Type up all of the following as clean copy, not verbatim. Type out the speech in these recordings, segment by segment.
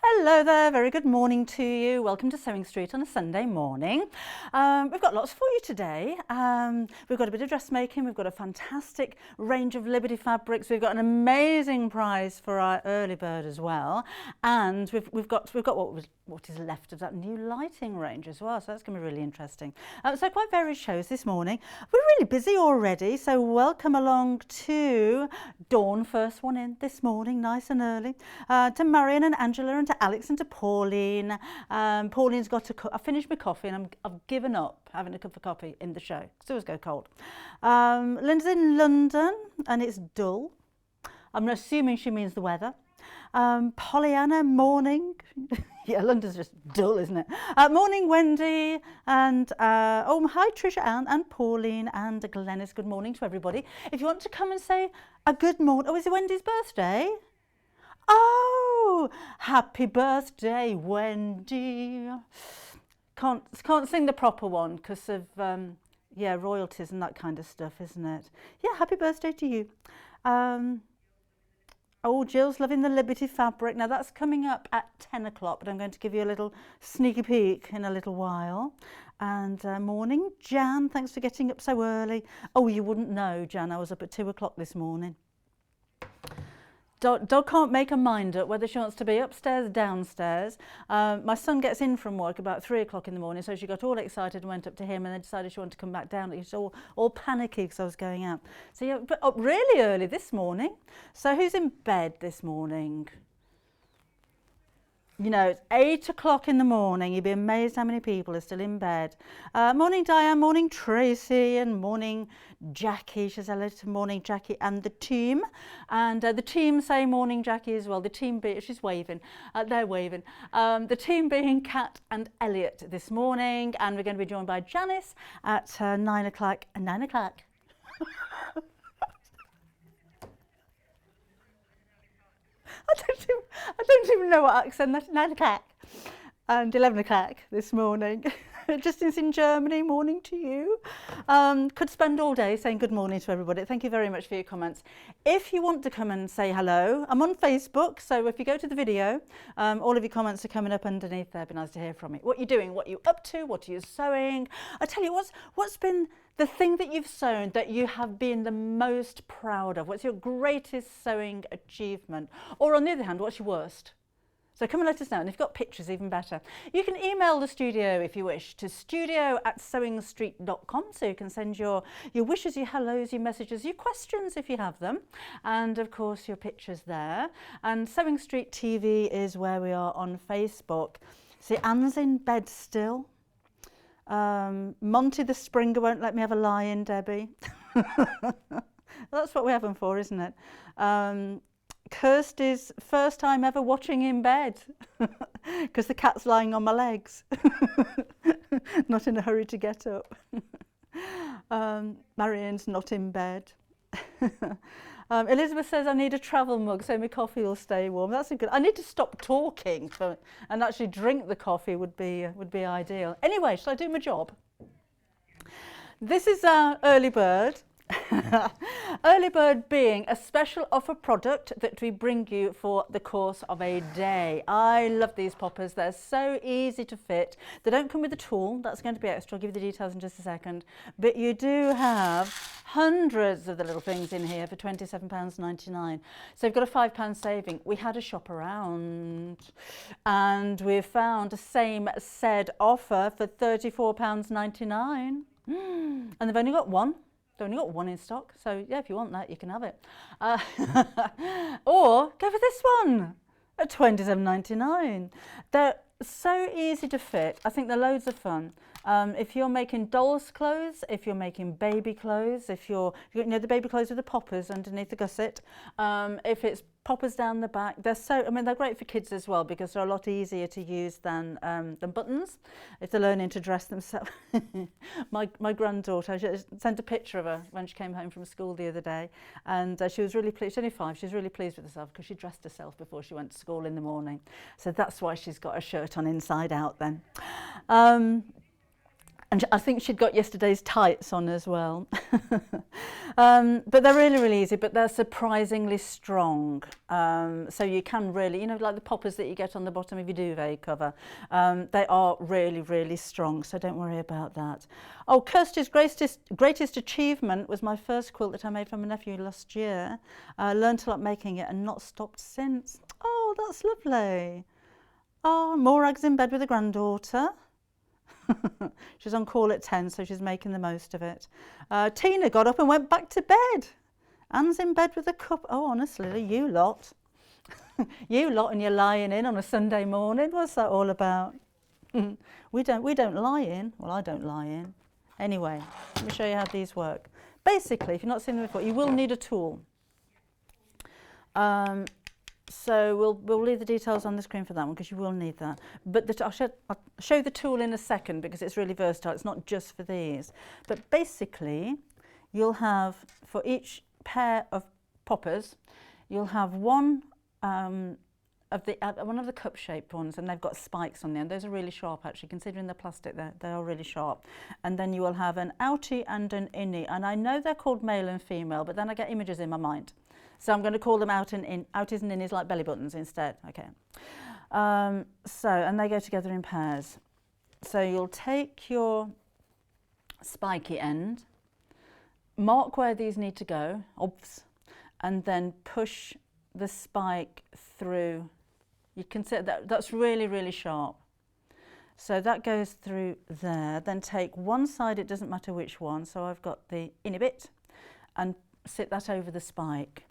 Hello there, very good morning to you. Welcome to Sewing Street on a Sunday morning. We've got lots for you today. We've got a bit of dressmaking, we've got a fantastic range of Liberty fabrics, we've got an amazing prize for our early bird as well, and we've got what is left of that new lighting range as well, so that's going to be really interesting. So quite varied shows this morning. We're really busy already, so welcome along to Dawn, first one in this morning, nice and early, to Marion and Angela and to Alex and to Pauline. Pauline's got I finished my coffee and I've given up having a cup of coffee in the show because it always go cold. Linda's in London and it's dull. I'm assuming she means the weather. Pollyanna, morning. Yeah, London's just dull, isn't it? Morning, Wendy, and hi, Trisha Ann and Pauline and Glennis. Good morning to everybody. If you want to come and say a good morning, is it Wendy's birthday? Oh, happy birthday, Wendy. Can't sing the proper one because of royalties and that kind of stuff, isn't it? Yeah, happy birthday to you. Oh, Jill's loving the Liberty fabric. Now that's coming up at 10 o'clock, but I'm going to give you a little sneaky peek in a little while. And morning, Jan, thanks for getting up so early. Oh, you wouldn't know, Jan, I was up at 2 o'clock this morning. Dog can't make her mind up whether she wants to be upstairs or downstairs. My son gets in from work about 3 o'clock in the morning, so she got all excited and went up to him and then decided she wanted to come back down. He was all panicky because I was going out. So yeah, but up really early this morning. So who's in bed this morning? You know, it's 8 o'clock in the morning. You'd be amazed how many people are still in bed. Morning, Diane. Morning, Tracy. And morning, Jackie. She says hello to morning, Jackie and the team. And the team say morning, Jackie as well. The team she's waving. They're waving. The team being Kat and Elliot this morning. And we're going to be joined by Janis at 9 o'clock. 9 o'clock. I don't even know what accent that's 9 o'clock and 11 o'clock this morning. Justin's in Germany, morning to you. Could spend all day saying good morning to everybody. Thank you very much for your comments. If you want to come and say hello, I'm on Facebook, so if you go to the video, all of your comments are coming up underneath there. It'd be nice to hear from you. What you're doing, what you're up to, what are you sewing. I tell you, what's been the thing that you've sewn that you have been the most proud of? What's your greatest sewing achievement? Or on the other hand, what's your worst? So come and let us know, and if you've got pictures, even better. You can email the studio if you wish to studio@sewingstreet.com, so you can send your wishes, your hellos, your messages, your questions if you have them, and of course your pictures there. And Sewing Street TV is where we are on Facebook. See, Anne's in bed still. Monty the Springer won't let me have a lie-in, Debbie. That's what we have them for, isn't it? Kirsty's first time ever watching in bed because the cat's lying on my legs. Not in a hurry to get up. Marion's not in bed. Elizabeth says I need a travel mug so my coffee will stay warm. That's a good. I need to stop talking and actually drink the coffee would be ideal. Anyway, shall I do my job? This is our early bird. Early bird being a special offer product that we bring you for the course of a day. I love these poppers. They're so easy to fit. They don't come with a tool. That's going to be extra. I'll give you the details in just a second. But you do have hundreds of the little things in here for £27.99. So you've got a £5 saving. We had a shop around and we found the same said offer for £34.99. And they've only got one. They've only got one in stock, so yeah, if you want that, you can have it. Or go for this one at £27.99. They're so easy to fit. I think they're loads of fun. If you're making dolls' clothes, if you're making baby clothes, if you know the baby clothes with the poppers underneath the gusset, if it's poppers down the back, they're great for kids as well because they're a lot easier to use than buttons if they're learning to dress themselves. my granddaughter, I sent a picture of her when she came home from school the other day, and she was really pleased. She's only 5. She was really pleased with herself because she dressed herself before she went to school in the morning. So that's why she's got a shirt on inside out then. And I think she'd got yesterday's tights on as well. But they're really, really easy, but they're surprisingly strong. So you can really, you know, like the poppers that you get on the bottom of your duvet cover, they are really, really strong, so don't worry about that. Oh, Kirsty's greatest achievement was my first quilt that I made for my nephew last year. I learned a lot making it and not stopped since. Oh, that's lovely. Oh, Morag's in bed with a granddaughter. She's on call at 10, so she's making the most of it. Tina got up and went back to bed. Anne's in bed with a cup. Oh, honestly, you lot. You lot and you're lying in on a Sunday morning. What's that all about? We don't lie in. Well, I don't lie in. Anyway, let me show you how these work. Basically, if you've not seen them before, you will need a tool. So we'll leave the details on the screen for that one because you will need that. But I'll show you the tool in a second because it's really versatile. It's not just for these. But basically, you'll have, for each pair of poppers, you'll have one of the cup-shaped ones, and they've got spikes on the end. Those are really sharp, actually. Considering the plastic, they are really sharp. And then you will have an outie and an innie. And I know they're called male and female, but then I get images in my mind. So I'm going to call them outies and innies like belly buttons instead. Okay. And they go together in pairs. So you'll take your spiky end, mark where these need to go, obvs, and then push the spike through. You can see that's really, really sharp. So that goes through there. Then take one side, it doesn't matter which one. So I've got the inner bit, and sit that over the spike.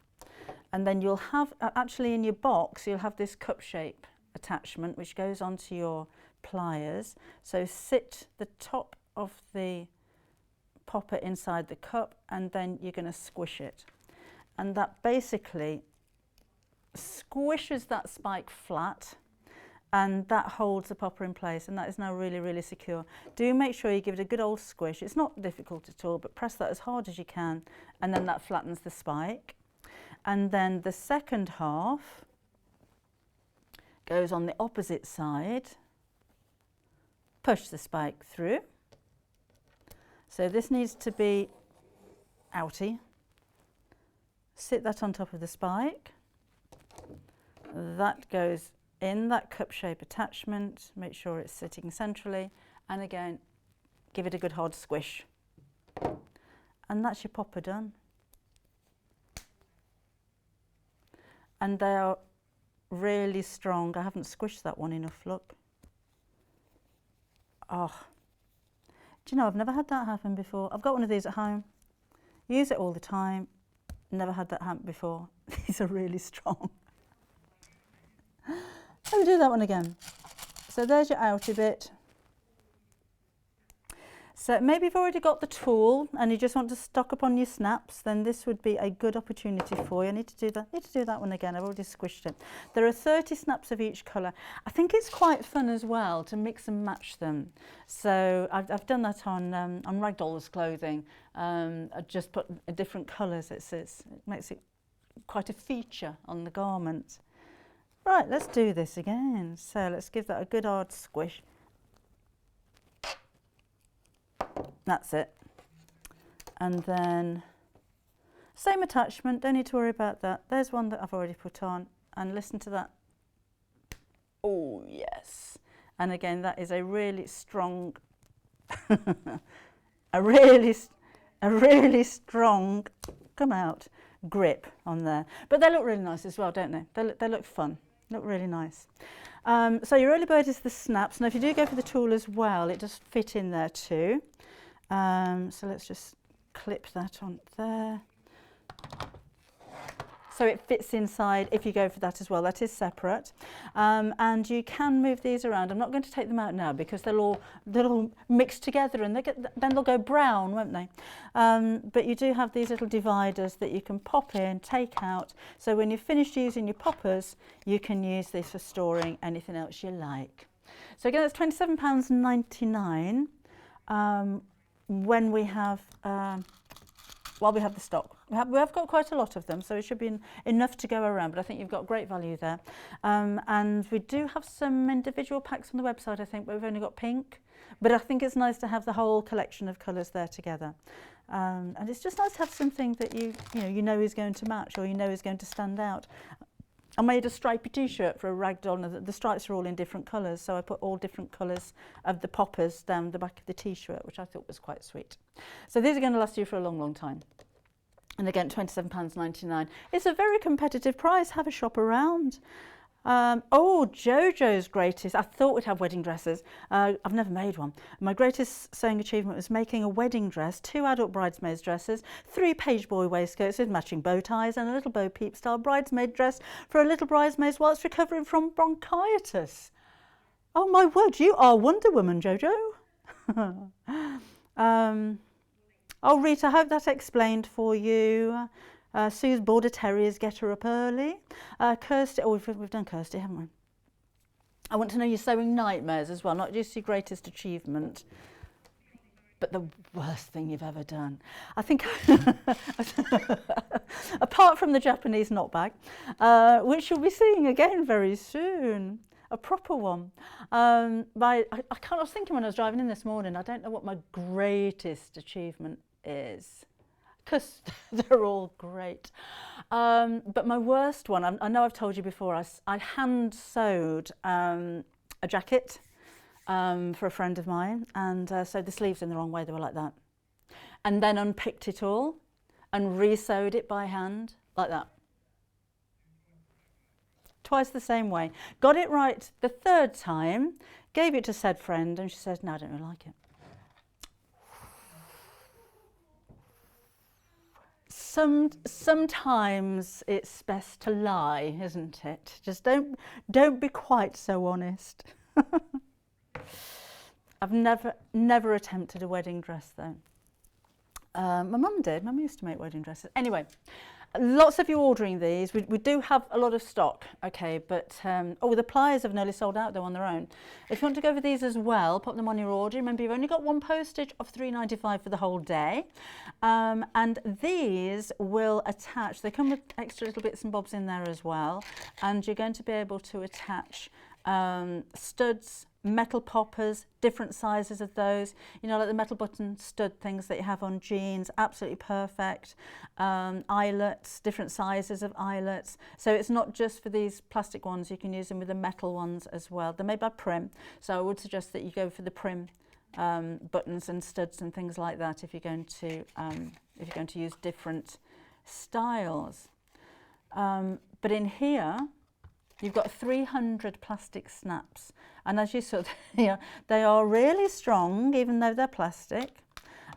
And then you'll have, actually in your box, you'll have this cup shape attachment which goes onto your pliers. So sit the top of the popper inside the cup, and then you're going to squish it. And that basically squishes that spike flat, and that holds the popper in place, and that is now really, really secure. Do make sure you give it a good old squish. It's not difficult at all, but press that as hard as you can, and then that flattens the spike. And then the second half goes on the opposite side. Push the spike through. So this needs to be outie. Sit that on top of the spike. That goes in that cup shape attachment. Make sure it's sitting centrally. And again, give it a good hard squish. And that's your popper done. And they are really strong. I haven't squished that one enough, look. Oh, do you know, I've never had that happen before. I've got one of these at home. Use it all the time. Never had that happen before. These are really strong. Let me do that one again. So there's your outer bit. So maybe you've already got the tool and you just want to stock up on your snaps, then this would be a good opportunity for you. I need to do that one again. I've already squished it. There are 30 snaps of each colour. I think it's quite fun as well to mix and match them. So I've done that on Ragdoll's clothing. I just put different colours. It makes it quite a feature on the garment. Right, let's do this again. So let's give that a good hard squish. That's it. And then same attachment, don't need to worry about that. There's one that I've already put on, and listen to that. Oh yes. And again, that is a really strong a really strong come out grip on there. But they look really nice as well, don't they? They look fun. Look really nice. So your early bird is the snaps. Now if you do go for the tool as well, it does fit in there too. So let's just clip that on there. So it fits inside if you go for that as well. That is separate. And you can move these around. I'm not going to take them out now because they'll all mix together and then they'll go brown, won't they? But you do have these little dividers that you can pop in, take out. So when you've finished using your poppers, you can use this for storing anything else you like. So again, that's £27.99. When we have while we have the stock. We have got quite a lot of them, so it should be enough to go around, but I think you've got great value there. And we do have some individual packs on the website, I think, but we've only got pink. But I think it's nice to have the whole collection of colours there together. And it's just nice to have something that you know is going to match, or you know is going to stand out. I made a stripy t-shirt for a ragdoll, and the stripes are all in different colours, so I put all different colours of the poppers down the back of the t-shirt, which I thought was quite sweet. So these are going to last you for a long, long time. And again, £27.99. It's a very competitive price. Have a shop around. Oh, Jojo's greatest, I thought we'd have wedding dresses. I've never made one. My greatest sewing achievement was making a wedding dress, 2 adult bridesmaids dresses, 3 page boy waistcoats with matching bow ties, and a little Bo Peep style bridesmaid dress for a little bridesmaid whilst recovering from bronchitis. Oh my word, you are Wonder Woman, Jojo. Oh, Rita, I hope that explained for you. Sue's Border Terriers get her up early. Kirsty, oh, we've done Kirsty, haven't we? I want to know your sewing nightmares as well, not just your greatest achievement, but the worst thing you've ever done. I think, apart from the Japanese knot bag, which you'll be seeing again very soon, a proper one. I was thinking when I was driving in this morning, I don't know what my greatest achievement is, because they're all great. But my worst one, I know I've told you before, I hand sewed a jacket for a friend of mine, and sewed the sleeves in the wrong way, they were like that. And then unpicked it all and re-sewed it by hand, like that. Twice the same way. Got it right the 3rd time, gave it to said friend, and she said, no, I don't really like it. Sometimes it's best to lie, isn't it? Just don't be quite so honest. I've never attempted a wedding dress though. My mum did. Mum used to make wedding dresses. Anyway, lots of you ordering these. We do have a lot of stock, okay, but the pliers have nearly sold out though on their own. If you want to go for these as well, pop them on your order. Remember, you've only got one postage of £3.95 for the whole day. And these will attach, they come with extra little bits and bobs in there as well, and you're going to be able to attach studs, metal poppers, different sizes of those, you know, like the metal button stud things that you have on jeans, absolutely perfect. Eyelets, different sizes of eyelets. So it's not just for these plastic ones, you can use them with the metal ones as well. They're made by Prim, so I would suggest that you go for the Prim buttons and studs and things like that if you're going to use different styles. But in here, you've got 300 plastic snaps, and as you saw here, they are really strong, even though they're plastic.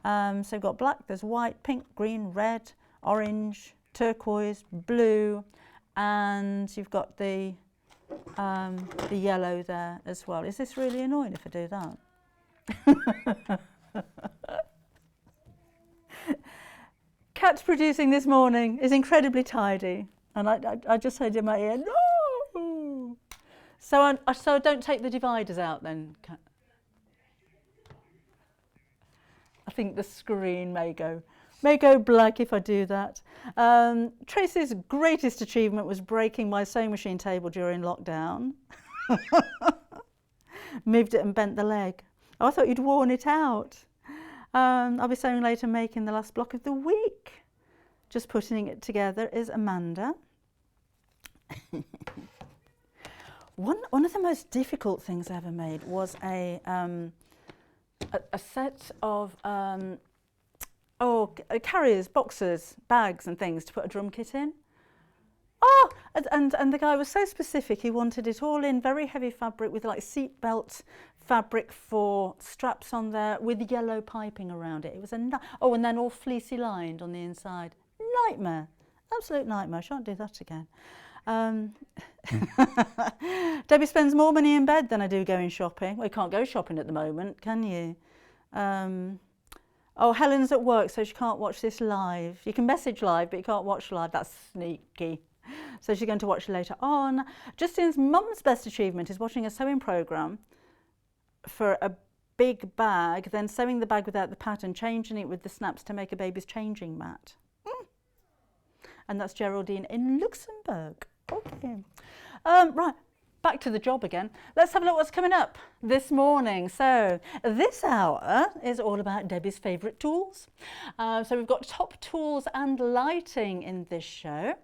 So you've got black, there's white, pink, green, red, orange, turquoise, blue, and you've got the yellow there as well. Is this really annoying if I do that? Cat's producing this morning is incredibly tidy, and I just heard in my ear, no! So don't take the dividers out then, Kat. I think the screen may go black if I do that. Tracy's greatest achievement was breaking my sewing machine table during lockdown. Moved it and bent the leg. Oh, I thought you'd worn it out. I'll be sewing later, making the last block of the week. Just putting it together is Amanda. One of the most difficult things I ever made was a set of carriers, boxes, bags and things to put a drum kit in. Oh, and the guy was so specific, he wanted it all in very heavy fabric with like seat belt fabric for straps on there with yellow piping around it. It was and then all fleecy lined on the inside. Nightmare, absolute nightmare. I shan't do that again. Debbie spends more money in bed than I do going shopping. Well, you can't go shopping at the moment, can you? Helen's at work, so she can't watch this live. You can message live, but you can't watch live. That's sneaky. So she's going to watch later on. Justin's mum's best achievement is watching a sewing programme for big bag, then sewing the bag without the pattern, changing it with the snaps to make a baby's changing mat. And that's Geraldine in Luxembourg. Okay. Right, back to the job again. Let's have a look what's coming up this morning. So this hour is all about Debbie's favourite tools. So we've got top tools and lighting in this show.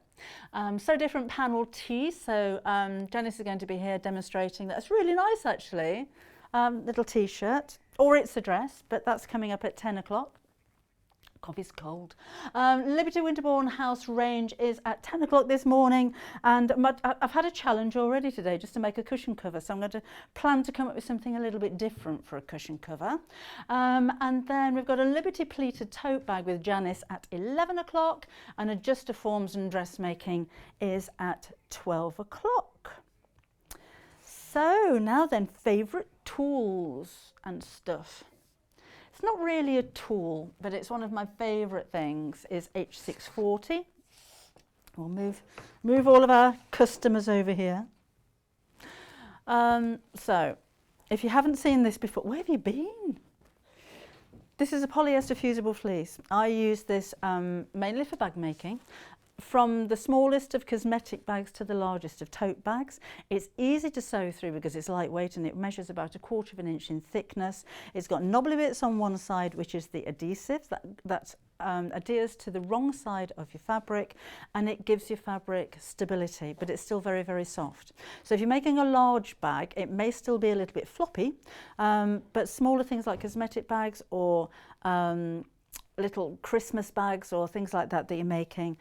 So different panel tea. So Janis is going to be here demonstrating that. It's really nice actually. Little t-shirt, or it's a dress, but that's coming up at 10 o'clock. Coffee's cold. Liberty Winterbourne House range is at 10 o'clock this morning, and I've had a challenge already today just to make a cushion cover, so I'm going to plan to come up with something a little bit different for a cushion cover. And then we've got a Liberty Pleated Tote bag with Janis at 11 o'clock, and Adjustoforms and Dressmaking is at 12 o'clock. So now then, favourite tools and stuff. It's not really a tool, but it's one of my favourite things, is H640. We'll move all of our customers over here. So, if you haven't seen this before, where have you been? This is a polyester fusible fleece. I use this mainly for bag making. From the smallest of cosmetic bags to the largest of tote bags. It's easy to sew through because it's lightweight and it measures about 1/4 of an inch in thickness. It's got knobbly bits on one side, which is the adhesive that adheres to the wrong side of your fabric, and it gives your fabric stability, but it's still very, very soft. So if you're making a large bag, it may still be a little bit floppy, but smaller things like cosmetic bags or little Christmas bags or things like that you're making,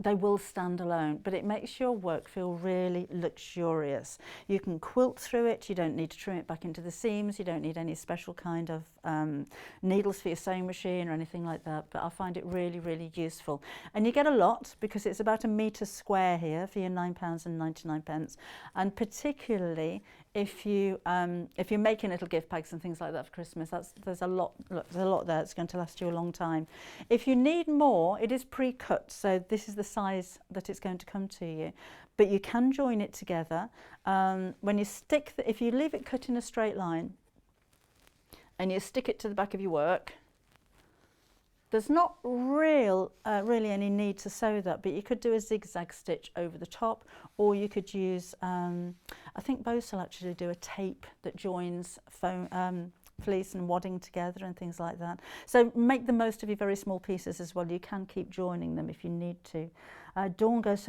they will stand alone, but it makes your work feel really luxurious. You can quilt through it, you don't need to trim it back into the seams, you don't need any special kind of needles for your sewing machine or anything like that, but I find it really, really useful. And you get a lot because it's about 1 metre square here for your £9.99, and particularly if you're making little gift bags and things like that for Christmas, there's a lot there. It's going to last you a long time. If you need more, it is pre-cut, so this is the size that it's going to come to you. But you can join it together. When you stick, if you leave it cut in a straight line, and you stick it to the back of your work, there's not really any need to sew that, but you could do a zigzag stitch over the top, or you could use, I think Bose will actually do a tape that joins fleece and wadding together and things like that. So make the most of your very small pieces as well. You can keep joining them if you need to. Dawn goes,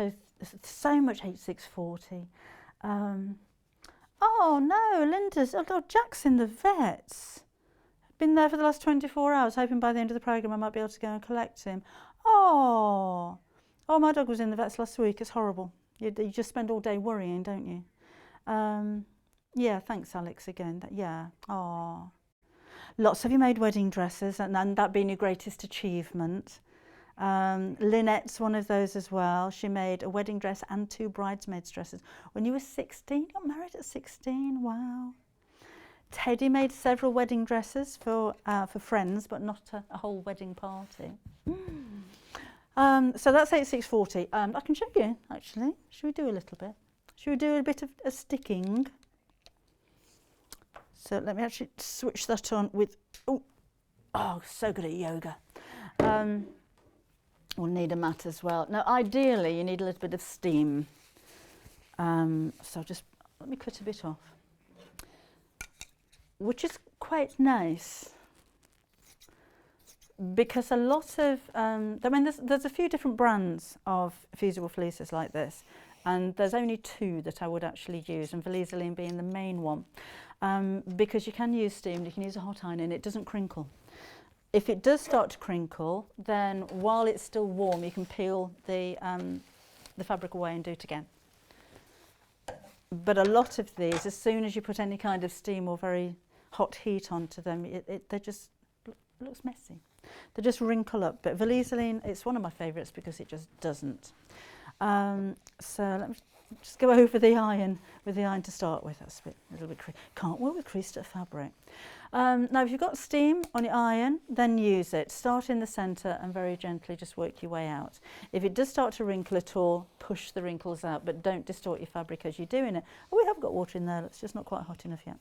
so much H640. Oh no, Linda's, oh, Jack's in the vets. Been there for the last 24 hours, hoping by the end of the programme I might be able to go and collect him. Oh, my dog was in the vets last week. It's horrible. You just spend all day worrying, don't you? Yeah, thanks, Alex, again. Yeah, oh. Lots of you made wedding dresses, and that being your greatest achievement. Lynette's one of those as well. She made a wedding dress and 2 bridesmaids' dresses. When you were 16, got married at 16, wow. Teddy made several wedding dresses for friends, but not a whole wedding party. So that's H640. I can show you, actually. Should we do a little bit? Should we do a bit of a sticking? So let me actually switch that on with, oh, so good at yoga. We'll need a mat as well. Now, ideally, you need a little bit of steam. So just, let me cut a bit off. Which is quite nice, because a lot of, I mean, there's a few different brands of fusible fleeces like this, and there's only 2 that I would actually use, and Valiseline being the main one, because you can use steam, you can use a hot iron, and it doesn't crinkle. If it does start to crinkle, then while it's still warm, you can peel the fabric away and do it again. But a lot of these, as soon as you put any kind of steam or very hot heat onto them, they just looks messy. They just wrinkle up. But Valiseline, it's one of my favourites because it just doesn't. So let me just go over the iron with the iron to start with. That's a little bit can't work with creased fabric. Now, if you've got steam on your iron, then use it. Start in the centre and very gently just work your way out. If it does start to wrinkle at all, push the wrinkles out, but don't distort your fabric as you're doing it. Oh, we have got water in there. It's just not quite hot enough yet.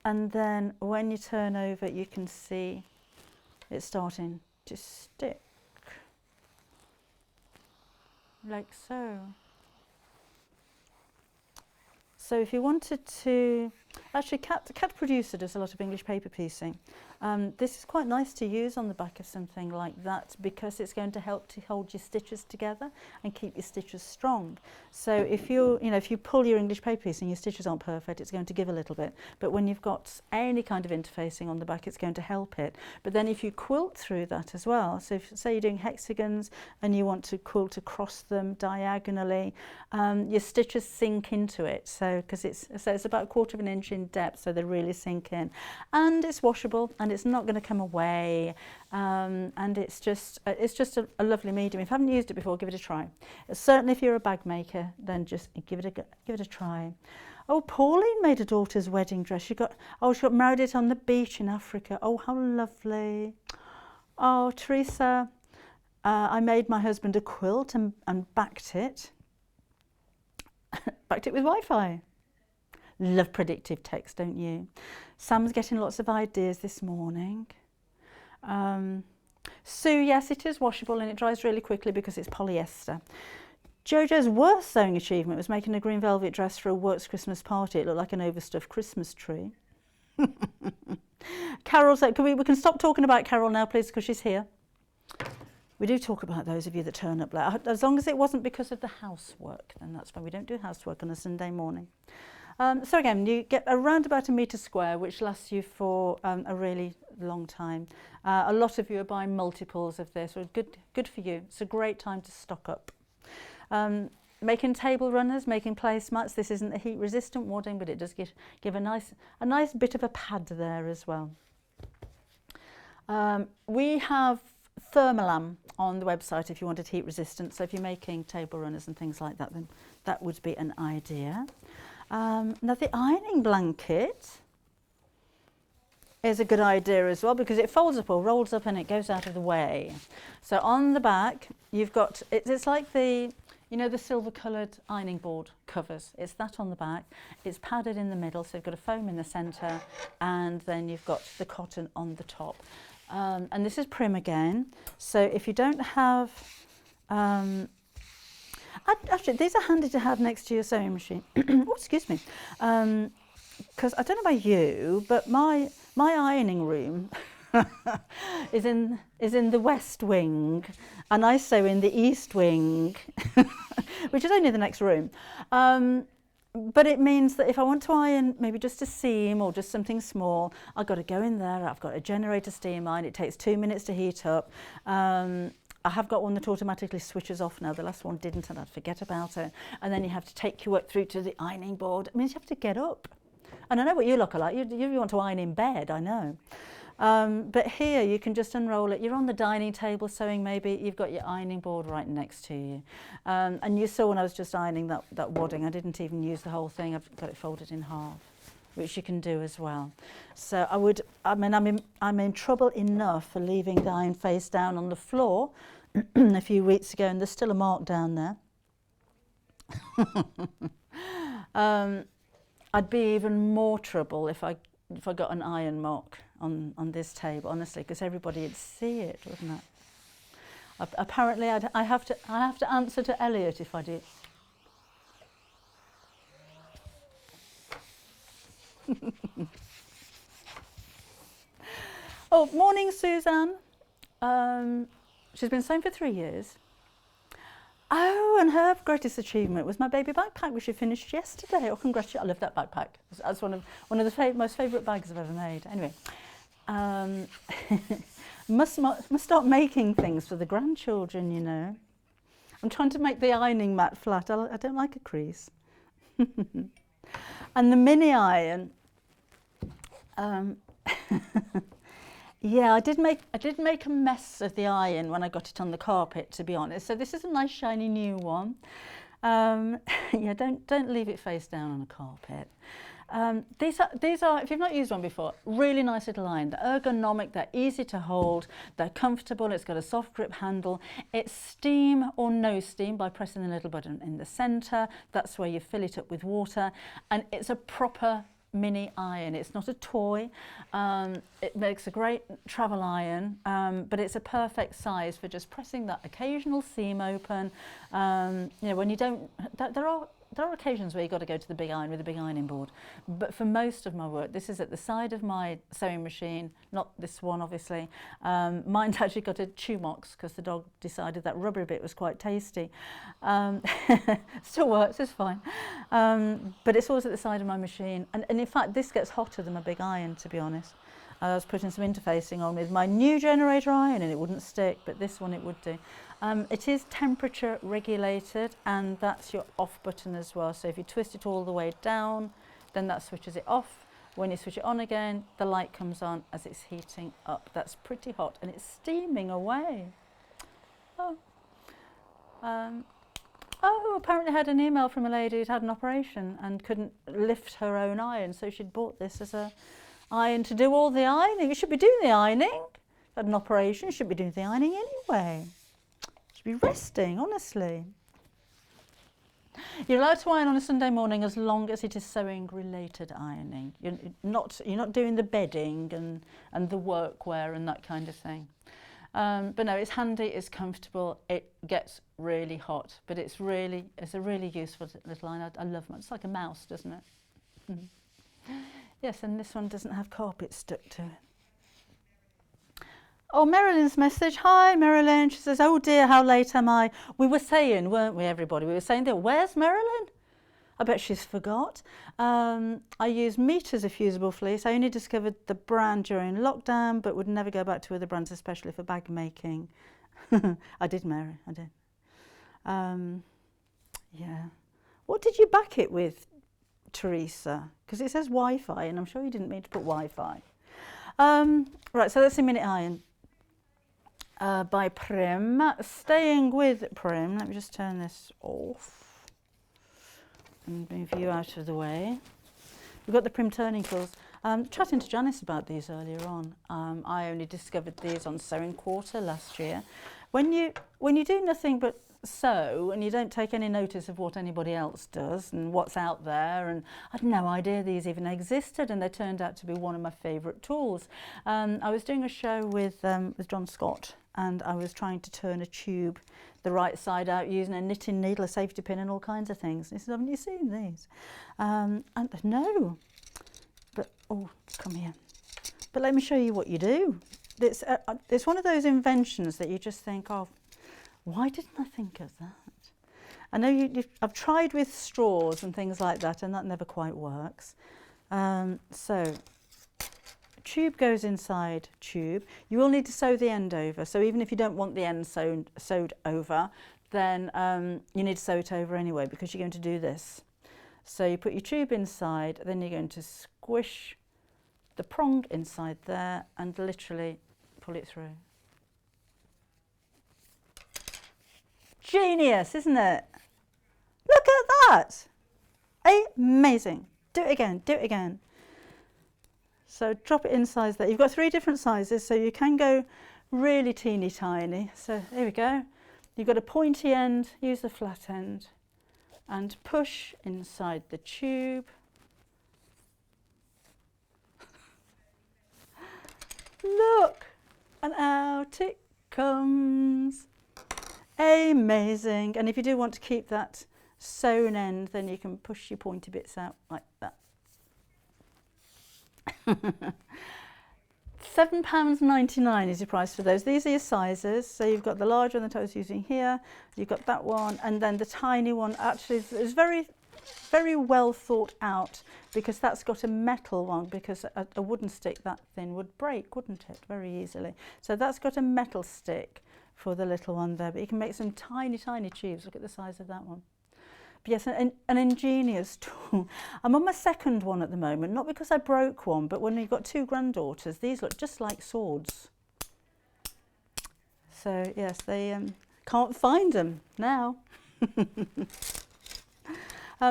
And then when you turn over, you can see it's starting to stick, like so. So if you wanted to, actually Cat Producer does a lot of English paper piecing. This is quite nice to use on the back of something like that because it's going to help to hold your stitches together and keep your stitches strong. So if if you pull your English paper piece and your stitches aren't perfect, it's going to give a little bit. But when you've got any kind of interfacing on the back, it's going to help it. But then if you quilt through that as well, so if say you're doing hexagons and you want to quilt across them diagonally, your stitches sink into it. So because it's about 1/4 of an inch in depth, so they really sink in, and it's washable and it's not going to come away, and it's just a lovely medium. If you haven't used it before, give it a try. Certainly if you're a bag maker, then just give it a try. Oh, Pauline made a daughter's wedding dress. She got married it on the beach in Africa. Oh, how lovely. Oh, Teresa, I made my husband a quilt and backed it backed it with Wi-Fi. Love predictive text, don't you? Sam's getting lots of ideas this morning. Sue, yes, it is washable and it dries really quickly because it's polyester. Jojo's worst sewing achievement was making a green velvet dress for a works Christmas party. It looked like an overstuffed Christmas tree. Carol said, we can stop talking about Carol now, please, because she's here. We do talk about those of you that turn up late. As long as it wasn't because of the housework, then that's fine. We don't do housework on a Sunday morning. So again, you get around about 1 metre square, which lasts you for a really long time. A lot of you are buying multiples of this, so good for you. It's a great time to stock up. Making table runners, making placemats. This isn't a heat resistant wadding, but it does give a nice bit of a pad there as well. We have Thermalam on the website if you wanted heat resistant. So if you're making table runners and things like that, then that would be an idea. Now the ironing blanket is a good idea as well because it folds up or rolls up and it goes out of the way. So on the back you've got, it's like the silver coloured ironing board covers. It's that on the back. It's padded in the middle, so you've got a foam in the centre and then you've got the cotton on the top. And this is Prim again. So if you don't have, actually these are handy to have next to your sewing machine. Oh, excuse me. Because I don't know about you, but my ironing room is in the west wing, and I sew in the east wing, which is only the next room. But it means that if I want to iron maybe just a seam or just something small, I've got to go in there. I've got a generator steam iron. It takes 2 minutes to heat up. I have got one that automatically switches off now. The last one didn't, and I'd forget about it. And then you have to take your work through to the ironing board. It means you have to get up. And I know what you look like. You want to iron in bed, I know. But here you can just unroll it. You're on the dining table sewing maybe. You've got your ironing board right next to you. And you saw when I was just ironing that wadding, I didn't even use the whole thing. I've got it folded in half, which you can do as well. So I'm in trouble enough for leaving the iron face down on the floor a few weeks ago, and there's still a mark down there. I'd be even more trouble if I got an iron mark on this table, honestly, because everybody would see it, wouldn't it? Apparently, I have to answer to Elliot if I do. Oh, morning, Suzanne. She's been sewing for 3 years. Oh, and her greatest achievement was my baby backpack, which she finished yesterday. Oh, congratulations! I love that backpack. That's one of the most favourite bags I've ever made. Anyway, must start making things for the grandchildren. You know, I'm trying to make the ironing mat flat. I don't like a crease. And the mini iron. Yeah, I did make a mess of the iron when I got it on the carpet, to be honest. So this is a nice shiny new one. Yeah, don't leave it face down on a carpet. These are, if you've not used one before, really nice little iron. They're ergonomic, they're easy to hold, they're comfortable, it's got a soft grip handle. It's steam or no steam by pressing the little button in the centre. That's where you fill it up with water. And it's a proper mini iron. It's not a toy. It makes a great travel iron, but it's a perfect size for just pressing that occasional seam open. You know, when you don't, there are occasions where you've got to go to the big iron with a big ironing board, but for most of my work, this is at the side of my sewing machine, not this one obviously. Mine's actually got a Chumox because the dog decided that rubbery bit was quite tasty. Still works, it's fine. But it's always at the side of my machine, and in fact this gets hotter than my big iron, to be honest. I was putting some interfacing on with my new generator iron and it wouldn't stick, but this one it would do. It is temperature regulated, and that's your off button as well. So if you twist it all the way down, then that switches it off. When you switch it on again, the light comes on as it's heating up. That's pretty hot and it's steaming away. Oh, apparently I had an email from a lady who'd had an operation and couldn't lift her own iron, so she'd bought this as a iron to do all the ironing. You should be doing the ironing. Had an operation, you should be doing the ironing anyway. Should be resting, honestly. You're allowed to iron on a Sunday morning as long as it is sewing related ironing. You're not doing the bedding and the workwear and that kind of thing. But no, it's handy, it's comfortable, it gets really hot, but it's a really useful little iron. I love it. It's like a mouse, doesn't it? Yes, and this one doesn't have carpet stuck to it. Oh, Marilyn's message. Hi, Marilyn. She says, oh dear, how late am I? We were saying, weren't we, everybody? We were saying that, where's Marilyn? I bet she's forgot. I use Meat as a fusible fleece. I only discovered the brand during lockdown, but would never go back to other brands, especially for bag making. I did, Mary, I did. Yeah. What did you back it with, Teresa? Because it says Wi-Fi, and I'm sure you didn't mean to put Wi-Fi. Right, so that's a minute iron by Prim. Staying with Prim, let me just turn this off and move you out of the way. We've got the Prim turning tools. Chatting to Janis about these earlier on. I only discovered these on Sewing Quarter last year. When you do nothing but sew and you don't take any notice of what anybody else does and what's out there, and I had no idea these even existed, and they turned out to be one of my favourite tools. I was doing a show with John Scott, and I was trying to turn a tube the right side out using a knitting needle, a safety pin and all kinds of things. He said, haven't you seen these? And no, but oh, come here. But let me show you what you do. It's one of those inventions that you just think of, why didn't I think of that? I know I've tried with straws and things like that, and that never quite works. So tube goes inside tube. You will need to sew the end over. So even if you don't want the end sewed over, then you need to sew it over anyway, because you're going to do this. So you put your tube inside, then you're going to squish the prong inside there and literally pull it through. Genius, isn't it? Look at that. Amazing. Do it again, do it again. So drop it inside there. You've got 3 different sizes, so you can go really teeny tiny. So there we go. You've got a pointy end, use the flat end and push inside the tube. Look, and out it comes. Amazing. And if you do want to keep that sewn end, then you can push your pointy bits out like that. £7.99 is your price for those. These are your sizes. So you've got the large one that I was using here, you've got that one, and then the tiny one actually is very, very well thought out, because that's got a metal one, because a wooden stick that thin would break, wouldn't it, very easily. So that's got a metal stick for the little one there, but you can make some tiny, tiny tubes. Look at the size of that one. But yes, an ingenious tool. I'm on my second one at the moment, not because I broke one, but when you've got 2 granddaughters, these look just like swords. So yes, they can't find them now.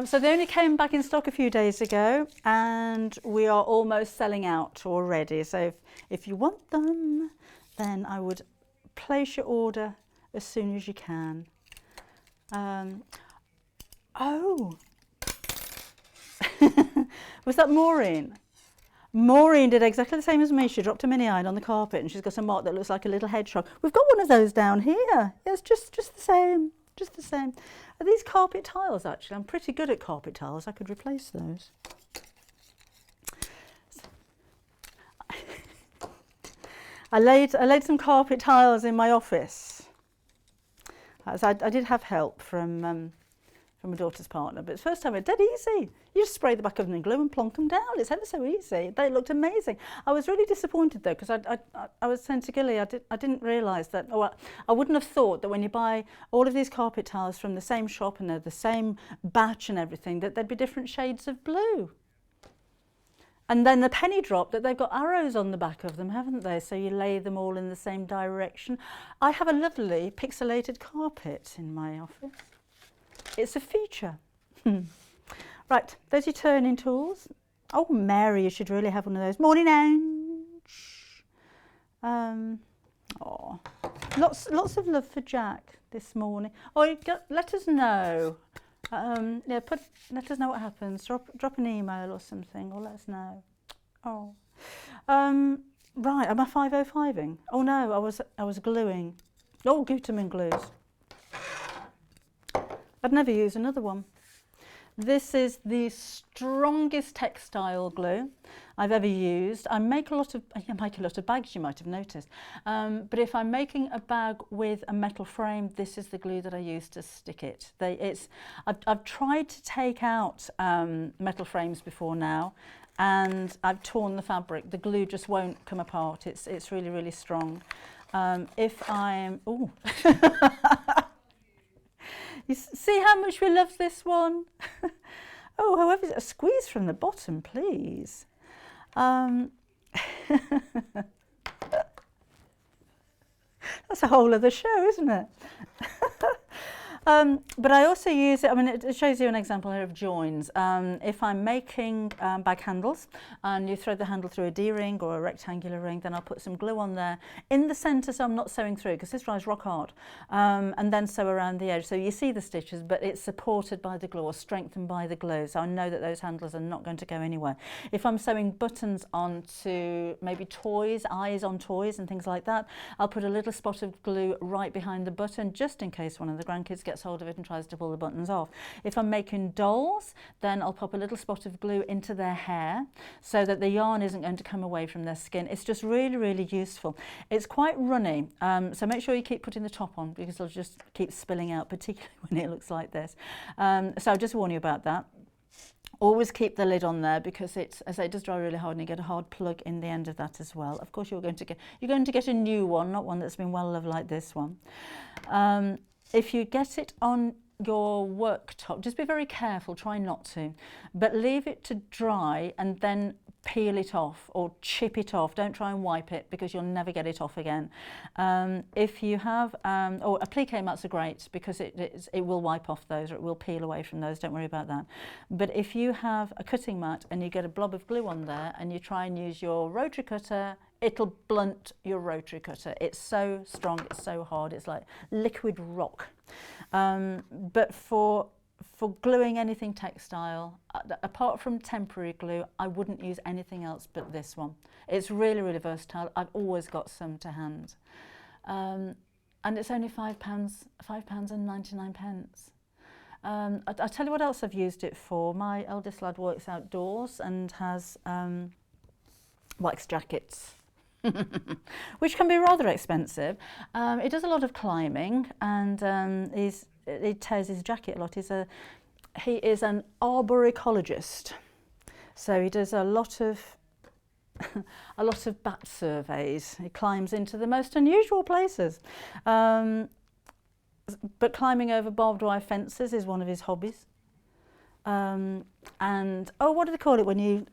So they only came back in stock a few days ago, and we are almost selling out already. So if you want them, then I would place your order as soon as you can. Oh, Was that Maureen? Maureen did exactly the same as me. She dropped a mini iron on the carpet and she's got a mark that looks like a little hedgehog. We've got one of those down here. It's just the same, just the same. Are these carpet tiles actually? I'm pretty good at carpet tiles. I could replace those. I laid some carpet tiles in my office. I did have help from my daughter's partner, but it's the first time. It's dead easy. You just spray the back of them in glue and plonk them down. It's ever so easy. They looked amazing. I was really disappointed though, because I was saying to Gilly, I didn't realise that. Oh, I wouldn't have thought that when you buy all of these carpet tiles from the same shop and they're the same batch and everything, that there'd be different shades of blue. And then the penny drop that they've got arrows on the back of them, haven't they? So you lay them all in the same direction. I have a lovely pixelated carpet in my office. It's a feature. Right, there's your turning tools. Oh, Mary, you should really have one of those. Morning, Ange. Oh, lots of love for Jack this morning. Oh, let us know. Yeah, let us know what happens. Drop an email or something, or let us know. Oh, right. Am I 505ing? Oh no, I was gluing. Oh, Gutermann glues. I'd never use another one. This is the strongest textile glue I've ever used. I make a lot of bags, you might have noticed. But if I'm making a bag with a metal frame, this is the glue that I use to stick it. I've tried to take out metal frames before now, and I've torn the fabric. The glue just won't come apart. It's really, really strong. If I'm, ooh. You see how much we love this one? Oh, however, a squeeze from the bottom, please. That's a whole other show, isn't it? But I also use it, I mean, it shows you an example here of joins. If I'm making bag handles and you throw the handle through a D-ring or a rectangular ring, then I'll put some glue on there in the centre so I'm not sewing through, because this dries rock hard, and then sew around the edge. So you see the stitches, but it's supported by the glue or strengthened by the glue. So I know that those handles are not going to go anywhere. If I'm sewing buttons onto maybe toys, eyes on toys and things like that, I'll put a little spot of glue right behind the button, just in case one of the grandkids gets hold of it and tries to pull the buttons off. If I'm making dolls, then I'll pop a little spot of glue into their hair so that the yarn isn't going to come away from their skin. It's just really, really useful. It's quite runny, so make sure you keep putting the top on, because it'll just keep spilling out, particularly when it looks like this. So I'll just warn you about that. Always keep the lid on there, because it does dry really hard, and you get a hard plug in the end of that as well. Of course, you're going to get a new one, not one that's been well loved like this one. If you get it on your worktop, just be very careful, try not to, but leave it to dry and then peel it off or chip it off. Don't try and wipe it, because you'll never get it off again. If you have, a plique mats are great, because it will wipe off those, or it will peel away from those, don't worry about that. But if you have a cutting mat and you get a blob of glue on there and you try and use your rotary cutter, it'll blunt your rotary cutter. It's so strong, it's so hard, it's like liquid rock. But for gluing anything textile, apart from temporary glue, I wouldn't use anything else but this one. It's really, really versatile. I've always got some to hand. And it's only £5.99. I'll tell you what else I've used it for. My eldest lad works outdoors and has wax jackets. Which can be rather expensive. He does a lot of climbing, and he tears his jacket a lot. He is an arboricologist, so he does a lot of bat surveys. He climbs into the most unusual places. But climbing over barbed wire fences is one of his hobbies. And what do they call it when you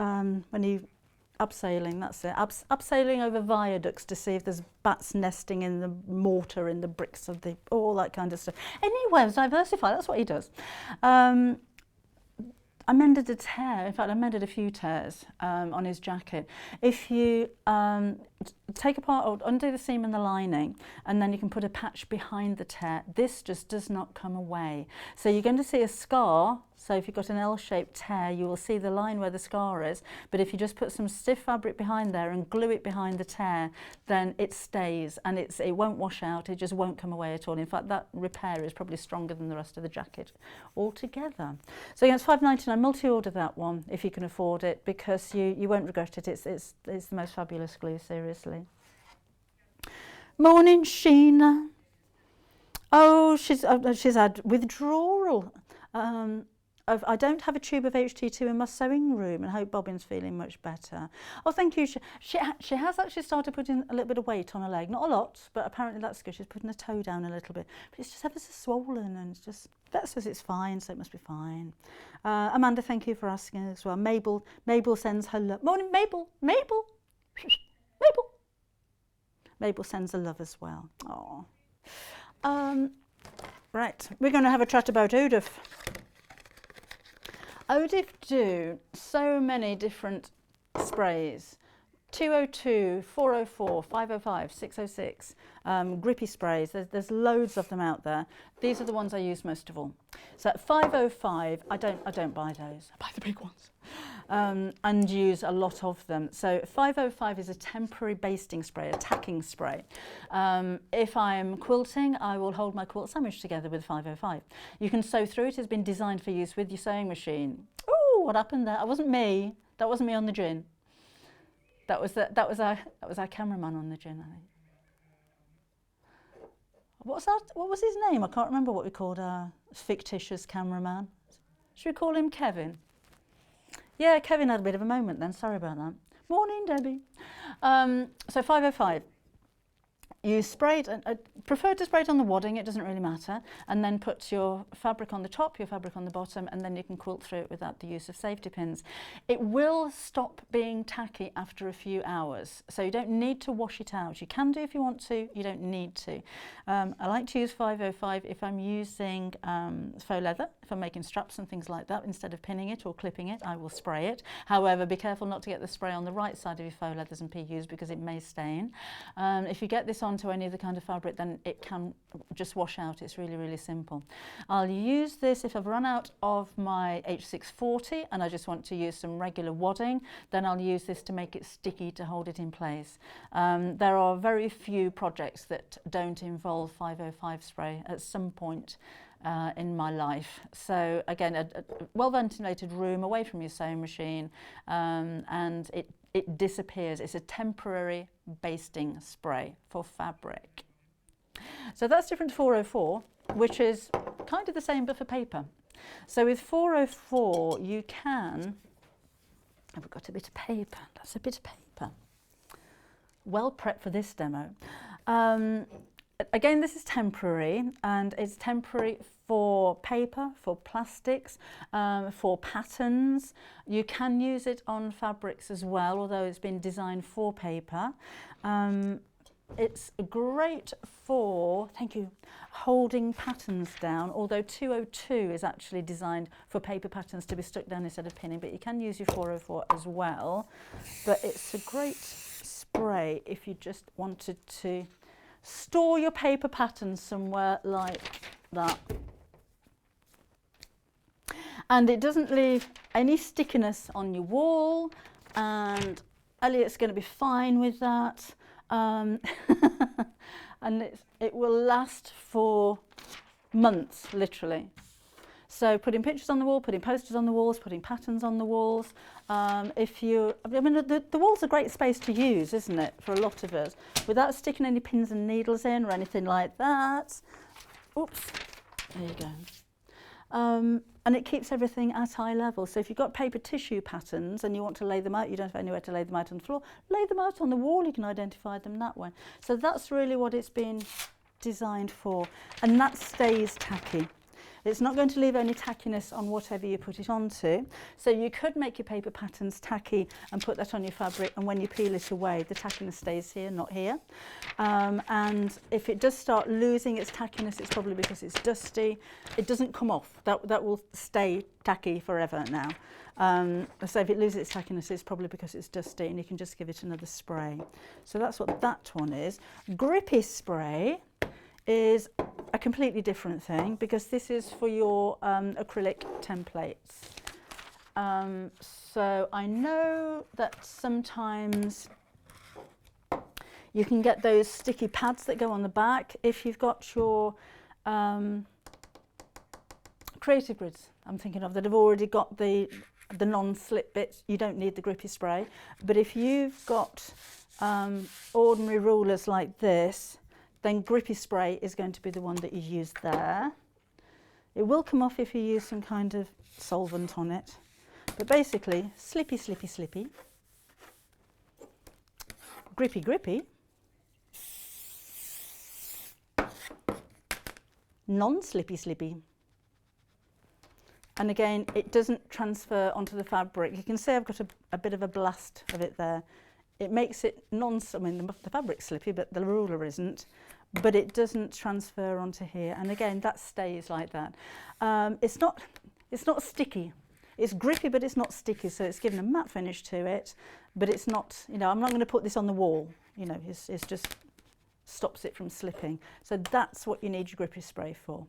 abseiling, that's it. Abseiling over viaducts to see if there's bats nesting in the mortar, in the bricks of the, all that kind of stuff. Anyway, diversify, that's what he does. I mended a tear, in fact I mended a few tears on his jacket. If you take apart or undo the seam and the lining, and then you can put a patch behind the tear, this just does not come away. So you're going to see a scar So if you've got an L-shaped tear, you will see the line where the scar is. But if you just put some stiff fabric behind there and glue it behind the tear, then it stays and it won't wash out. It just won't come away at all. In fact, that repair is probably stronger than the rest of the jacket altogether. So yeah, it's £5.99. Multi-order that one if you can afford it, because you won't regret it. It's the most fabulous glue, seriously. Morning, Sheena. Oh, she's had withdrawal. I don't have a tube of HT2 in my sewing room, and hope Bobbin's feeling much better. Oh, thank you. She has actually started putting a little bit of weight on her leg. Not a lot, but apparently that's good. She's putting her toe down a little bit. But it's just ever so swollen, and it's just, Vet says it's fine, so it must be fine. Amanda, thank you for asking as well. Mabel sends her love. Morning, Mabel. Mabel. Mabel. Mabel sends her love as well. Oh. Right, we're going to have a chat about Odif. Odif do so many different sprays. 202, 404, 505, 606, grippy sprays. There's loads of them out there. These are the ones I use most of all. So at 505, I don't buy those. I buy the big ones, and use a lot of them. So 505 is a temporary basting spray, a tacking spray. If I'm quilting, I will hold my quilt sandwich together with 505. You can sew through it. It's been designed for use with your sewing machine. Oh, what happened there? That wasn't me. That wasn't me on the gin. That was our cameraman on the gin, I think. What's that? What was his name? I can't remember what we called our fictitious cameraman. Should we call him Kevin? Yeah, Kevin had a bit of a moment then. Sorry about that. Morning, Debbie. So 505. You spray it, I prefer to spray it on the wadding, it doesn't really matter, and then put your fabric on the top, your fabric on the bottom, and then you can quilt through it without the use of safety pins. It will stop being tacky after a few hours, so you don't need to wash it out. You can do if you want to, you don't need to. I like to use 505 if I'm using faux leather, if I'm making straps and things like that. Instead of pinning it or clipping it, I will spray it. However, be careful not to get the spray on the right side of your faux leathers and PUs because it may stain. If you get this onto any of the kind of fabric, then it can just wash out. It's really, really simple. I'll use this if I've run out of my H640 and I just want to use some regular wadding, then I'll use this to make it sticky to hold it in place. There are very few projects that don't involve 505 spray at some point in my life. So again, a well-ventilated room away from your sewing machine, and it disappears. It's a temporary basting spray for fabric. So that's different to 404, which is kind of the same but for paper. So with 404 you can, I've got a bit of paper, that's a bit of paper. Well prepped for this demo. Again, this is temporary, and it's temporary for paper, for plastics, for patterns. You can use it on fabrics as well, although it's been designed for paper. It's great for, thank you, holding patterns down, although 202 is actually designed for paper patterns to be stuck down instead of pinning, but you can use your 404 as well. But it's a great spray if you just wanted to store your paper patterns somewhere like that. And it doesn't leave any stickiness on your wall, and Elliot's going to be fine with that. And it will last for months, literally. So putting pictures on the wall, putting posters on the walls, putting patterns on the walls. The wall's a great space to use, isn't it, for a lot of us, without sticking any pins and needles in or anything like that. Oops, there you go. And it keeps everything at eye level. So if you've got paper tissue patterns and you want to lay them out, you don't have anywhere to lay them out on the floor, lay them out on the wall, you can identify them that way. So that's really what it's been designed for, and that stays tacky. It's not going to leave any tackiness on whatever you put it onto. So you could make your paper patterns tacky and put that on your fabric, and when you peel it away, the tackiness stays here, not here. And if it does start losing its tackiness, it's probably because it's dusty. It doesn't come off. That will stay tacky forever now. So if it loses its tackiness, it's probably because it's dusty, and you can just give it another spray. So that's what that one is. Grippy spray is a completely different thing, because this is for your acrylic templates. So I know that sometimes you can get those sticky pads that go on the back. If you've got your creative grids, I'm thinking of, that have already got the non-slip bits, you don't need the grippy spray. But if you've got ordinary rulers like this, then grippy spray is going to be the one that you use there. It will come off if you use some kind of solvent on it. But basically, slippy, slippy, slippy, grippy, grippy, non-slippy, slippy. And again, it doesn't transfer onto the fabric. You can see I've got a bit of a blast of it there. It makes it I mean, the fabric's slippy, but the ruler isn't. But it doesn't transfer onto here. And again, that stays like that. It's not sticky. It's grippy, but it's not sticky. So it's given a matte finish to it. But it's not, you know, I'm not going to put this on the wall. You know, it's just stops it from slipping. So that's what you need your grippy spray for.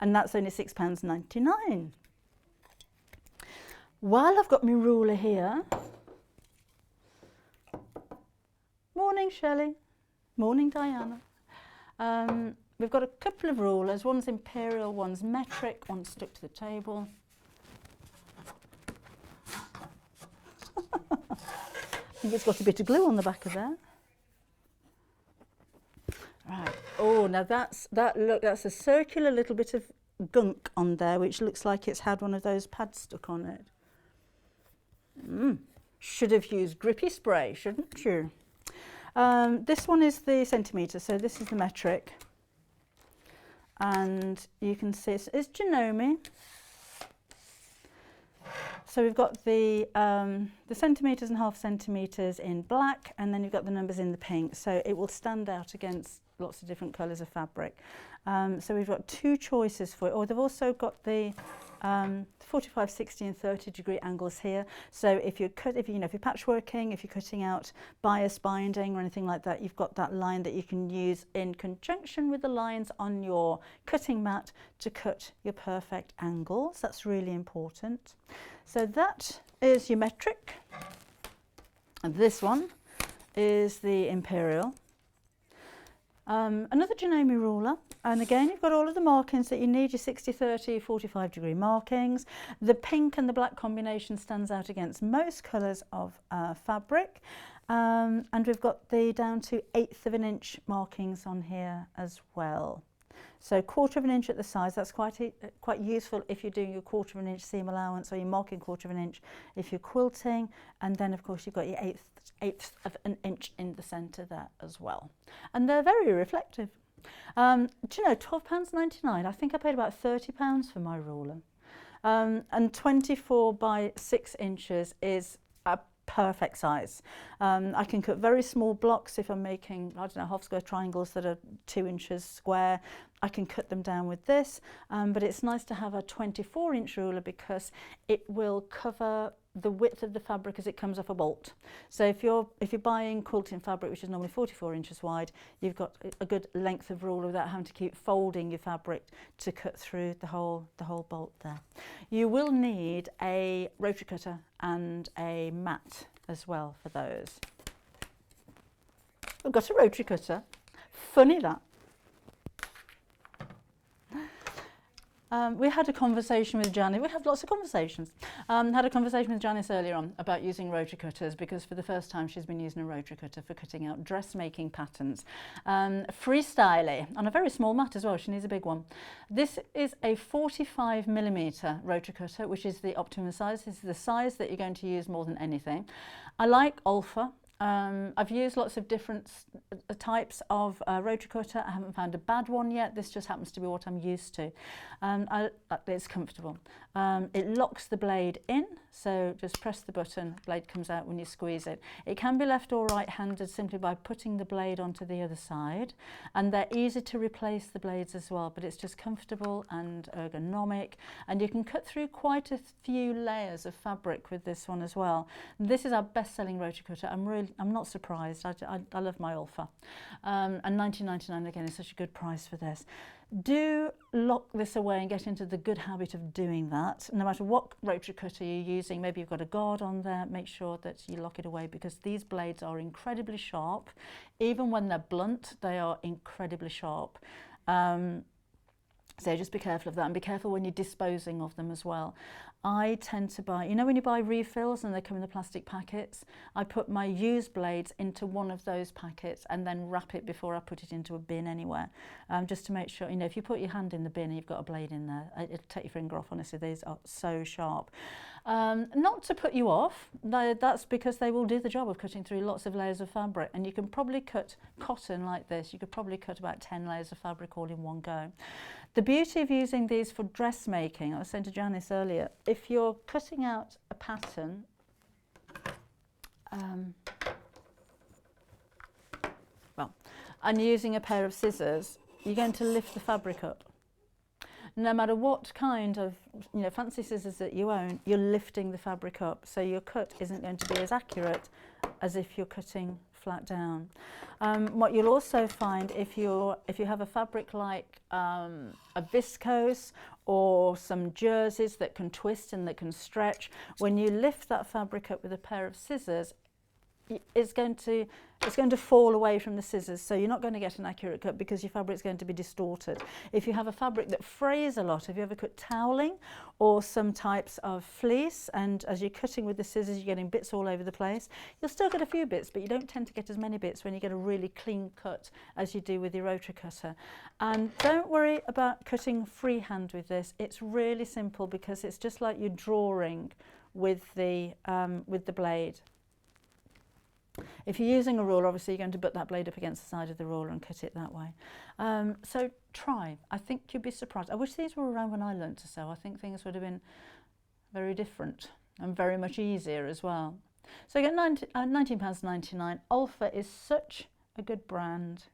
And that's only £6.99. While I've got my ruler here, morning Shelley, morning Diana. We've got a couple of rulers, one's imperial, one's metric, one's stuck to the table. I think it's got a bit of glue on the back of there. Right. Oh, now that's a circular little bit of gunk on there, which looks like it's had one of those pads stuck on it. Should have used grippy spray, shouldn't you? This one is the centimetre, so this is the metric. And you can see it's Janome. So we've got the centimetres and half centimetres in black, and then you've got the numbers in the pink. So it will stand out against lots of different colours of fabric. So we've got two choices for it. Or they've also got the 45, 60 and 30 degree angles here. So if you're patchworking, if you're cutting out bias binding or anything like that, you've got that line that you can use in conjunction with the lines on your cutting mat to cut your perfect angles. That's really important. So that is your metric. And this one is the imperial. Another Janome ruler, and again you've got all of the markings that you need, your 60, 30, 45 degree markings. The pink and the black combination stands out against most colours of fabric, and we've got the down to 1/8 of an inch markings on here as well. So 1/4 of an inch at the sides, that's quite useful if you're doing your 1/4 of an inch seam allowance, or you're marking 1/4 of an inch if you're quilting. And then of course you've got your 1/8 of an inch in the centre there as well. And they're very reflective. Do you know, £12.99, I think I paid about £30 for my ruler. And 24 by 6 inches is a perfect size. I can cut very small blocks if I'm making, I don't know, half square triangles that are 2 inches square. I can cut them down with this, but it's nice to have a 24-inch ruler because it will cover the width of the fabric as it comes off a bolt. So if you're buying quilting fabric, which is normally 44 inches wide, you've got a good length of ruler without having to keep folding your fabric to cut through the whole bolt there. You will need a rotary cutter and a mat as well for those. We've got a rotary cutter. Funny that. We had a conversation with Janis. We have lots of conversations. Had a conversation with Janis earlier on about using rotary cutters, because for the first time she's been using a rotary cutter for cutting out dressmaking patterns. Freestyly, on a very small mat as well. She needs a big one. This is a 45mm rotary cutter, which is the optimum size. This is the size that you're going to use more than anything. I like Alpha. I've used lots of different types of rotary cutter. I haven't found a bad one yet. This just happens to be what I'm used to. It's comfortable. It locks the blade in, So just press the button, blade comes out when you squeeze it. It can be left or right-handed simply by putting the blade onto the other side, and they're easy to replace the blades as well, but it's just comfortable and ergonomic, and you can cut through quite a few layers of fabric with this one as well. This is our best-selling rotary cutter. I'm not surprised. I love my Ulfa, and $19.99 again is such a good price for this. Do lock this away and get into the good habit of doing that. No matter what rotary cutter you're using, maybe you've got a guard on there, make sure that you lock it away, because these blades are incredibly sharp. Even when they're blunt, they are incredibly sharp. So just be careful of that, and be careful when you're disposing of them as well. I tend to buy, you know when you buy refills and they come in the plastic packets, I put my used blades into one of those packets and then wrap it before I put it into a bin anywhere, just to make sure, you know, if you put your hand in the bin and you've got a blade in there, it'll take your finger off, honestly, these are so sharp. Not to put you off, that's because they will do the job of cutting through lots of layers of fabric, and you can probably cut cotton like this, you could probably cut about 10 layers of fabric all in one go. The beauty of using these for dressmaking, I was saying to Janis earlier, if you're cutting out a pattern, and using a pair of scissors, you're going to lift the fabric up. No matter what kind of, you know, fancy scissors that you own, you're lifting the fabric up, so your cut isn't going to be as accurate as if you're cutting flat down. What you'll also find if you have a fabric like a viscose or some jerseys that can twist and that can stretch, when you lift that fabric up with a pair of scissors, it's going to fall away from the scissors, so you're not going to get an accurate cut because your fabric's going to be distorted. If you have a fabric that frays a lot, have you ever cut toweling or some types of fleece, and as you're cutting with the scissors you're getting bits all over the place? You'll still get a few bits, but you don't tend to get as many bits when you get a really clean cut as you do with your rotary cutter. And don't worry about cutting freehand with this. It's really simple because it's just like you're drawing with the blade. If you're using a ruler, obviously you're going to butt that blade up against the side of the ruler and cut it that way. So try. I think you'd be surprised. I wish these were around when I learnt to sew. I think things would have been very different and very much easier as well. So you get £19.99. Ulfa is such a good brand.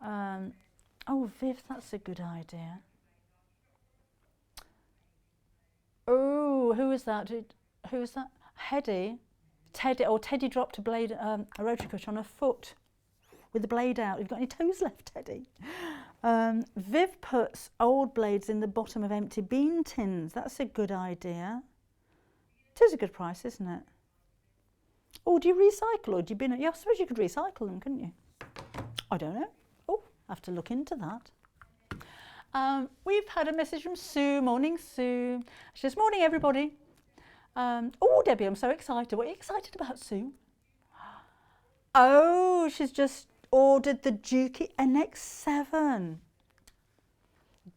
Oh, Viv, that's a good idea. Oh, who was that? Who was that? Teddy dropped a rotary cutter on her foot with the blade out. You've got any toes left, Teddy? Viv puts old blades in the bottom of empty bean tins. That's a good idea. It is a good price, isn't it? Oh, do you recycle or do you bin it? Yeah, I suppose you could recycle them, couldn't you? I don't know. Oh, I have to look into that. We've had a message from Sue. Morning, Sue. She says, morning, everybody. Oh, Debbie, I'm so excited. What are you excited about, Sue? Oh, she's just ordered the Juki NX7.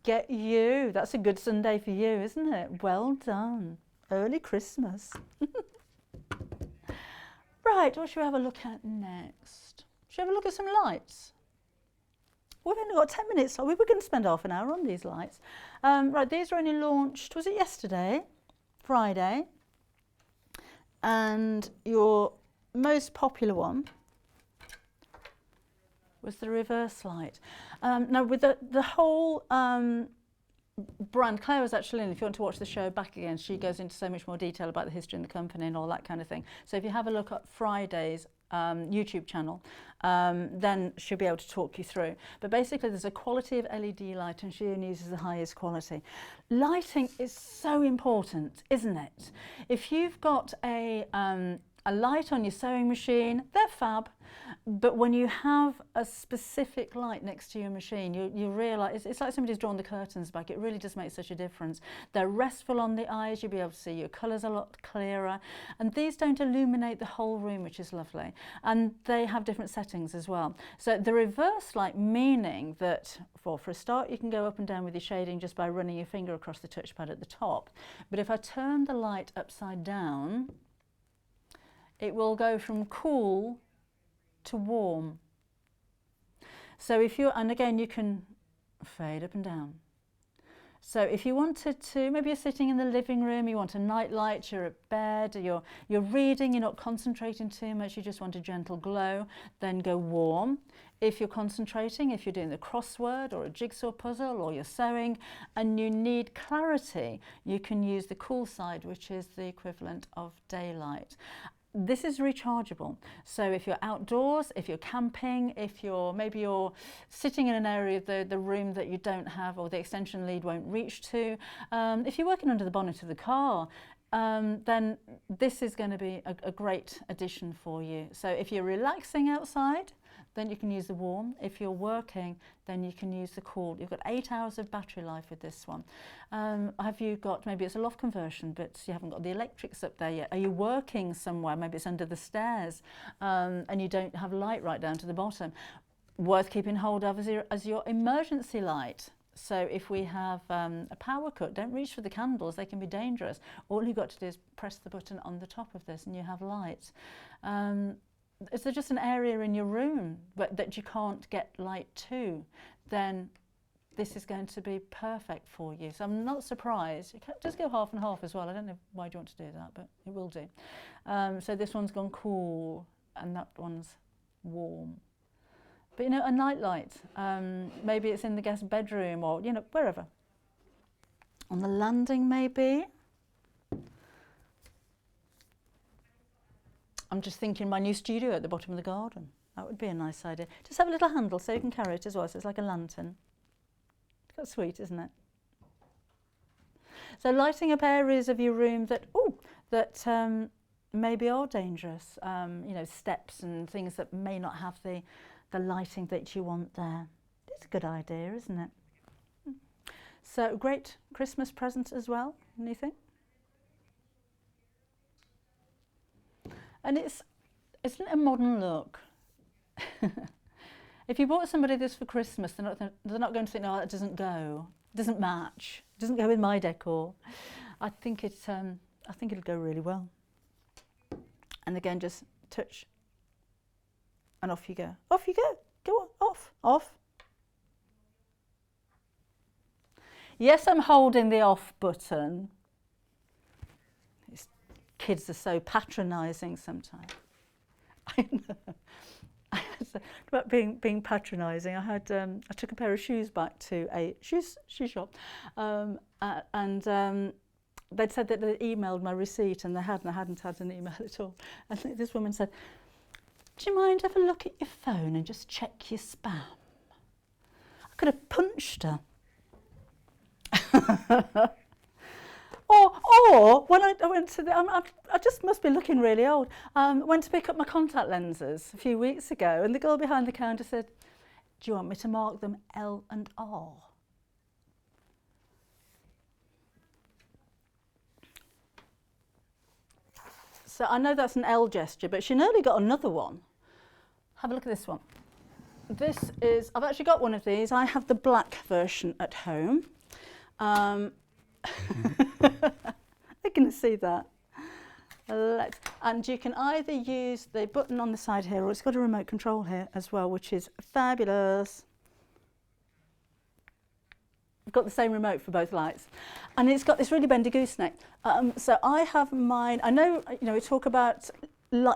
Get you. That's a good Sunday for you, isn't it? Well done. Early Christmas. Right, what should we have a look at next? Should we have a look at some lights? We've only got 10 minutes, so we were going to spend half an hour on these lights. Right, these were only launched, was it yesterday? Friday. And your most popular one was the reverse light. Now with the whole brand, Claire was actually in, if you want to watch the show back again, she goes into so much more detail about the history of the company and all that kind of thing. So if you have a look at Friday's YouTube channel, then she'll be able to talk you through. But basically there's a quality of LED light and she only uses the highest quality. Lighting is so important, isn't it? If you've got a light on your sewing machine, they're fab, but when you have a specific light next to your machine, you realise it's like somebody's drawn the curtains back. It really does make such a difference. They're restful on the eyes, you'll be able to see your colours a lot clearer, and these don't illuminate the whole room, which is lovely, and they have different settings as well. So the reverse light, meaning that for a start you can go up and down with your shading just by running your finger across the touchpad at the top, but if I turn the light upside down, it will go from cool to warm. So if you're, and again you can fade up and down. So if you wanted to, maybe you're sitting in the living room, you want a night light, you're at bed, you're reading, you're not concentrating too much, you just want a gentle glow, then go warm. If you're concentrating, if you're doing the crossword or a jigsaw puzzle or you're sewing and you need clarity, you can use the cool side, which is the equivalent of daylight. This is rechargeable. So if you're outdoors, if you're camping, if maybe you're sitting in an area of the room that you don't have or the extension lead won't reach to, if you're working under the bonnet of the car, then this is going to be a great addition for you. So if you're relaxing outside, then you can use the warm. If you're working, then you can use the cool. You've got 8 hours of battery life with this one. Have you got, maybe it's a loft conversion, but you haven't got the electrics up there yet. Are you working somewhere? Maybe it's under the stairs and you don't have light right down to the bottom. Worth keeping hold of as your emergency light. So if we have a power cut, don't reach for the candles, they can be dangerous. All you've got to do is press the button on the top of this and you have light. Is there just an area in your room that you can't get light to, then this is going to be perfect for you. So I'm not surprised. You can just go half and half as well. I don't know why you want to do that, but it will do. So this one's gone cool and that one's warm. But a night light, maybe it's in the guest bedroom or, wherever. On the landing maybe. I'm just thinking my new studio at the bottom of the garden. That would be a nice idea. Just have a little handle so you can carry it as well, so it's like a lantern. It's quite sweet, isn't it? So lighting up areas of your room that maybe are dangerous, steps and things that may not have the lighting that you want there. It's a good idea, isn't it? So great Christmas present as well, anything? And it's a modern look. If you bought somebody this for Christmas, they're not going to think, no, that doesn't go, doesn't match, doesn't go with my decor. I think it'll go really well. And again, just touch, and off you go. Off you go. Go on, off. Yes, I'm holding the off button. Kids are so patronising sometimes. I know. About being patronising, I took a pair of shoes back to a shoe shop, and they'd said that they emailed my receipt, and I hadn't had an email at all. And this woman said, "Do you mind have a look at your phone and just check your spam?" I could have punched her. Or when I went to I just must be looking really old. Went to pick up my contact lenses a few weeks ago, and the girl behind the counter said, "Do you want me to mark them L and R?" So I know that's an L gesture, but she nearly got another one. Have a look at this one. I've actually got one of these. I have the black version at home. I can see that. And you can either use the button on the side here, or it's got a remote control here as well, which is fabulous. I've got the same remote for both lights, and it's got this really bendy gooseneck. So I have mine. I know, we talk about.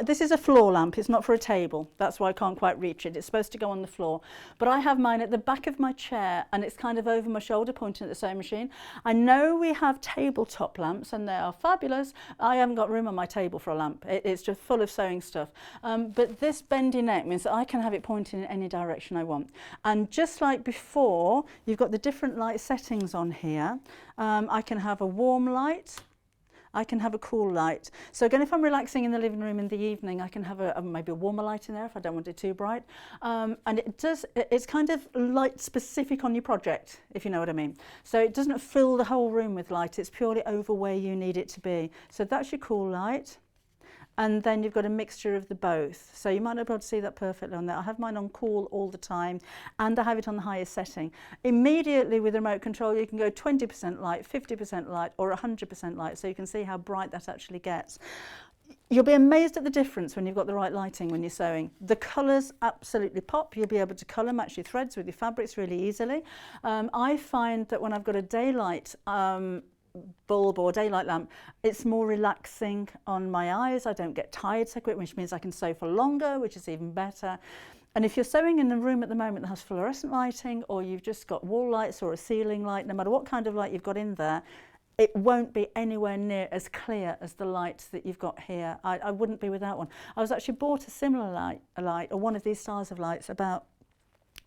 This is a floor lamp, it's not for a table, that's why I can't quite reach it. It's supposed to go on the floor. But I have mine at the back of my chair, and it's kind of over my shoulder pointing at the sewing machine. I know we have tabletop lamps and they are fabulous. I haven't got room on my table for a lamp. It's just full of sewing stuff. But this bendy neck means that I can have it pointing in any direction I want. And just like before, you've got the different light settings on here. I can have a warm light. I can have a cool light. So again, if I'm relaxing in the living room in the evening, I can have maybe a warmer light in there if I don't want it too bright. And it's kind of light specific on your project, if you know what I mean. So it doesn't fill the whole room with light, it's purely over where you need it to be. So that's your cool light. And then you've got a mixture of the both. So you might not be able to see that perfectly on there. I have mine on cool all the time, and I have it on the highest setting. Immediately with the remote control, you can go 20% light, 50% light, or 100% light, so you can see how bright that actually gets. You'll be amazed at the difference when you've got the right lighting when you're sewing. The colours absolutely pop. You'll be able to colour match your threads with your fabrics really easily. I find that when I've got a daylight bulb or daylight lamp, it's more relaxing on my eyes. I don't get tired so quick, which means I can sew for longer, which is even better. And if you're sewing in a room at the moment that has fluorescent lighting, or you've just got wall lights or a ceiling light, no matter what kind of light you've got in there, it won't be anywhere near as clear as the lights that you've got here. I wouldn't be without one. I was actually bought a similar light, or one of these styles of lights, about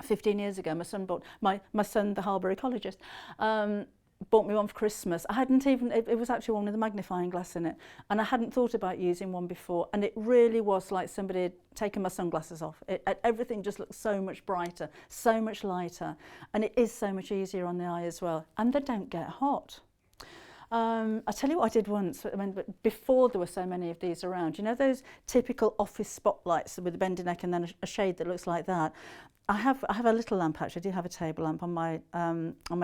15 years ago. My son bought, my son, the Harbury ecologist, bought me one for Christmas. I hadn't even, it was actually one with a magnifying glass in it, and I hadn't thought about using one before, and it really was like somebody had taken my sunglasses off. Everything just looked so much brighter, so much lighter, and it is so much easier on the eye as well, and they don't get hot. I'll tell you what I did once, before there were so many of these around. You know those typical office spotlights with a bendy neck and then a shade that looks like that? I have a little lamp actually. I do have a table lamp on my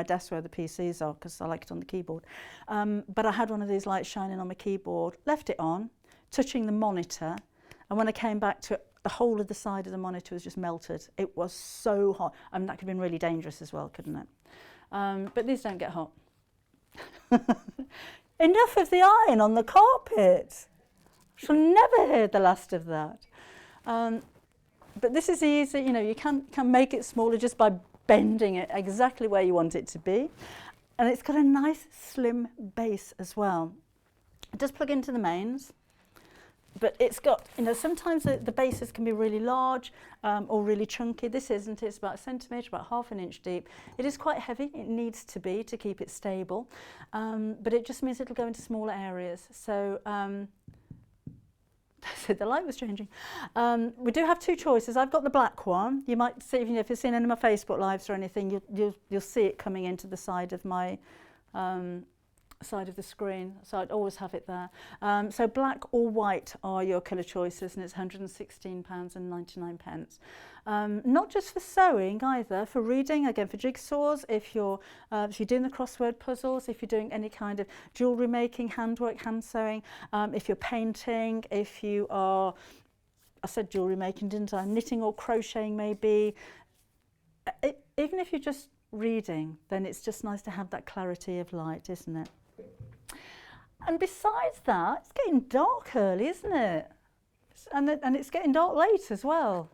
desk where the PCs are, because I like it on the keyboard. But I had one of these lights shining on my keyboard, left it on, touching the monitor, and when I came back to it, the whole of the side of the monitor was just melted. It was so hot. I mean, that could have been really dangerous as well, couldn't it? But these don't get hot. Enough of the iron on the carpet. Shall never hear the last of that. But this is easy, you know, you can make it smaller just by bending it exactly where you want it to be. And it's got a nice slim base as well. It does plug into the mains, but it's got, you know, sometimes the bases can be really large or really chunky. This isn't. It's about a centimetre, about ½ an inch deep. It is quite heavy. It needs to be to keep it stable, but it just means it'll go into smaller areas. So the light was changing. We do have two choices. I've got the black one. You might see, you know, if you've seen any of my Facebook lives or anything, you'll see it coming into the side of my side of the screen, so I'd always have it there. So black or white are your colour choices, and it's £116.99. Not just for sewing either, for reading, again for jigsaws, if you're doing the crossword puzzles, if you're doing any kind of jewellery making, handwork, hand sewing, if you're painting, if you are, I said jewellery making, didn't I? Knitting or crocheting maybe. Even if you're just reading, then it's just nice to have that clarity of light, isn't it? And besides that, it's getting dark early, isn't it? And it's getting dark late as well.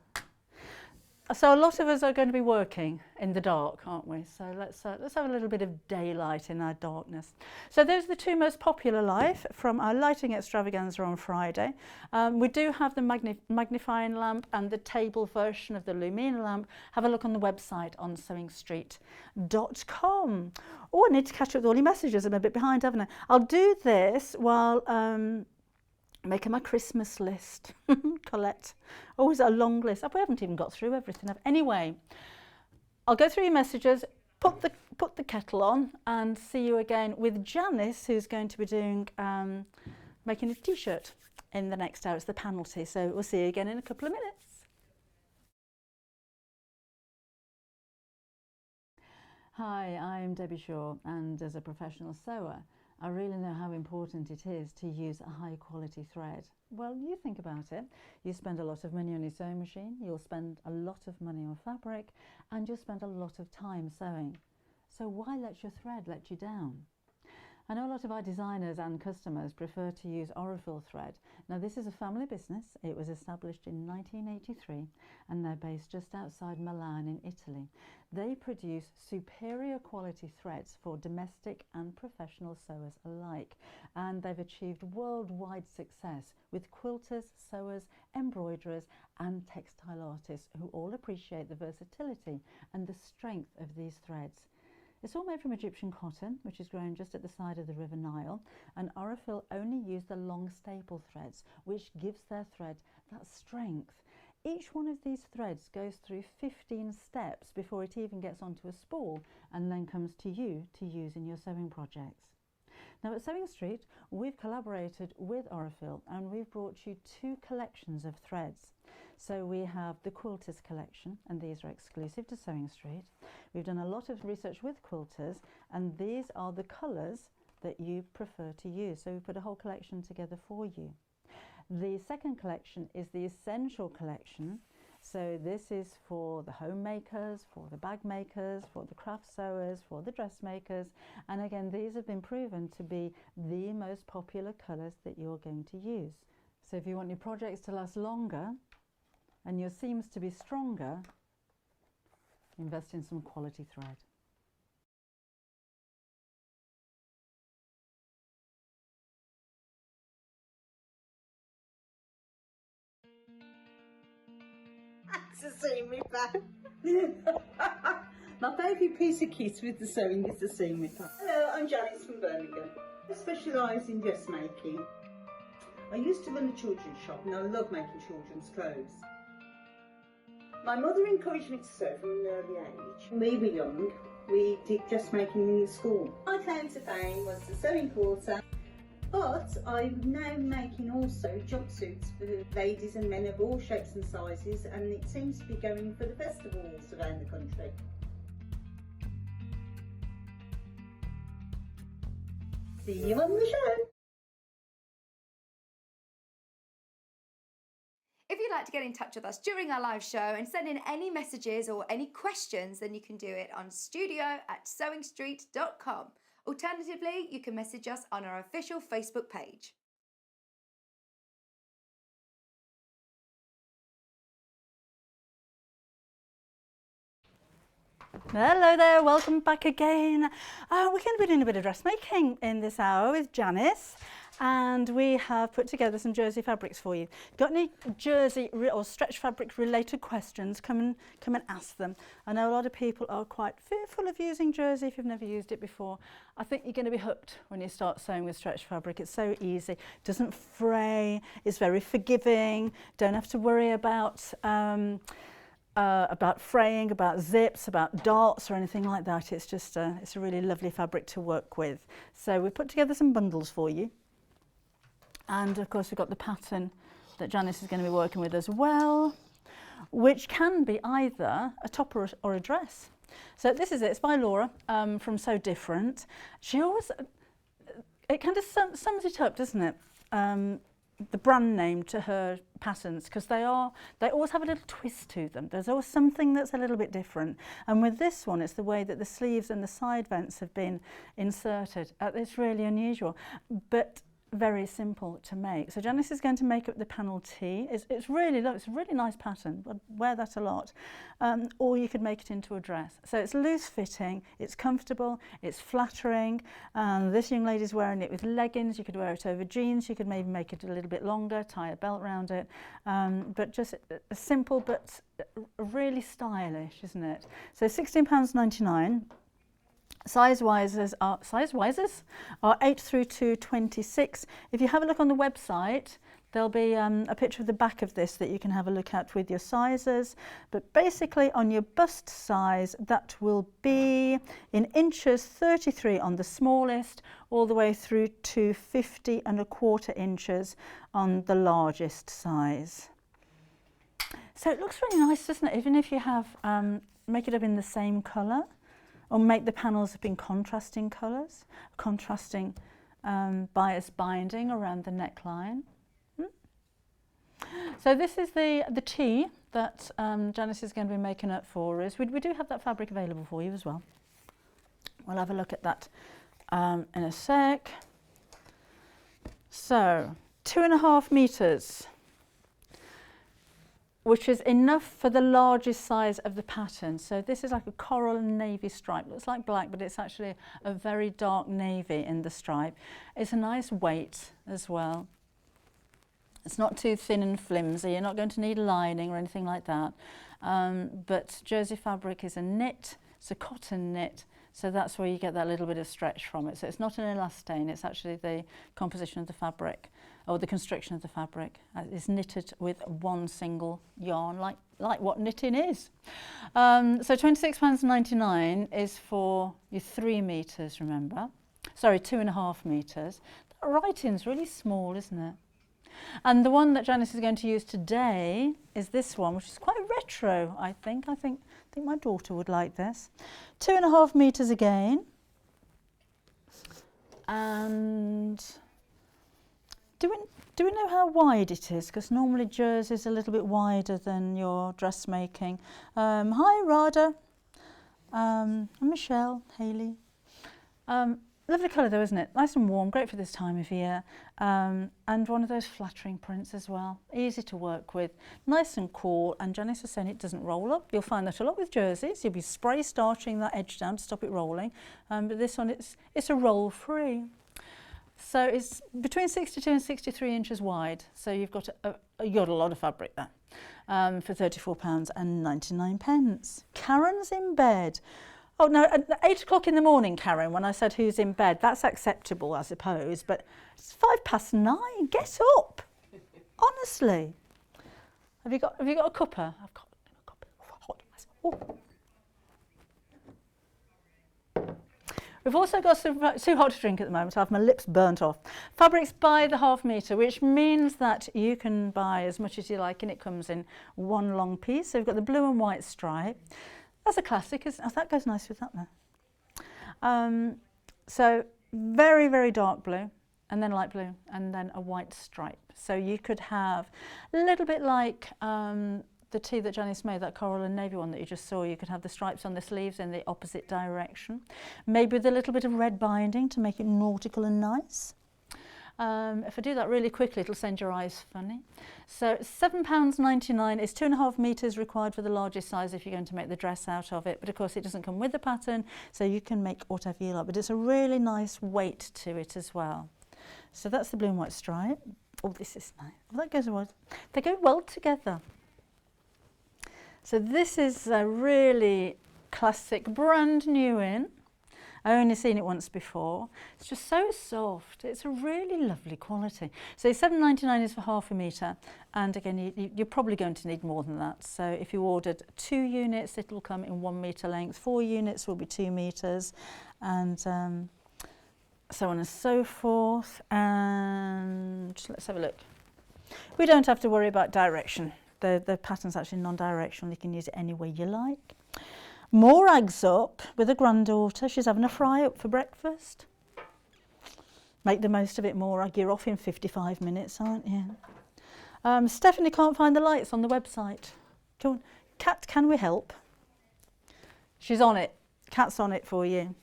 So a lot of us are going to be working in the dark, aren't we? So let's have a little bit of daylight in our darkness. So those are the two most popular live from our lighting extravaganza on Friday. We do have the magnifying lamp and the table version of the Lumina lamp. Have a look on the website on sewingstreet.com. Oh, I need to catch up with all your messages. I'm a bit behind, haven't I? I'll do this while making my Christmas list. Colette, always a long list. We haven't even got through everything. Anyway, I'll go through your messages, put the kettle on, and see you again with Janis, who's going to be doing making a t-shirt in the next hour. It's the penalty. So we'll see you again in a couple of minutes. Hi, I'm Debbie Shaw, and as a professional sewer, I really know how important it is to use a high quality thread. Well, you think about it. You spend a lot of money on your sewing machine, you'll spend a lot of money on fabric, and you'll spend a lot of time sewing. So why let your thread let you down? I know a lot of our designers and customers prefer to use Aurifil thread. Now, this is a family business. It was established in 1983 and they're based just outside Milan in Italy. They produce superior quality threads for domestic and professional sewers alike, and they've achieved worldwide success with quilters, sewers, embroiderers and textile artists who all appreciate the versatility and the strength of these threads. It's all made from Egyptian cotton, which is grown just at the side of the River Nile, and Aurifil only use the long staple threads, which gives their thread that strength. Each one of these threads goes through 15 steps before it even gets onto a spool and then comes to you to use in your sewing projects. Now at Sewing Street, we've collaborated with Aurifil and we've brought you two collections of threads. So we have the Quilters collection, and these are exclusive to Sewing Street. We've done a lot of research with quilters, and these are the colours that you prefer to use. So we put a whole collection together for you. The second collection is the Essential collection. So this is for the homemakers, for the bag makers, for the craft sewers, for the dressmakers. And again, these have been proven to be the most popular colours that you're going to use. So if you want your projects to last longer and your seams to be stronger, invest in some quality thread. To seam ripper. My favourite piece of kit with the sewing is the seam ripper. Hello, I'm Janis from Birmingham. I specialise in dressmaking. I used to run a children's shop and I love making children's clothes. My mother encouraged me to sew from an early age. When we were young, we did dressmaking in school. My claim to fame was the sewing quarter. But I'm now making also jumpsuits for ladies and men of all shapes and sizes, and it seems to be going for the festivals around the country. See you on the show! If you'd like to get in touch with us during our live show and send in any messages or any questions, then you can do it on studio@sewingstreet.com. Alternatively, you can message us on our official Facebook page. Hello there, welcome back again. We're going to be doing a bit of dressmaking in this hour with Janis, and we have put together some jersey fabrics for you. Got any jersey or stretch fabric related questions, come and ask them. I know a lot of people are quite fearful of using jersey if you've never used it before. I think you're going to be hooked when you start sewing with stretch fabric. It's so easy, doesn't fray, it's very forgiving, don't have to worry about fraying, about zips, about darts or anything like that. It's just it's a really lovely fabric to work with. So we've put together some bundles for you. And of course we've got the pattern that Janis is going to be working with as well, which can be either a top or a dress. So this is it, it's by Laura from So Different. She always, it kind of sums it up, doesn't it? The brand name to her patterns, because they always have a little twist to them. There's always something that's a little bit different. And with this one, it's the way that the sleeves and the side vents have been inserted. It's really unusual, but very simple to make. So Janis is going to make up the panel T. It's really lovely. It's a really nice pattern. I'd wear that a lot. Or you could make it into a dress. So it's loose fitting, it's comfortable, it's flattering. This young lady's wearing it with leggings. You could wear it over jeans. You could maybe make it a little bit longer, tie a belt around it. But just simple but really stylish, isn't it? So £16.99. Size wises are 8 through to 26. If you have a look on the website, there'll be a picture of the back of this that you can have a look at with your sizes. But basically on your bust size, that will be in inches 33 on the smallest, all the way through to 50¼ inches on the largest size. So it looks really nice, doesn't it? Even if you have make it up in the same colour, or make the panels up in contrasting colours, contrasting bias binding around the neckline. So this is the tee that Janis is going to be making up for us. We do have that fabric available for you as well. We'll have a look at that in a sec. So 2.5 metres, which is enough for the largest size of the pattern. So this is like a coral and navy stripe. Looks like black, but it's actually a very dark navy in the stripe. It's a nice weight as well. It's not too thin and flimsy. You're not going to need lining or anything like that. But jersey fabric is a knit. It's a cotton knit. So that's where you get that little bit of stretch from it. So it's not an elastane, it's actually the composition of the fabric, or the construction of the fabric. It's knitted with one single yarn, like what knitting is. So £26.99 is for your 3 metres, remember? Sorry, 2.5 metres. That writing's really small, isn't it? And the one that Janis is going to use today is this one, which is quite retro, I think. I think my daughter would like this. 2.5 metres again. And do Do we know how wide it is? Because normally jersey is a little bit wider than your dressmaking. Hi, Rada. And Michelle, Hayley. Lovely colour though, isn't it? Nice and warm, great for this time of year. And one of those flattering prints as well. Easy to work with, nice and cool. And Janis was saying it doesn't roll up. You'll find that a lot with jerseys. You'll be spray starching that edge down to stop it rolling. But this one, it's a roll free. So it's between 62 and 63 inches wide. So you've got a lot of fabric there for £34.99. Karen's in bed. Oh no, at 8 o'clock in the morning, Karen, when I said who's in bed, that's acceptable, I suppose, but it's 9:05. Get up. Honestly. Have you got a cuppa? I've got a cuppa. Hot. Oh. We've also got too hot to drink at the moment. I have my lips burnt off. Fabrics by the half metre, which means that you can buy as much as you like, and it comes in one long piece. So we've got the blue and white stripe. That's a classic, isn't it? Oh, that goes nice with that there. So very, very dark blue, and then light blue, and then a white stripe. So you could have a little bit like the tee that Janis made, that coral and navy one that you just saw. You could have the stripes on the sleeves in the opposite direction. Maybe with a little bit of red binding to make it nautical and nice. If I do that really quickly, it'll send your eyes funny. So £7.99 is 2.5 metres required for the largest size if you're going to make the dress out of it. But of course it doesn't come with the pattern, so you can make whatever you like. But it's a really nice weight to it as well. So that's the blue and white stripe. Oh, this is nice. Oh, that goes well. They go well together. So this is a really classic, brand new in. I've only seen it once before. It's just so soft. It's a really lovely quality. So £7.99 is for half a metre. And again, you're probably going to need more than that. So if you ordered 2 units, it will come in 1 metre length. 4 units will be 2 metres. And so on and so forth. And let's have a look. We don't have to worry about direction. The pattern's actually non-directional. You can use it any way you like. Morag's up with a granddaughter. She's having a fry up for breakfast. Make the most of it, Morag. You're off in 55 minutes, aren't you? Stephanie can't find the lights on the website. Come on. Kat, can we help? She's on it. Kat's on it for you.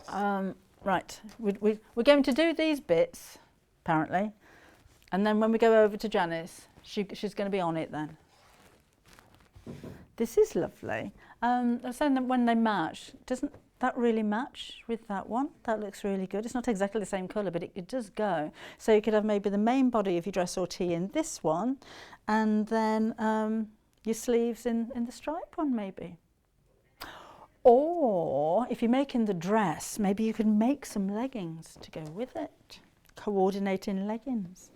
Right, we're going to do these bits, apparently. And then when we go over to Janis, she's going to be on it then. This is lovely. I was saying that when they match, doesn't that really match with that one? That looks really good. It's not exactly the same colour, but it does go. So you could have maybe the main body of your dress or tee in this one, and then your sleeves in the stripe one maybe. Or if you're making the dress, maybe you could make some leggings to go with it. Coordinating leggings.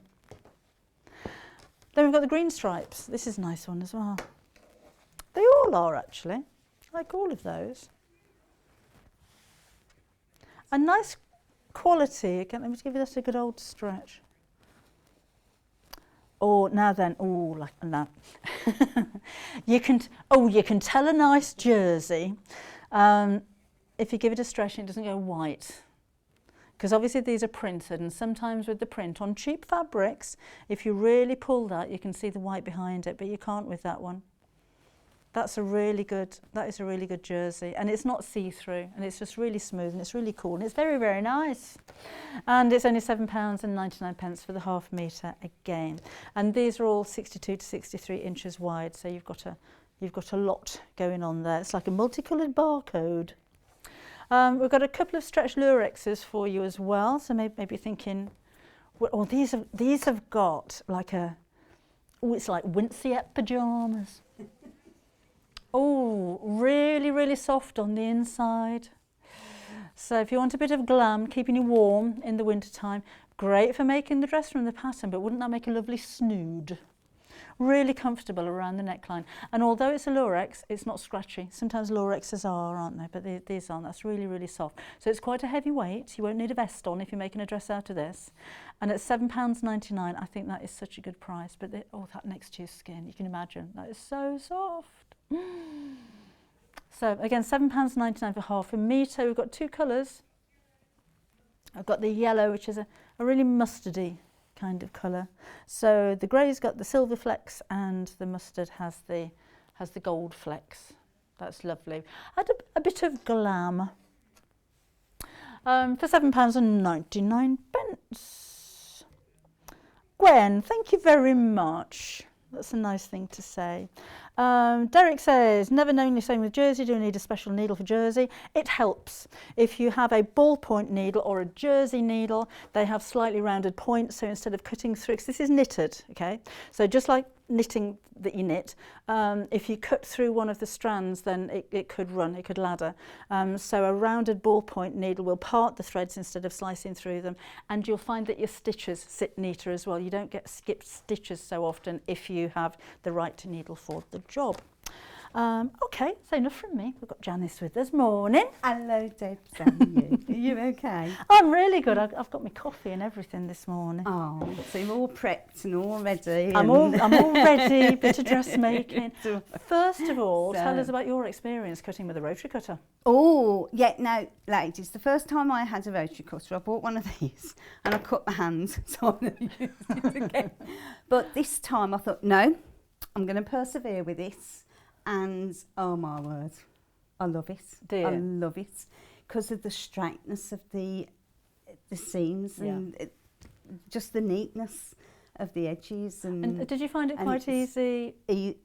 Then we've got the green stripes. This is a nice one as well. They all are actually, I like all of those. A nice quality. Again, let me give you this a good old stretch. Oh, now then, oh, like that. you can tell a nice jersey if you give it a stretch and it doesn't go white. Because obviously these are printed, and sometimes with the print on cheap fabrics, if you really pull that, you can see the white behind it, but you can't with that one. That is a really good jersey, and it's not see-through, and it's just really smooth, and it's really cool, and it's very, very nice. And it's only £7.99 for the half metre again. And these are all 62 to 63 inches wide, so you've got a lot going on there. It's like a multicoloured barcode. We've got a couple of stretch lurexes for you as well, so maybe thinking, well, these have got like it's like Winterbourne pyjamas. Oh, really, really soft on the inside. So if you want a bit of glam, keeping you warm in the winter time, great for making the dress from the pattern, but wouldn't that make a lovely snood? Really comfortable around the neckline. And although it's a lurex, it's not scratchy. Sometimes lurexes are, aren't they? But these aren't. That's really, really soft. So it's quite a heavy weight. You won't need a vest on if you're making a dress out of this. And at £7.99, I think that is such a good price. But that next to your skin, you can imagine, that is so soft. So again, £7.99 for half a metre. We've got 2 colours. I've got the yellow, which is a a really mustardy kind of colour. So the grey's got the silver flecks and the mustard has the gold flecks. That's lovely. Add a bit of glam. For £7.99. Gwen, thank you very much. That's a nice thing to say. Derek says, never known the same with jersey. Do you need a special needle for jersey? It helps. If you have a ballpoint needle or a jersey needle, they have slightly rounded points. So instead of cutting through, because this is knitted, okay? So just like knitting that you knit, if you cut through one of the strands, then it could run, it could ladder. So a rounded ballpoint needle will part the threads instead of slicing through them, and you'll find that your stitches sit neater as well. You don't get skipped stitches so often if you have the right needle for the job. Okay, so enough from me. We've got Janis with us. Morning. Hello, Deb. How are you? Are you okay? I'm really good. I've got my coffee and everything this morning. Oh, so you're all prepped and all ready. I'm all ready. Bit of dressmaking. First of all, tell us about your experience cutting with a rotary cutter. Oh, yeah. Now, ladies, the first time I had a rotary cutter, I bought one of these and I cut my hands, so I'm going to use it again. But this time I thought, no, I'm going to persevere with this. And oh my word, I love it. Do you? I love it because of the straightness of the seams and just the neatness of the edges. And did you find it quite easy?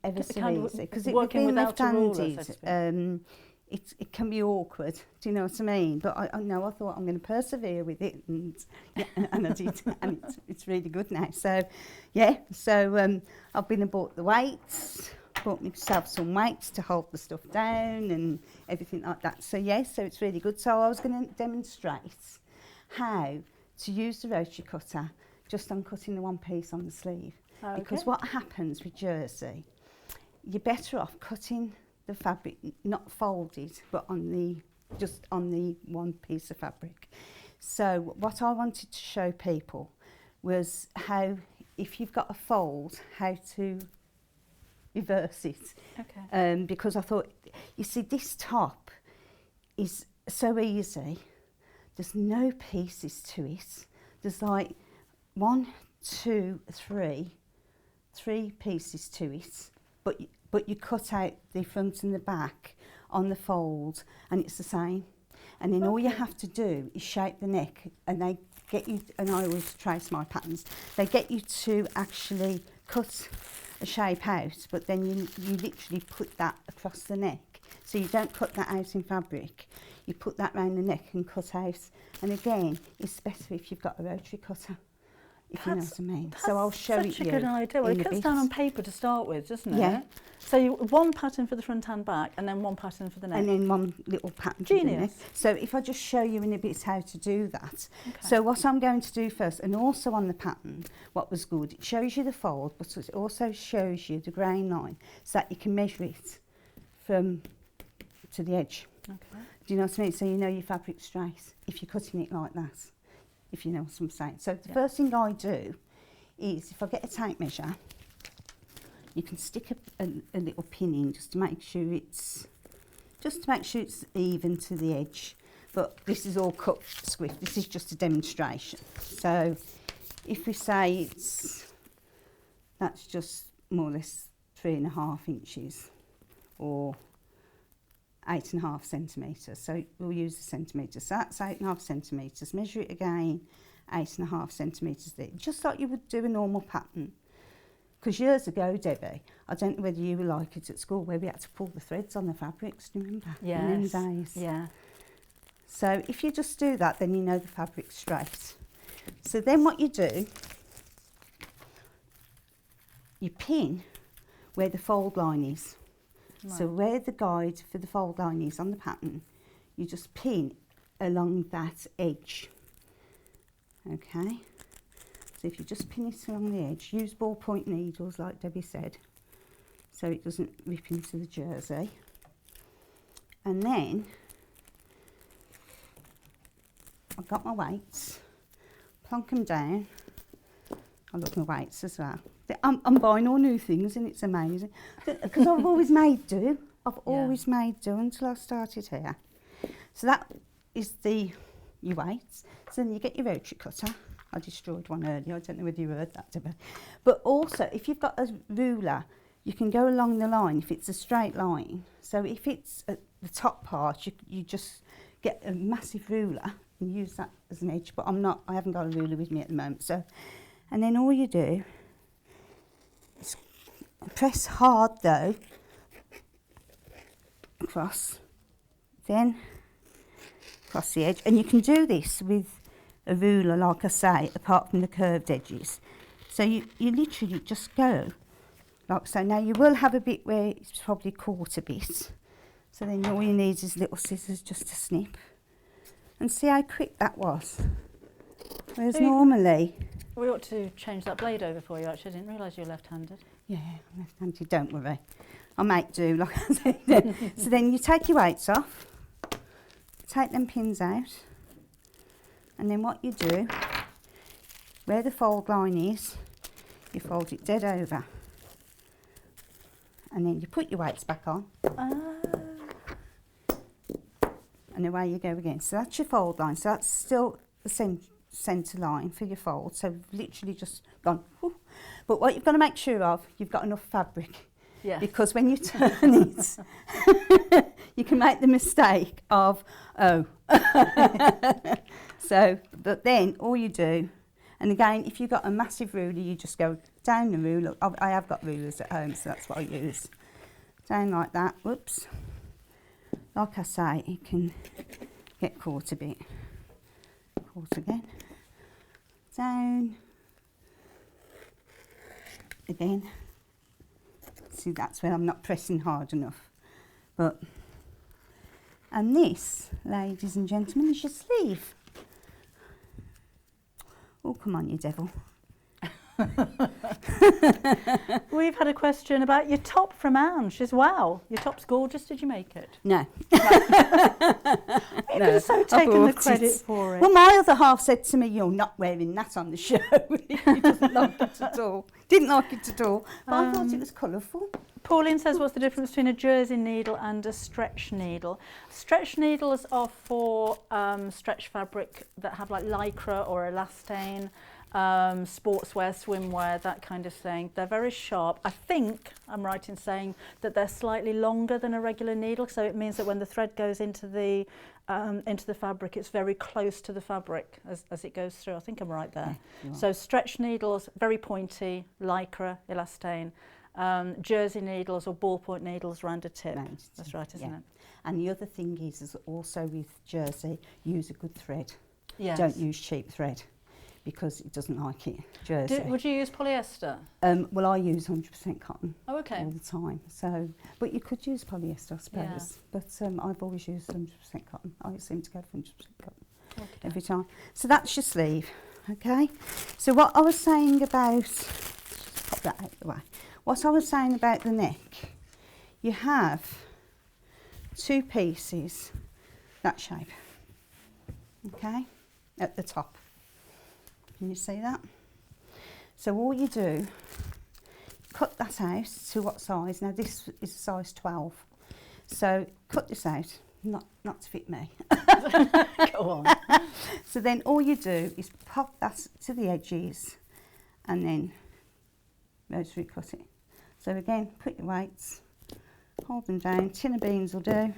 Ever so easy because working without a ruler, so to speak. It can be awkward. Do you know what I mean? But I know I thought I'm going to persevere with it, and and I did, and it's really good now. So yeah, so I've been and bought the weights. Bought myself some weights to hold the stuff down and everything like that. So yes, so it's really good. So I was going to demonstrate how to use the rotary cutter just on cutting the one piece on the sleeve. Okay. Because what happens with jersey, you're better off cutting the fabric not folded, but just on the one piece of fabric. So what I wanted to show people was how, if you've got a fold, how to reverse it. Okay. Because I thought, you see, this top is so easy. There's no pieces to it. There's like 1, 2, 3 pieces to it. But you cut out the front and the back on the fold, and it's the same. And then all you have to do is shape the neck, and they get you. And I always trace my patterns. They get you to actually cut a shape out, but then you literally put that across the neck. So you don't cut that out in fabric. You put that round the neck and cut out. And again, it's better if you've got a rotary cutter, if you know what I mean. So I'll show it you. That's such a good idea. Well, it cuts down on paper to start with, doesn't it? Yeah. So one pattern for the front and back, and then one pattern for the neck. And then one little pattern for the neck. Genius. So if I just show you in a bit how to do that. Okay. So what I'm going to do first, and also on the pattern, what was good, it shows you the fold, but it also shows you the grain line, so that you can measure it from to the edge. Okay. Do you know what I mean? So you know your fabric's straight if you're cutting it like that, if you know what I'm saying. So the first thing I do is, if I get a tape measure, you can stick a little pin in just to make sure it's even to the edge. But this is all cut swift. This is just a demonstration. So if we say that's just more or less 3.5 inches or 8.5 centimetres. So we'll use the centimetres. So that's 8.5 centimetres. Measure it again, 8.5 centimetres there, just like you would do a normal pattern. Because years ago, Debbie, I don't know whether you were like it at school, where we had to pull the threads on the fabrics, do you remember? Yes. In them days. Yeah. So if you just do that, then you know the fabric's straight. So then what you do, you pin where the fold line is. Right. So where the guide for the fold line is on the pattern, you just pin along that edge. Okay. So if you just pin it along the edge, use ballpoint needles like Debbie said, so it doesn't rip into the jersey. And then I've got my weights, plonk them down. I love my weights as well. I'm buying all new things and it's amazing. Because I've always made do. I've always made do until I started here. So that is your weights. So then you get your rotary cutter I destroyed one earlier. I don't know whether you heard that, Deborah. But also, if you've got a ruler, you can go along the line if it's a straight line. So if it's at the top part, you just get a massive ruler and use that as an edge. But I haven't got a ruler with me at the moment. So, and then all you do is press hard though, across, then across the edge. And you can do this with a ruler, like I say, apart from the curved edges. So you literally just go like so. Now you will have a bit where it's probably caught a bit. So then all you need is little scissors just to snip. And see how quick that was. Whereas normally... We ought to change that blade over for you, actually. I didn't realise you were left-handed. Yeah, I'm left-handed, don't worry. I might do, like I said. So then you take your weights off, take them pins out, and then what you do, where the fold line is, you fold it dead over. And then you put your weights back on. And away you go again. So that's your fold line. So that's still the centre line for your fold. So literally just gone. Whoo. But what you've got to make sure of, you've got enough fabric. Yeah. Because when you turn it, you can make the mistake of, oh. So, but then all you do, and again, if you've got a massive ruler, you just go down the ruler. I have got rulers at home, so that's what I use. Down like that, whoops. Like I say, it can get caught a bit. Caught again. Down. Again. See, that's where I'm not pressing hard enough. But, and this, ladies and gentlemen, is your sleeve. Oh, come on, you devil. We've had a question about your top from Anne. She says, wow, your top's gorgeous. Did you make it? No. You could have so taken the credit for it. Well, my other half said to me, you're not wearing that on the show. He doesn't like it at all. Didn't like it at all. But I thought it was colourful. Pauline says, what's the difference between a jersey needle and a stretch needle? Stretch needles are for stretch fabric that have like lycra or elastane, sportswear, swimwear, that kind of thing. They're very sharp. I think I'm right in saying that they're slightly longer than a regular needle, so it means that when the thread goes into the fabric, it's very close to the fabric as it goes through. I think I'm right there. Yeah, so stretch needles, very pointy, lycra, elastane. Jersey needles or ballpoint needles round a tip. Right. That's right, isn't it? And the other thing is also with jersey, use a good thread. Yes. Don't use cheap thread because it doesn't like it. Jersey. Would you use polyester? Well, I use 100% cotton. Oh, okay. All the time. So, but you could use polyester, I suppose. Yeah. But I've always used 100% cotton. I seem to go for 100% cotton every time. So that's your sleeve. Okay. So what I was saying about, just pop that out of the way. What I was saying about the neck, you have two pieces, that shape, okay, at the top. Can you see that? So all you do, cut that out to what size? Now this is size 12. So cut this out, not to fit me. Go on. So then all you do is pop that to the edges and then rotary cut it. So again, put your weights, hold them down, tin of beans will do,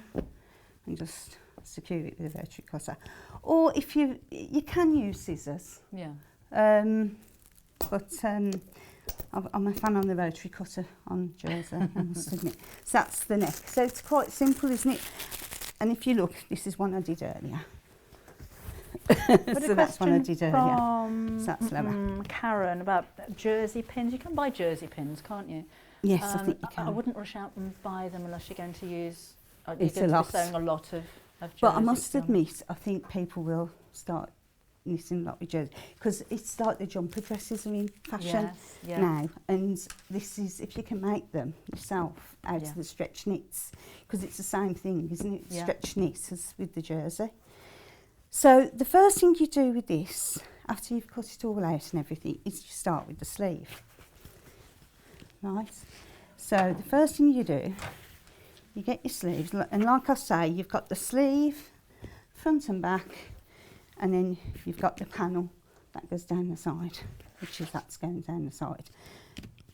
and just secure it with a rotary cutter. Or if you can use scissors. Yeah. But I'm a fan on the rotary cutter on jersey, I must admit. So that's the neck. So it's quite simple, isn't it? And if you look, this is one I did earlier. So that's one I did earlier. So that's lower. Karen, about jersey pins. You can buy jersey pins, can't you? Yes, I think you can. I wouldn't rush out and buy them unless you're going to use. You're It's going a to lot. be sewing a lot of jerseys. But I must admit, I think people will start knitting a lot with jersey because it's like the jumper dresses are in fashion now, and this is if you can make them yourself out of the stretch knits, because it's the same thing, isn't it? Yeah. Stretch knits as with the jersey. So the first thing you do with this, after you've cut it all out and everything, is you start with the sleeve. Right. So the first thing you do, you get your sleeves, and like I say, you've got the sleeve, front and back, and then you've got the panel that goes down the side, which is that's going down the side.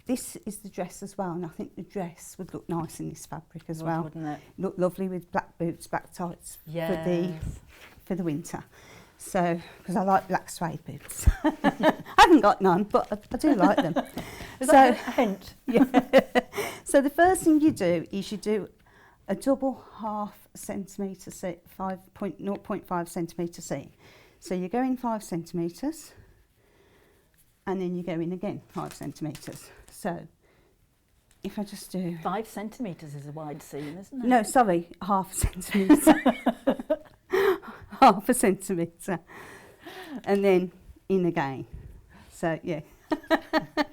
This is the dress as well, and I think the dress would look nice in this fabric as well. Wouldn't it? Look lovely with black boots, black tights for the winter. So, because I like black suede boots. I haven't got none, but I do like them. Is that a hint? Yeah. So the first thing you do is you do a double half centimetre seam, 0.5 centimetre seam. So you go in 5 centimetres, and then you go in again 5 centimetres. So if I just do 5 centimetres is a wide seam, isn't it? no, sorry, half a centimetre. Half a centimetre, and then in again. So yeah,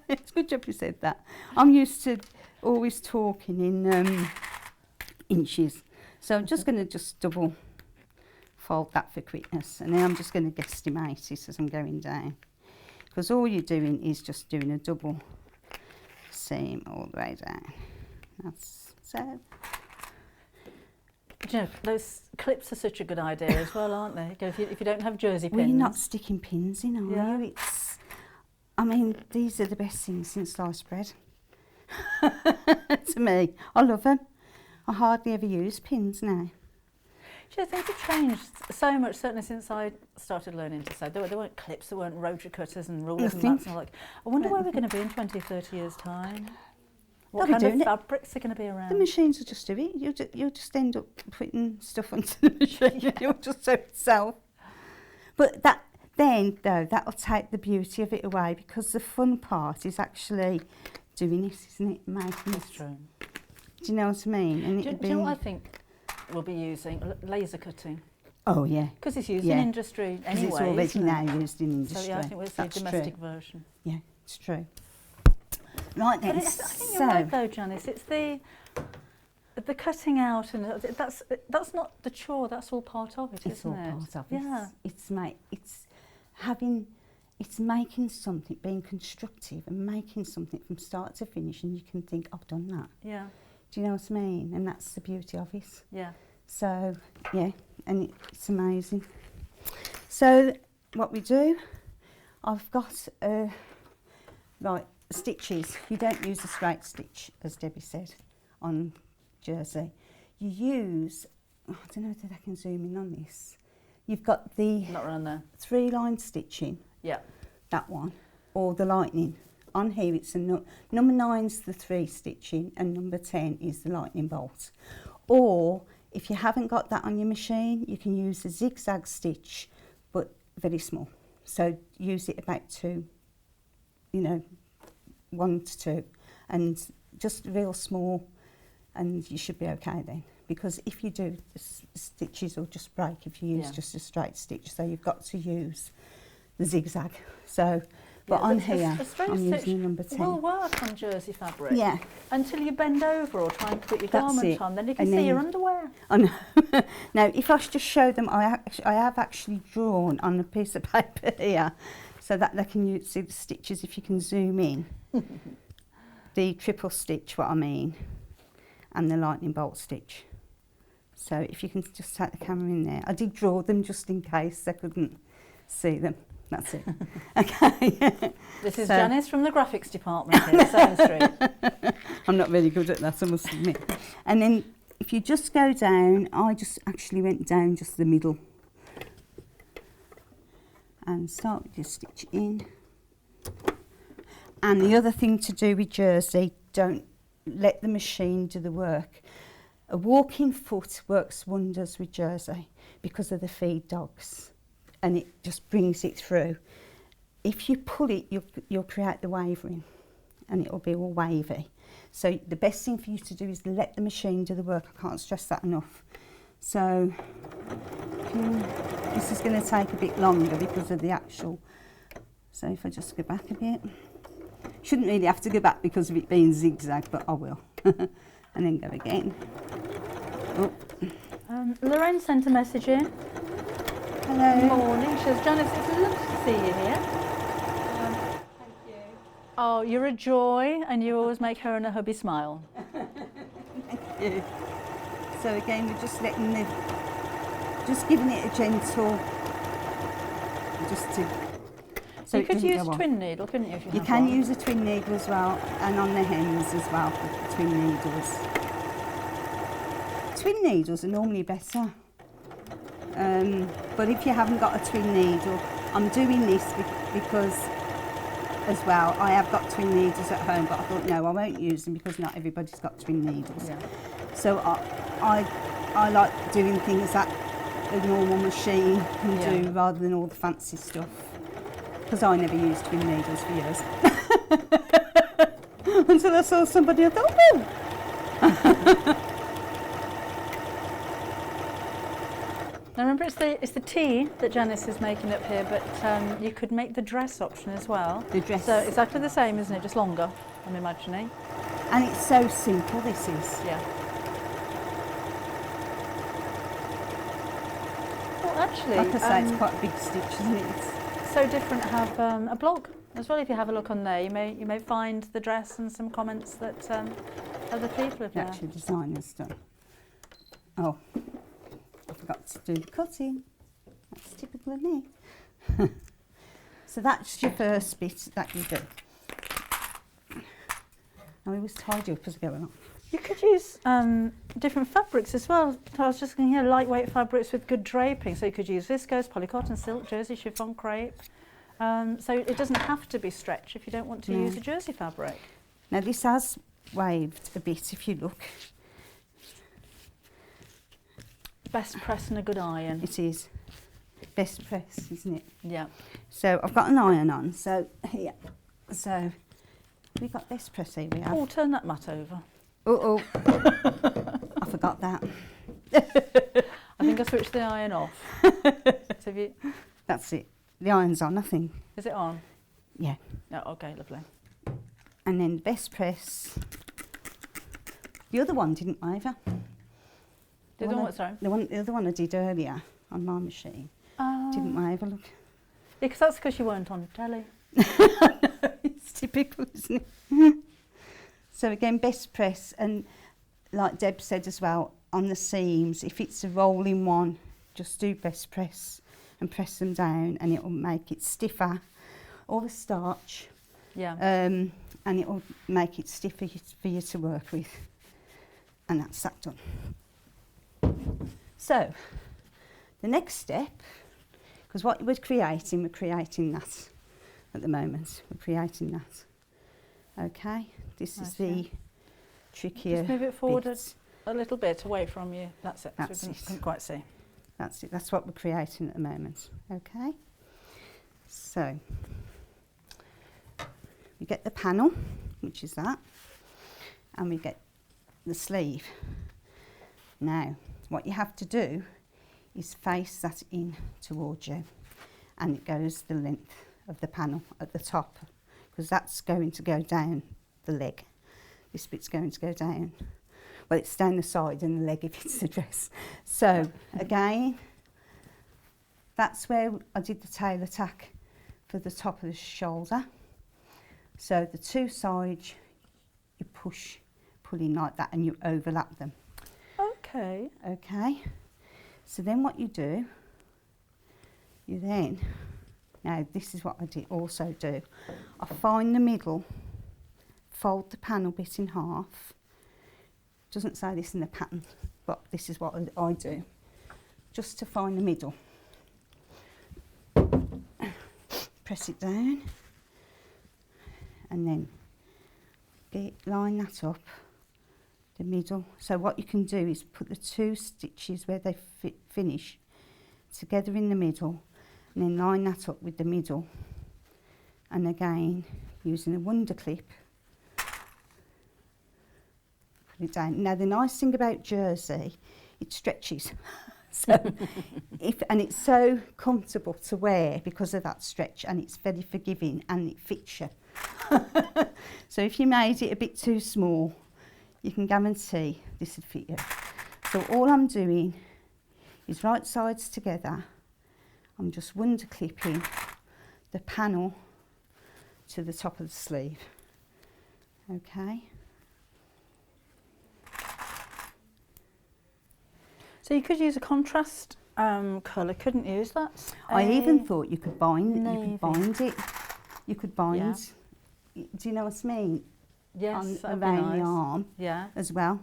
it's a good job you said that. I'm used to always talking in inches, so I'm just going to just double fold that for quickness, and then I'm just going to guesstimate it as I'm going down, because all you're doing is just doing a double seam all the way down. That's so. Do you know, those clips are such a good idea as well, aren't they? If you don't have jersey pins. Well, you're not sticking pins in, are Yeah. you? I mean, these are the best things since sliced bread. To me, I love them. I hardly ever use pins now. Do you know, things have changed so much, certainly since I started learning to sew. There weren't clips, there weren't rotary cutters and rulers and Nothing. that. And like, I wonder where we're going to be in 20, 30 years' time. What They'll be kind of doing it. fabrics are going to be around? The machines will just do it. You'll just end up putting stuff onto the machine. You'll just sew it yourself. But that'll take the beauty of it away, because the fun part is actually doing it, isn't it? Making That's it. true. Do you know what I mean? And Do you know what I think we'll be using? Laser cutting. Oh yeah. Because it's used Yeah. in industry 'Cause anyway. it's already isn't it? now used in industry. So yeah, I think we'll see a That's domestic true. version. Yeah, it's true. Right then, But I think you're right though, Janis. It's the cutting out, and that's not the chore. That's all part of it, it's all isn't it? part of it. Yeah. It's making something, being constructive and making something from start to finish, and you can think, I've done that. Yeah. Do you know what I mean? And that's the beauty of it. Yeah. So yeah, and it's amazing. So what we do, I've got like stitches. You don't use a straight stitch, as Debbie said, on jersey. You use, I don't know if I can zoom in on this. You've got the Not around there. 3-line stitching, Yeah. that one, or the lightning. On here it's number 9's the 3 stitching, and number 10 is the lightning bolt. Or if you haven't got that on your machine, you can use a zigzag stitch, but very small. So use it about 2, 1 to 2, and just real small, and you should be okay then. Because if you do, the stitches will just break if you use just a straight stitch. So you've got to use the zigzag. So, but on here, straight I'm stitch using number 10. will work on jersey fabric. Yeah. Until you bend over or try and put your That's garment it. on, then you can And see your then- underwear. I know. Now, if I just show them, I have actually drawn on a piece of paper here, so that they can see the stitches. If you can zoom in, the triple stitch, what I mean, and the lightning bolt stitch. So if you can just take the camera in there. I did draw them just in case they couldn't see them. That's it. Okay. This is So- Janis from the graphics department here at Sewing Street. I'm not really good at that, I must admit. And then if you just go down, I just actually went down just the middle. And start with your stitch in. And the other thing to do with jersey, don't let the machine do the work. A walking foot works wonders with jersey because of the feed dogs, and it just brings it through. If you pull it, you'll create the wavering, and it will be all wavy. So the best thing for you to do is let the machine do the work. I can't stress that enough. So this is going to take a bit longer because of the actual. So if I just go back a bit, shouldn't really have to go back because of it being zigzag, but I will. And then go again. Oh. Lorraine sent a message in. Hello. Good morning. She says, Janis, it's lovely to see you here. Thank you. Oh, you're a joy, and you always make her and her hubby smile. Thank you. So again, we're just just giving it a gentle, just to. So you it could doesn't use go a on. twin needle, couldn't you? If you You had can one? use a twin needle as well, and on the hems as well for twin needles. Twin needles are normally better. But if you haven't got a twin needle, I'm doing this because as well, I have got twin needles at home, but I thought no, I won't use them because not everybody's got twin needles. Yeah. So I like doing things that a normal machine can do rather than all the fancy stuff. Because I never used twin needles for years. Until I saw somebody, I thought, oh! Now remember, it's the tea that Janis is making up here, but you could make the dress option as well. The dress. So exactly the same, isn't it? Just longer, I'm imagining. And it's so simple, this is. Yeah. Well, actually, Like I say, it's quite a big stitch, isn't it? it's so different to have a blog as well. If you have a look on there, you may find the dress and some comments that other people have The there. actual designer's done. Oh, I forgot to do the cutting. That's typical of me. So that's your first bit that you do. I always tidy up as I go along. You could use different fabrics as well. I was just thinking, lightweight fabrics with good draping. So you could use viscose, polycotton, silk, jersey, chiffon, crepe. So it doesn't have to be stretch if you don't want to use a jersey fabric. Now this has waved a bit if you look. Best press and a good iron. It is. Best press, isn't it? Yeah. So I've got an iron on, so here. So we've got best press here we have. Oh, turn that mat over. Oh, I forgot that. I think I switched the iron off. So That's it. The iron's on, I think. is it on? Yeah. No, okay, lovely. And then best press. The other one didn't waver. The other one, what, sorry? The other one I did earlier on my machine didn't waver. Look. Yeah, that's because you weren't on telly. It's typical, isn't it? So again, best press, and like Deb said as well, on the seams, if it's a rolling one, just do best press and press them down, and it will make it stiffer, or the starch, Yeah. and it will make it stiffer for you to work with, and that's that done. So the next step, because what we're creating that at the moment. We're creating that. Okay, this is the trickier Just move it forward bits. a little bit away from you. That's it. That's so we it. couldn't quite see. That's it. That's what we're creating at the moment. Okay. So we get the panel, which is that, and we get the sleeve. Now, what you have to do is face that in towards you, and it goes the length of the panel at the top, because that's going to go down the leg. This bit's going to go down. Well, it's down the side and the leg if it's the dress. So again, that's where I did the tail attack for the top of the shoulder. So the two sides, you pull in like that, and you overlap them. Okay. Okay. So then what you do, now this is what I also do. I find the middle, fold the panel bit in half. Doesn't say this in the pattern, but this is what I do, just to find the middle. Press it down, and then line that up, the middle. So what you can do is put the two stitches where they finish together in the middle, and then line that up with the middle, and again using a wonder clip, put it down. Now the nice thing about jersey, it stretches. So and it's so comfortable to wear because of that stretch, and it's very forgiving, and it fits you. So if you made it a bit too small, you can guarantee this would fit you. So all I'm doing is right sides together. I'm just wonder clipping the panel to the top of the sleeve. Okay. So you could use a contrast colour, couldn't you? Is that? I even thought you could bind navy. it. You could bind. Do you know what I mean? Yes, that'd be around the nice. arm Yeah. as well.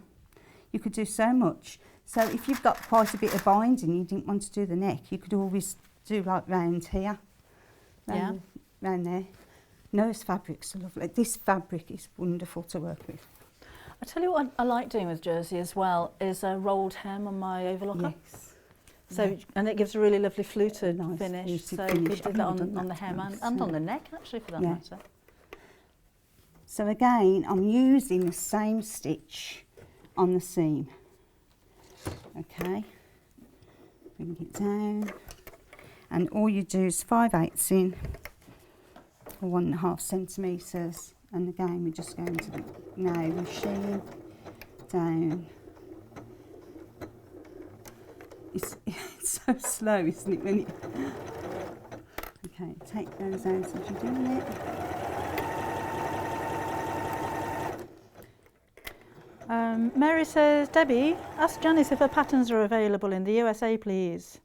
You could do so much. So if you've got quite a bit of binding, you didn't want to do the neck, you could always do like round here, round there. Nose fabrics are lovely. This fabric is wonderful to work with. I tell you what I like doing with jersey as well is a rolled hem on my overlocker. Yes. So and it gives a really lovely fluted Nice finish. fluted So finish. we I've did that never on done the that, to hem be and honest. on the neck actually for that Yeah. matter. So again, I'm using the same stitch on the seam. Okay, bring it down, and all you do is 5/8 in, or 1.5 centimetres, and again we're just going to now machine down. It's so slow, isn't it? When it okay, take those out as you're doing it. Mary says, Debbie, ask Janis if her patterns are available in the USA, please.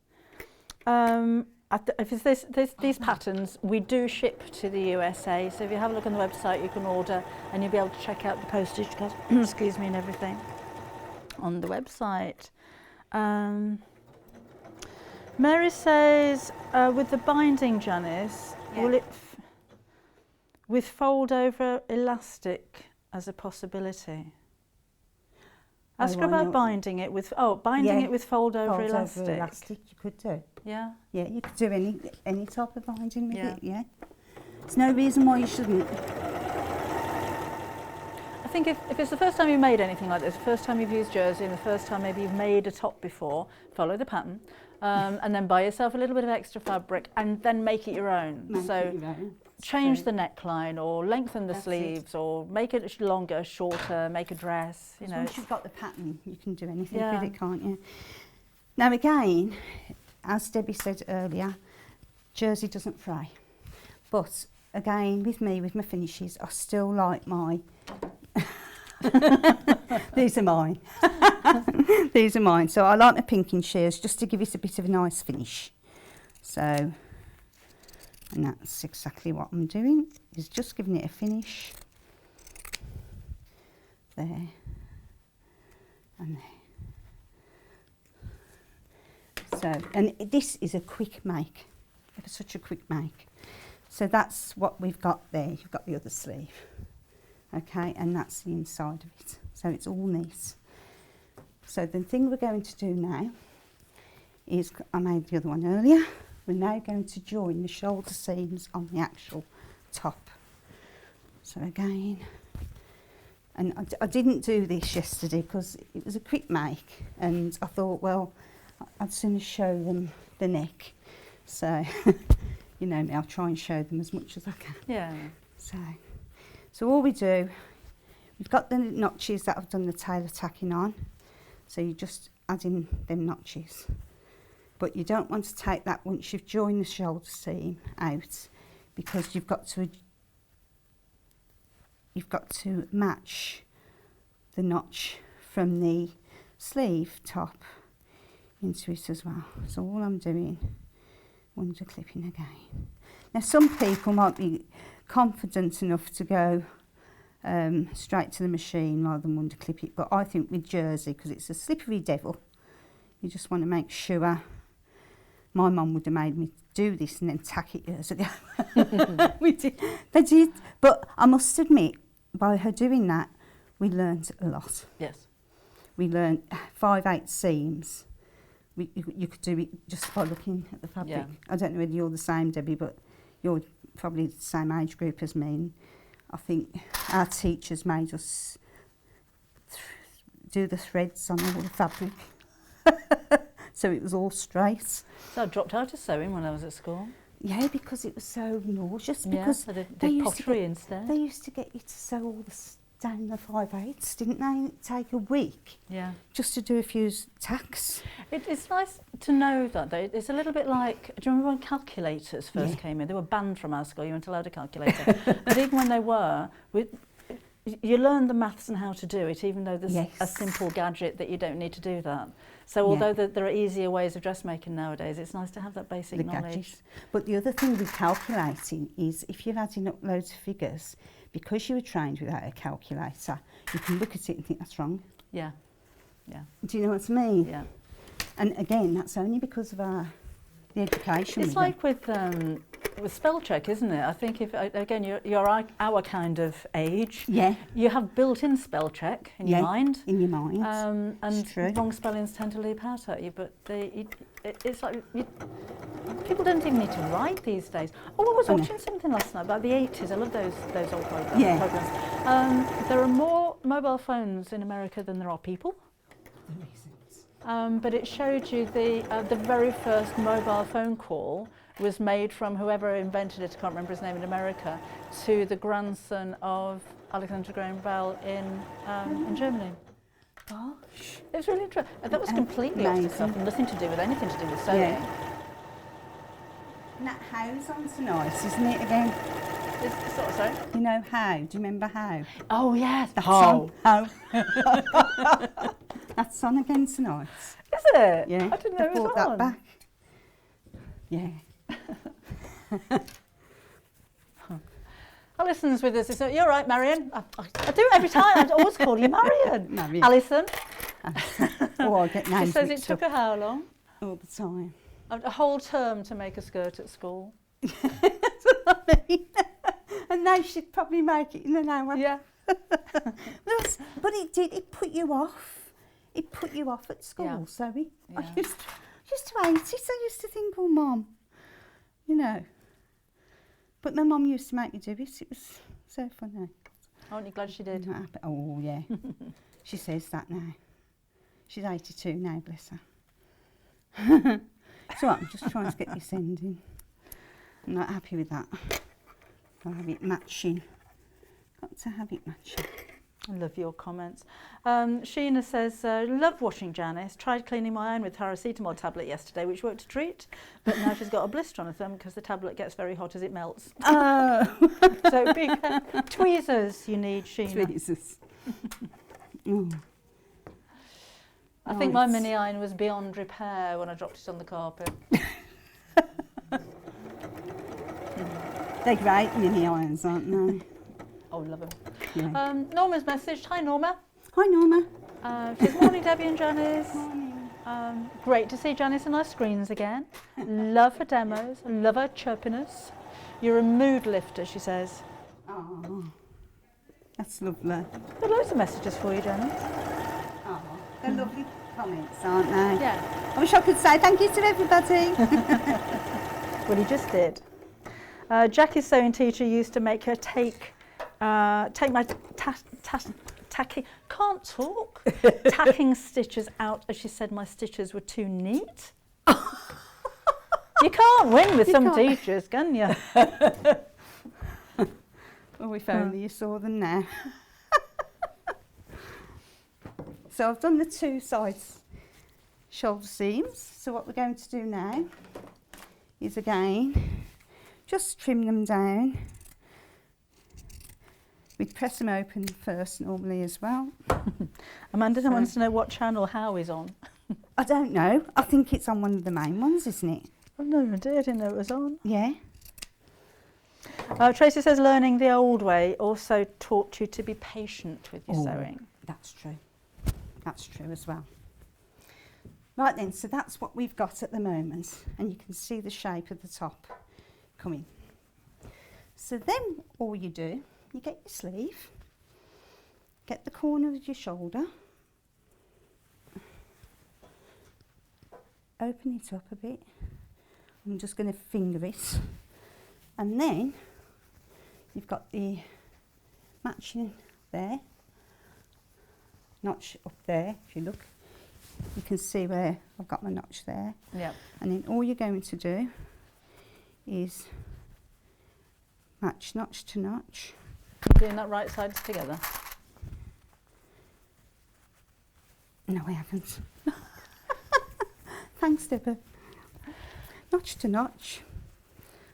If it's these patterns, we do ship to the USA. So if you have a look on the website, you can order and you'll be able to check out the postage cost, excuse me, and everything on the website. Mary says, with the binding, Janis, will it with fold over elastic as a possibility? Ask her about binding it with it with fold over elastic. Over elastic you could do. Yeah. Yeah, you could do any type of binding with it, yeah. There's no reason why you shouldn't. I think if it's the first time you've made anything like this, the first time you've used jersey and the first time maybe you've made a top before, follow the pattern and then buy yourself a little bit of extra fabric and then make it your own. Change the neckline or lengthen the sleeves or make it longer, shorter, make a dress. You know, once you've got the pattern, you can do anything with it, can't you? Now again, as Debbie said earlier, jersey doesn't fray. But again, with me, with my finishes, I still like my... These are mine. These are mine. So I like my pinking shears just to give it a bit of a nice finish. So... and that's exactly what I'm doing, is just giving it a finish. There. And there. So, and this is a quick make, such a quick make. So that's what we've got there. You've got the other sleeve. Okay, and that's the inside of it. So it's all nice. So the thing we're going to do now is, I made the other one earlier, we're now going to join the shoulder seams on the actual top. So again, and I didn't do this yesterday because it was a quick make and I thought, well, I'd sooner show them the neck. So, you know me, I'll try and show them as much as I can. Yeah. So all we do, we've got the notches that I've done the tailor tacking on. So you just add in them notches. But you don't want to take that once you've joined the shoulder seam out, because you've got to match the notch from the sleeve top into it as well. So all I'm doing, under clipping again. Now some people might be confident enough to go straight to the machine rather than under clip it, but I think with jersey, because it's a slippery devil, you just want to make sure. My mum would have made me do this and then tack it years ago. They did. But I must admit, by her doing that, we learnt a lot. Yes. We learnt 5/8 seams. You could do it just by looking at the fabric. Yeah. I don't know whether you're the same, Debbie, but you're probably the same age group as me. And I think our teachers made us do the threads on all the fabric. So it was all straight. So I dropped out of sewing when I was at school. Yeah, because it was so nauseous. Yeah, Because I did pottery instead. They used to get you to sew all down the 5/8, didn't they? It'd take a week Yeah. just to do a few tacks. It's nice to know that though. It's a little bit like, do you remember when calculators first came in? They were banned from our school, you weren't allowed a calculator. But even when they were, you learn the maths and how to do it, even though there's Yes. a simple gadget that you don't need to do that. So although there are easier ways of dressmaking nowadays, it's nice to have that basic The knowledge. gadgets. But the other thing with calculating is if you're adding up loads of figures, because you were trained without a calculator, you can look at it and think that's wrong. Yeah, yeah, Do you know what I mean? yeah. And again, that's only because of the education. It's like with spell check, isn't it? I think if again you're our kind of age, Yeah, you have built-in spell check in your mind. in your mind. And true. wrong spellings tend to leap out at you, but it's like people don't even need to write these days. Oh, I was I know. watching something last night about the 80s. I love those old programs. Yeah. There are more mobile phones in America than there are people. But it showed you the very first mobile phone call was made from whoever invented it, I can't remember his name, in America, to the grandson of Alexander Graham Bell in Germany. Gosh. It was really interesting. That was completely off the cuff Amazing. and nothing to do with anything to do with sewing. Yeah. And that how's on so nice, isn't it, again? It's sort of, sorry? You know how? Do you remember how? Oh, yes. That's on. How. That's on again tonight. Is it? Yeah. I didn't know it was brought that on. back. Yeah. Alison's with us. It's, you're right, Marion. I do it every time. I always call you Marion. Marion. Alison. Oh, I get names She says it mixed took her how long? up all the time. A whole term to make a skirt at school. That's what I mean. And now she'd probably make it in an hour. Yeah. But it put you off. It put you off at school, Yeah. Zoe. I Yeah. used to hate it. I used to think, oh, Mum, you know. But my mum used to make me do it. It was so funny. Aren't you glad she did? Not happy. Oh, yeah. She says that now. She's 82 now, bless her. So I'm just trying to get this ending. I'm not happy with that. I'll have it matching. Got to have it matching. I love your comments. Sheena says, love washing Janis. Tried cleaning my iron with paracetamol tablet yesterday, which worked a treat. But now she's got a blister on her thumb because the tablet gets very hot as it melts. Oh. So big tweezers you need, Sheena. Jesus. Oh. I think my mini iron was beyond repair when I dropped it on the carpet. They're great mini irons, aren't they? Oh, love them. Yeah. Norma's message. Hi, Norma. Hi, Norma. Good morning, Debbie and Janis. Morning. Great to see Janis on our screens again. Love her demos. Love her chirpiness. You're a mood lifter, she says. Oh, that's lovely. There are loads of messages for you, Janis. Oh, they're lovely comments, aren't they? Yeah. I wish I could say thank you to everybody. Well, you just did. Jackie's sewing teacher used to make her take my tacking stitches out, as she said my stitches were too neat. You can't win with some teachers, can you? Well, if only you saw them now. So I've done the two sides shoulder seams. So what we're going to do now is again just trim them down. We press them open first normally as well. Amanda wants to know what channel Howie's on. I don't know. I think it's on one of the main ones, isn't it? Oh, no, I didn't know it was on. Yeah. Tracy says learning the old way also taught you to be patient with your sewing. That's true. That's true as well. Right then, so that's what we've got at the moment, and you can see the shape of the top coming. So then all you do, you get your sleeve, get the corner of your shoulder, open it up a bit. I'm just going to finger it, and then you've got the matching there, notch up there. If you look, you can see where I've got my notch there. Yeah. And then all you're going to do is match notch to notch. Doing that right sides together. No, I haven't. Thanks, Deborah. Notch to notch.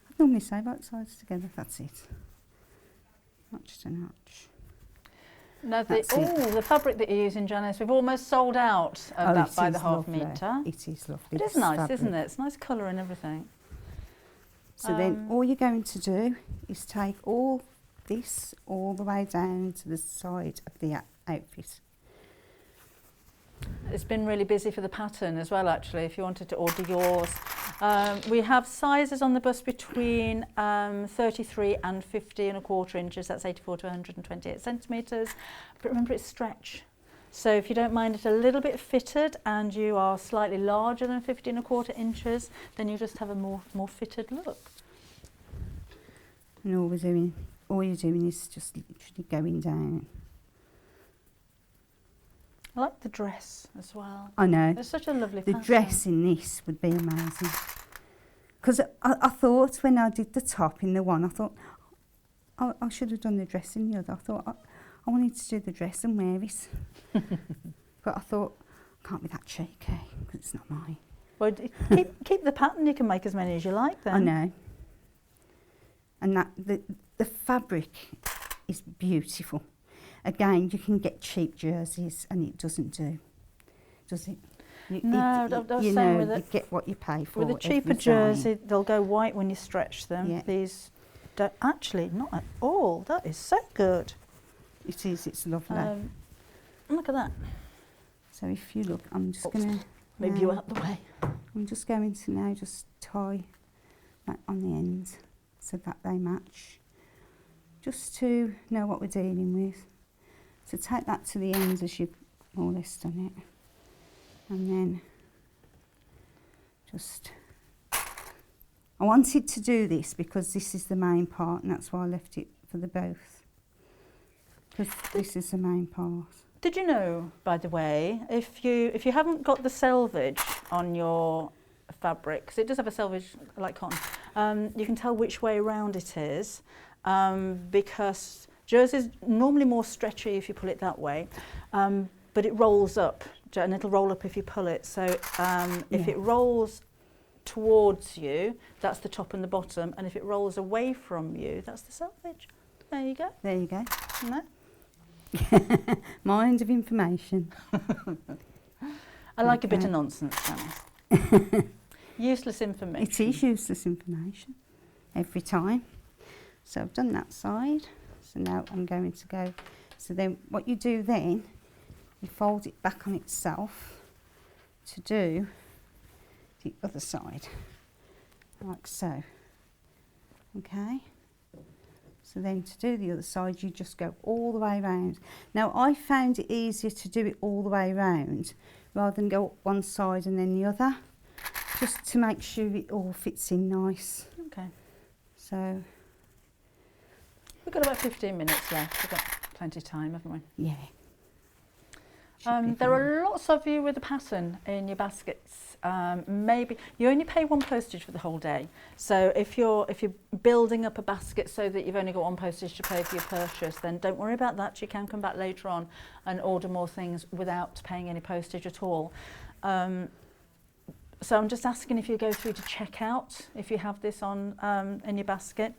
I normally say right sides together, that's it. Notch to notch. Now, That's it. the fabric that you're using, Janis, we've almost sold out of that it by is the half lovely. metre. It is lovely. It is this nice, fabric. isn't it? It's nice colour and everything. So then all you're going to do is take all this all the way down to the side of the outfit. It's been really busy for the pattern as well, actually, if you wanted to order yours. We have sizes on the bust between 33 and 50¼ inches, that's 84 to 128 centimetres. But remember, it's stretch. So if you don't mind it a little bit fitted and you are slightly larger than 50¼ inches, then you just have a more fitted look. And all you're doing is just literally going down. I like the dress as well. I know. It's such a lovely The pattern. dress in this would be amazing. Because I thought when I did the top in the one, I thought I should have done the dress in the other. I thought I wanted to do the dress and wear it. But I thought, I can't be that cheeky because it's not mine. Well, keep the pattern. You can make as many as you like then. I know. And that the fabric is beautiful. Again, you can get cheap jerseys and it doesn't do, does it? No, I was you saying know, with you it, get what you pay for. with a cheaper every time. jersey, they'll go white when you stretch them. Yeah. These don't, actually, not at all. That is so good. It is, it's lovely. Look at that. So if you look, I'm just Oops. going to... Move you out the way. I'm just going to now just tie that on the end so that they match. Just to know what we're dealing with. So take that to the end as you've more or less done it. And then just... I wanted to do this because this is the main part and that's why I left it for the both. Because this is the main part. Did you know, by the way, if you haven't got the selvage on your fabric, because it does have a selvage like cotton, you can tell which way around it is, because jersey's normally more stretchy if you pull it that way, but it rolls up, and it'll roll up if you pull it. So if it rolls towards you, that's the top and the bottom, and if it rolls away from you, that's the selvage. There you go. There you go. No? Mind of information. I like a bit of nonsense, Janis. Useless information. It is useless information every time. So I've done that side. So now I'm going to go. So then what you do then, you fold it back on itself to do the other side, like so. Okay. So then to do the other side, you just go all the way around. Now I found it easier to do it all the way around rather than go up one side and then the other, just to make sure it all fits in nice. Okay. So We've got about 15 minutes left. We've got plenty of time, haven't we? yeah. There are lots of you with a pattern in your baskets. Maybe you only pay one postage for the whole day. So if you're building up a basket so that you've only got one postage to pay for your purchase, then don't worry about that. You can come back later on and order more things without paying any postage at all. So I'm just asking if you go through to checkout, if you have this on in your basket.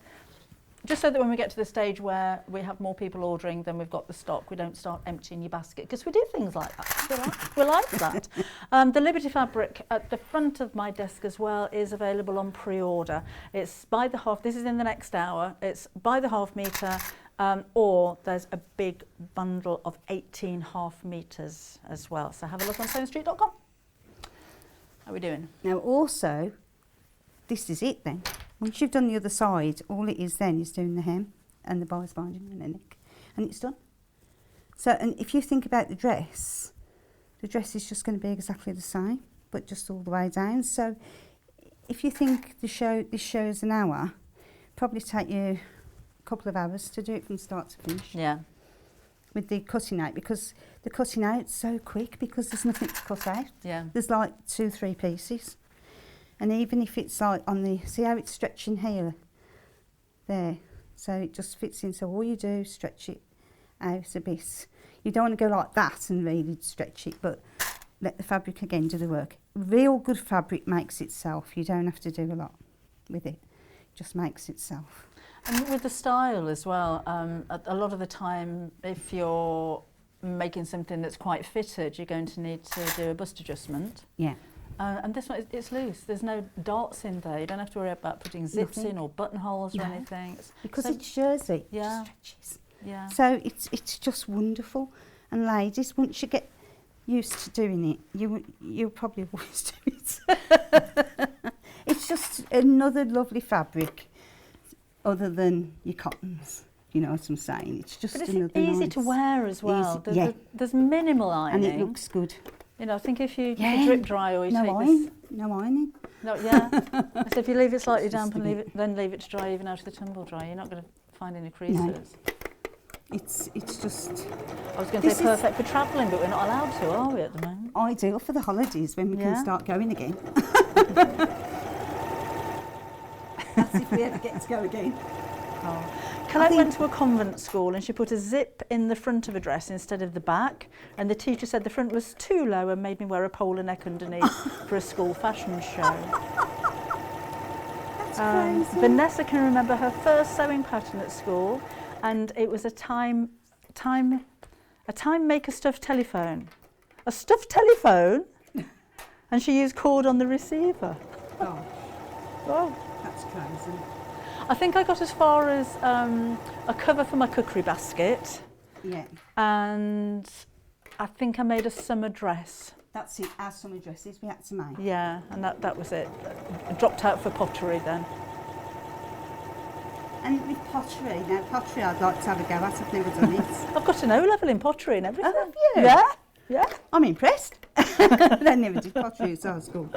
Just so that when we get to the stage where we have more people ordering than we've got the stock, we don't start emptying your basket, because we do things like that. We like that. The Liberty fabric at the front of my desk as well is available on pre-order. It's by the half, this is in the next hour, it's by the half metre, or there's a big bundle of 18 half metres as well. So have a look on sewingstreet.com. How are we doing? Now also, this is it then. Once you've done the other side, all it is then is doing the hem and the bias binding and the neck, and it's done. So, and if you think about the dress is just going to be exactly the same, but just all the way down. So, if you think this show's an hour, probably take you a couple of hours to do it from start to finish. Yeah. With the cutting out, because the cutting out's so quick because there's nothing to cut out. Yeah. There's like 2-3 pieces. And even if it's like on the, see how it's stretching here? There. So it just fits in. So all you do is stretch it out a bit. You don't want to go like that and really stretch it, but let the fabric again do the work. Real good fabric makes itself. You don't have to do a lot with it. just makes itself. And with the style as well, a lot of the time, if you're making something that's quite fitted, you're going to need to do a bust adjustment. Yeah. And this one, it's loose. There's no darts in there. You don't have to worry about putting zips Nothing. in or buttonholes or No. anything. Because So- it's jersey, Yeah. it stretches. Yeah. So it's just wonderful. And ladies, once you get used to doing it, you'll probably always do it. It's just another lovely fabric, other than your cottons. You know what I'm saying? It's just But it's another easy nice, to wear as well. easy- yeah. There's minimal and ironing. it looks good. You know, I think if you Yeah. drip dry or you No take iron, no ironing. this... No, yeah. So if you leave it slightly It's just damp and a leave it, then leave it to dry even out of the tumble dry, you're not going to find any creases. It's just I was going to This say is- perfect for travelling, but we're not allowed to, are we, at the moment? ideal for the holidays when we Yeah. can start going again. That's if we ever get to go again. Oh. Colette went to a convent school and she put a zip in the front of a dress instead of the back, and the teacher said the front was too low and made me wear a polo neck underneath for a school fashion show. That's crazy. Vanessa can remember her first sewing pattern at school, and it was a time maker stuffed telephone. A stuffed telephone, and she used cord on the receiver. Oh, Wow. that's crazy. I think I got as far as a cover for my cookery basket, Yeah, and I think I made a summer dress. that's it. Our summer dresses we had to make. Yeah, and that was it. I dropped out for pottery then. And with pottery, now pottery I'd like to have a go at. I've never done it. I've got an O-level in pottery and everything. Oh, have you? Yeah, yeah. I'm impressed. I never did pottery at our school.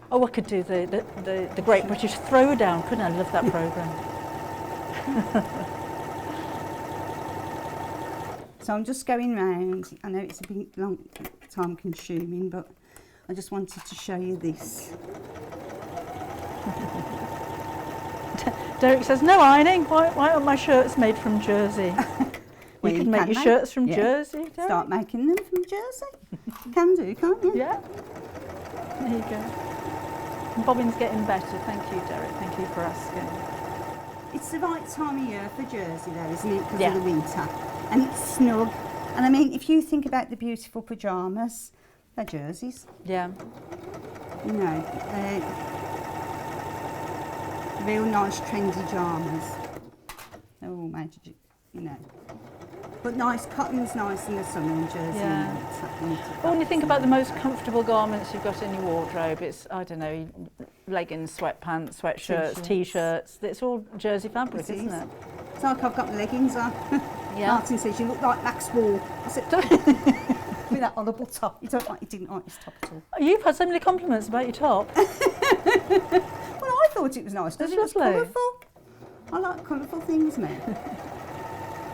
Oh, I could do the Great British Throwdown, couldn't I? I love that programme. So I'm just going round. I know it's a bit long, time consuming, but I just wanted to show you this. Derek says, no ironing. Why aren't my shirts made from jersey? Well, you can make your shirts from yeah. jersey, Derek. Start making them from jersey. You can do, can't you? Yeah. There you go. And bobbin's getting better. Thank you, Derek. Thank you for asking. It's the right time of year for jersey though, isn't it? Because Yeah. of the winter. And it's snug. And I mean, if you think about the beautiful pyjamas, they're jerseys. Yeah. You know, they're real nice trendy pyjamas. They're all made, you know. But nice, cotton's nice in the summer and jersey. Yeah. in the winter. Well, when you think about the most comfortable garments you've got in your wardrobe, it's, I don't know, leggings, sweatpants, sweatshirts, t-shirts. It's all jersey fabric, It isn't is. it? It's like I've got the leggings on. Yeah. Martin says, you look like Max Wall. I said, with that horrible top. You didn't like his top at all. You've had so many compliments about your top. Well, I thought it was nice because It's it was lovely. colourful. I like colourful things, man.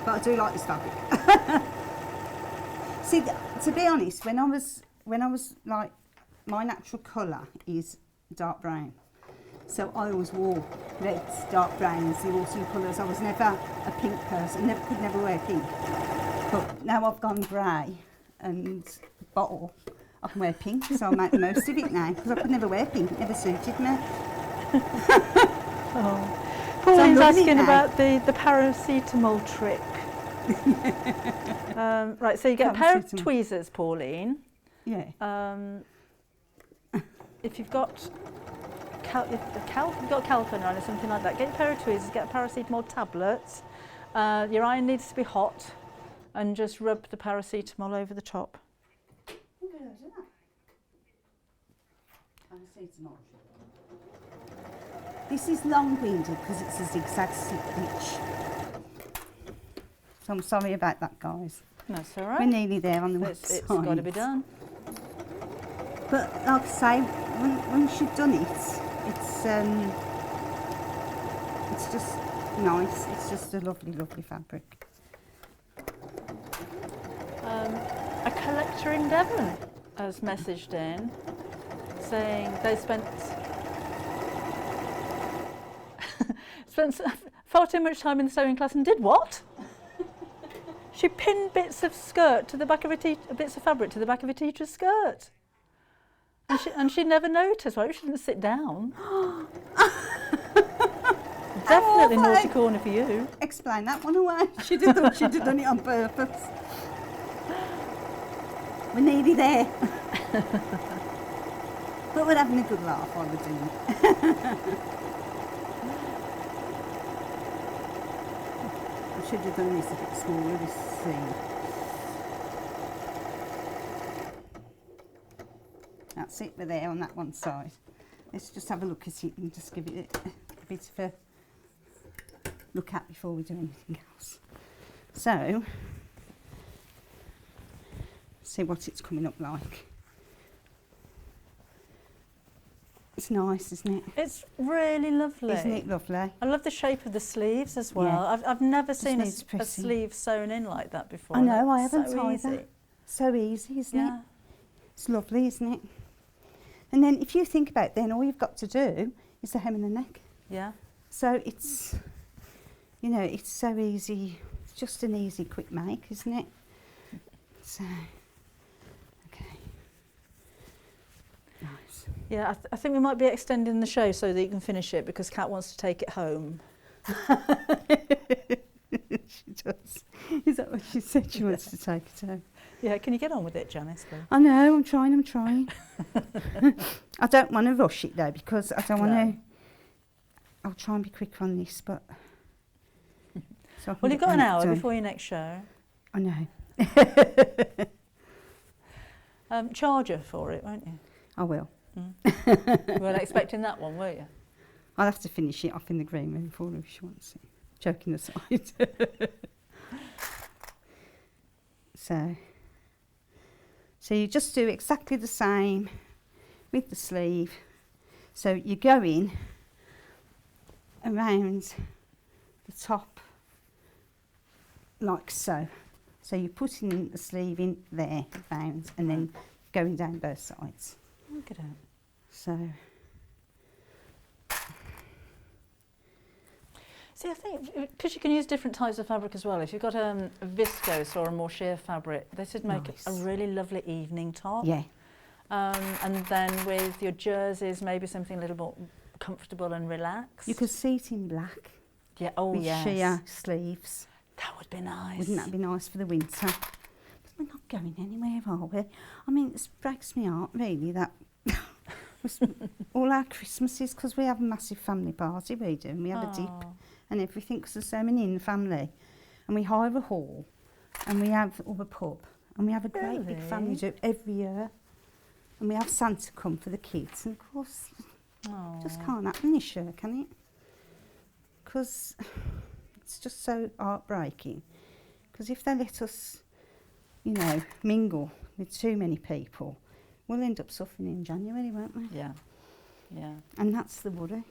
But I do like this fabric. See, to be honest, when I was like, my natural colour is dark brown. So I always wore reds, dark browns, the autumn colours. I was never a pink person, could never wear pink. But now I've gone grey and bottle, I can wear pink, so I'll make the most of it now, because I could never wear pink, it never suited me. Oh. I'm Pauline's loving it asking now. about the paracetamol trick. Right, so you get a pair of Paracetamol. tweezers, Pauline. Yeah. If you've got calpiner or something like that, get a pair of tweezers, get a paracetamol tablets. Your iron needs to be hot, and just rub the paracetamol over the top. This is long-winded because it's a zigzag stitch. So I'm sorry about that, guys. That's all We're right. nearly there on the It's got to be done. But like I say, once you've done it, it's just nice. It's just a lovely, lovely fabric. A collector in Devon has messaged in saying they spent far too much time in the sewing class and did what? She pinned bits of skirt to the back of bits of fabric to the back of a teacher's skirt. And she never noticed. I hope she didn't sit down. Definitely naughty corner for you. Explain that one away. She'd have thought she'd have done it on purpose. We're nearly there. But we're having a good laugh while we're doing it. I should have done this a bit smaller, this thing. That's it, we're there on that one side. Let's just have a look at it and just give it a bit of a look at before we do anything else. So, see what it's coming up like. It's nice, isn't it? It's really lovely. Isn't it lovely? I love the shape of the sleeves as well. Yeah. I've never seen a pretty. sleeve sewn in like that before. I know, I That's haven't so either. easy. So easy, isn't Yeah. it? It's lovely, isn't it? And then if you think about it, then all you've got to do is the hem and the neck. Yeah. So it's, you know, it's so easy. It's just an easy, quick make, isn't it? So, okay. Nice. Yeah, I think we might be extending the show so that you can finish it because Kat wants to take it home. She does. Is that what she said? She wants to take it home. Yeah, can you get on with it, Janis? Though? I know, I'm trying. I don't want to rush it though because I don't want to. I'll try and be quicker on this, but. So Well, you've got an hour done. before your next show. I know. Charger for it, won't you? I will. You weren't expecting that one, were you? I'll have to finish it off in the green room for her if she wants it. Joking aside. So you just do exactly the same with the sleeve. So you go in around the top like so. So you're putting the sleeve in there, round, and then going down both sides. Look at it. So. See, I think because you can use different types of fabric as well. If you've got a viscose or a more sheer fabric, this would make Nice. a really lovely evening top. Yeah. And then with your jerseys, maybe something a little more comfortable and relaxed. You could see it in black Yeah. Oh, with yes. sheer sleeves. That would be nice. Wouldn't that be nice for the winter? But we're not going anywhere, are we? I mean, it breaks me heart, really, that all our Christmases, because we have a massive family party, we do, and we have a dip and everything, because there's so many in the family. And we hire a hall, and we have a pub, and we have a great big family do every year. And we have Santa come for the kids, and of course, just can't happen this year, can it? Because it's just so heartbreaking. Because if they let us, you know, mingle with too many people, we'll end up suffering in January, won't we? Yeah. Yeah. And that's the worry.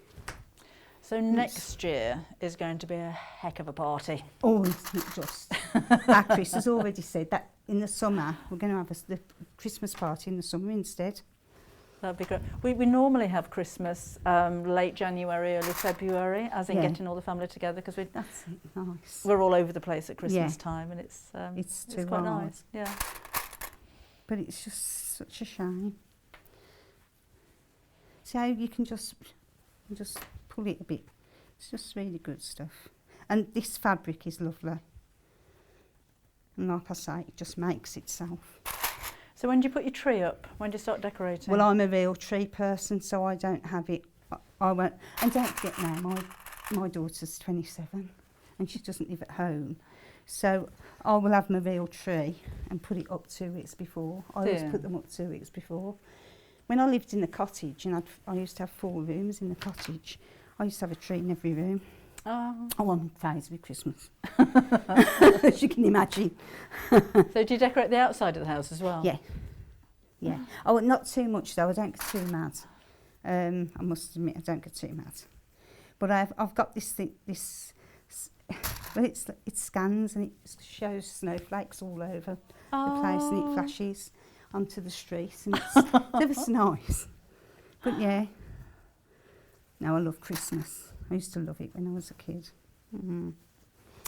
So next year is going to be a heck of a party. Oh, isn't it just? Our Chris has already said that in the summer, we're going to have the Christmas party in the summer instead. That'd be great. We normally have Christmas late January, early February, as in getting all the family together, because That's it, nice. we're all over the place at Christmas time, and it's too quite hard. nice. Yeah. But it's just such a shame. See how you can just pull it a bit. It's just really good stuff. And this fabric is lovely. And like I say, it just makes itself. So when do you put your tree up? When do you start decorating? Well, I'm a real tree person, so I don't have it. I won't. And don't forget now, my daughter's 27 and she doesn't live at home. So I will have my real tree and put it up 2 weeks before. I always put them up 2 weeks before. When I lived in the cottage, and I used to have 4 rooms in the cottage, I used to have a tree in every room. Oh. I'm phased with Christmas, as you can imagine. So do you decorate the outside of the house as well? Yeah, yeah. Oh, not too much though. I don't get too mad. I must admit, I don't get too mad. But I've got this thing. Well, it scans and it shows snowflakes all over the place, and it flashes onto the street, and it's ever so nice. But yeah, now I love Christmas. I used to love it when I was a kid.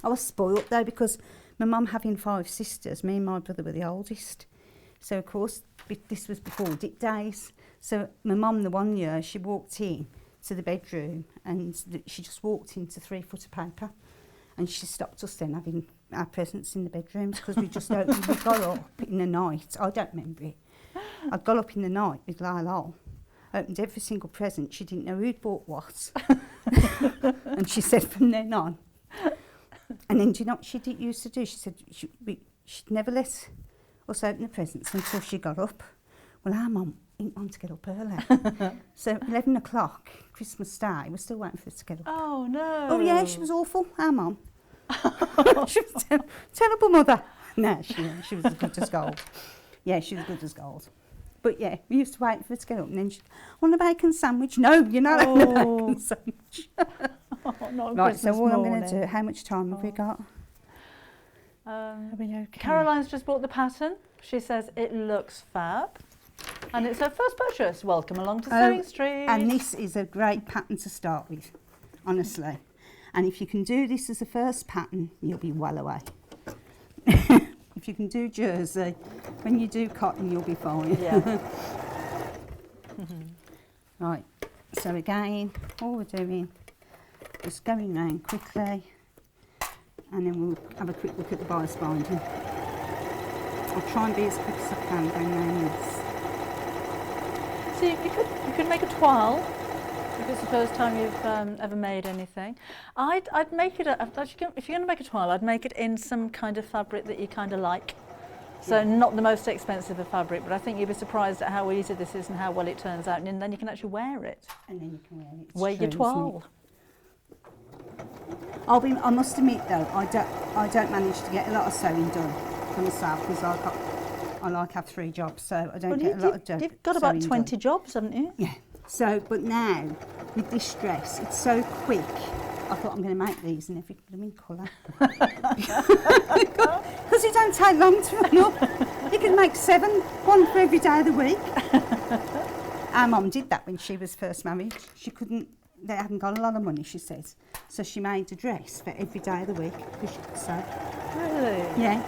I was spoilt though, because my mum having 5 sisters, me and my brother were the oldest. So of course, this was before dip days. So my mum, the one year, she walked in to the bedroom and she just walked into 3 foot of paper, and she stopped us then having our presents in the bedrooms because we just opened. We got up in the night. I don't remember it. I got up in the night with Lala, opened every single present. She didn't know who'd bought what, and she said from then on. And then do you know what she used to do? She said she'd never let us open the presents until she got up. Well, our mum didn't want to get up early. So 11 o'clock, Christmas Day, we're still waiting for her to get up. Oh, no. Oh, yeah, she was awful, our mum. She was a terrible mother. No, she was as good as gold. Yeah, she was good as gold. But yeah, we used to wait for her to get up, and then she'd want a bacon sandwich. No, you're not having a bacon sandwich. Right, so all I'm going to do, how much time have we got? Are we okay? Caroline's just bought the pattern. She says it looks fab. And it's her first purchase. Welcome along to Sewing Street. And this is a great pattern to start with, honestly. And if you can do this as a first pattern, you'll be well away. If you can do jersey, when you do cotton, you'll be fine. Yeah. Right, so again, all we're doing is going round quickly, and then we'll have a quick look at the bias binding. I'll try and be as quick as I can going round this. So you could make a toile if it's the first time you've ever made anything. I'd make it, if you're going to make a toile, I'd make it in some kind of fabric that you kind of like. So not the most expensive of fabric, but I think you'd be surprised at how easy this is and how well it turns out, and then you can actually wear it. And then you can wear it. Wear your toile. I must admit though, I don't manage to get a lot of sewing done for myself because I like have 3 jobs, so I don't get a lot of done. You've got about 20 jobs, haven't you? Yeah. So, but now with this dress, it's so quick. I thought I'm going to make these in every blooming colour. Because it don't take long to run up. You can make 7, one for every day of the week. Our mum did that when she was first married. They hadn't got a lot of money, she says. So she made a dress for every day of the week because she could sew. Really? Yeah.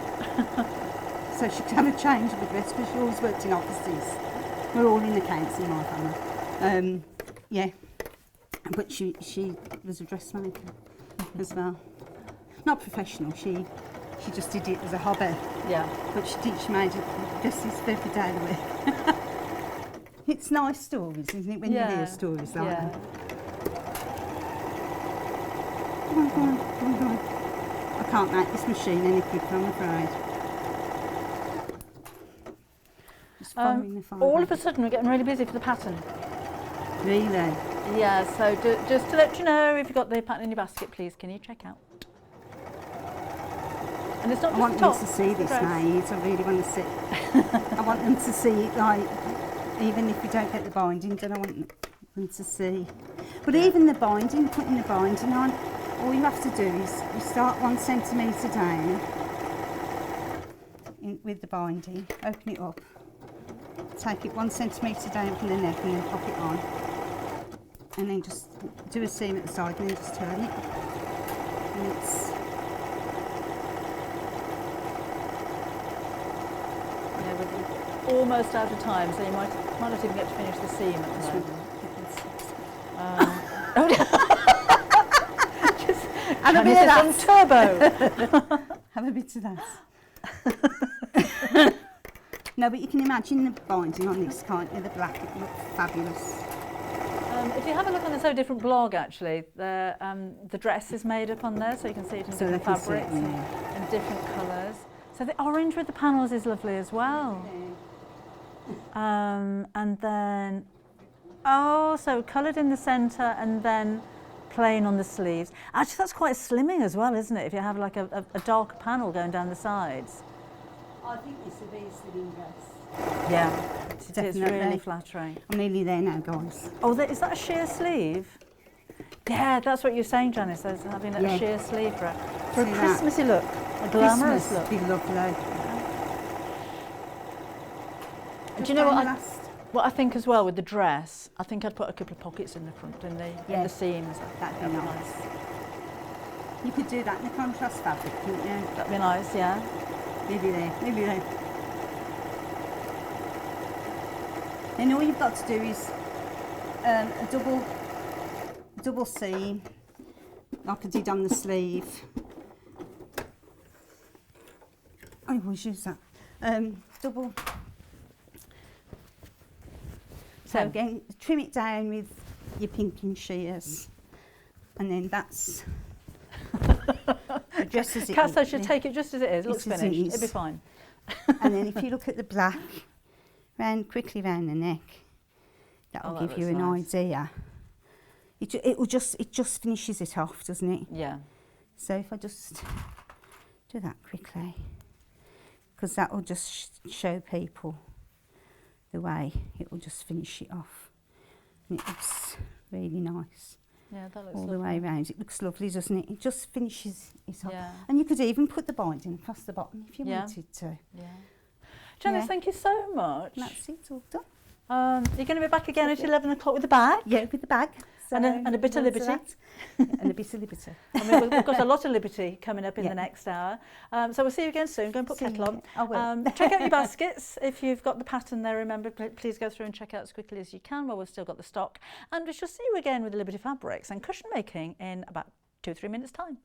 So she could have a change of a dress because she always worked in offices. We're all in accounts in my family. Yeah. But she was a dressmaker as well. Not professional, she just did it as a hobby. Yeah. But she made dresses for every day of the week. It's nice stories, isn't it, when you hear stories like that? Come on. I can't make this machine any quicker, I'm afraid. Just following the fire. All of a sudden we're getting really busy for the pattern. Really? Yeah, so just to let you know, if you've got the pattern in your basket, please, can you check out? And it's not I just want the them top, to see this, dress. mate. I really want to see. I want them to see it, like, even if we don't get the binding, then I want them to see. But even the binding, putting the binding on, all you have to do is you start 1 centimetre down with the binding, open it up, take it 1 centimetre down from the neck and then pop it on. And then just do a seam at the side and then just turn it. And it's... Yeah, we're almost out of time, so you might not even get to finish the seam at the moment. Just have a bit of that. Turbo. Have a bit of that. No, but you can imagine the binding on this, can't you? The black, it looks fabulous. If you have a look on the So Different blog, actually, the dress is made up on there, so you can see it in different fabrics and different colours. So the orange with the panels is lovely as well. And then, so coloured in the centre and then plain on the sleeves. Actually, that's quite slimming as well, isn't it? If you have like a dark panel going down the sides. I think this would be a slimming dress. Yeah, it's really flattering. I'm nearly there now, guys. Oh, is that a sheer sleeve? Yeah, that's what you're saying, Janis. There's having a sheer sleeve for a Christmassy look, a glamorous look. Be lovely. Do you know what I think as well with the dress? I think I'd put a couple of pockets in the front, in the seams. That'd be nice. You could do that in the contrast fabric, couldn't you? That'd be nice, yeah. Maybe there. Then all you've got to do is a double seam, like I did on the sleeve. I always use that. Double. So again, trim it down with your pinking shears, and then that's just as it Cass is. says she'll take it just as it is. It looks Just as finished. it is. It'll be fine. And then if you look at the black, quickly round the neck, that'll Oh, that give you looks an nice. idea. It just finishes it off, doesn't it? Yeah. So if I just do that quickly, because that will just show people the way it will just finish it off. And it looks really nice Yeah, that looks all lovely. the way around. It looks lovely, doesn't it? It just finishes it off. Yeah. And you could even put the binding across the bottom if you Yeah. wanted to. Yeah. Janice, Yeah. thank you so much. And that's it, all done. You're going to be back again at 11 o'clock with the bag? Yeah, with the bag. So And a bit of loads liberty. that. And a bit of liberty. I mean, we've got a lot of liberty coming up in Yeah. the next hour. So we'll see you again soon. Go and put See kettle you. on. I will. Check out your baskets. If you've got the pattern there, remember, please go through and check out as quickly as you can while we've still got the stock. And we shall see you again with the Liberty Fabrics and cushion making in about 2 or 3 minutes' time.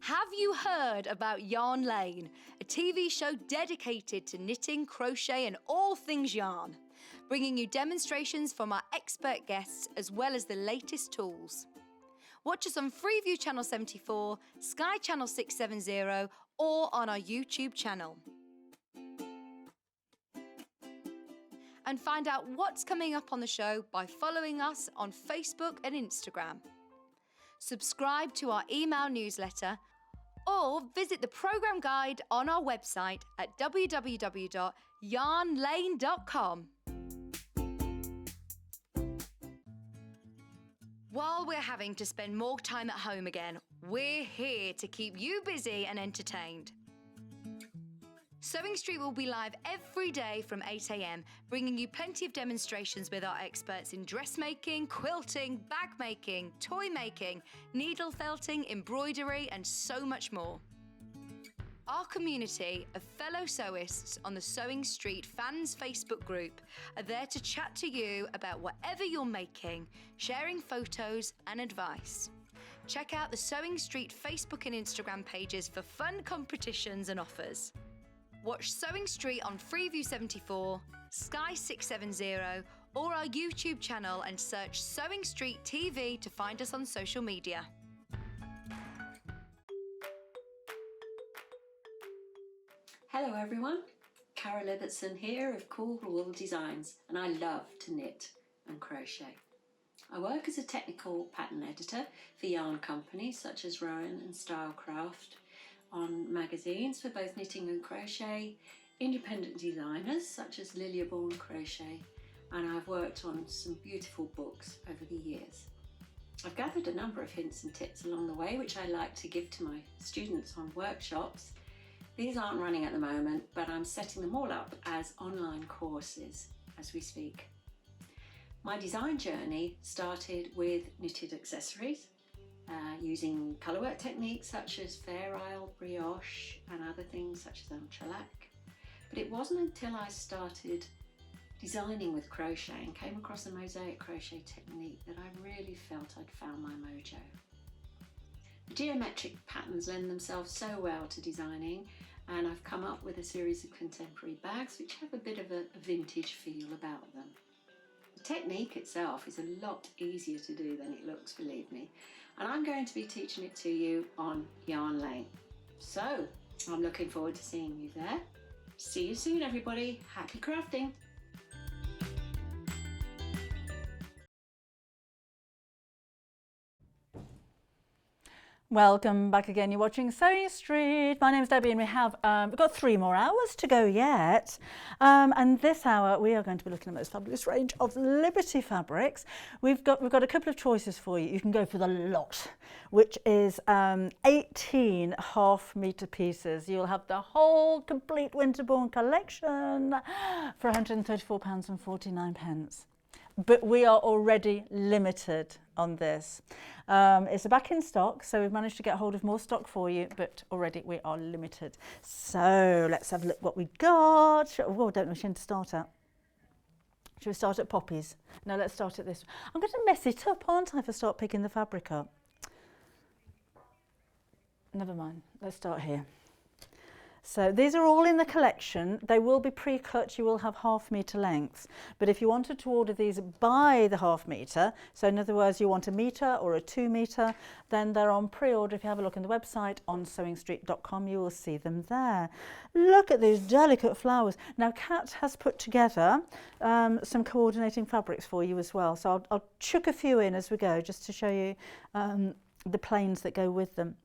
Have you heard about Yarn Lane, a TV show dedicated to knitting, crochet and all things yarn, bringing you demonstrations from our expert guests as well as the latest tools. Watch us on Freeview Channel 74, Sky Channel 670 or on our YouTube channel. And find out what's coming up on the show by following us on Facebook and Instagram. Subscribe to our email newsletter or visit the programme guide on our website at www.yarnlane.com. While we're having to spend more time at home again, we're here to keep you busy and entertained. Sewing Street will be live every day from 8 a.m, bringing you plenty of demonstrations with our experts in dressmaking, quilting, bag making, toy making, needle felting, embroidery, and so much more. Our community of fellow sewists on the Sewing Street fans Facebook group are there to chat to you about whatever you're making, sharing photos and advice. Check out the Sewing Street Facebook and Instagram pages for fun competitions and offers. Watch Sewing Street on Freeview 74, Sky 670 or our YouTube channel and search Sewing Street TV to find us on social media. Hello everyone, Carol Ibbotson here of Cool Wool Designs, and I love to knit and crochet. I work as a technical pattern editor for yarn companies such as Rowan and Stylecraft, on magazines for both knitting and crochet, independent designers such as Winterbourne Crochet, and I've worked on some beautiful books over the years. I've gathered a number of hints and tips along the way which I like to give to my students on workshops. These aren't running at the moment, but I'm setting them all up as online courses as we speak. My design journey started with knitted accessories, using colourwork techniques such as Fair Isle, brioche and other things such as shellac. But it wasn't until I started designing with crochet and came across a mosaic crochet technique that I really felt I'd found my mojo. The geometric patterns lend themselves so well to designing, and I've come up with a series of contemporary bags which have a bit of a vintage feel about them. The technique itself is a lot easier to do than it looks, believe me, and I'm going to be teaching it to you on Yarn Lane. So I'm looking forward to seeing you there. See you soon everybody, happy crafting! Welcome back again. You're watching Sewing Street. My name's Debbie and we've got 3 more hours to go yet. And this hour we are going to be looking at the most fabulous range of Liberty fabrics. We've got a couple of choices for you. You can go for the lot, which is 18 half-metre pieces. You'll have the whole complete Winterbourne collection for £134.49. But we are already limited on this. It's back in stock, so we've managed to get hold of more stock for you, but already we are limited. So let's have a look what we got. Oh, I don't know which end to start at. Shall we start at poppies? No, let's start at this. I'm going to mess it up, aren't I, if I start picking the fabric up? Never mind, let's start here. So these are all in the collection. They will be pre-cut, you will have 1/2 metre lengths. But if you wanted to order these by the 1/2 metre, so in other words you want 1 metre or a 2 metre, then they're on pre-order. If you have a look on the website on sewingstreet.com, you will see them there. Look at these delicate flowers. Now Kat has put together some coordinating fabrics for you as well. So I'll chuck a few in as we go, just to show you the plains that go with them.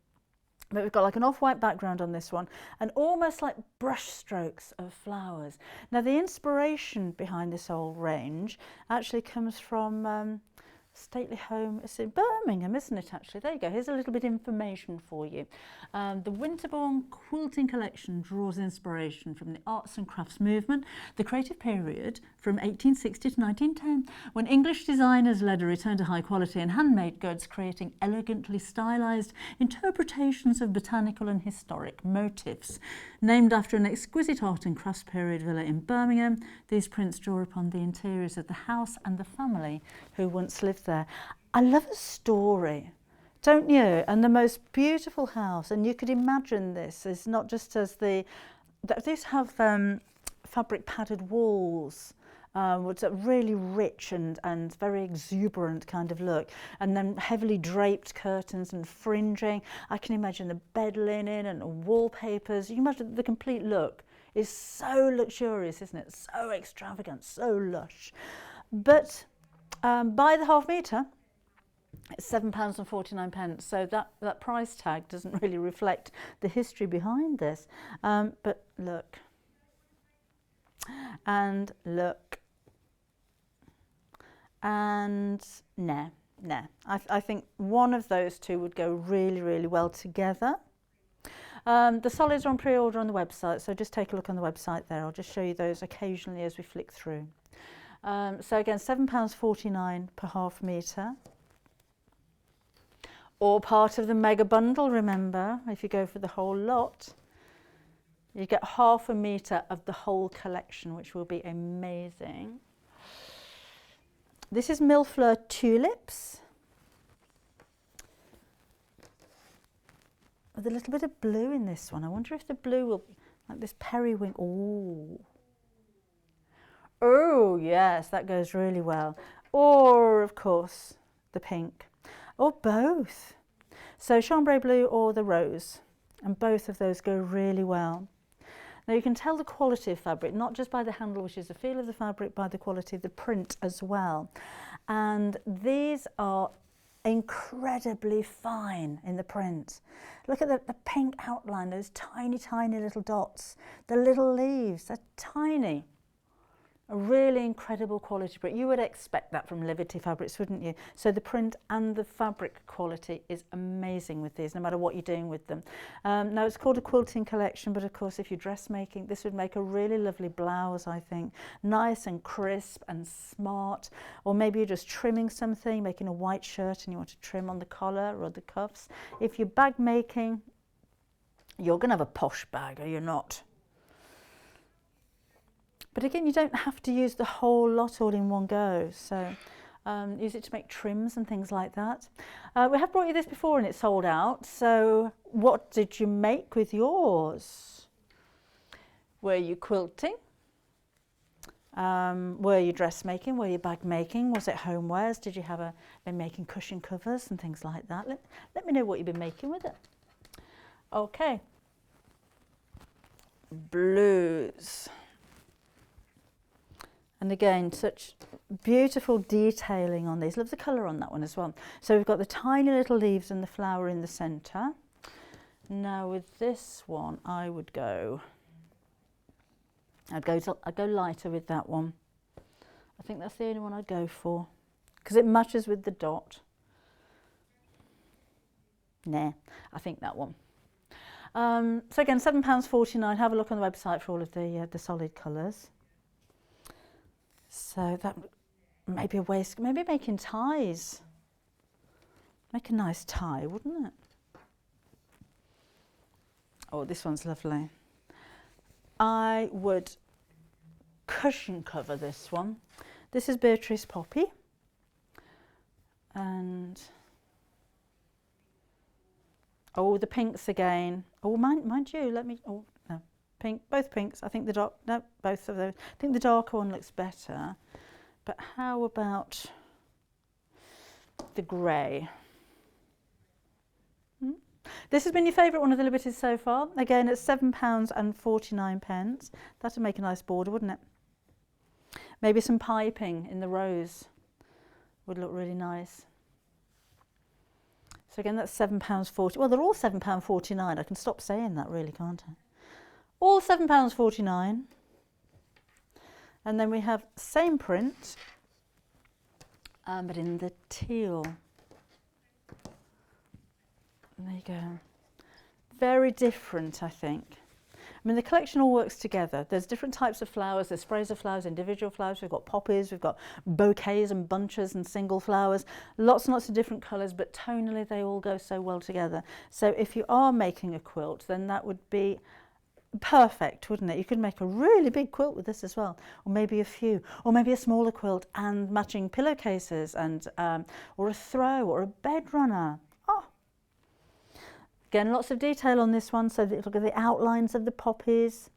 But we've got like an off-white background on this one and almost like brush strokes of flowers. Now the inspiration behind this whole range actually comes from stately home. It's in Birmingham, isn't it, actually? There you go. Here's a little bit of information for you. The Winterbourne quilting collection draws inspiration from the arts and crafts movement, the creative period from 1860 to 1910, when English designers led a return to high quality and handmade goods, creating elegantly stylized interpretations of botanical and historic motifs. Named after an exquisite art and crafts period villa in Birmingham, these prints draw upon the interiors of the house and the family who once lived there. I love a story, don't you? And the most beautiful house, and you could imagine this is not just as these have fabric padded walls, which are really rich and very exuberant kind of look, and then heavily draped curtains and fringing. I can imagine the bed linen and wallpapers. You can imagine the complete look is so luxurious, isn't it? So extravagant, so lush. But by the 1/2 metre, it's £7.49. So that price tag doesn't really reflect the history behind this. But look, and look, and nah. I think one of those two would go really, really well together. The solids are on pre-order on the website, so just take a look on the website there. I'll just show you those occasionally as we flick through. So again, £7.49 per 1/2 metre. Or part of the mega bundle, remember, if you go for the whole lot, you get 1/2 metre of the whole collection, which will be amazing. This is Millefleur Tulips, with a little bit of blue in this one. I wonder if the blue will, like this periwinkle. Oh yes, that goes really well. Or of course the pink, or both. So chambray blue or the rose, and both of those go really well. Now you can tell the quality of fabric, not just by the handle, which is the feel of the fabric, by the quality of the print as well. And these are incredibly fine in the print. Look at the pink outline, those tiny, tiny little dots. The little leaves, they're tiny. A really incredible quality print. You would expect that from Liberty Fabrics, wouldn't you? So the print and the fabric quality is amazing with these, no matter what you're doing with them. Now it's called a quilting collection, but of course if you're dressmaking, this would make a really lovely blouse, I think. Nice and crisp and smart. Or maybe you're just trimming something, making a white shirt and you want to trim on the collar or the cuffs. If you're bag making, you're going to have a posh bag, are you not? But again, you don't have to use the whole lot all in one go. So use it to make trims and things like that. We have brought you this before and it's sold out. So what did you make with yours? Were you quilting? Were you dressmaking? Were you bag making? Was it homewares? Did you have been making cushion covers and things like that? Let me know what you've been making with it. Okay. Blues. And again, such beautiful detailing on these. Love the colour on that one as well. So we've got the tiny little leaves and the flower in the centre. Now with this one, I'd go lighter with that one. I think that's the only one I'd go for, because it matches with the dot. Nah, I think that one. So again, £7.49. Have a look on the website for all of the solid colours. So that may be a waist, maybe making ties. Make a nice tie, wouldn't it? Oh, this one's lovely. I would cushion cover this one. This is Beatrice Poppy. And oh, the pinks again. Oh, mind you, let me, oh, no, pink, both pinks. I think the dark, no, both of those. I think the darker one looks better. But how about the grey? This has been your favourite one of the Liberties so far. Again, it's £7.49. That'd make a nice border, wouldn't it? Maybe some piping in the rose would look really nice. So again, that's £7.40. Well, they're all £7.49. I can stop saying that really, can't I? All £7.49. And then we have same print, but in the teal. There you go. Very different, I think. I mean, the collection all works together. There's different types of flowers. There's sprays of flowers, individual flowers. We've got poppies, we've got bouquets and bunches and single flowers. Lots and lots of different colours, but tonally they all go so well together. So if you are making a quilt, then that would be perfect, wouldn't it? You could make a really big quilt with this as well, or maybe a few, or maybe a smaller quilt and matching pillowcases, and or a throw or a bed runner. Oh, again, lots of detail on this one. So look at the outlines of the poppies,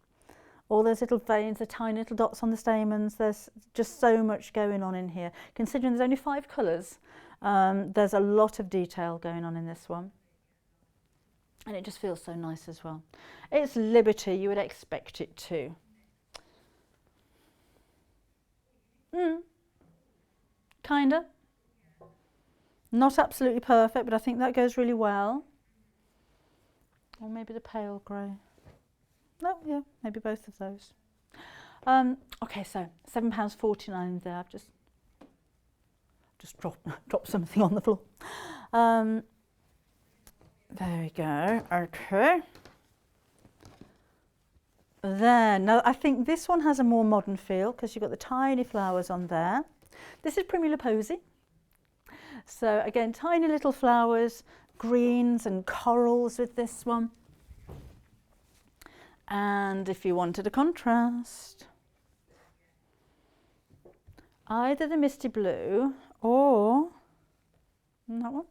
all those little veins, the tiny little dots on the stamens. There's just so much going on in here. Considering there's only 5 colours, there's a lot of detail going on in this one. And it just feels so nice as well. It's Liberty, you would expect it to. Kinda. Not absolutely perfect, but I think that goes really well. Or maybe the pale grey. No, yeah, maybe both of those. Okay, so £7.49 there. I've just dropped something on the floor. There we go. Okay. There. Now, I think this one has a more modern feel because you've got the tiny flowers on there. This is Primula Posy. So again, tiny little flowers, greens and corals with this one. And if you wanted a contrast, either the Misty Blue or that one.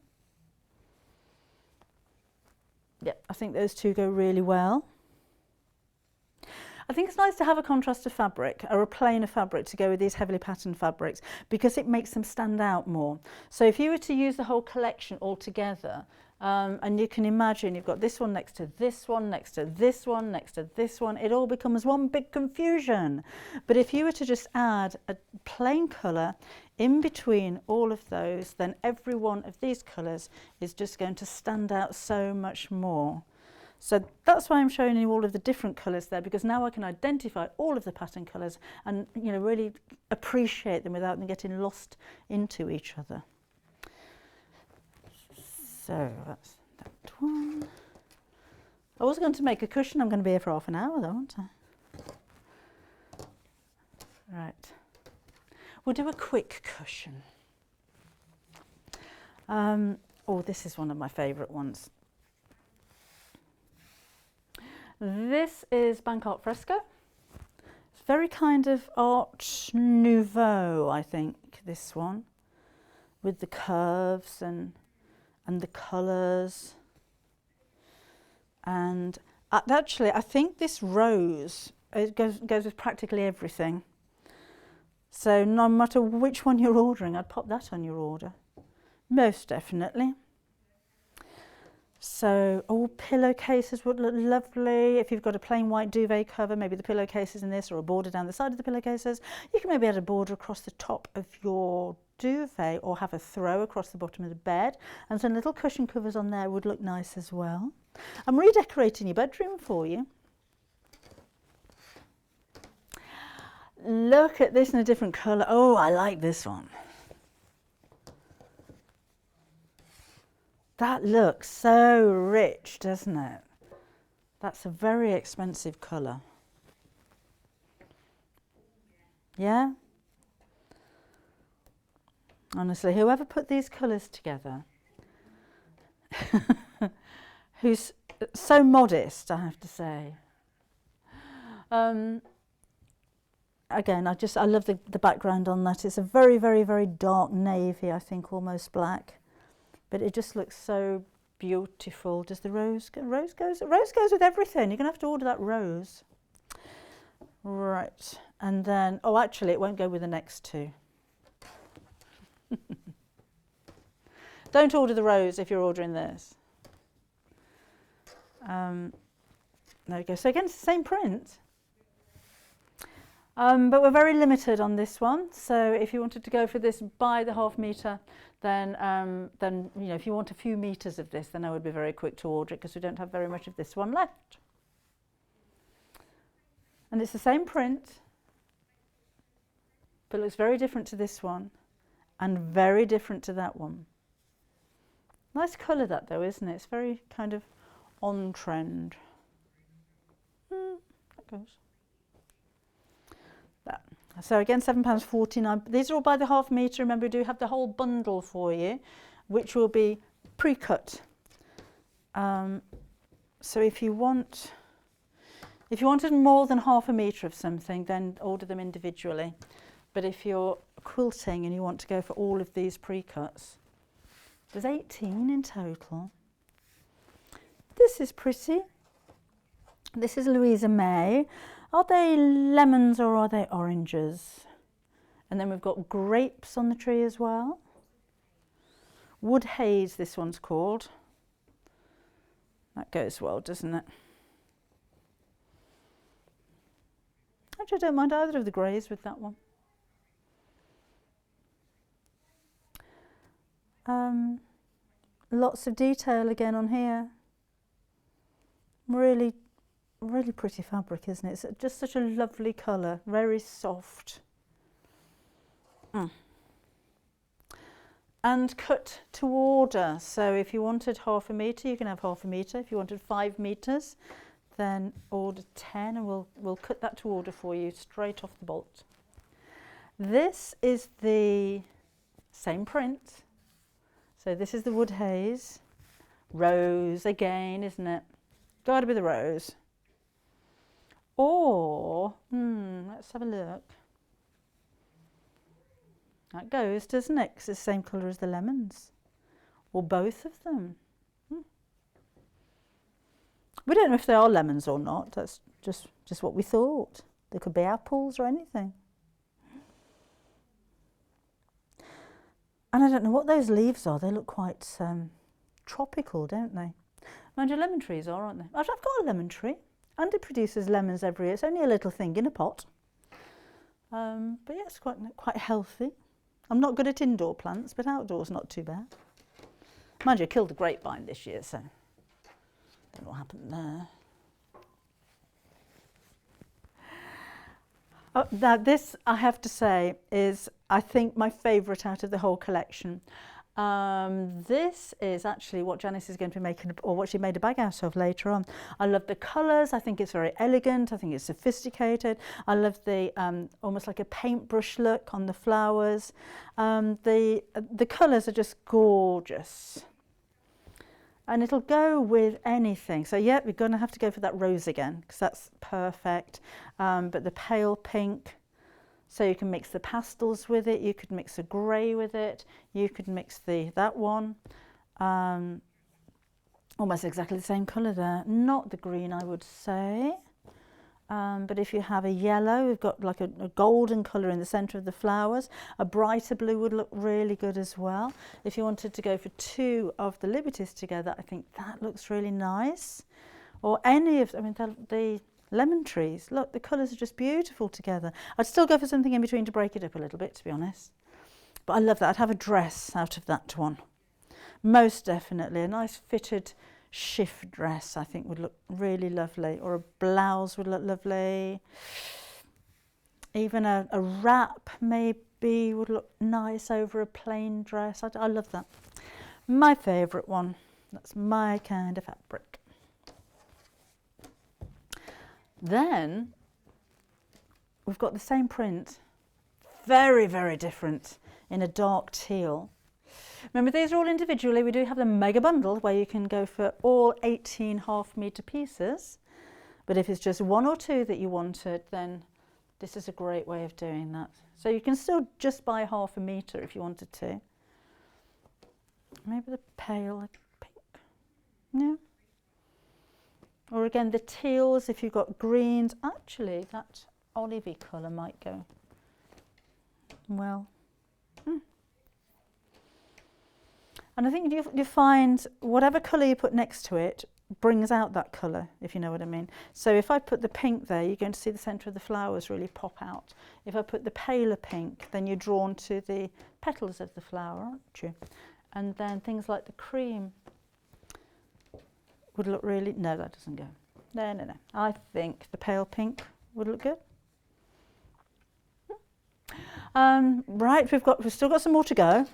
Yeah, I think those two go really well. I think it's nice to have a contrast of fabric or a plain of fabric to go with these heavily patterned fabrics because it makes them stand out more. So if you were to use the whole collection all together, and you can imagine you've got this one next to this one, next to this one, next to this one, it all becomes one big confusion. But if you were to just add a plain colour in between all of those, then every one of these colours is just going to stand out so much more. So that's why I'm showing you all of the different colours there, because now I can identify all of the pattern colours and, you know, really appreciate them without them getting lost into each other. So that's that one. I was going to make a cushion. I'm going to be here for half an hour though, aren't I? Right. We'll do a quick cushion. Oh, this is one of my favourite ones. This is Bank Art Fresco. It's very kind of Art Nouveau, I think, this one, with the curves and the colours. And actually, I think this rose, it goes with practically everything. So no matter which one you're ordering, I'd pop that on your order. Most definitely. So all pillowcases would look lovely. If you've got a plain white duvet cover, maybe the pillowcases in this, or a border down the side of the pillowcases. You can maybe add a border across the top of your duvet, or have a throw across the bottom of the bed. And some little cushion covers on there would look nice as well. I'm redecorating your bedroom for you. Look at this in a different colour. Oh, I like this one. That looks so rich, doesn't it? That's a very expensive colour. Yeah? Honestly, whoever put these colours together, who's so modest, I have to say. again, I love the background on that. It's a very, very, very dark navy, I think, almost black. But it just looks so beautiful. Does the rose go? Rose goes with everything. You're going to have to order that rose. Right. And then, oh, actually, it won't go with the next two. Don't order the rose if you're ordering this. There we go. So again, it's the same print. But we're very limited on this one. So if you wanted to go for this by the ½ metre, then you know, if you want a few meters of this, then I would be very quick to order it because we don't have very much of this one left. And it's the same print, but it looks very different to this one and very different to that one. Nice colour that though, isn't it? It's very kind of on trend. That goes. That. So again, £7.49. These are all by the ½ metre. Remember, we do have the whole bundle for you, which will be pre-cut. So if you wanted more than ½ metre of something, then order them individually. But if you're quilting and you want to go for all of these pre-cuts, there's 18 in total. This is pretty. This is Louisa May. Are they lemons or are they oranges? And then we've got grapes on the tree as well. Wood haze, this one's called. That goes well, doesn't it? Actually, I don't mind either of the greys with that one. Lots of detail again on here. Really, really pretty fabric, isn't it? It's just such a lovely colour, very soft. And cut to order. So if you wanted ½ metre, you can have ½ metre. If you wanted 5 metres, then order 10 and we'll cut that to order for you straight off the bolt. This is the same print. So this is the wood haze. Rose again, isn't it? Gotta be the rose. Or, let's have a look. That goes, doesn't it? 'Cause it's the same colour as the lemons. Or both of them. We don't know if they are lemons or not. That's just what we thought. They could be apples or anything. And I don't know what those leaves are. They look quite tropical, don't they? Mind you, lemon trees are, aren't they? I've got a lemon tree. And it produces lemons every year. It's only a little thing in a pot. But yeah, it's quite healthy. I'm not good at indoor plants, but outdoors not too bad. Mind you, I killed the grapevine this year, so I don't know what happened there. Oh, now this, I have to say, is I think my favourite out of the whole collection. This is actually what Janis is going to be making, or what she made a bag out of later on. I love the colours. I think it's very elegant. I think it's sophisticated. I love the almost like a paintbrush look on the flowers. The colours are just gorgeous. And it'll go with anything. So yeah, we're going to have to go for that rose again because that's perfect. But the pale pink. So you can mix the pastels with it, you could mix a grey with it, you could mix that one. Almost exactly the same colour there. Not the green, I would say. But if you have a yellow, we've got like a golden colour in the centre of the flowers. A brighter blue would look really good as well. If you wanted to go for 2 of the Liberties together, I think that looks really nice. Or any of, I mean, the lemon trees, look, the colours are just beautiful together. I'd still go for something in between to break it up a little bit, to be honest. But I love that. I'd have a dress out of that one. Most definitely. A nice fitted shift dress, I think, would look really lovely. Or a blouse would look lovely. Even a wrap, maybe, would look nice over a plain dress. I love that. My favourite one. That's my kind of fabric. Then we've got the same print, very, very different, in a dark teal. Remember, these are all individually. We do have the mega bundle where you can go for all 18 ½ metre pieces. But if it's just 1 or 2 that you wanted, then This is a great way of doing that. So you can still just buy 1/2 metre if you wanted to. Maybe the pale pink, yeah. Or again, the teals, if you've got greens. Actually, that olivey colour might go well. And I think you find whatever colour you put next to it brings out that colour, if you know what I mean. So if I put the pink there, you're going to see the centre of the flowers really pop out. If I put the paler pink, then you're drawn to the petals of the flower, aren't you? And then things like the cream would look really, no, that doesn't go. No. I think the pale pink would look good. Right, we've still got some more to go.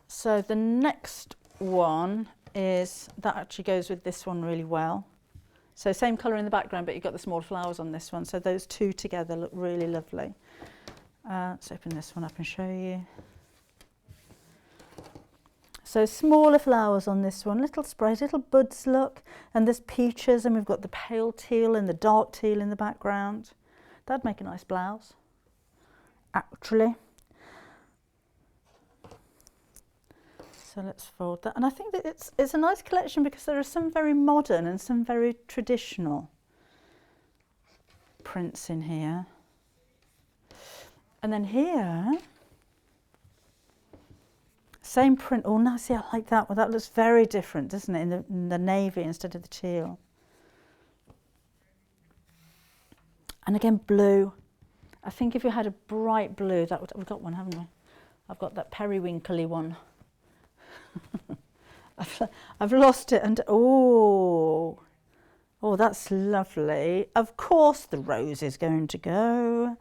So the next one is, that actually goes with this one really well. So same colour in the background, but you've got the small flowers on this one. So those two together look really lovely. Let's open this one up and show you. So smaller flowers on this one, little sprays, little buds look, and there's peaches, and we've got the pale teal and the dark teal in the background. That'd make a nice blouse, actually. So let's fold that. And I think that it's a nice collection because there are some very modern and some very traditional prints in here. And then here, same print. Oh, now see, I like that one. That looks very different, doesn't it? In the navy instead of the teal. And again, blue. I think if you had a bright blue, that would, we've got one, haven't we? I've got that periwinkly one. I've lost it, and oh, that's lovely. Of course, the rose is going to go,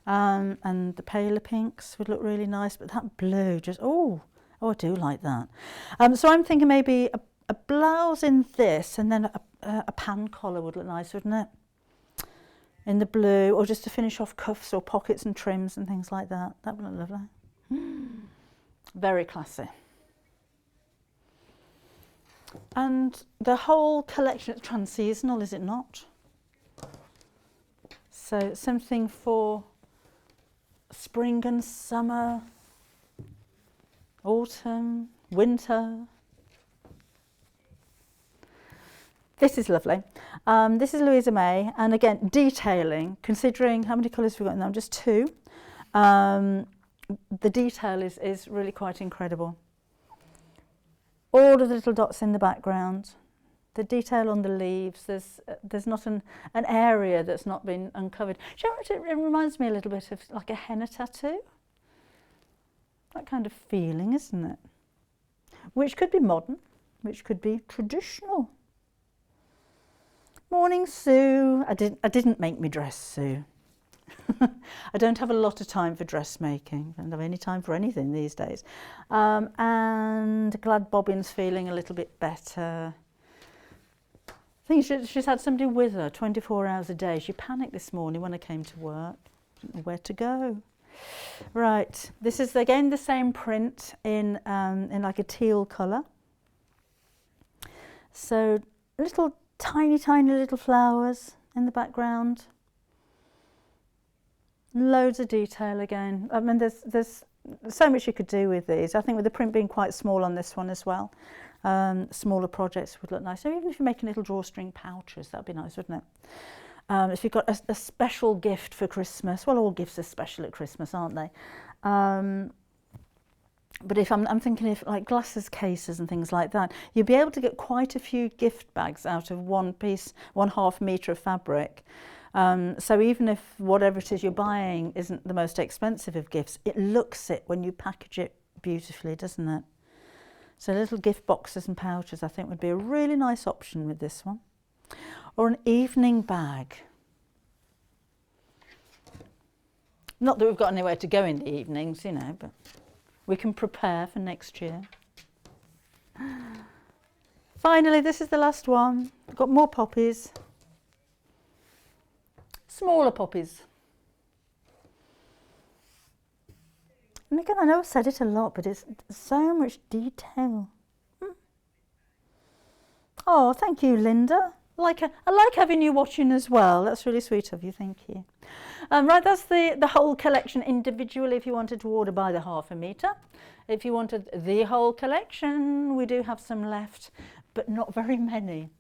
and the paler pinks would look really nice. But that blue, just oh, I do like that. So I'm thinking maybe a blouse in this, and then a pan collar would look nice, wouldn't it? In the blue, or just to finish off cuffs or pockets and trims and things like that. That would look lovely. Very classy. And the whole collection is trans-seasonal, is it not? So something for spring and summer, autumn, winter. This is lovely. This is Louisa May, and again, detailing, considering how many colours we've got in there, just 2. The detail is really quite incredible. All of the little dots in the background, the detail on the leaves, there's not an area that's not been uncovered. Do you know what, it reminds me a little bit of like a henna tattoo? That kind of feeling, isn't it? Which could be modern, which could be traditional. Morning, Sue. I didn't make me dress, Sue. I don't have a lot of time for dressmaking. I don't have any time for anything these days. And glad Bobbin's feeling a little bit better. I think she's had somebody with her 24 hours a day. She panicked this morning when I came to work. Didn't know where to go. Right, this is again the same print in like a teal colour. So little tiny little flowers in the background. Loads of detail again. I mean, there's so much you could do with these. I think with the print being quite small on this one as well, smaller projects would look nice. So even if you're making little drawstring pouches, that'd be nice, wouldn't it? If you've got a special gift for Christmas, well, all gifts are special at Christmas, aren't they? But if I'm thinking if like glasses cases and things like that, you'd be able to get quite a few gift bags out of one piece, 1/2 metre of fabric. So even if whatever it is you're buying isn't the most expensive of gifts, it looks it when you package it beautifully, doesn't it? So little gift boxes and pouches I think would be a really nice option with this one. Or an evening bag. Not that we've got anywhere to go in the evenings, you know, but we can prepare for next year. Finally, this is the last one. I've got more poppies. Smaller poppies. And again, I know I've said it a lot, but it's so much detail. Oh, thank you, Linda. I like having you watching as well. That's really sweet of you, thank you. Right, that's the whole collection individually if you wanted to order by the ½ metre. If you wanted the whole collection, we do have some left, but not very many.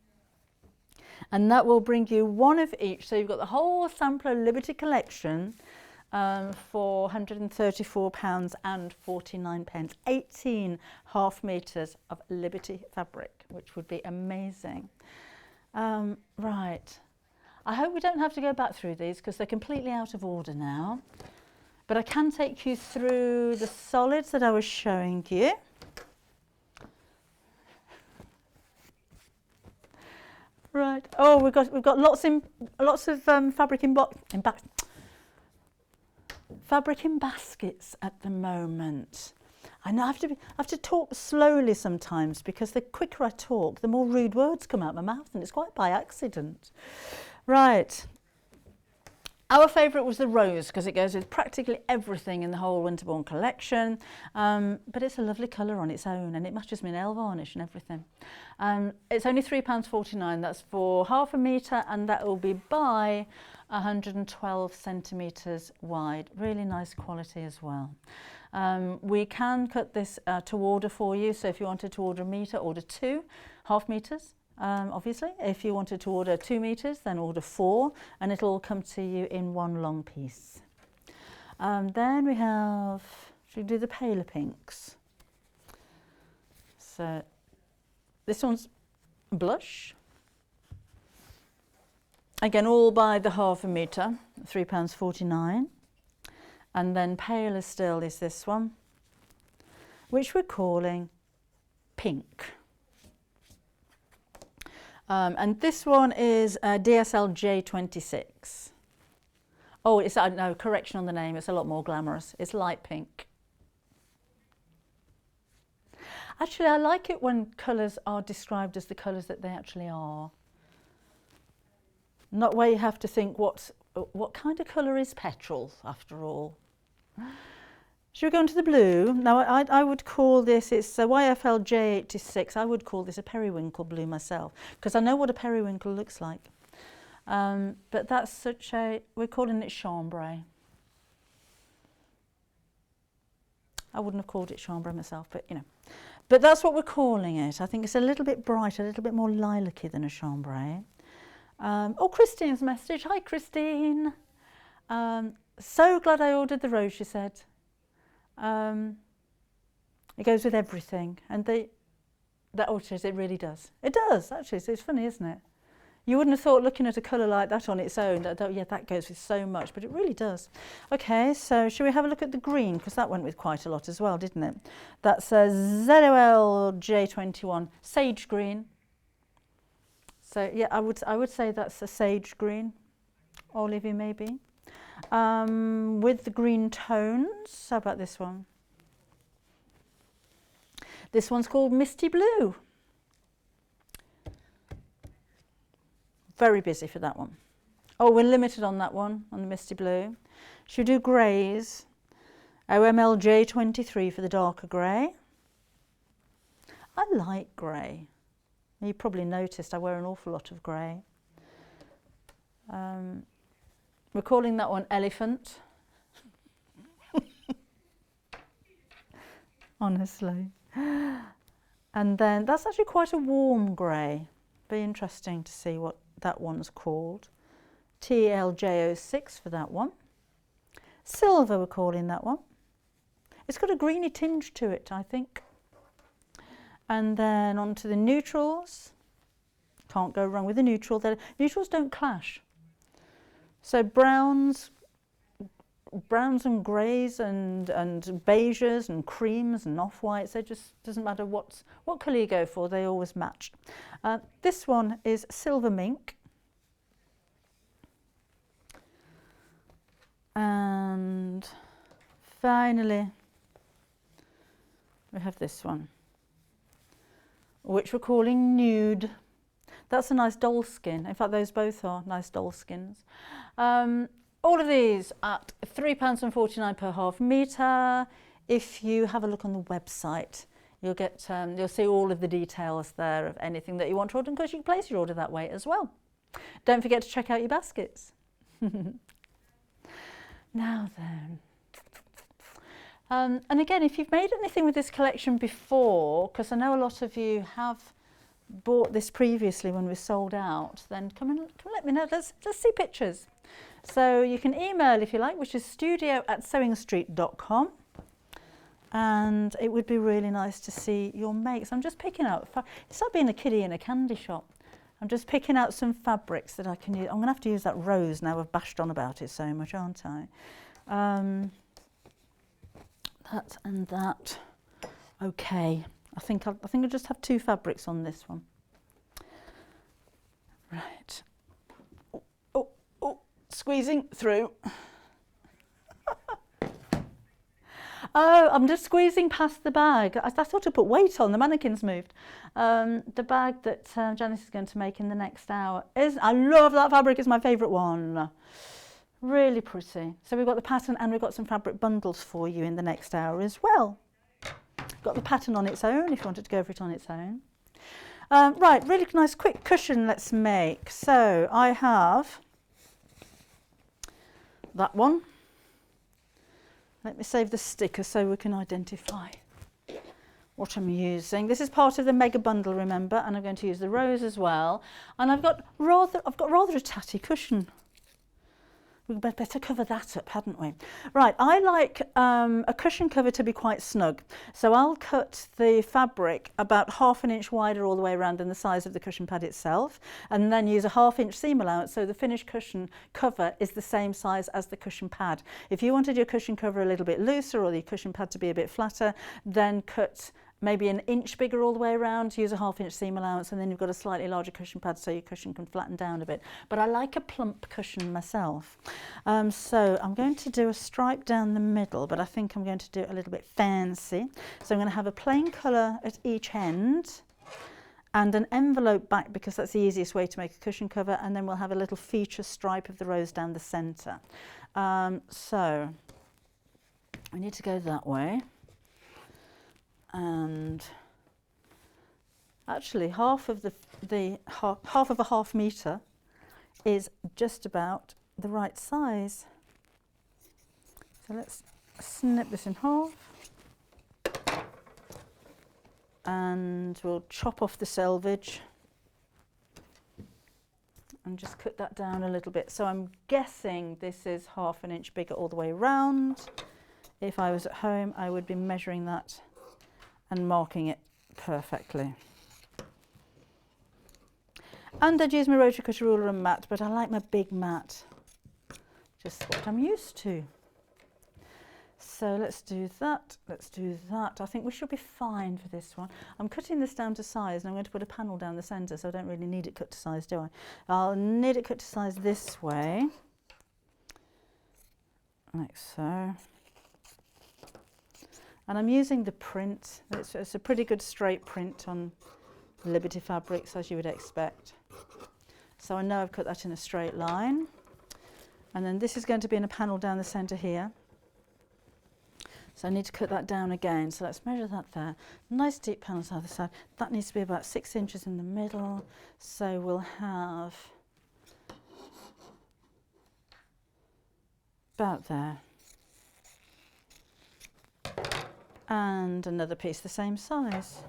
And that will bring you one of each. So you've got the whole Sampler Liberty collection for £134.49, 18 ½ metres of Liberty fabric, which would be amazing. Right, I hope we don't have to go back through these because they're completely out of order now. But I can take you through the solids that I was showing you. Right. Oh, we've got lots of fabric in baskets at the moment. I know I have to talk slowly sometimes because the quicker I talk, the more rude words come out my mouth, and it's quite by accident. Right. Our favourite was the rose because it goes with practically everything in the whole Winterbourne collection, but it's a lovely colour on its own and it matches my nail varnish and everything. It's only £3.49, that's for ½ metre, and that will be by 112 centimetres wide. Really nice quality as well. We can cut this to order for you, so if you wanted to order a metre, order 2 ½ metres. Obviously, if you wanted to order 2 metres, then order 4, and it'll all come to you in one long piece. Then we have, should we do the paler pinks? So this one's blush. Again, all by the ½ metre, £3.49. And then paler still is this one, which we're calling pink. And this one is DSL J26. Oh, it's no, correction on the name. It's a lot more glamorous. It's light pink. Actually, I like it when colours are described as the colours that they actually are. Not where you have to think what kind of colour is petrol, after all. Should we go into the blue? Now, I would call this, it's a YFL J86, I would call this a periwinkle blue myself, because I know what a periwinkle looks like. But that's such a, we're calling it chambray. I wouldn't have called it chambray myself, but you know. But that's what we're calling it. I think it's a little bit brighter, a little bit more lilac-y than a chambray. Oh, Christine's message. Hi, Christine. So glad I ordered the rose, she said. It goes with everything, and it really does. It does, actually, so it's funny, isn't it? You wouldn't have thought, looking at a colour like that on its own, that yeah, that goes with so much, but it really does. Okay, so shall we have a look at the green, because that went with quite a lot as well, didn't it? That's a ZOL J21 sage green. So yeah, I would say that's a sage green, olivey maybe. With the green tones, how about this one? This one's called Misty Blue. Very busy for that one. Oh, we're limited on that one, on the Misty Blue. Should we do greys? OML J23 for the darker grey. I like grey. You probably noticed I wear an awful lot of grey. We're calling that one Elephant. Honestly. And then that's actually quite a warm grey. Be interesting to see what that one's called. TLJ06 for that one. Silver, we're calling that one. It's got a greeny tinge to it, I think. And then on to the neutrals. Can't go wrong with the neutral. The neutrals don't clash. So browns and greys and beiges and creams and off-whites, they just doesn't matter what colour you go for, they always match. This one is silver mink. And finally, we have this one, which we're calling nude. That's a nice doll skin. In fact, those both are nice doll skins. All of these at £3.49 per ½ metre. If you have a look on the website, You'll get, you'll see all of the details there of anything that you want to order, and of course you can place your order that way as well. Don't forget to check out your baskets. Now then, and again, if you've made anything with this collection before, because I know a lot of you have bought this previously when we sold out, then come and let me know. Let's see pictures. So you can email if you like, which is studio@sewingstreet.com, and it would be really nice to see your makes. I'm just picking out, it's like being a kiddie in a candy shop. I'm just picking out some fabrics that I can use. I'm going to have to use that rose now. I've bashed on about it so much, aren't I? That and that. Okay. I think I'll just have 2 fabrics on this one. Right. Oh, squeezing through. Oh, I'm just squeezing past the bag. I thought I put weight on, the mannequin's moved. The bag that Janis is going to make in the next hour I love that fabric, it's my favourite one. Really pretty. So we've got the pattern and we've got some fabric bundles for you in the next hour as well. Got the pattern on its own if you wanted to go for it on its own. Right, really nice quick cushion let's make. So I have that one. Let me save the sticker so we can identify what I'm using. This is part of the mega bundle, remember, and I'm going to use the rose as well. And I've got rather a tatty cushion. We'd better cover that up, hadn't we? Right, I like a cushion cover to be quite snug. So I'll cut the fabric about 1/2 inch wider all the way around than the size of the cushion pad itself, and then use a 1/2 inch seam allowance so the finished cushion cover is the same size as the cushion pad. If you wanted your cushion cover a little bit looser or your cushion pad to be a bit flatter, then cut maybe 1 inch bigger all the way around, use a 1/2 inch seam allowance, and then you've got a slightly larger cushion pad so your cushion can flatten down a bit. But I like a plump cushion myself. So I'm going to do a stripe down the middle, but I think I'm going to do it a little bit fancy. So I'm going to have a plain colour at each end and an envelope back because that's the easiest way to make a cushion cover, and then we'll have a little feature stripe of the rose down the centre. So I need to go that way. And actually half of a 1/2 metre is just about the right size. So let's snip this in half and we'll chop off the selvage and just cut that down a little bit. So I'm guessing this is 1/2 inch bigger all the way around. If I was at home, I would be measuring that and marking it perfectly. And I'd use my rotary cutter ruler and mat, but I like my big mat, just what I'm used to. So let's do that, I think we should be fine for this one. I'm cutting this down to size and I'm going to put a panel down the centre, so I don't really need it cut to size, do I? I'll need it cut to size this way, like so. And I'm using the print. It's a pretty good straight print on Liberty fabrics, as you would expect. So I know I've cut that in a straight line. And then this is going to be in a panel down the centre here. So I need to cut that down again. So let's measure that there. Nice deep panels either side. That needs to be about 6 inches in the middle. So we'll have about there. And another piece the same size.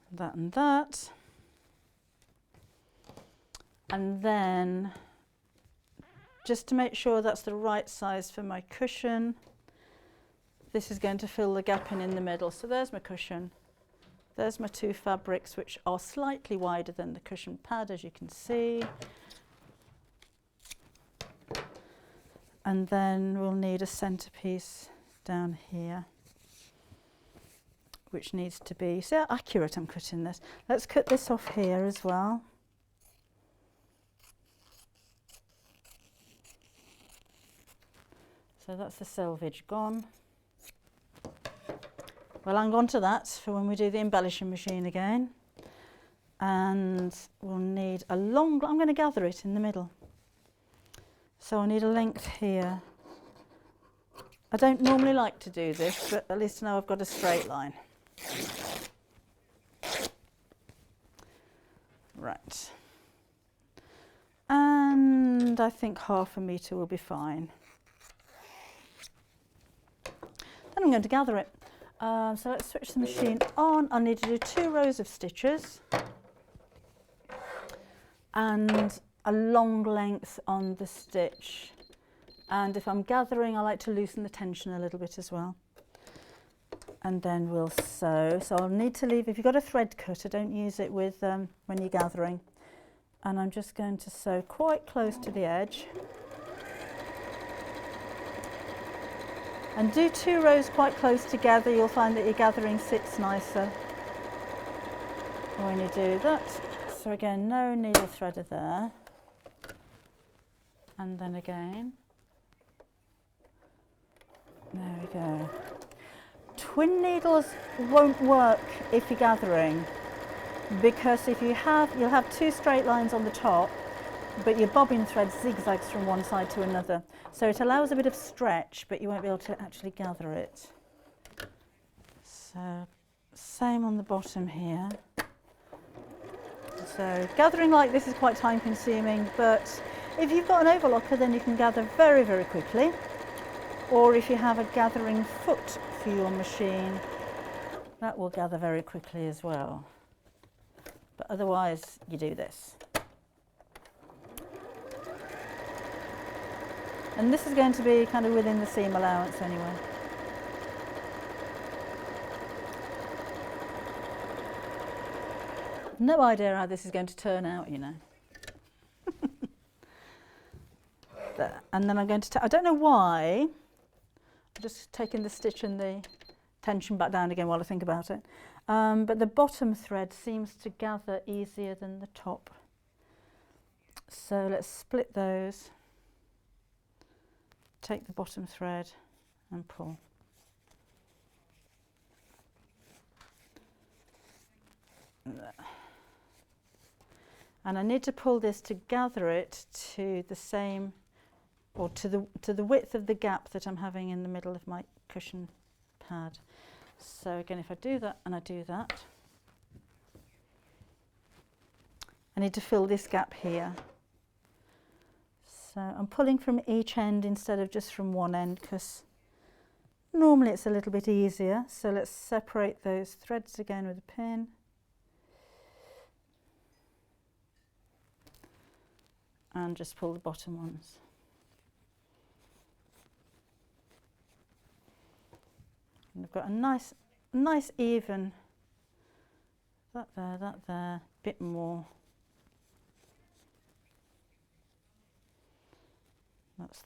That and that. And then, just to make sure that's the right size for my cushion, this is going to fill the gap in the middle. So there's my cushion. There's my 2 fabrics, which are slightly wider than the cushion pad, as you can see. And then we'll need a centerpiece down here, which needs to be, see how accurate I'm cutting this. Let's cut this off here as well. So that's the selvage gone. We'll hang on to that for when we do the embellishing machine again. And we'll need a long, I'm going to gather it in the middle. So I need a length here I don't normally like to do this, but at least now I've got a straight line. Right. And I think 1/2 metre will be fine. Then I'm going to gather it. So let's switch the machine on. I need to do 2 rows of stitches and a long length on the stitch. And if I'm gathering, I like to loosen the tension a little bit as well. And then we'll sew. So I'll need to leave, if you've got a thread cutter, don't use it with when you're gathering. And I'm just going to sew quite close to the edge. And do 2 rows quite close together, you'll find that your gathering sits nicer when you do that. So again, no needle threader there. And then again. There we go. Twin needles won't work if you're gathering, because if you have, you'll have 2 straight lines on the top, but your bobbin thread zigzags from one side to another. So it allows a bit of stretch, but you won't be able to actually gather it. So same on the bottom here. So gathering like this is quite time consuming, but if you've got an overlocker, then you can gather very, very quickly. Or if you have a gathering foot for your machine, that will gather very quickly as well. But otherwise, you do this. And this is going to be kind of within the seam allowance anyway. No idea how this is going to turn out, you know. There. And then I'm going to, I don't know why, I'm just taking the stitch and the tension back down again while I think about it. But the bottom thread seems to gather easier than the top. So let's split those. Take the bottom thread and pull. There. And I need to pull this to gather it to the same, or to the width of the gap that I'm having in the middle of my cushion pad. So again, if I do that and I do that, I need to fill this gap here. So I'm pulling from each end instead of just from one end, because normally it's a little bit easier. So let's separate those threads again with a pin. And just pull the bottom ones. And I've got a nice even, that there, bit more. That's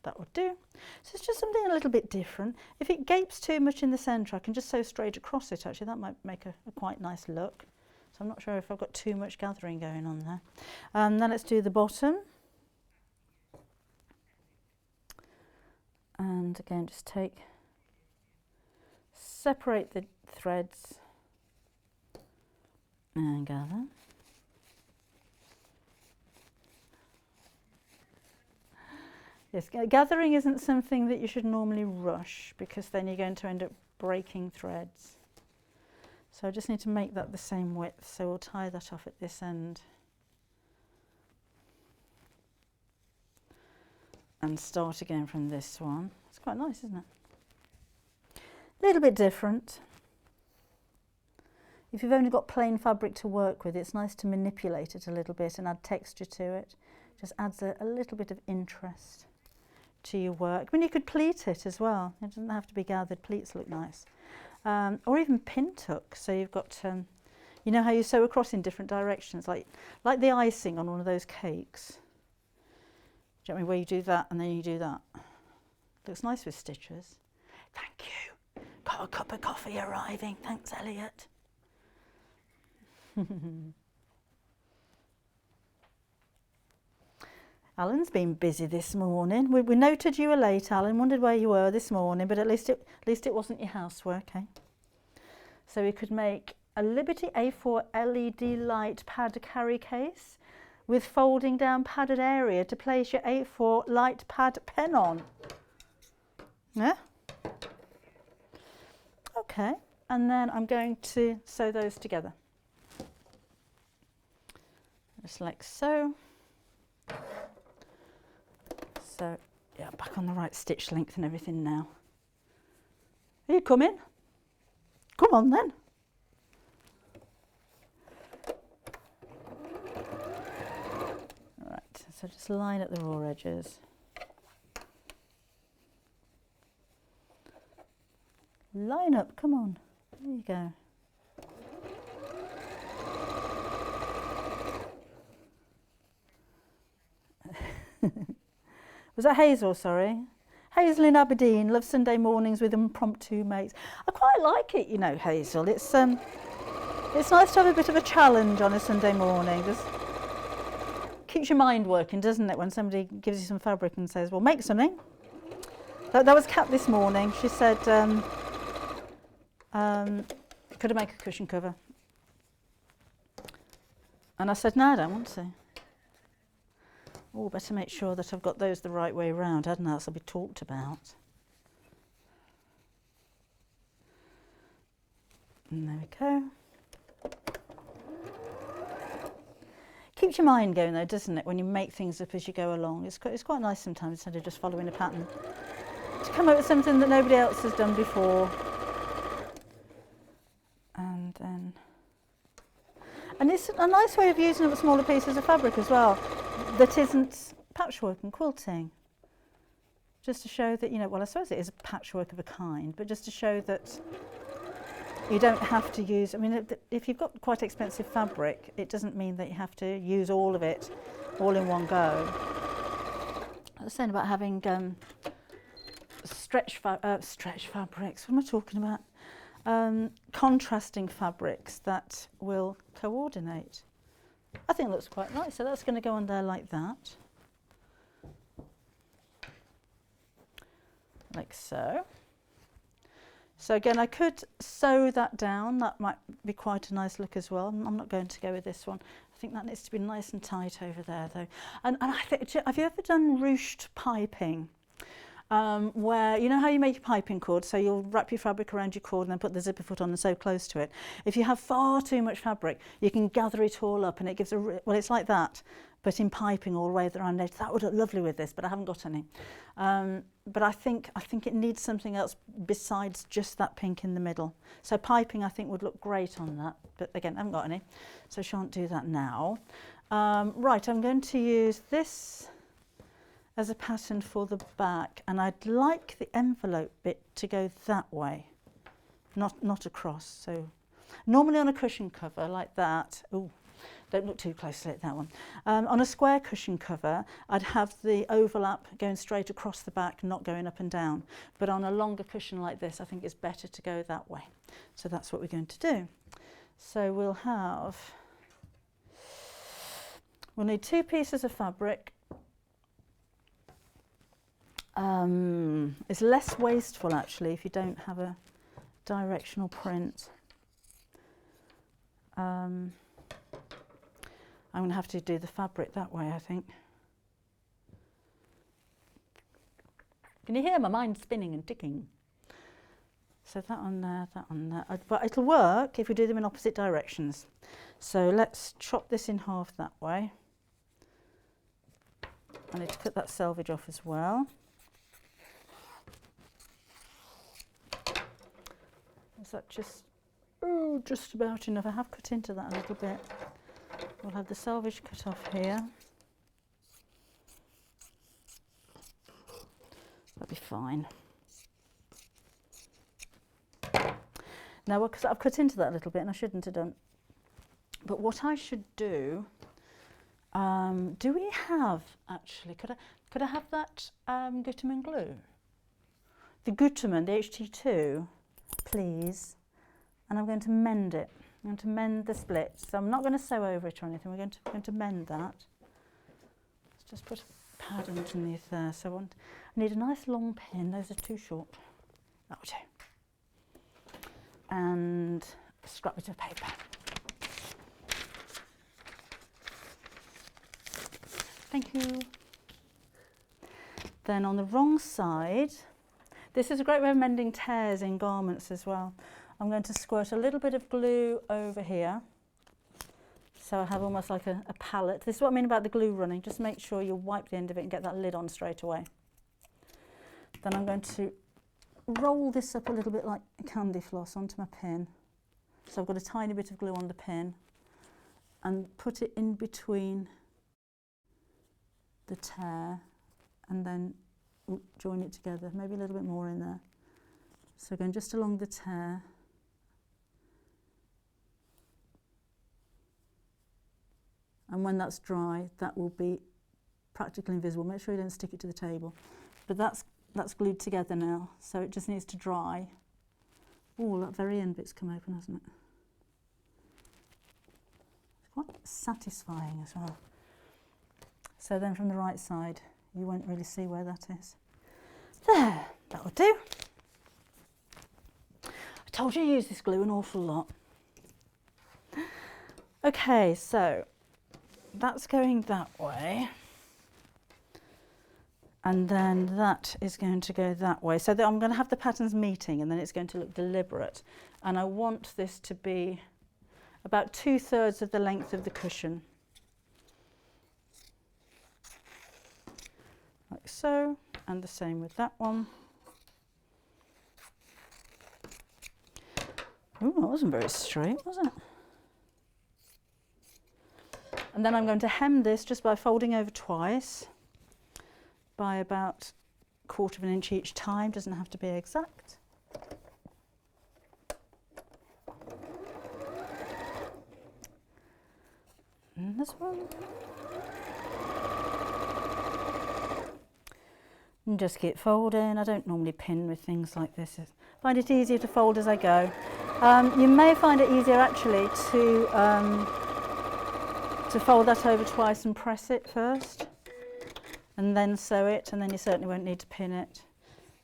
that will do. So it's just something a little bit different. If it gapes too much in the centre, I can just sew straight across it actually. That might make a quite nice look. So I'm not sure if I've got too much gathering going on there. Then let's do the bottom. And again, just separate the threads and gather. Yes, gathering isn't something that you should normally rush, because then you're going to end up breaking threads. So I just need to make that the same width, so we'll tie that off at this end. And start again from this one. It's quite nice, isn't it? A little bit different. If you've only got plain fabric to work with, it's nice to manipulate it a little bit and add texture to it. Just adds a little bit of interest to your work. I mean, you could pleat it as well. It doesn't have to be gathered. Pleats look nice. Or even pin tuck. So you've got, you know how you sew across in different directions, like the icing on one of those cakes. Do you know what I mean? Where you do that and then you do that. Looks nice with stitches. Thank you. Got a cup of coffee arriving. Thanks, Elliot. Alan's been busy this morning. We noted you were late, Alan. Wondered where you were this morning, but at least it wasn't your housework, eh? So we could make a Liberty A4 LED light pad carry case with folding down padded area to place your A4 light pad pen on. Yeah? Okay, and then I'm going to sew those together. Just like so. So, yeah, back on the right stitch length and everything now. Are you coming? Come on then. Right, so just line up the raw edges. Line up, come on. There you go. Was that Hazel, sorry? Hazel in Aberdeen, loves Sunday mornings with impromptu mates. I quite like it, you know, Hazel. It's nice to have a bit of a challenge on a Sunday morning. Just keeps your mind working, doesn't it, when somebody gives you some fabric and says, well, make something. That was Kat this morning. She said, could I make a cushion cover? And I said, no, I don't want to. Oh, better make sure that I've got those the right way round, hadn't I? Else I'll be talked about. And there we go. Keeps your mind going though, doesn't it, when you make things up as you go along. It's quite nice sometimes, instead of just following a pattern, to come up with something that nobody else has done before. And it's a nice way of using up smaller pieces of fabric as well, that isn't patchwork and quilting. Just to show that, you know, well, I suppose it is a patchwork of a kind, but just to show that you don't have to use, I mean, if you've got quite expensive fabric, it doesn't mean that you have to use all of it all in one go. I was saying about having stretch fabrics, what am I talking about? Contrasting fabrics that will coordinate. I think it looks quite nice, so that's going to go on there like that. Like so. So again, I could sew that down, that might be quite a nice look as well. I'm not going to go with this one. I think that needs to be nice and tight over there though. And I think, have you ever done ruched piping? Where, you know how you make your piping cord, so you'll wrap your fabric around your cord and then put the zipper foot on and sew close to it. If you have far too much fabric, you can gather it all up and it gives well, it's like that, but in piping all the way around it. That would look lovely with this, but I haven't got any. But I think it needs something else besides just that pink in the middle. So piping I think would look great on that, but again, I haven't got any, so shan't do that now. Right, I'm going to use this as a pattern for the back, and I'd like the envelope bit to go that way, not across. So normally on a cushion cover like that, oh, don't look too closely at that one. On a square cushion cover, I'd have the overlap going straight across the back, not going up and down. But on a longer cushion like this, I think it's better to go that way. So that's what we're going to do. So we'll need 2 pieces of fabric. It's less wasteful actually if you don't have a directional print. I'm going to have to do the fabric that way, I think. Can you hear my mind spinning and ticking? So that on there, that on there. But it'll work if we do them in opposite directions. So let's chop this in half that way. I need to cut that selvage off as well. Is that just about enough? I have cut into that a little bit. We'll have the selvage cut off here. That'll be fine. Now, because I've cut into that a little bit and I shouldn't have done. But what I should do, do we have actually, could I have that Gutermann glue? The Gutermann, the HT2, please. And I'm going to mend it. I'm going to mend the splits. So I'm not going to sew over it or anything. We're going to mend that. Let's just put a pad underneath there. So I need a nice long pin. Those are too short. That'll do. And a scrap bit of paper. Thank you. Then on the wrong side, This is a great way of mending tears in garments as well. I'm going to squirt a little bit of glue over here. So I have almost like a palette. This is what I mean about the glue running. Just make sure you wipe the end of it and get that lid on straight away. Then I'm going to roll this up a little bit like candy floss onto my pin. So I've got a tiny bit of glue on the pin and put it in between the tear and then join it together, maybe a little bit more in there. So going just along the tear. And when that's dry, that will be practically invisible. Make sure you don't stick it to the table. But that's glued together now, so it just needs to dry. Oh, that very end bit's come open, hasn't it? It's quite satisfying as well. So then from the right side, you won't really see where that is. There, that'll do. I told you to use this glue an awful lot. Okay, so that's going that way. And then that is going to go that way. So I'm going to have the patterns meeting and then it's going to look deliberate. And I want this to be about 2/3 of the length of the cushion. Like so, and the same with that one. Ooh, that wasn't very straight, was it? And then I'm going to hem this just by folding over twice by about 1/4 inch each time, doesn't have to be exact. And this one. And just keep folding. I don't normally pin with things like this. I find it easier to fold as I go. You may find it easier actually to fold that over twice and press it first and then sew it, and then you certainly won't need to pin it.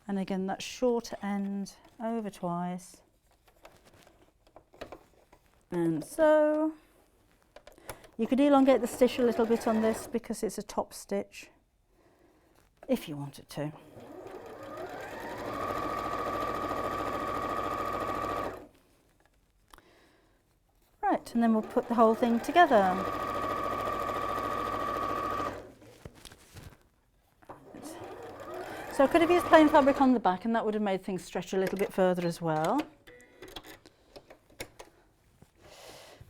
And again, that shorter end over twice and sew. You could elongate the stitch a little bit on this because it's a top stitch if you wanted to. Right, and then we'll put the whole thing together. So I could have used plain fabric on the back and that would have made things stretch a little bit further as well.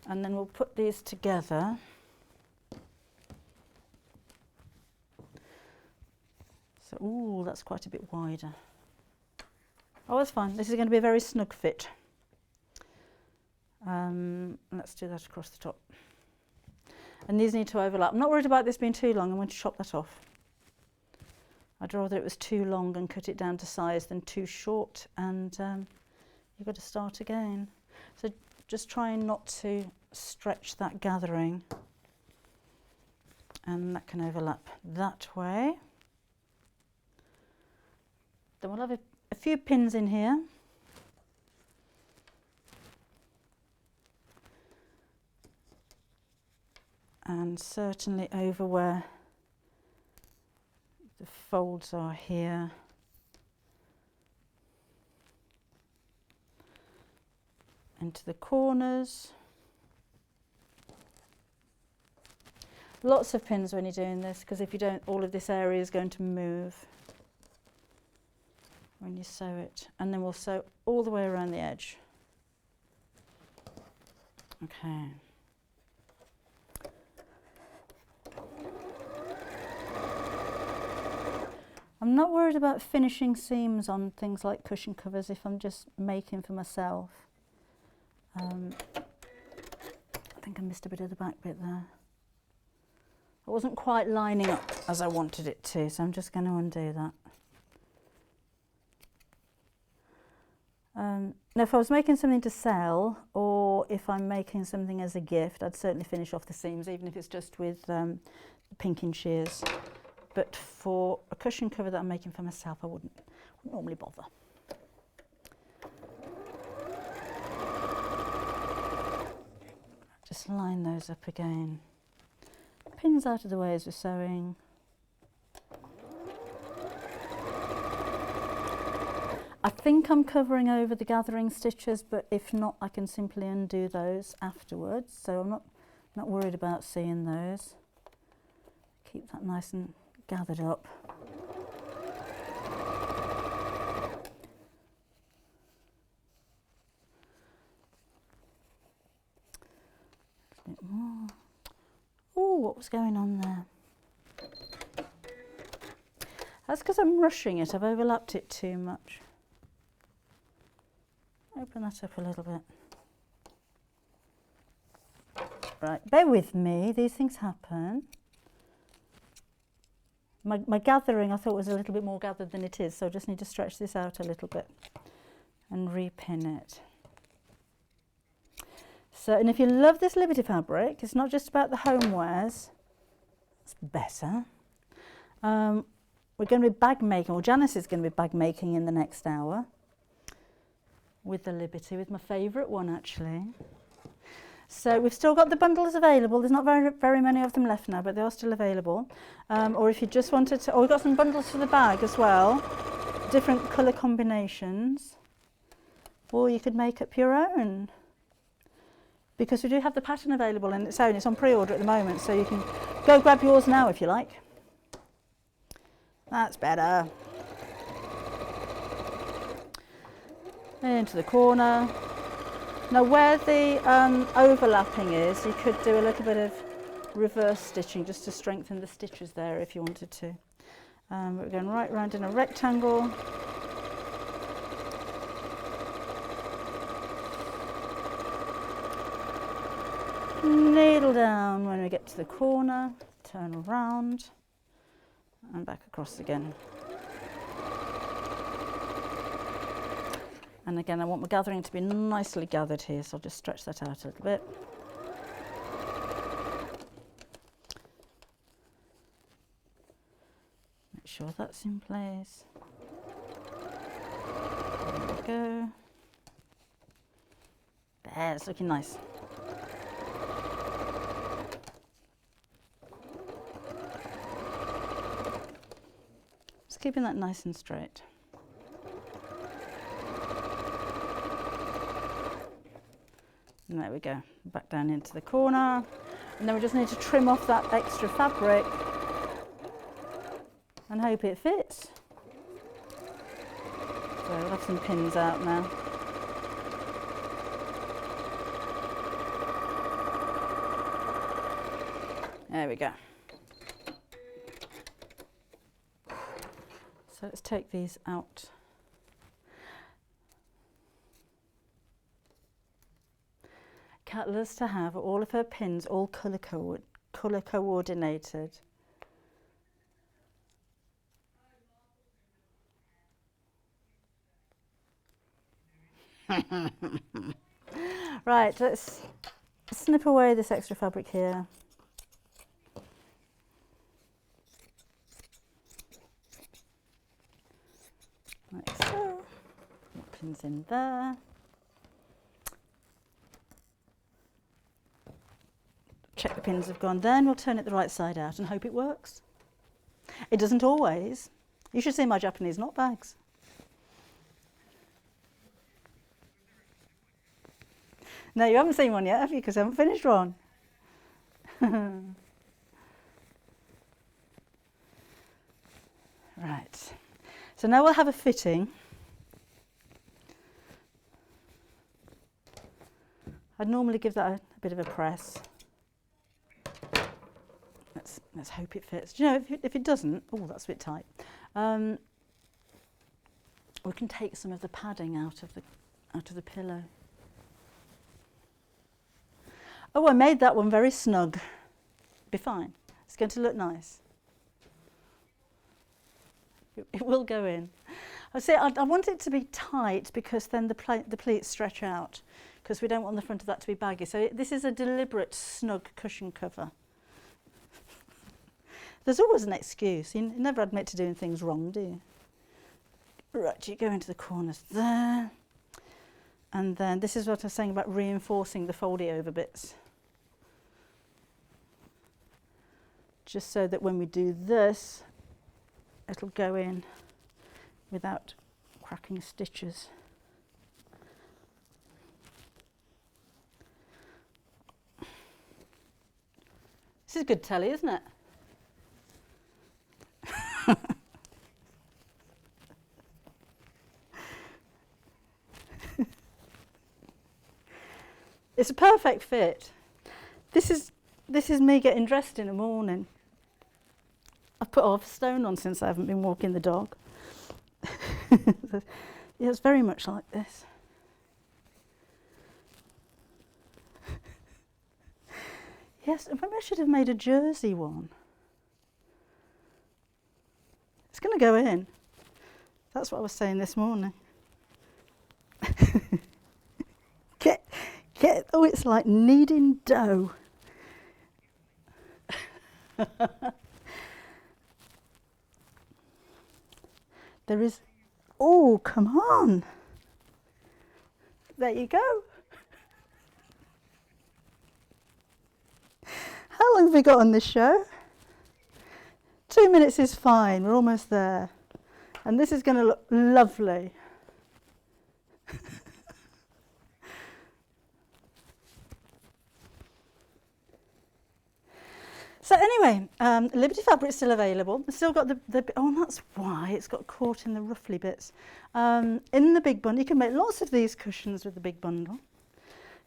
And then we'll put these together. So, ooh, that's quite a bit wider. Oh, that's fine. This is going to be a very snug fit. Let's do that across the top. And these need to overlap. I'm not worried about this being too long. I'm going to chop that off. I'd rather it was too long and cut it down to size than too short, and you've got to start again. So just trying not to stretch that gathering, and that can overlap that way. Then we'll have a few pins in here. And certainly over where the folds are here. Into the corners. Lots of pins when you're doing this, because if you don't, all of this area is going to move when you sew it. And then we'll sew all the way around the edge. Okay. I'm not worried about finishing seams on things like cushion covers if I'm just making for myself. I think I missed a bit of the back bit there. It wasn't quite lining up as I wanted it to, so I'm just going to undo that. Now if I was making something to sell, or if I'm making something as a gift, I'd certainly finish off the seams, even if it's just with pinking shears. But for a cushion cover that I'm making for myself, I wouldn't normally bother. Just line those up again. Pins out of the way as we're sewing. I think I'm covering over the gathering stitches, but if not, I can simply undo those afterwards. So I'm not worried about seeing those. Keep that nice and gathered up. A bit more. Oh, what was going on there? That's because I'm rushing it. I've overlapped it too much. Open that up a little bit. Right, bear with me. These things happen. My gathering I thought was a little bit more gathered than it is, so I just need to stretch this out a little bit and repin it. So, and if you love this Liberty fabric, it's not just about the homewares. It's better. We're going to be bag making, or Janis is going to be bag making in the next hour with the Liberty, with my favourite one actually. So we've still got the bundles available. There's not very many of them left now, but they are still available. Or if you just wanted to, we've got some bundles for the bag as well, different colour combinations, or you could make up your own. Because we do have the pattern available in its own. It's on pre-order at the moment, so you can go grab yours now if you like. That's better. Into the corner. Now where the overlapping is, you could do a little bit of reverse stitching just to strengthen the stitches there if you wanted to. We're going right round in a rectangle. Needle down when we get to the corner, turn around and back across again. And again, I want my gathering to be nicely gathered here, so I'll just stretch that out a little bit. Make sure that's in place. There we go. There, it's looking nice. Just keeping that nice and straight. And there we go, back down into the corner. And then we just need to trim off that extra fabric and hope it fits. So we'll have some pins out now. There we go. So let's take these out. Kat loves to have all of her pins all colour coordinated. Right, let's snip away this extra fabric here. Like so. Pins in there. Check the pins have gone, then we'll turn it the right side out and hope it works. It doesn't always. You should see my Japanese knot bags. No, you haven't seen one yet, have you? Because I haven't finished one. Right. So now we'll have a fitting. I'd normally give that a bit of a press. Let's hope it fits. Do you know, if it doesn't, oh, that's a bit tight. We can take some of the padding out of the pillow. Oh, I made that one very snug. Be fine. It's going to look nice. It will go in. I want it to be tight because then the pleats stretch out, because we don't want the front of that to be baggy. So this is a deliberate snug cushion cover. There's always an excuse. You never admit to doing things wrong, do you? Right, you go into the corners there. And then this is what I was saying about reinforcing the foldy over bits. Just so that when we do this, it'll go in without cracking stitches. This is good telly, isn't it? It's a perfect fit. This is me getting dressed in the morning. I've put half a stone on since I haven't been walking the dog. Yeah, it's very much like this. Yes, maybe I should have made a jersey one. It's going to go in. That's what I was saying this morning. Oh, it's like kneading dough. There is, oh, come on. There you go. How long have we got on this show? 2 minutes is fine, we're almost there. And this is going to look lovely. So anyway, Liberty fabric is still available. It's still got oh, and that's why it's got caught in the ruffly bits. In the big bundle, you can make lots of these cushions with the big bundle.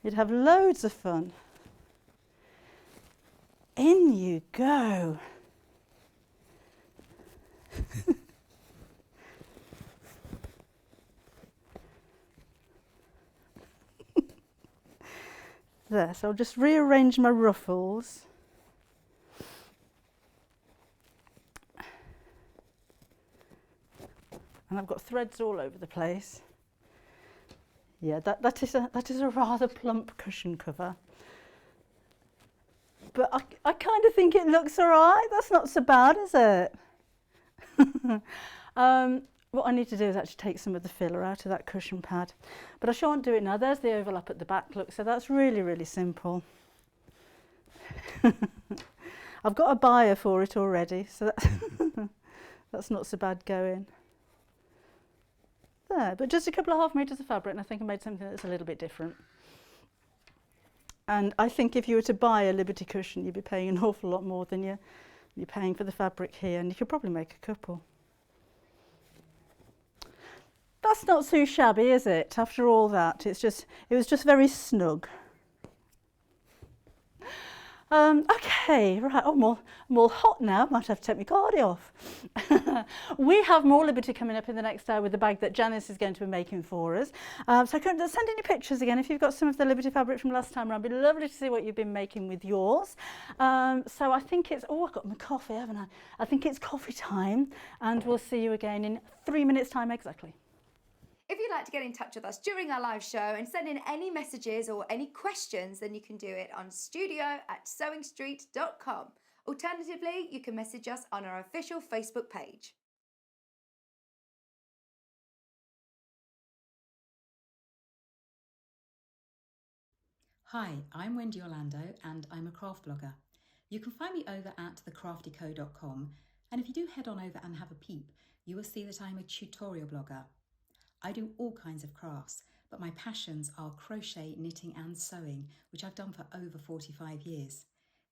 You'd have loads of fun. In you go. There, so I'll just rearrange my ruffles. And I've got threads all over the place. Yeah, that is a rather plump cushion cover. But I kind of think it looks all right. That's not so bad, is it? What I need to do is actually take some of the filler out of that cushion pad. But I shan't do it now. There's the overlap at the back, look. So that's really, really simple. I've got a buyer for it already, so that's not so bad going. There, but just a couple of half metres of fabric, and I think I made something that's a little bit different. And I think if you were to buy a Liberty cushion, you'd be paying an awful lot more than you're paying for the fabric here, and you could probably make a couple. That's not too shabby, is it? After all that, it was just very snug. Okay, right, I'm all hot now, might have to take my cardi off. We have more Liberty coming up in the next hour with the bag that Janis is going to be making for us. So send in your pictures again if you've got some of the Liberty fabric from last time around. It'd be lovely to see what you've been making with yours. So I think it's, oh, I've got my coffee, haven't I? I think it's coffee time, and we'll see you again in 3 minutes' time exactly. If you'd like to get in touch with us during our live show and send in any messages or any questions, then you can do it on studio@sewingstreet.com. Alternatively, you can message us on our official Facebook page. Hi, I'm Wendy Orlando and I'm a craft blogger. You can find me over at thecraftyco.com, and if you do head on over and have a peep, you will see that I'm a tutorial blogger. I do all kinds of crafts, but my passions are crochet, knitting and sewing, which I've done for over 45 years.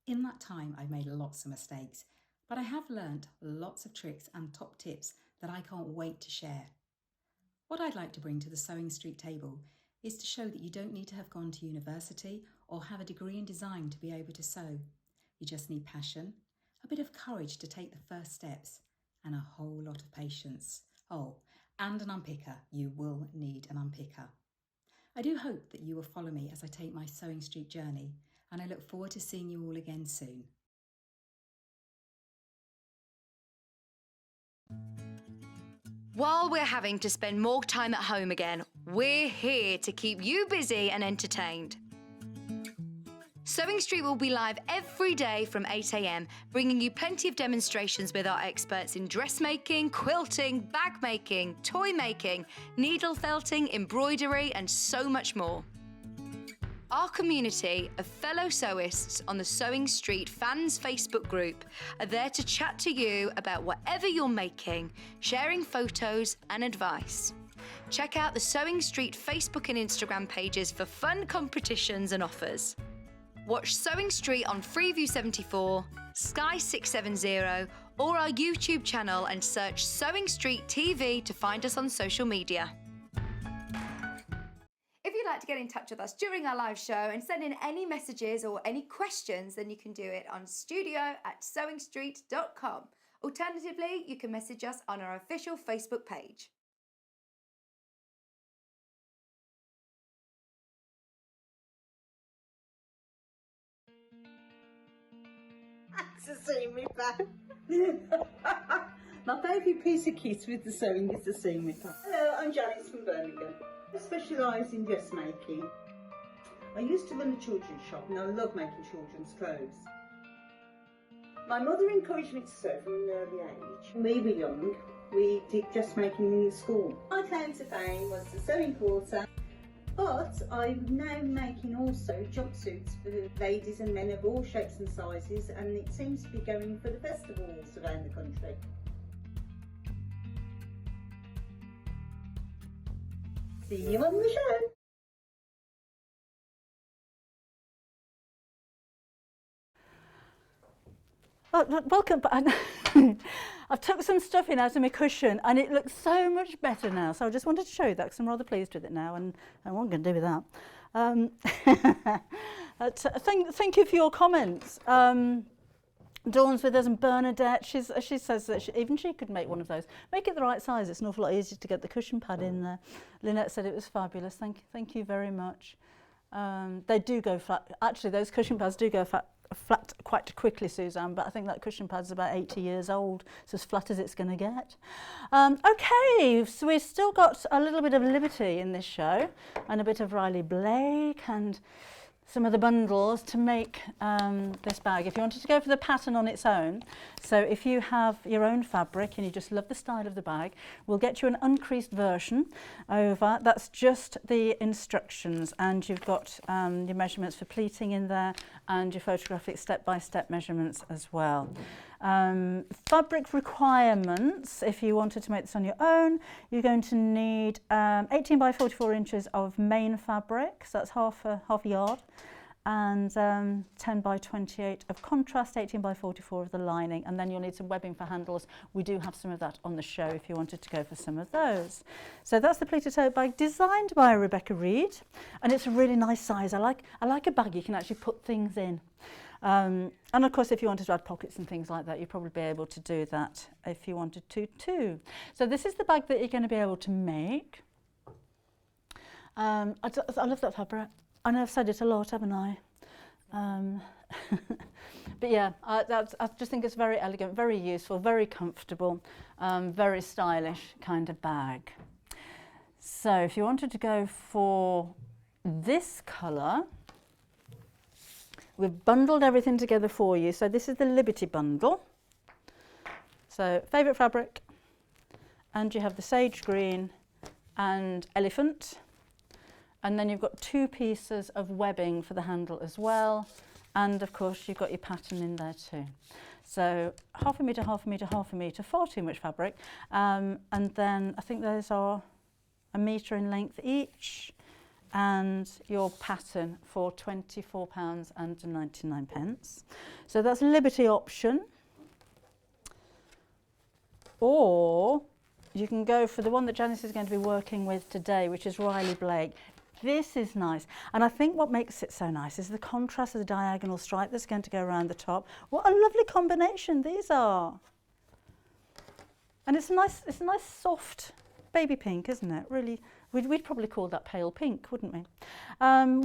In that time, I've made lots of mistakes, but I have learnt lots of tricks and top tips that I can't wait to share. What I'd like to bring to the Sewing Street table is to show that you don't need to have gone to university or have a degree in design to be able to sew. You just need passion, a bit of courage to take the first steps, and a whole lot of patience. Oh, and an unpicker. You will need an unpicker. I do hope that you will follow me as I take my Sewing Street journey, and I look forward to seeing you all again soon. While we're having to spend more time at home again, we're here to keep you busy and entertained. Sewing Street will be live every day from 8 AM, bringing you plenty of demonstrations with our experts in dressmaking, quilting, bag making, toy making, needle felting, embroidery, and so much more. Our community of fellow sewists on the Sewing Street fans Facebook group are there to chat to you about whatever you're making, sharing photos and advice. Check out the Sewing Street Facebook and Instagram pages for fun competitions and offers. Watch Sewing Street on Freeview 74, Sky 670, or our YouTube channel and search Sewing Street TV to find us on social media. If you'd like to get in touch with us during our live show and send in any messages or any questions, then you can do it on studio@sewingstreet.com. Alternatively, you can message us on our official Facebook page. To see me back. My favourite piece of kit with the sewing is the seam ripper. Hello, I'm Janis from Birmingham. I specialise in dressmaking. I used to run a children's shop and I love making children's clothes. My mother encouraged me to sew from an early age. When we were young, we did dressmaking in school. My claim to fame was the sewing quarter, but I'm now making also jumpsuits for ladies and men of all shapes and sizes, and it seems to be going for the festivals around the country. See you on the show. Welcome back. I've took some stuffing out of my cushion and it looks so much better now. So I just wanted to show you that because I'm rather pleased with it now, and what I'm going to do with that. Thank you for your comments. Dawn's with us and Bernadette, she says that even she could make one of those. Make it the right size, it's an awful lot easier to get the cushion pad in there. Lynette said it was fabulous, thank you very much. They do go flat, actually those cushion pads do go flat quite quickly, Suzanne, but I think that cushion pad's about 80 years old. It's as flat as it's going to get. Okay, so we've still got a little bit of liberty in this show and a bit of Riley Blake and some of the bundles to make this bag. If you wanted to go for the pattern on its own, so if you have your own fabric and you just love the style of the bag, we'll get you an uncreased version over. That's just the instructions, and you've got your measurements for pleating in there and your photographic step-by-step measurements as well. Fabric requirements, if you wanted to make this on your own, you're going to need 18 by 44 inches of main fabric, so that's half a yard, and 10 by 28 of contrast, 18 by 44 of the lining, and then you'll need some webbing for handles. We do have some of that on the show if you wanted to go for some of those. So that's the Pleated Tote bag designed by Rebecca Reed, and it's a really nice size. I like a bag you can actually put things in. And of course, if you wanted to add pockets and things like that, you'd probably be able to do that if you wanted to too. So this is the bag that you're going to be able to make. I love that fabric. I know I've said it a lot, haven't I? But yeah, I just think it's very elegant, very useful, very comfortable, very stylish kind of bag. So if you wanted to go for this colour, we've bundled everything together for you. So this is the Liberty bundle. So favourite fabric, and you have the sage green and elephant. And then you've got 2 pieces of webbing for the handle as well. And of course you've got your pattern in there too. So half a metre, half a metre, half a metre, far too much fabric. And then I think those are a metre in length each. And your pattern for £24.99. So that's a Liberty option. Or you can go for the one that Janis is going to be working with today, which is Riley Blake. This is nice, and I think what makes it so nice is the contrast of the diagonal stripe that's going to go around the top. What a lovely combination these are. And it's a nice soft baby pink, isn't it? Really, we'd probably call that pale pink, wouldn't we?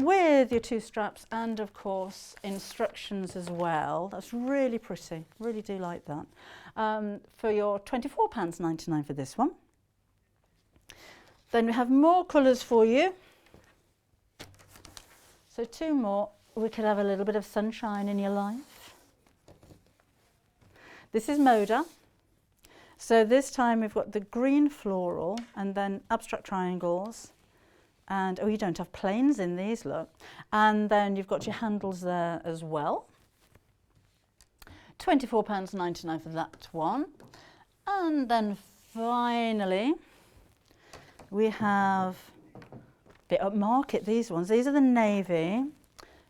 With your 2 straps and of course instructions as well. That's really pretty, really do like that. For your £24.99 for this one. Then we have more colours for you. So 2 more. We could have a little bit of sunshine in your life. This is Moda. So this time we've got the green floral and then abstract triangles. And, oh, you don't have planes in these, look. And then you've got your handles there as well. £24.99 for that one. And then finally, we have a bit upmarket, these ones. These are the navy.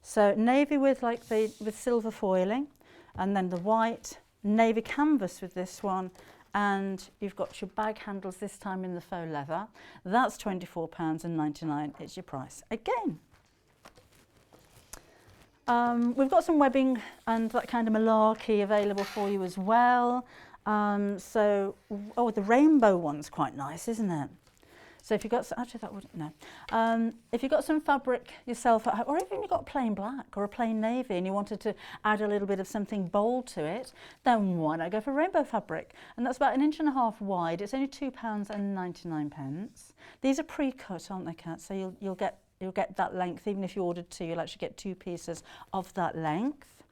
So navy with like with silver foiling, and then the white navy canvas with this one, and you've got your bag handles this time in the faux leather. That's £24.99. It's your price again. We've got some webbing and that kind of malarkey available for you as well. The rainbow one's quite nice, isn't it? So if you've got, actually that wouldn't, no. If you've got some fabric yourself at home, or even you've got plain black or a plain navy and you wanted to add a little bit of something bold to it, then why not go for rainbow fabric? And that's about 1.5 inches wide. It's only £2.99. These are pre-cut, aren't they, Kat? So you'll get that length. Even if you ordered two, you'll actually get 2 pieces of that length.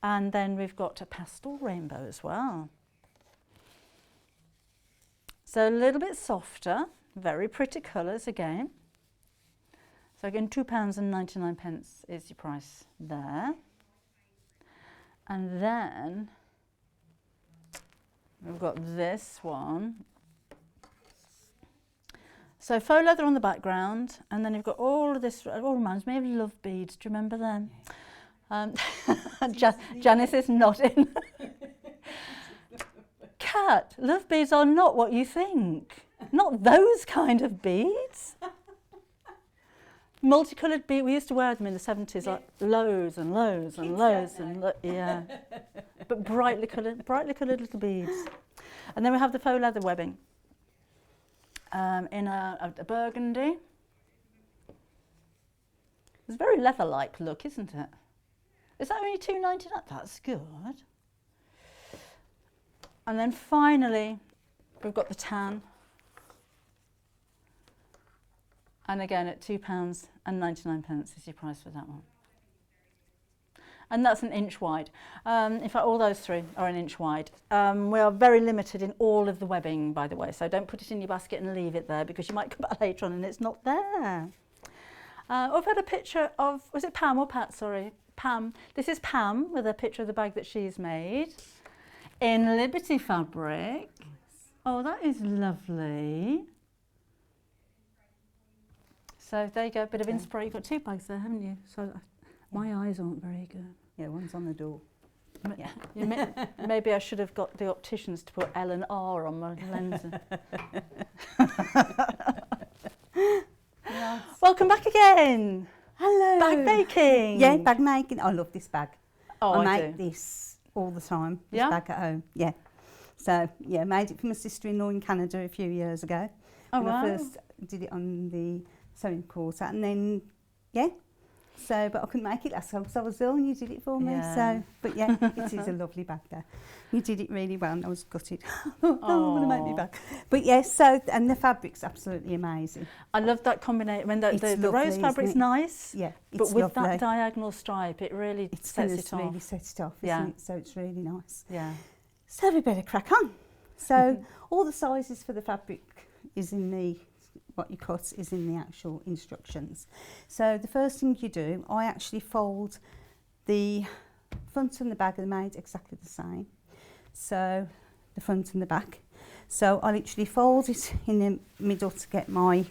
And then we've got a pastel rainbow as well. So a little bit softer. Very pretty colours again. So again, £2.99 is your price there. And then we've got this one. So faux leather on the background, and then you've got all of this. It all reminds me of love beads. Do you remember them? Janis is nodding. Kat, love beads are not what you think. Not those kind of beads. Multicoloured beads. We used to wear them in the 70s, like loads and loads and loads yeah. But brightly coloured little beads. And then we have the faux leather webbing in a burgundy. It's a very leather-like look, isn't it? Is that only £2.99? That's good. And then finally, we've got the tan. And again, at £2.99 is your price for that one. And that's 1 inch wide. In fact, all those 3 are 1 inch wide. We are very limited in all of the webbing, by the way, so don't put it in your basket and leave it there, because you might come back later on and it's not there. I've had a picture of, was it Pam or Pat? Sorry, Pam. This is Pam with a picture of the bag that she's made in Liberty fabric. Oh, that is lovely. So there you go, a bit of inspiration. You've got 2 bags there, haven't you? So my eyes aren't very good. Yeah, one's on the door. Yeah. Maybe I should have got the opticians to put L and R on my lenses. Yes. Welcome back again. Hello. Bag making. Yeah, bag making. I love this bag. Oh, I I make do. this all the time. This Yeah? bag at home. Yeah. So yeah, made it for my sister-in-law in Canada a few years ago. Oh, when wow. I first did it on the sewing course, and then yeah. So, but I couldn't make it last time because I was ill, and you did it for me. Yeah. So, but yeah, it is a lovely bag there. You did it really well, and I was gutted. I want to make me back. But yes, so and the fabric's absolutely amazing. I love that combination. I mean, the It's rose lovely, fabric's isn't it? nice, Yeah, but it's with lovely. that diagonal stripe, it really It's sets going it to off. really set it off, Yeah. isn't it? So it's really nice. Yeah. So we better crack on. So all the sizes for the fabric is in the, what you cut is in the actual instructions. So the first thing you do, I actually fold the front and the back are made exactly the same. So the front and the back. So I literally fold it in the middle to get my,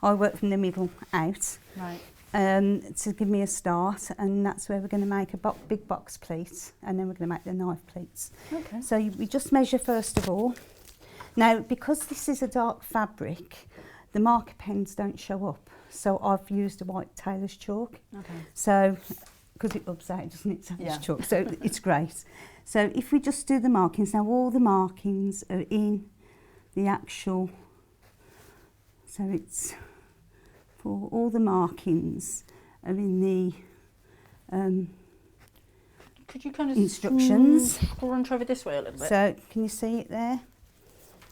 I work from the middle out. Right. To give me a start, and that's where we're going to make a big box pleat, and then we're going to make the knife pleats. Okay. So we just measure first of all. Now, because this is a dark fabric, the marker pens don't show up, so I've used a white tailor's chalk. Okay. So, because it rubs out, doesn't it, tailor's Yeah. chalk, so it's great. So if we just do the markings, now all the markings are in the actual, so it's, for all the markings are in the Could you kind of instructions. scrunch over this way a little bit? So can you see it there?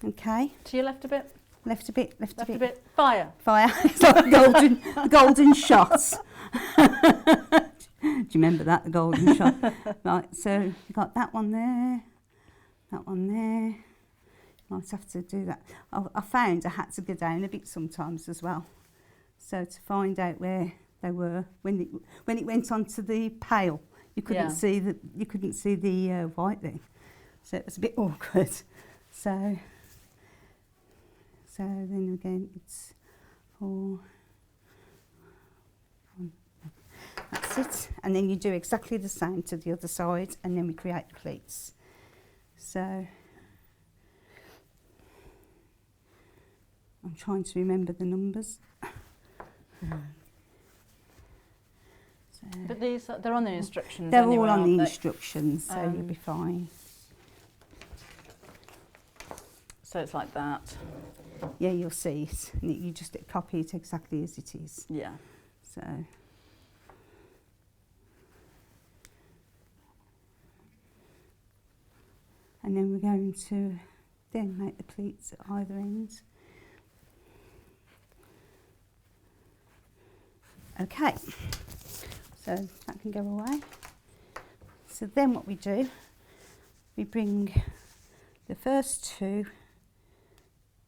Okay, To your left a bit, left a bit, left left a a bit. bit. Fire. Fire. It's like the golden shot. Do you remember that, the golden shot? Right, so you've got that one there, that one there. Might have to do that. I found I had to go down a bit sometimes as well. So to find out where they were when it went onto the pail, you couldn't see the white thing, so it was a bit awkward. So So then again it's 4, 1, that's it. And then you do exactly the same to the other side, and then we create the pleats. So I'm trying to remember the numbers. But these, they're on the instructions. They're anyway, all on aren't the they? instructions, so you'll be fine. So it's like that. Yeah, you'll see it. And you just copy it exactly as it is. Yeah. So. And then we're going to then make the pleats at either end. Okay, so that can go away. So then what we do, we bring the first 2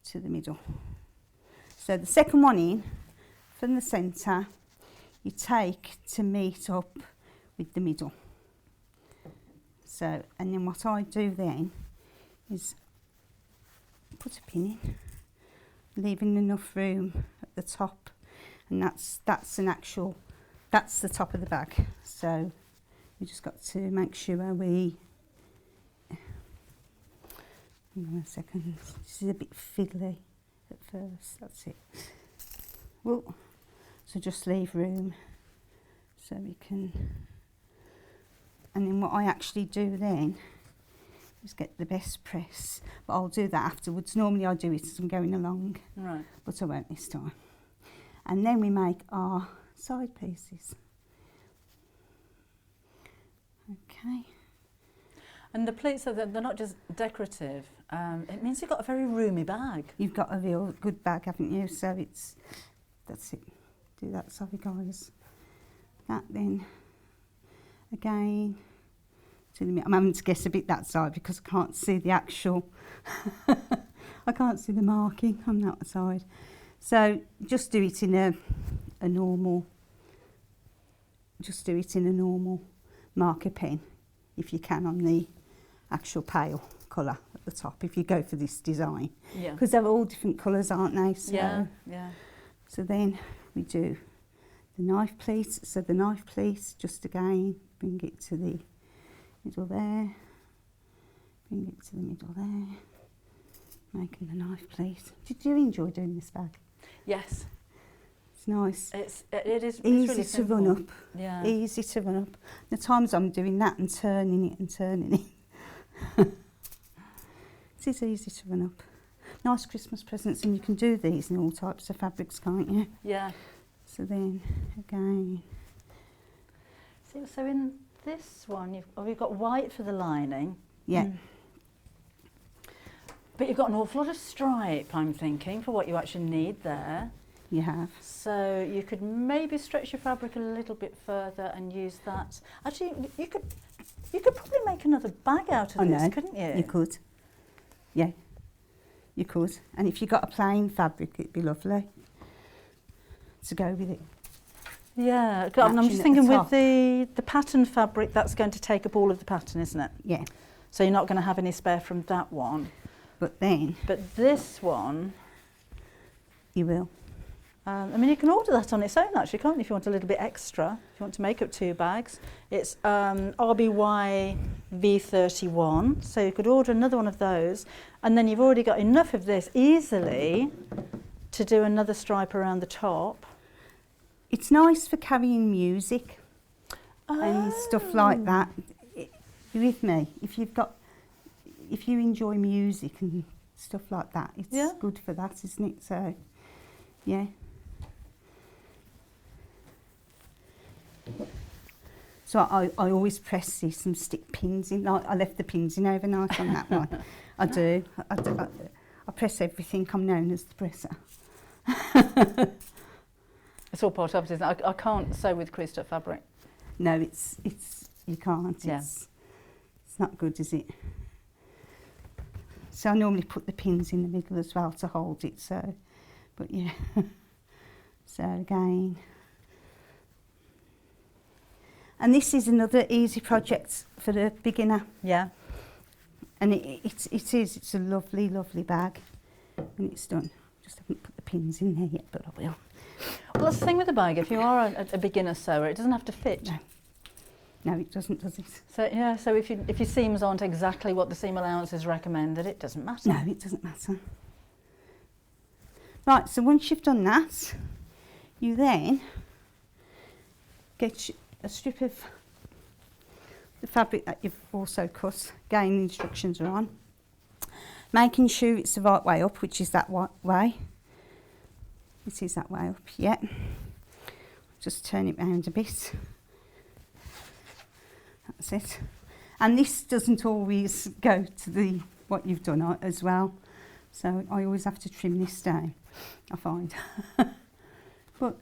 to the middle. So the second one in from the centre, you take to meet up with the middle. So, and then what I do then is put a pin in, leaving enough room at the top, and that's the top of the bag. So we just got to make sure we, hang on a second, this is a bit fiddly at first, that's it. Well, so just leave room so we can, and then what I actually do then is get the best press, but I'll do that afterwards. Normally I do it as I'm going along, Right. but I won't this time. And then we make our side pieces. Okay. And the pleats, they're not just decorative. It means you've got a very roomy bag. You've got a real good bag, haven't you? So that's it. Do that, sorry guys. That then, again, to the middle. I'm having to guess a bit that side because I can't see the actual, I can't see the marking on that side. So just do it in a normal, just do it in a normal marker pen if you can on the actual pale colour at the top if you go for this design. Yeah. Because they're all different colours, aren't they? So, Yeah, yeah. so then we do the knife pleat. So the knife pleat, just again, bring it to the middle there, bring it to the middle there, making the knife pleat. Did you enjoy doing this bag? Yes. It's nice. It is Easy really to simple. run up. Yeah. Easy to run up. The times I'm doing that and turning it. It is easy to run up. Nice Christmas presents, and you can do these in all types of fabrics, can't you? Yeah. So then, again. So in this one, we've got white for the lining. Yeah. But you've got an awful lot of stripe, I'm thinking, for what you actually need there. You have. So you could maybe stretch your fabric a little bit further and use that. Actually, you could probably make another bag out of this, couldn't you? You could. Yeah, you could. And if you got a plain fabric, it'd be lovely to go with it. Yeah, God, and I'm just Matching at thinking the with the pattern fabric, that's going to take up all of the pattern, isn't it? Yeah. So you're not going to have any spare from that one. But then, But this one, you will. I mean, you can order that on its own, actually, can't you, if you want a little bit extra, if you want to make up 2 bags. It's RBY V31, so you could order another one of those, and then you've already got enough of this easily to do another stripe around the top. It's nice for carrying music and stuff like that. You with me? If you enjoy music and stuff like that, it's good for that, isn't it? So, yeah. So I always press this and stick pins in. Like I left the pins in overnight on that one. I do. I press everything. I'm known as the presser. It's all part of it, isn't it? I can't sew with creased up fabric. No, it's you can't. Yeah. It's not good, is it? So I normally put the pins in the middle as well to hold it. So, but yeah. So again. And this is another easy project for the beginner. Yeah. And it's a lovely, lovely bag when it's done. Just haven't put the pins in there yet, but I will. Well, that's the thing with the bag. If you are a beginner sewer, it doesn't have to fit. No, it doesn't, does it? So yeah, so if your seams aren't exactly what the seam allowance is recommended, it doesn't matter. No, it doesn't matter. Right, so once you've done that, you then get a strip of the fabric that you've also cut. Again, the instructions are on. Making sure it's the right way up, which is that way. It is that way up, yeah. Just turn it round a bit. That's it. And this doesn't always go to what you've done as well. So I always have to trim this down, I find. But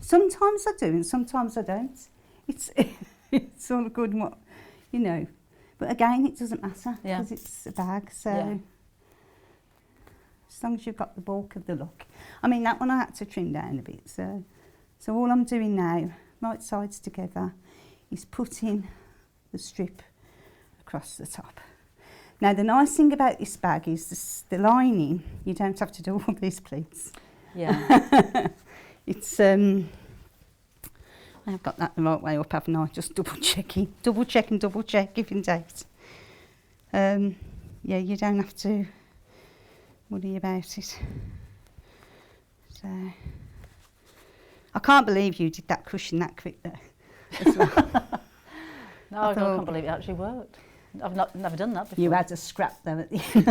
sometimes I do and sometimes I don't. It's all good and what, you know. But again, it doesn't matter because it's a bag, so as long as you've got the bulk of the look. I mean, that one I had to trim down a bit, so all I'm doing now, right sides together, is putting the strip across the top. Now, the nice thing about this bag is the lining, you don't have to do all these pleats. Yeah. It's, I've got that the right way up, haven't I? Just double check if in doubt. Yeah, you don't have to worry about it. So, I can't believe you did that cushion that quick there as well. No, I can't believe it actually worked. I've never done that before. You had a scrap though at the end.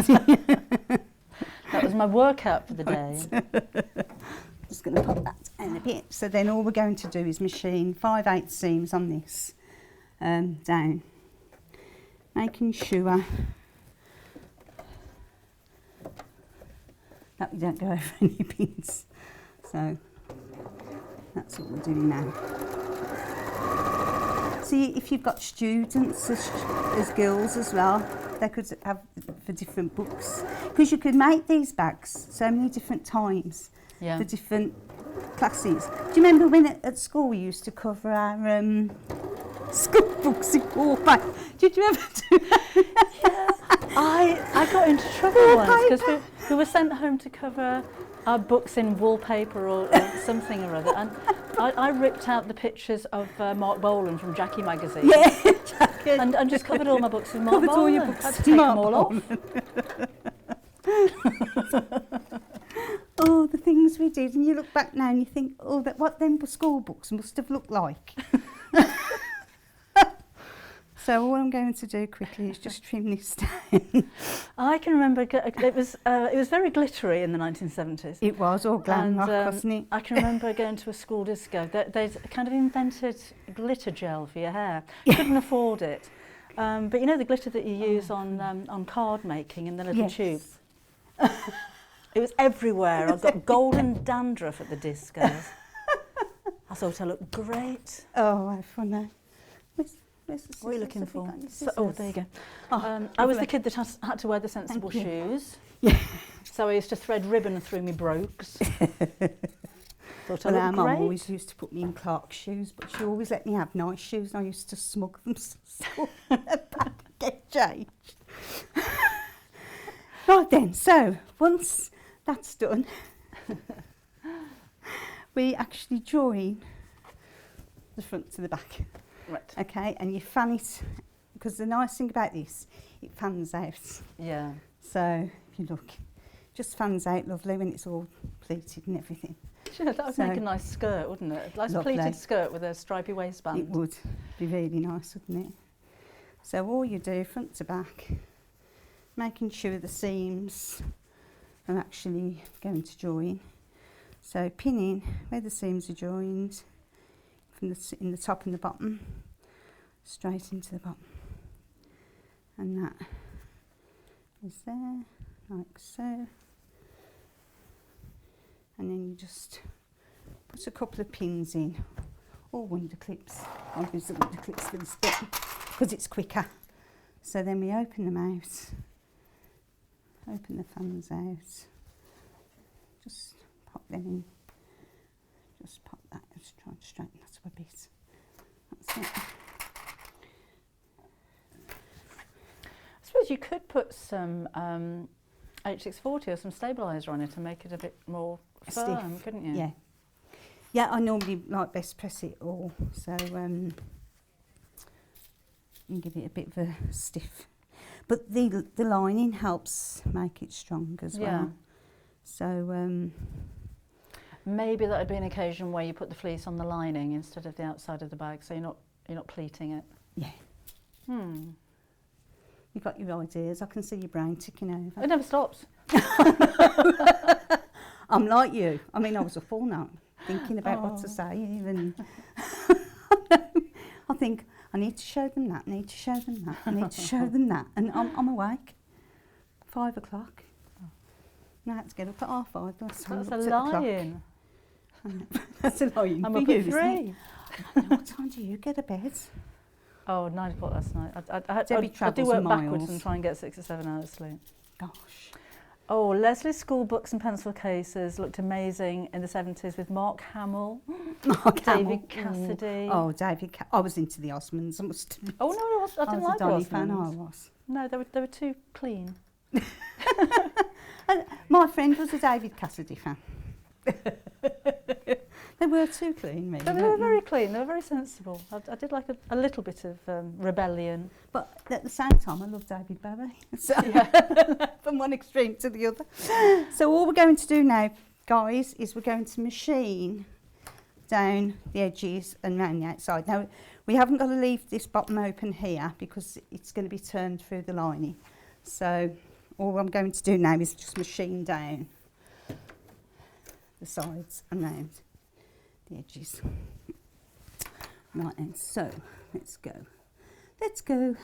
That was my workout for the day. Just going to pop that down a bit. So then all we're going to do is machine 5/8 seams on this down, making sure that we don't go over any pins. So that's what we're doing now. See, if you've got students as girls as well, they could have for different books. Because you could make these bags so many different times for different classes. Do you remember when at school we used to cover our school books in wallpaper? Did you ever do that? Yeah. I got into trouble once because we were sent home to cover our books in wallpaper or something or other, and I ripped out the pictures of Mark Bolan from Jackie magazine. Yeah, Jackie. And just covered all my books with Mark Covered Bolan. all your books I had to with take Mark them all off. Oh, the things we did, and you look back now and you think, oh, what them school books must have looked like. So all I'm going to do quickly is just trim this down. I can remember it was very glittery in the 1970s. It was all glam rock, wasn't it? I can remember going to a school disco. They'd kind of invented glitter gel for your hair. Couldn't afford it, but you know the glitter that you use on card making in the little tube. It was everywhere. I got golden dandruff at the discos. I thought I looked great. Oh, how funny. What are you looking for? Oh, there you go. Oh, I was the kid that had to wear the sensible shoes. Yeah. So I used to thread ribbon through my brogues. Thought I Well, our looked mum great. always used to put me in Clark's shoes, but she always let me have nice shoes, and I used to smug them so back and get changed. Right then, so once that's done, we actually join the front to the back. Right. Okay, and you fan it, because the nice thing about this, it fans out. Yeah. So if you look, just fans out lovely when it's all pleated and everything. Sure, that would make a nice skirt, wouldn't it? A nice Lovely. pleated skirt with a stripy waistband. It would be really nice, wouldn't it? So all you do front to back, making sure the seams are actually going to join. So pinning where the seams are joined, from in the top and the bottom, straight into the bottom. And that is there, like so. And then you just put a couple of pins in, or window clips. I'll use the window clips for this bit, because it's quicker. So then we open them out, open the fans out, just pop them in. Just pop that, just try and straighten that up a bit. That's it. I suppose you could put some H640 or some stabiliser on it and make it a bit more firm, Stiff. couldn't you? Yeah. Yeah, I normally like best press it all, so and give it a bit of a stiff. But the lining helps make it strong as well. So maybe that would be an occasion where you put the fleece on the lining instead of the outside of the bag, so you're not pleating it. yeah, Hmm. you've got your ideas. I can see your brain ticking over. It never stops. I'm like you. I mean, I was up all night thinking about what to say. Even I think I need to show them that. I need to show them that. I need to show them that. And I'm awake. 5 o'clock. Now I had to get up at 5:30. That's a lying. That's a lying. I'm for up you, at isn't 3. it? What time do you get to bed? Oh, 9 o'clock last night. I Debbie do travels work miles. backwards and try and get 6 or 7 hours sleep. Gosh. Oh, Leslie's school books and pencil cases looked amazing in the 70s with Mark Hamill, Mark David Hamill. Cassidy. Oh, David. I was into the Osmonds. I must admit. Oh, no, I didn't like a Donny the fan. I Osmonds. was. No, they were too clean. My friend was a David Cassidy fan. They were too clean, really. They were very clean, they were very sensible. I did like a little bit of rebellion. But at the same time, I love David Bowie. So, from one extreme to the other. So all we're going to do now, guys, is we're going to machine down the edges and round the outside. Now, we haven't got to leave this bottom open here because it's going to be turned through the lining. So all I'm going to do now is just machine down the sides and round the edges. Right then, so let's go. Let's go.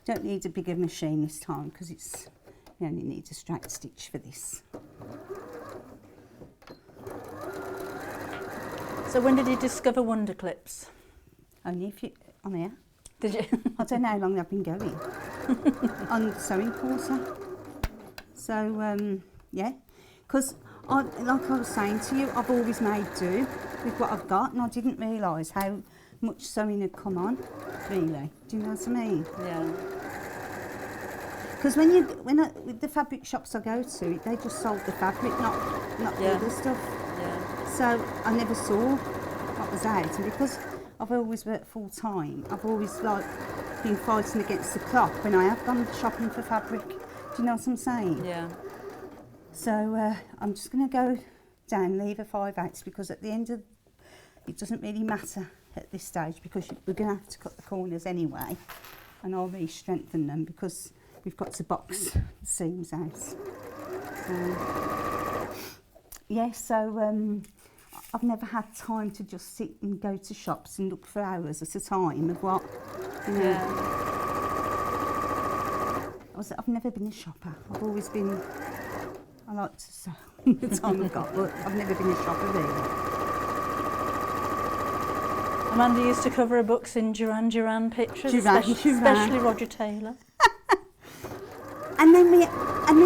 Don't need a bigger machine this time because we only need a straight stitch for this. So when did you discover Wonder Clips? Only if you on here. Did you? I don't know how long they've been going. On sewing course. So yeah, because like I was saying to you, I've always made do with what I've got, and I didn't realise how much sewing had come on. Really, do you know what I mean? Yeah. Because with the fabric shops I go to, they just sold the fabric, not the other stuff. Yeah. So I never saw what was out, and because I've always worked full time, I've always been fighting against the clock when I have gone shopping for fabric. Do you know what I'm saying? Yeah. So I'm just going to go down, leave a 5/8 because at the end of it doesn't really matter at this stage because we're going to have to cut the corners anyway, and I'll re-strengthen them because we've got to box the seams out. So yeah, so I've never had time to just sit and go to shops and look for hours at a time of what, you know. Yeah. I've never been a shopper. I've always been, I like to sew the time I've got, but I've never been a shopper really. Amanda used to cover her books in Duran pictures, Duran. especially Roger Taylor. And then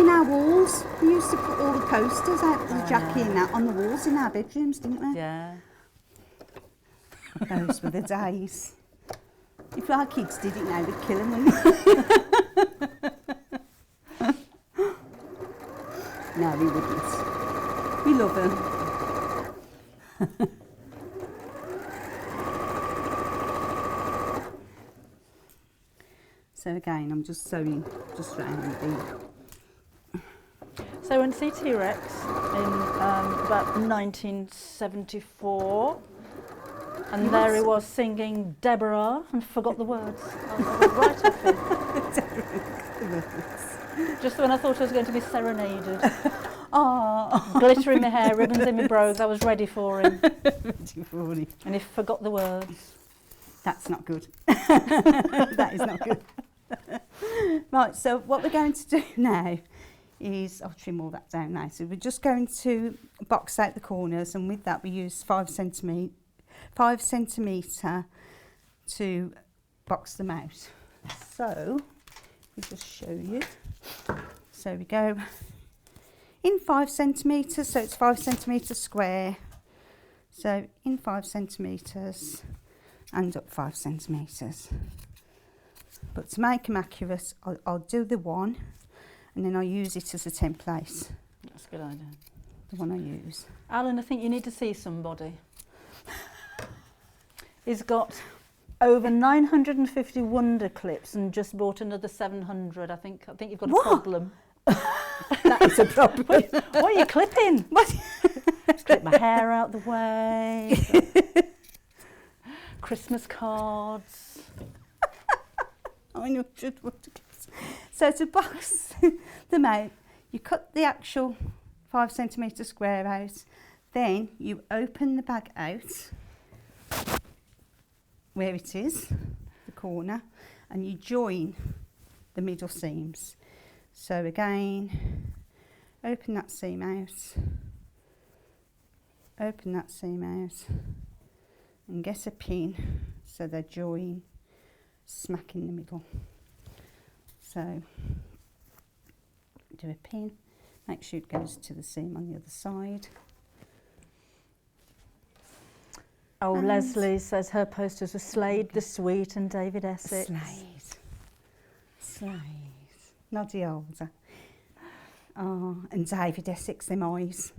our walls, we used to put all the posters out of Jackie and that on the walls in our bedrooms, didn't we? Yeah. Those were the days. If our kids did it now, we'd kill them, wouldn't we? No, we wouldn't. We love them. So again, I'm just sewing just round the... So in CT Rex in about 1974, and there he was singing Deborah and forgot the words. I was right off it. Just when I thought I was going to be serenaded. Oh, Glitter in my hair, ribbons in my brogues, I was ready for him. ready for him. And he forgot the words. That's not good. That is not good. Right, so what we're going to do now is, I'll trim all that down now. So we're just going to box out the corners, and with that we use 5 centimetre to box them out. So we'll just show you. So we go in 5 centimetres, so it's 5 centimetres square. So in 5 centimetres and up 5 centimetres. But to make them accurate, I'll do the 1 and then I use it as a template, That's a good idea. the one I use. Alan, I think you need to see somebody. He's got over 950 wonder clips and just bought another 700. I think you've got a problem. That is a problem. What are you clipping? Clip my hair out the way. Christmas cards. I know just what to get. So to box them out, you cut the actual 5 centimetre square out, then you open the bag out where it is, the corner, and you join the middle seams. So again, open that seam out, open that seam out, and get a pin so they join smack in the middle. So do a pin, make sure it goes to the seam on the other side. Oh, And Leslie says her posters were Slade the Sweet and David Essex. Slade. Noddy older. Oh, and David Essex, them eyes.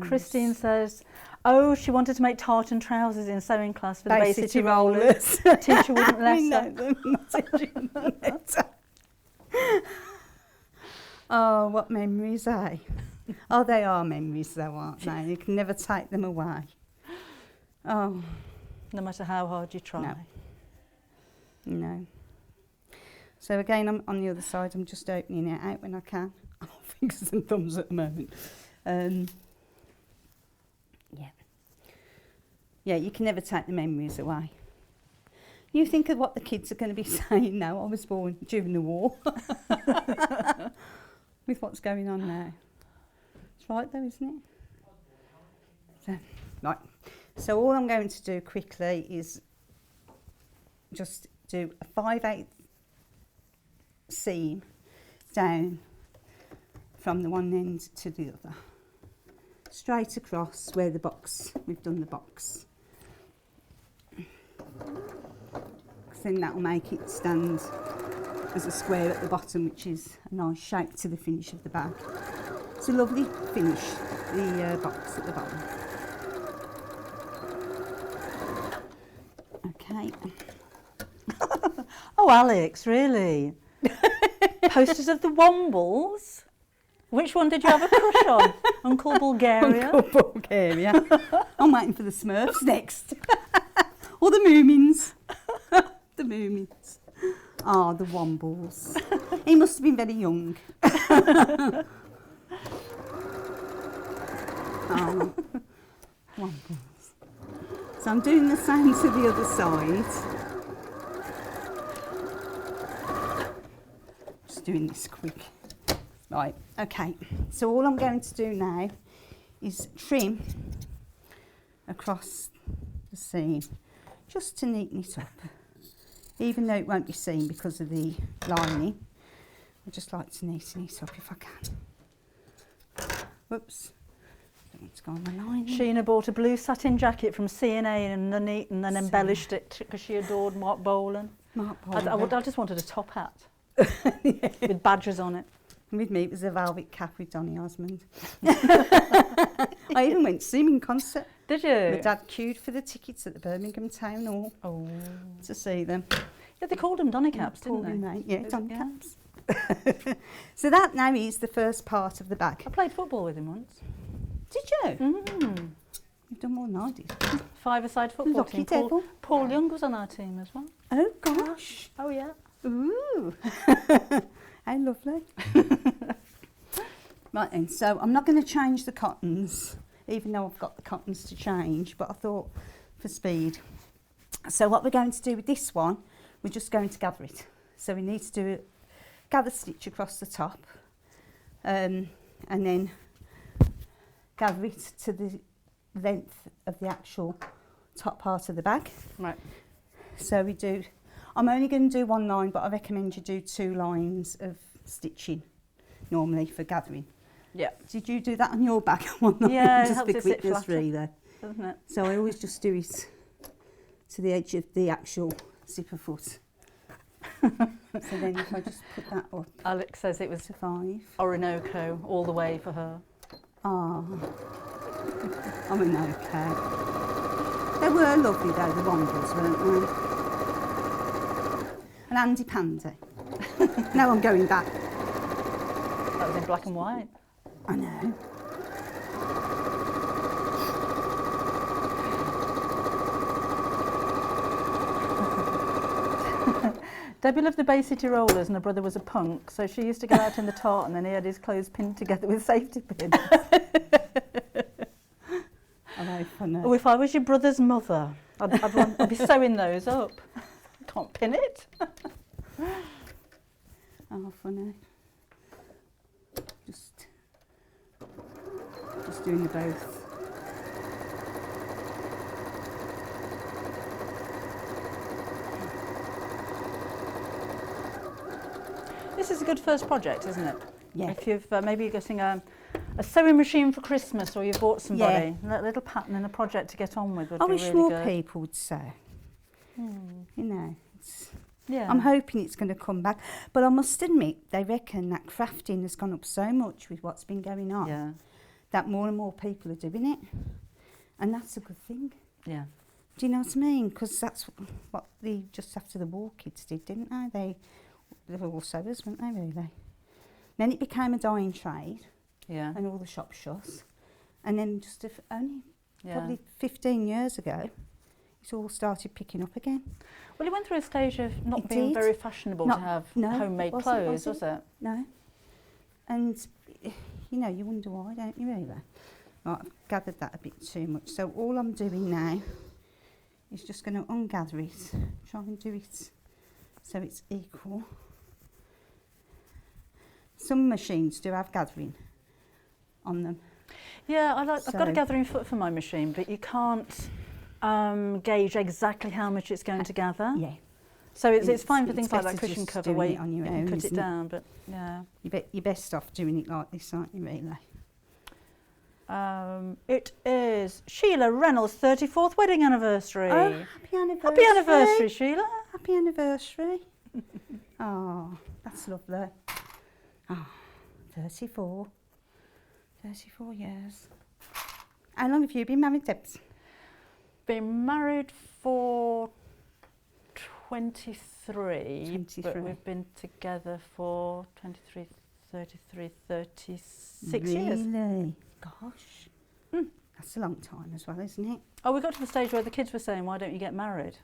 Christine says, oh, she wanted to make tartan trousers in sewing class for the Bay City Rollers. Rollers. Teacher wouldn't let We her. know them. Teacher wouldn't let her. Oh, what memories, eh? Oh, they are memories though, aren't they? You can never take them away. Oh, No matter how hard you try. no. So again, I'm on the other side. I'm just opening it out when I can. I'm on fingers and thumbs at the moment. Yeah, you can never take the memories away. You think of what the kids are going to be saying now. I was born during the war. With what's going on now. It's right though, isn't it? So, right. So all I'm going to do quickly is just do a 5/8 seam down from the one end to the other. Straight across where the box, we've done the box. Then that will make it stand as a square at the bottom, which is a nice shape to the finish of the bag. It's a lovely finish, the box at the bottom. Okay. Oh, Alex, really? Posters of the Wombles? Which one did you have a crush on? Uncle Bulgaria? Uncle Bulgaria. I'm waiting for the Smurfs next. Or the Moomins. The Moomins. Ah, the Wombles. He must have been very young. Oh, Wombles. So I'm doing the same to the other side. Just doing this quick. Right, okay. So all I'm going to do now is trim across the seam, just to neaten it up. Even though it won't be seen because of the lining, I just like to neaten it up if I can. Whoops, don't want to go on the lining. Sheena bought a blue satin jacket from C&A in Nuneaton and embellished it because she adored Mark Bolan. I just wanted a top hat with badges on it. With me, it was a velvet cap with Donny Osmond. I even went to see him in concert. Did you? My dad queued for the tickets at the Birmingham Town Hall to see them. Yeah, they called them Donny caps, didn't they? Mate. Yeah, Donny caps. So that now is the first part of the bag. I played football with him once. Did you? You've done more than I did. 5-a-side football Lucky team. devil. Paul Young was on our team as well. Oh gosh. Oh yeah. Ooh. How lovely. Right then, so I'm not going to change the cottons, even though I've got the cottons to change, but I thought for speed. So what we're going to do with this one, we're just going to gather it. So we need to do a gather stitch across the top, and then gather it to the length of the actual top part of the bag. Right. So we do, I'm only going to do one line, but I recommend you do 2 lines of stitching normally for gathering. Yeah. Did you do that on your bag? One line? Yeah, it just helps for it sit quickness flatter, really. doesn't it? So I always just do it to the edge of the actual zipper foot. So then if I just put that up Alex says it was to 5. Orinoco all the way for her. Ah, I'm an okay. They were lovely though, the Wonders, weren't they? And Andy Pandy. Now I'm going back. That was in black and white. I know. Debbie loved the Bay City Rollers and her brother was a punk, so she used to go out in the tart and then he had his clothes pinned together with safety pins. I know, funny. Oh, if I was your brother's mother, I'd be sewing those up. Can't pin it. Oh, funny. Just doing the both. This is a good first project, isn't it? Yeah. If you've maybe you're getting a sewing machine for Christmas, or you've bought somebody a little pattern and a project to get on with would I be wish really more good. people would sew. You know, Yeah. I'm hoping it's going to come back. But I must admit, they reckon that crafting has gone up so much with what's been going on Yeah. that more and more people are doing it. And that's a good thing. Yeah. Do you know what I mean? Because that's what the just after the war kids did, didn't they? They were all sewers, weren't they, really? Then it became a dying trade Yeah. and all the shops shut. And then just only Yeah. probably 15 years ago, it all started picking up again. Well, it went through a stage of not It being did. very fashionable Not- to have no, homemade wasn't, clothes, was was it? No. And, you know, you wonder why, don't you, really? Right, I've gathered that a bit too much. So all I'm doing now is just going to ungather it, try and do it so it's equal. Some machines do have gathering on them. Yeah, I've got a So- gathering foot for my machine, but you can't gauge exactly how much it's going to gather. Yeah. So it's fine for it's things like that better cushion just cover doing where it you on your can own, cut it isn't it? down, but yeah. You're best off doing it like this, aren't you, really? It is Sheila Reynolds' 34th wedding anniversary. Oh, happy anniversary. Happy anniversary, Sheila. Happy anniversary. Oh, that's lovely. Oh, 34. 34 years. How long have you been married, Debs? Been married for 23, but 23. we've been together for 23, 33, 36 years. Really? Gosh. That's a long time as well, isn't it? Oh, we got to the stage where the kids were saying, why don't you get married?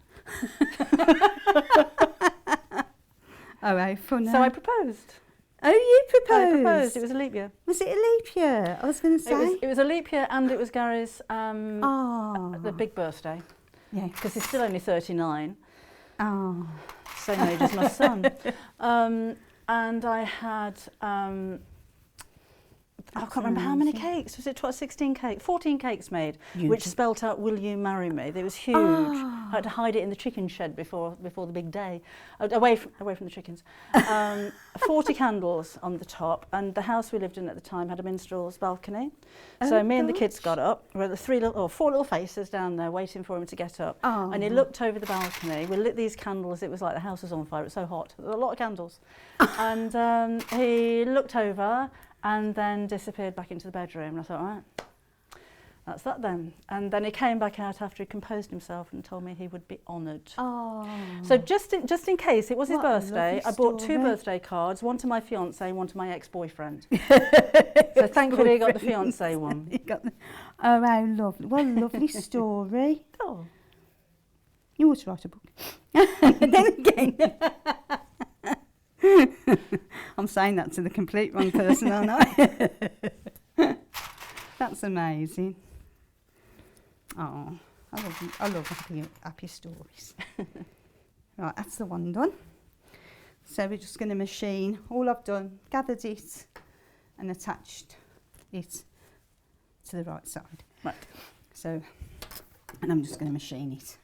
Oh, how funny. So I proposed. Oh, you proposed? I proposed. It was a leap year. Was it a leap year? I was going to say. It was a leap year, and it was Gary's Oh. the big birthday, Yeah. because he's still only 39, Oh. same age as my son. And I had I can't remember how many cakes. Was it 16 cakes? 14 cakes made, which spelt out "Will you marry me?" It was huge. I had to hide it in the chicken shed before the big day, away from the chickens. 40 candles on the top, and the house we lived in at the time had a minstrel's balcony. So me and the kids got up. There were 4 little faces down there waiting for him to get up. And he looked over the balcony. We lit these candles. It was like the house was on fire. It was so hot. There were a lot of candles. And he looked over and then disappeared back into the bedroom. And I thought, all right, that's that then. And then he came back out after he composed himself and told me he would be honoured. Oh. So just in case it was his What a birthday, lovely I bought 2 story. birthday cards, one to my fiancé and one to my ex-boyfriend. So thankfully he got the fiancé one. Oh, how lovely. What a lovely story. Oh. You ought to write a book. Then again. I'm saying that to the complete wrong person, aren't I? That's amazing. Oh, I love happy stories. Right, that's the one done. So we're just going to machine. All I've done, gathered it and attached it to the right side. Right. So, and I'm just going to machine it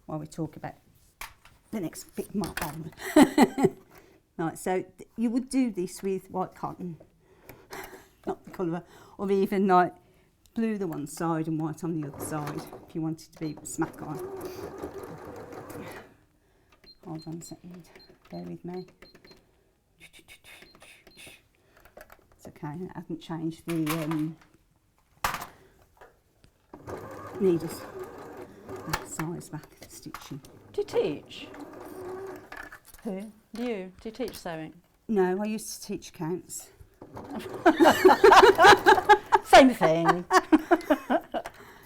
while we talk about the next bit more on. Right, so you would do this with white cotton, not the colour, or even like blue the one side and white on the other side if you wanted to be smack on. Hold on a second. Bear with me. It's okay, I haven't changed the needles. Size back, stitching. Do you teach? Who? You? Do you teach sewing? No, I used to teach accounts. Same thing.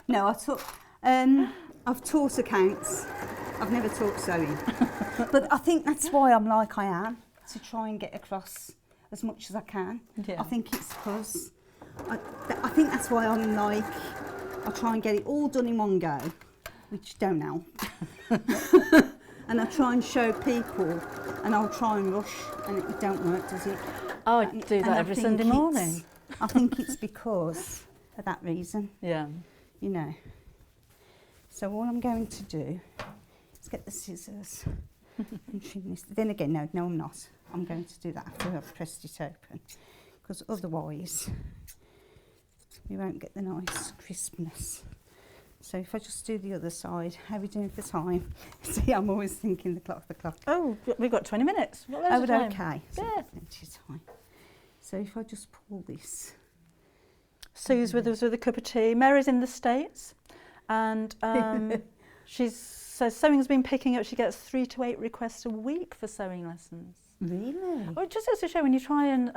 No, I've taught accounts. I've never taught sewing. But I think that's why I'm like I am, to try and get across as much as I can. Yeah. I think it's because, I think that's why I'm like, I try and get it all done in one go, which don't help. And I try and show people, and I'll try and rush, and it don't work, does it? Oh, I do that every Sunday morning. I think it's because of that reason, Yeah. you know. So all I'm going to do is get the scissors and trim this. Then again, no, I'm not. I'm going to do that after I've pressed it open, because otherwise we won't get the nice crispness. So if I just do the other side, how are we doing for time? See, I'm always thinking the clock. Oh, we've got 20 minutes. Oh, okay. So Yeah. plenty of time. So if I just pull this. Sue's with us with a cup of tea. Mary's in the States, and so sewing's been picking up. She gets 3 to 8 requests a week for sewing lessons. Really? Well, it just goes to show when you try and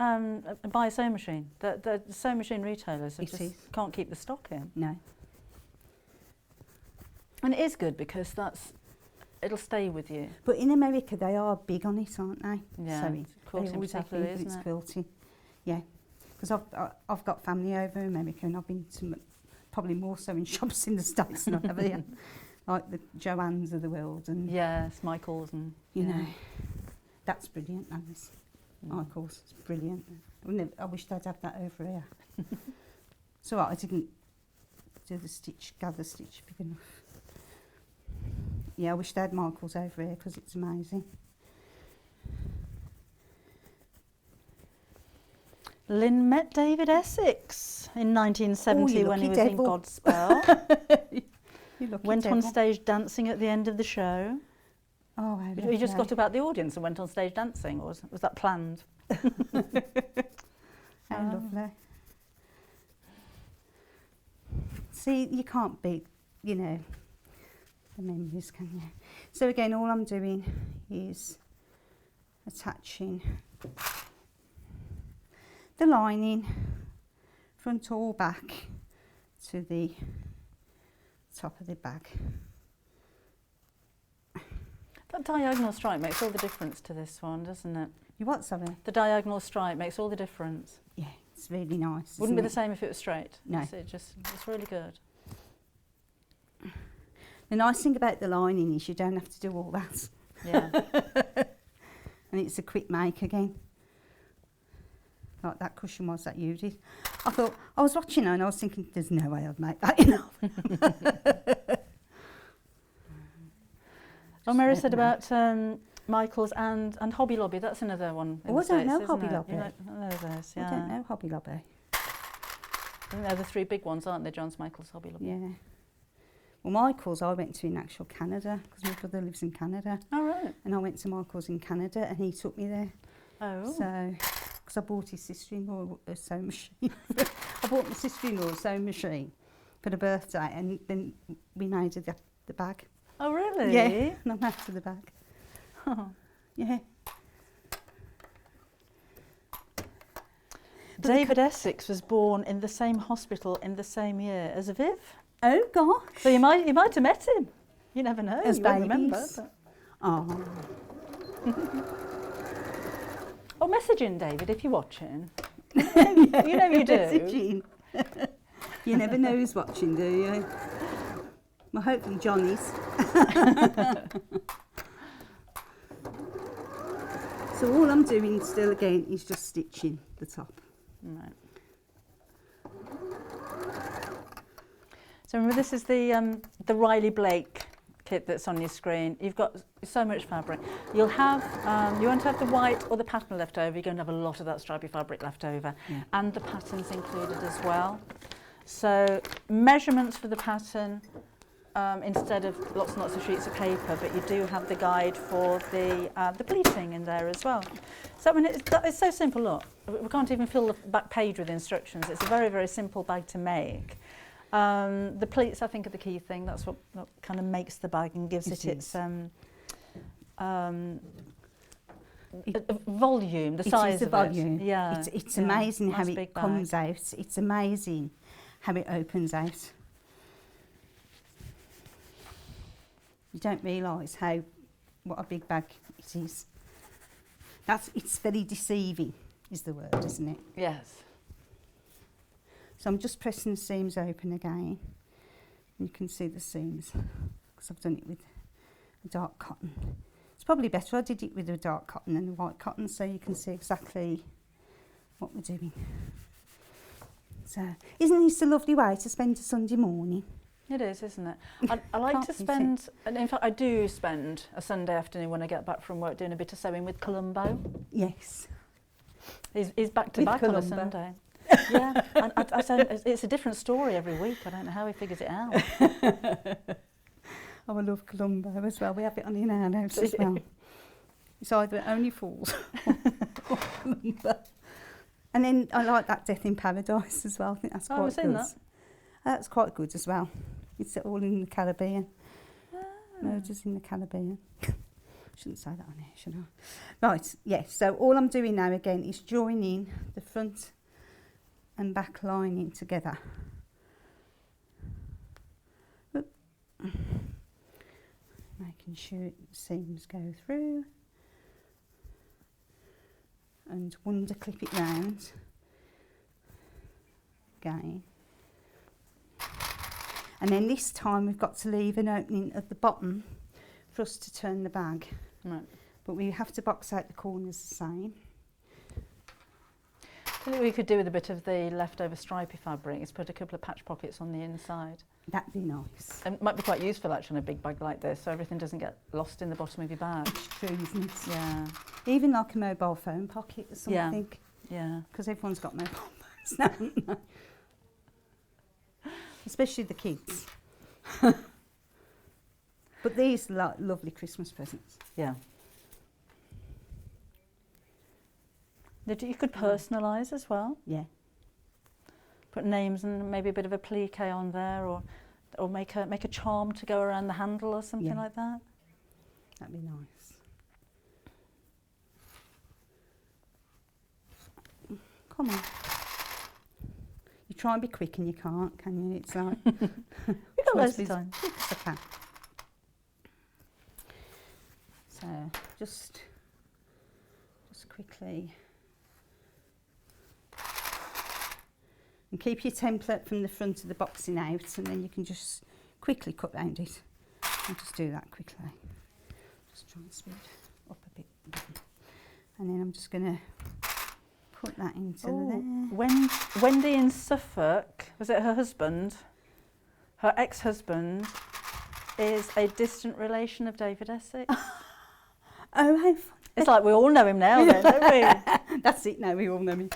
buy a sewing machine, the sewing machine retailers can't keep the stock in. No. And it is good because it'll stay with you. But in America, they are big on it, aren't they? Yeah, Sewing. quilting They always particularly, think isn't it's it? quilting. Yeah. Because I've got family over in America, and I've been to probably more sewing shops in the States than I have here. Like the Joann's of the world, and Yes, Michael's and you know, that's brilliant. That is. Michael's, it's brilliant. I wish they'd have that over here. So I didn't do the gather stitch big enough. Yeah, I wish they had Michael's over here because it's amazing. Lynn met David Essex in 1970 you when he was lucky in devil. Godspell. You lucky Went on devil. stage dancing at the end of the show. Oh, how You just lovely. got about the audience and went on stage dancing, or was that planned? How lovely. See, you can't beat, you know, the memories, can you? So again, all I'm doing is attaching the lining, front or back, to the top of the bag. That diagonal stripe makes all the difference to this one, doesn't it? You what, sorry? The diagonal stripe makes all the difference. Yeah, it's really nice. Wouldn't be isn't the same if it was straight. No. It's really good. The nice thing about the lining is you don't have to do all that. Yeah. And it's a quick make again. Like that cushion was that you did. I was watching her and I was thinking, there's no way I'd make that enough. Oh, Mary said No. about Michael's and Hobby Lobby. That's another one. in Oh, the I don't know States, isn't Hobby it? Lobby. You know those, yeah. I don't know Hobby Lobby. I think they're the 3 big ones, aren't they? John's, Michael's, Hobby Lobby. Yeah. Well, Michael's, I went to in actual Canada because my brother lives in Canada. Oh, right. And I went to Michael's in Canada and he took me there. Oh. So, because I bought his sister-in-law a sewing machine. I bought my sister-in-law a sewing machine for the birthday, and then we made her the bag. Oh, really? Yeah, and I'm after the bag. Oh. Yeah. David Essex was born in the same hospital in the same year as Viv. Oh gosh. So you might have met him. You never know. As You won't remember. babies. But... Oh. Oh, message in, David, if you're watching. You know you do. Messaging. You never know who's watching, do you? Well, hopefully Janis. So all I'm doing still again is just stitching the top. Right. So remember, this is the Riley Blake kit that's on your screen. You've got so much fabric. You'll have, you won't have the white or the pattern left over. You're going to have a lot of that stripy fabric left over, Yeah. and the pattern's included as well. So measurements for the pattern instead of lots and lots of sheets of paper, but you do have the guide for the pleating in there as well. So I mean, it's so simple. Look, we can't even fill the back page with instructions. It's a very, very simple bag to make. The pleats, I think, are the key thing. That's what kind of makes the bag and gives it its volume, the size the of volume. it. Yeah, It's amazing nice how big it bag. comes out. It's amazing how it opens out. You don't realise what a big bag it is. It's very deceiving, is the word, isn't it? Yes. So I'm just pressing the seams open again. You can see the seams because I've done it with a dark cotton. It's probably better I did it with a dark cotton than a white cotton, so you can see exactly what we're doing. So, isn't this a lovely way to spend a Sunday morning? It is, isn't it? I like to Can't beat spend, and in fact I do spend a Sunday afternoon when I get back from work doing a bit of sewing with Columbo. Yes. He's back to With back on a Columbo. Sunday. Yeah, I don't, it's a different story every week. I don't know how he figures it out. Oh, I love Columbo as well. We have it on in our house as well. It's either Only Fools or Columbo. And then I like that Death in Paradise as well. I think that's quite I've good. seen that. That's quite good as well. It's all in the Caribbean. Murders in the Caribbean. Shouldn't say that on here, should I? Right, yes. So all I'm doing now again is joining the front and back lining together. Oop. Making sure the seams go through. And wonder clip it round. Again. And then this time we've got to leave an opening at the bottom for us to turn the bag. Right. But we have to box out the corners the same. What we could do with a bit of the leftover stripy fabric is put a couple of patch pockets on the inside. That'd be nice. And it might be quite useful actually in a big bag like this, so everything doesn't get lost in the bottom of your bag. It's true, isn't it? Yeah, Even like a mobile phone pocket or something. yeah. Because everyone's got mobile phones now, haven't they? Especially the kids. But these are like lovely Christmas presents. Yeah. You could personalise as well. Yeah. Put names and maybe a bit of a plique on there, or make a charm to go around the handle or something like that. That'd be nice. Come on. You try and be quick and you can't, can you? It's like... We've got loads of time. Yes, I can. So, just quickly... And keep your template from the front of the boxing out, and then you can just quickly cut round it. I'll just do that quickly. Just try and speed up a bit. And then I'm just going to put that into there. Wendy in Suffolk, was it her husband? Her ex-husband is a distant relation of David Essex. Oh, how fun. It's like we all know him now, then, don't we? That's it, now we all know me.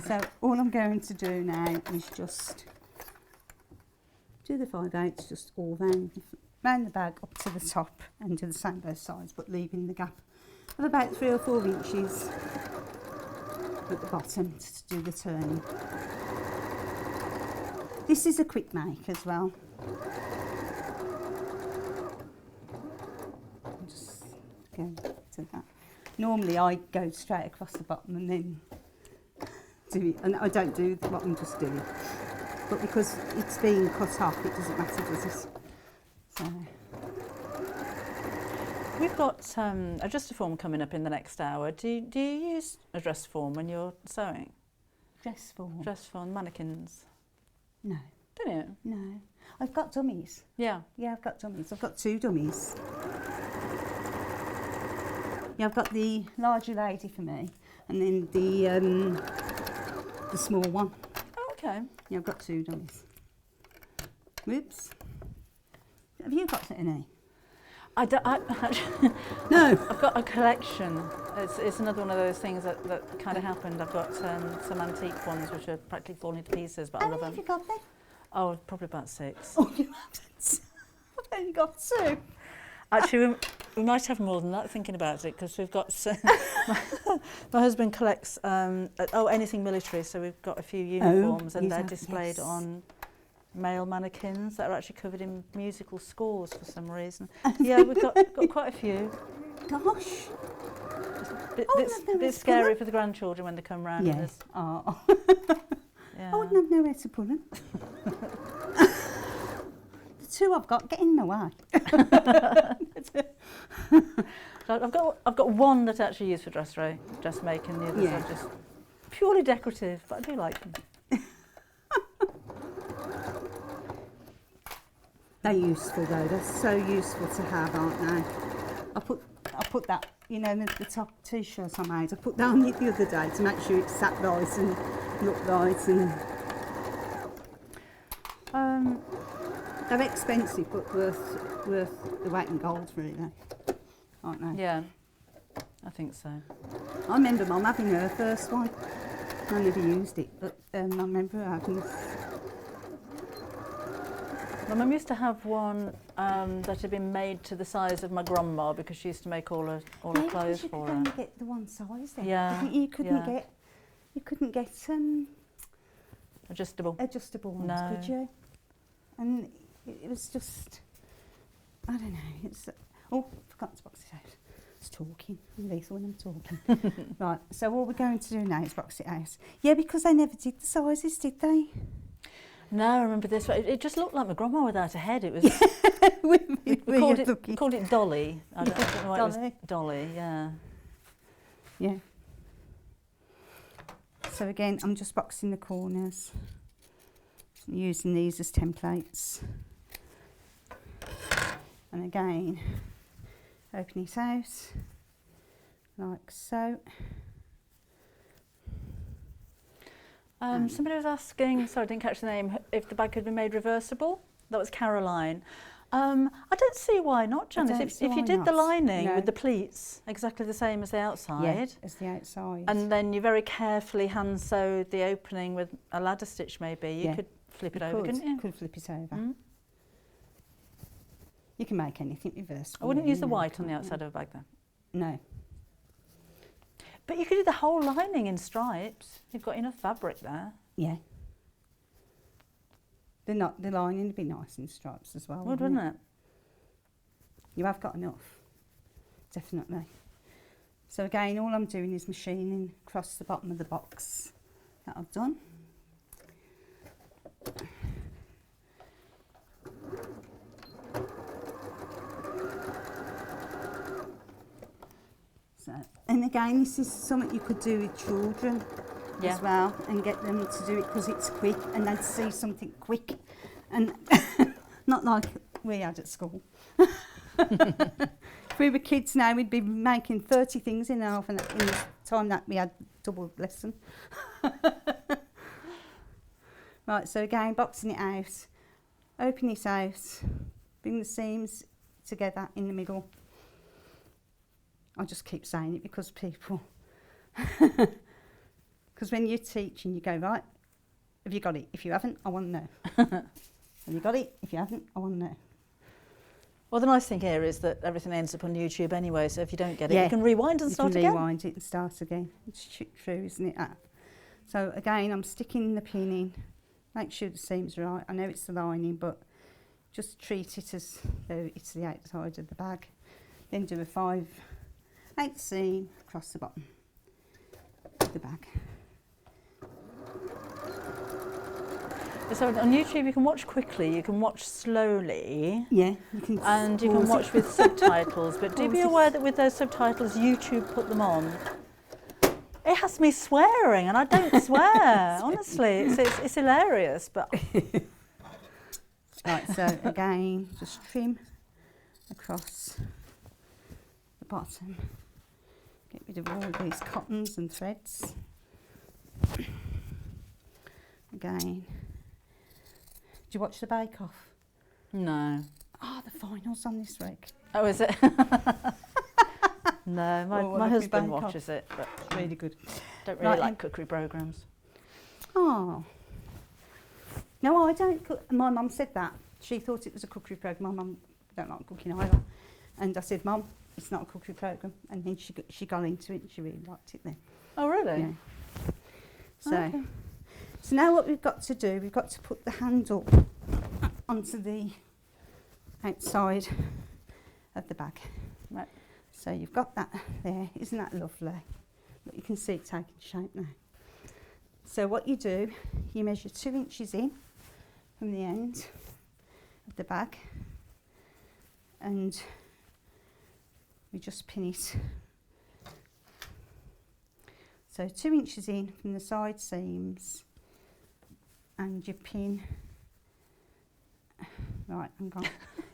So all I'm going to do now is just do the 5/8 just all round the bag up to the top and do the same both sides, but leaving the gap of about 3 or 4 inches at the bottom to do the turning. This is a quick make as well. I'll just go to that. Normally I go straight across the bottom and then do it, and I don't do the bottom, just do it. But because it's being cut off, it doesn't matter, does it? So. We've got Adjustoform coming up in the next hour. Do you use Adjustoform when you're sewing? Dress form? Adjustoform mannequins? No. Don't you? No. I've got dummies. Yeah. Yeah, I've got dummies. I've got 2 dummies. Yeah, I've got the larger lady for me, and then the small one. Oh, okay. Yeah, I've got 2 dummies. Whoops. Have you got any? No. I've got a collection. It's another one of those things that kind of happened. I've got some antique ones which are practically falling to pieces, but I love Have them. you got them? Oh, probably about 6. Oh, you haven't? I've only got 2. Actually, we might have more than that, thinking about it, because we've got... my husband collects anything military, so we've got a few uniforms, and they're displayed on male mannequins that are actually covered in musical scores for some reason. Yeah, we've got quite a few. Gosh. Bit scary for the grandchildren when they come round. Yeah. And there's, Oh. yeah. I wouldn't have nowhere to put them. The 2 I've got get in the way. I've got one that's actually used for dressmaking. The others are just purely decorative, but I do like them. They're useful though. They're so useful to have, aren't they? I put that, you know, the top T-shirt I made. I put that on it the other day to make sure it sat right and looked right. And they're expensive, but worth the weight in gold, really, aren't they? Yeah, I think so. I remember Mum having her first one. I never used it, but I remember her having it. My mum used to have one that had been made to the size of my grandma, because she used to make all her clothes for her. You could only get the one size then. Yeah. You couldn't get Adjustable ones, No. could you? And it was just, I don't know. It's forgot to box it out. It's talking. I'm lethal when I'm talking. Right. So all we're going to do now is box it out. Yeah, because they never did the sizes, did they? No, I remember this. It just looked like my grandma without a head. It was. we called it Dolly. I don't know why it was Dolly. Yeah. Yeah. So again, I'm just boxing the corners, using these as templates. And again, open it out like so. Somebody was asking, sorry I didn't catch the name, if the bag could be made reversible. That was Caroline. I don't see why not, Janis. If you did the lining with the pleats exactly the same as the outside, as the outside, and then you very carefully hand sewed the opening with a ladder stitch, maybe you could flip it over, couldn't you? Could flip it over. You can make anything reversible. I wouldn't use the white on the outside of a bag then. No. But you could do the whole lining in stripes. You've got enough fabric there. Yeah. The lining would be nice in stripes as well. Wouldn't it? You have got enough, definitely. So again, all I'm doing is machining across the bottom of the box that I've done. So, and again, this is something you could do with children as well, and get them to do it because it's quick and they'd see something quick, and not like we had at school. If we were kids now, we'd be making 30 things in half an in the time that we had double lesson. Right, so again, boxing it out, open it out, bring the seams together in the middle. I just keep saying it because people, because when you're teaching, you go, right, have you got it? If you haven't, I want to know. Have you got it? If you haven't, I want to know. Well, the nice thing here is that everything ends up on YouTube anyway, so if you don't get it, you can rewind and start again. You can rewind it and start again. It's true, isn't it? So again, I'm sticking the pin in. Make sure the seam's right. I know it's the lining, but just treat it as though it's the outside of the bag. Then do a 5/8 seam across the bottom of the bag. So on YouTube you can watch quickly, you can watch slowly. Yeah, you can, and you can watch with subtitles, but do be aware that with those subtitles YouTube put them on. It has me swearing, and I don't swear, honestly. It's hilarious, but... Right, so again, just trim across the bottom. Get rid of all these cottons and threads. Again. Do you watch the Bake Off? No. Oh, the finals on this week. Oh, is it? No, my husband watches it, but it's really good. Don't really like cookery programmes. Oh. No, I don't cook. My mum said that. She thought it was a cookery programme. My mum don't like cooking either. And I said, Mum, it's not a cookery programme. And then she got into it and she really liked it then. Oh, really? Yeah. Okay. So now what we've got to do, we've got to put the handle onto the outside of the bag. Right. So you've got that there. Isn't that lovely? But you can see it taking shape now. So what you do, you measure 2 inches in from the end of the bag, and we just pin it. So 2 inches in from the side seams, and you pin. Right, I'm gone.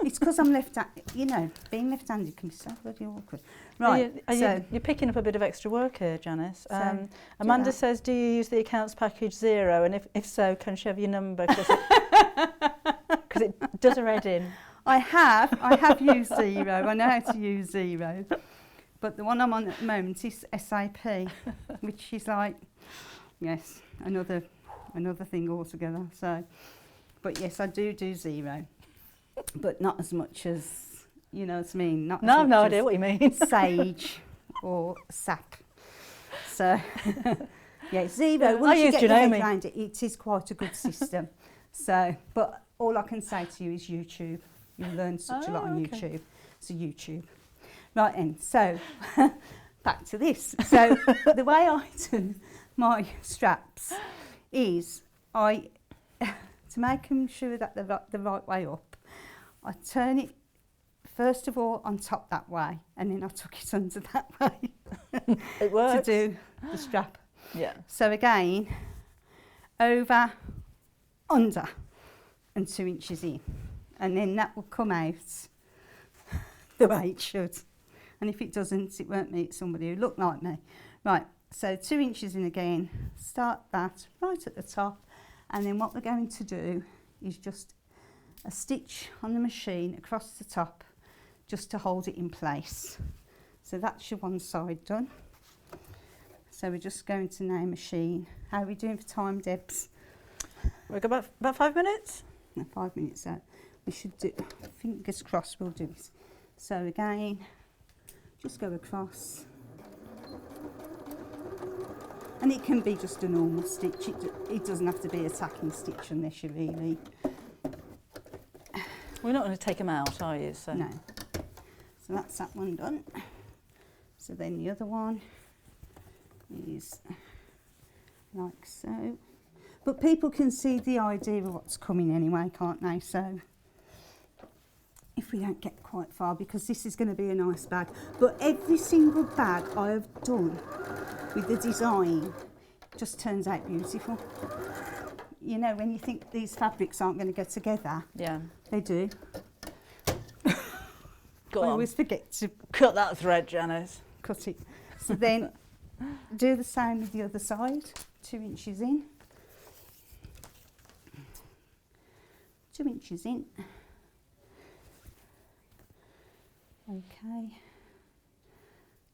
It's because I'm left-handed. You know, being left-handed can be so bloody awkward. Right, You're picking up a bit of extra work here, Janis. So, Amanda says, do you use the accounts package 0? And if so, can she have your number? Because it does a red in. I have used 0. I know how to use 0. But the one I'm on at the moment is SAP, which is like, yes, another thing altogether. So, but yes, I do 0. But not as much as, you know what I mean? Not No, as I've much no as idea what you mean. Sage or SAP. So, yeah, 0. Once I you use get your head Janome. around it, it is quite a good system. So, but all I can say to you is YouTube. You learn such a lot on YouTube. So YouTube. Right then, so back to this. So the way I do my straps is to make them sure that they're the right way up, I turn it first of all on top that way, and then I tuck it under that way. It works. To do the strap. Yeah. So again, over, under, and 2 inches in, and then that will come out the way it should. And if it doesn't, it won't meet somebody who look like me. Right, so 2 inches in again, start that right at the top, and then what we're going to do is just a stitch on the machine across the top, just to hold it in place. So that's your one side done. So we're just going to now machine. How are we doing for time, Debs? We've got about 5 minutes. No, 5 minutes out. We should do, fingers crossed we'll do this. So again, just go across. And it can be just a normal stitch. It doesn't have to be a tacking stitch unless you really... We're not going to take them out, are you? So. No. So that's that one done. So then the other one is like so. But people can see the idea of what's coming anyway, can't they? So if we don't get quite far, because this is going to be a nice bag. But every single bag I have done with the design just turns out beautiful. You know, when you think these fabrics aren't going to go together, Yeah. they do. Go I on. always forget to Cut that thread, Janis. cut it. So then do the same with the other side, 2 inches in. 2 inches in. Okay.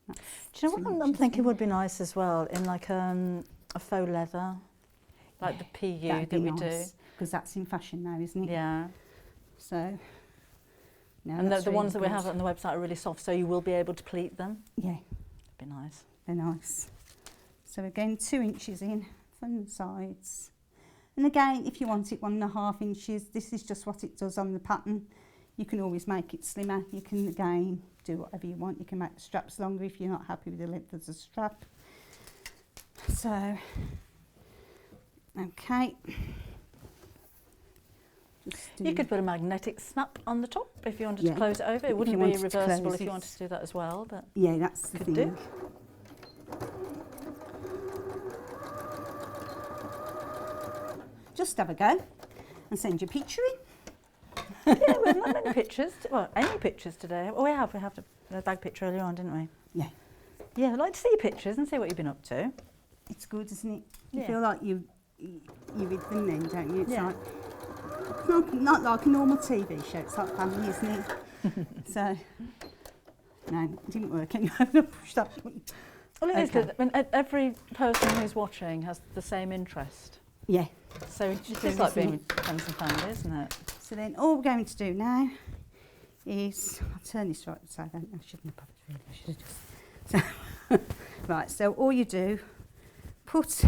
That's Do you know 2 what I'm inches thinking in. would be nice as well? In like a faux leather, like the PU That'd that be we nice, because that's in fashion now, isn't do. it? Yeah. So, no, And that's the ones that really we have good. on the website are really soft, so you will be able to pleat them. Yeah, It'd be nice. they're nice. So again, 2 inches in from the sides. And again, if you want it 1.5 inches, this is just what it does on the pattern. You can always make it slimmer. You can, again, do whatever you want. You can make the straps longer if you're not happy with the length of the strap. So, okay. Just You do- could put a magnetic snap on the top if you wanted Yeah. to close it over. It If wouldn't you be wanted to reversible close if you it. wanted to do that as well, but Yeah, that's the could thing. do. Just have a go and send your picture in. Yeah, we've not many pictures. Well, any pictures today. Oh, we have the bag picture earlier on, didn't we? Yeah. Yeah, I'd like to see your pictures and see what you've been up to. It's good, isn't it? You Yeah. feel like you're with them then, don't you? It's Yeah. like, it's not like a normal TV show, it's like family, isn't it? So, no, it didn't work anyway. I'm going to push that button. Well, it is Okay. good. I mean, every person who's watching has the same interest. Yeah. So it's just like being with friends and family, isn't it? So then all we're going to do now is, I'll turn this right side, I shouldn't have bothered really, I should have just, so, right, so all you do, put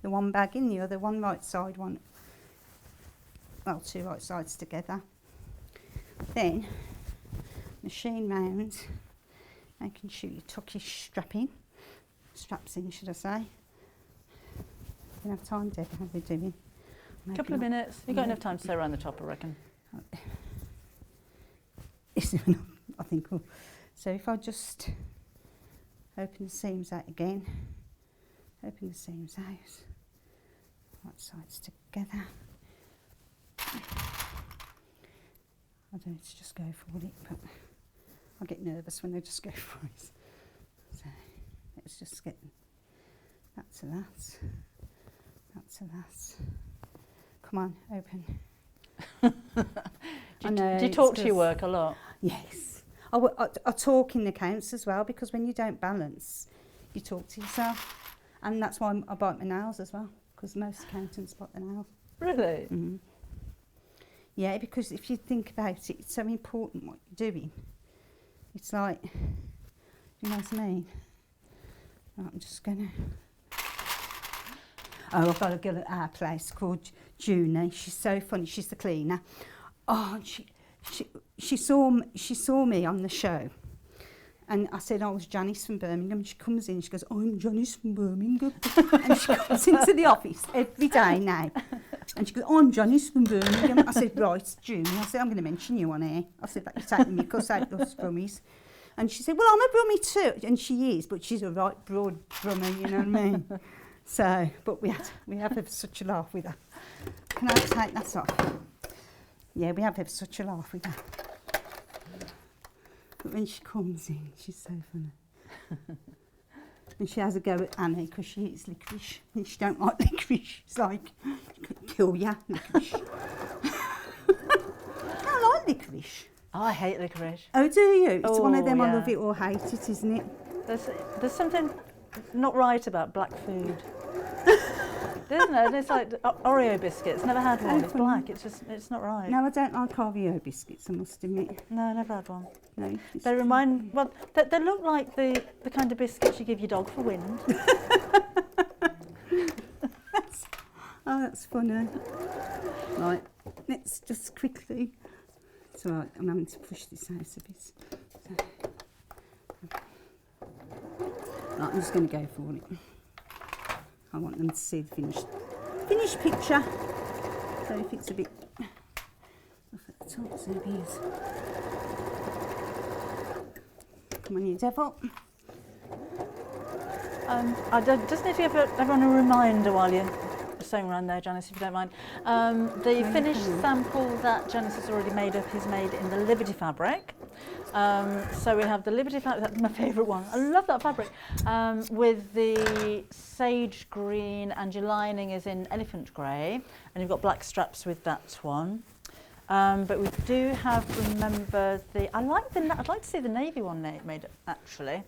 the one bag in the other, one right side, one, well, two right sides together. Then, machine round, making sure you tuck your straps in, should I say. You have time, Deb, how are we doing? A couple of minutes. You've got enough time to sew around the top, I reckon. I think we'll, so if I just open the seams out again, open the seams out, right sides together. I don't know to just go for it, but I get nervous when I just go for it. So let's just get that to that, that to that. Come on, open. Do you talk to your work a lot? Yes. I talk in accounts as well, because when you don't balance, you talk to yourself. And that's why I bite my nails as well, because most accountants bite their nails. Really? Mm-hmm. Yeah, because if you think about it, it's so important what you're doing. It's like, you know what I mean? Right, I'm just going to... Oh, I've got a girl at our place called Janis. She's so funny. She's the cleaner. Oh, she saw me on the show, and I said I was Janis from Birmingham. She comes in, she goes, "I'm Janis from Birmingham," and she comes into the office every day now, and she goes, "I'm Janis from Birmingham." I said, "Right, June." I said, "I'm going to mention you on here." I said, "That you're taking me cuss out those brummies," and she said, "Well, I'm a brummie too," and she is, but she's a right broad brummie, you know what I mean? So, but we have such a laugh with her. Can I take that off? Yeah, we have such a laugh with her. But when she comes in, she's so funny. And she has a go at Annie because she eats licorice. And she don't like licorice. She's like, kill ya, licorice. I like licorice. Oh, I hate licorice. Oh, do you? It's one of them, yeah. I love it or hate it, isn't it? There's something not right about black food. Isn't it? It's like Oreo biscuits. Never had one. It's black. It's not right. No, I don't like Oreo biscuits, I must admit. No, never had one. No. They remind, well, they look like the kind of biscuits you give your dog for wind. That's funny. Right, let's just quickly. It's all right, I'm having to push this out a bit. So. Right, I'm just going to go for it. I want them to see the finished picture. So if it's a bit off at the top, so it is. Come on, you devil. I just need to give everyone a reminder while you're sewing around there, Janis, if you don't mind. The finished sample that Janis has already made up is made in the Liberty fabric. So we have the Liberty fabric, that's my favourite one. I love that fabric. With the sage green, and your lining is in elephant grey, and you've got black straps with that one. But we do have, remember, I'd like to see the navy one made actually.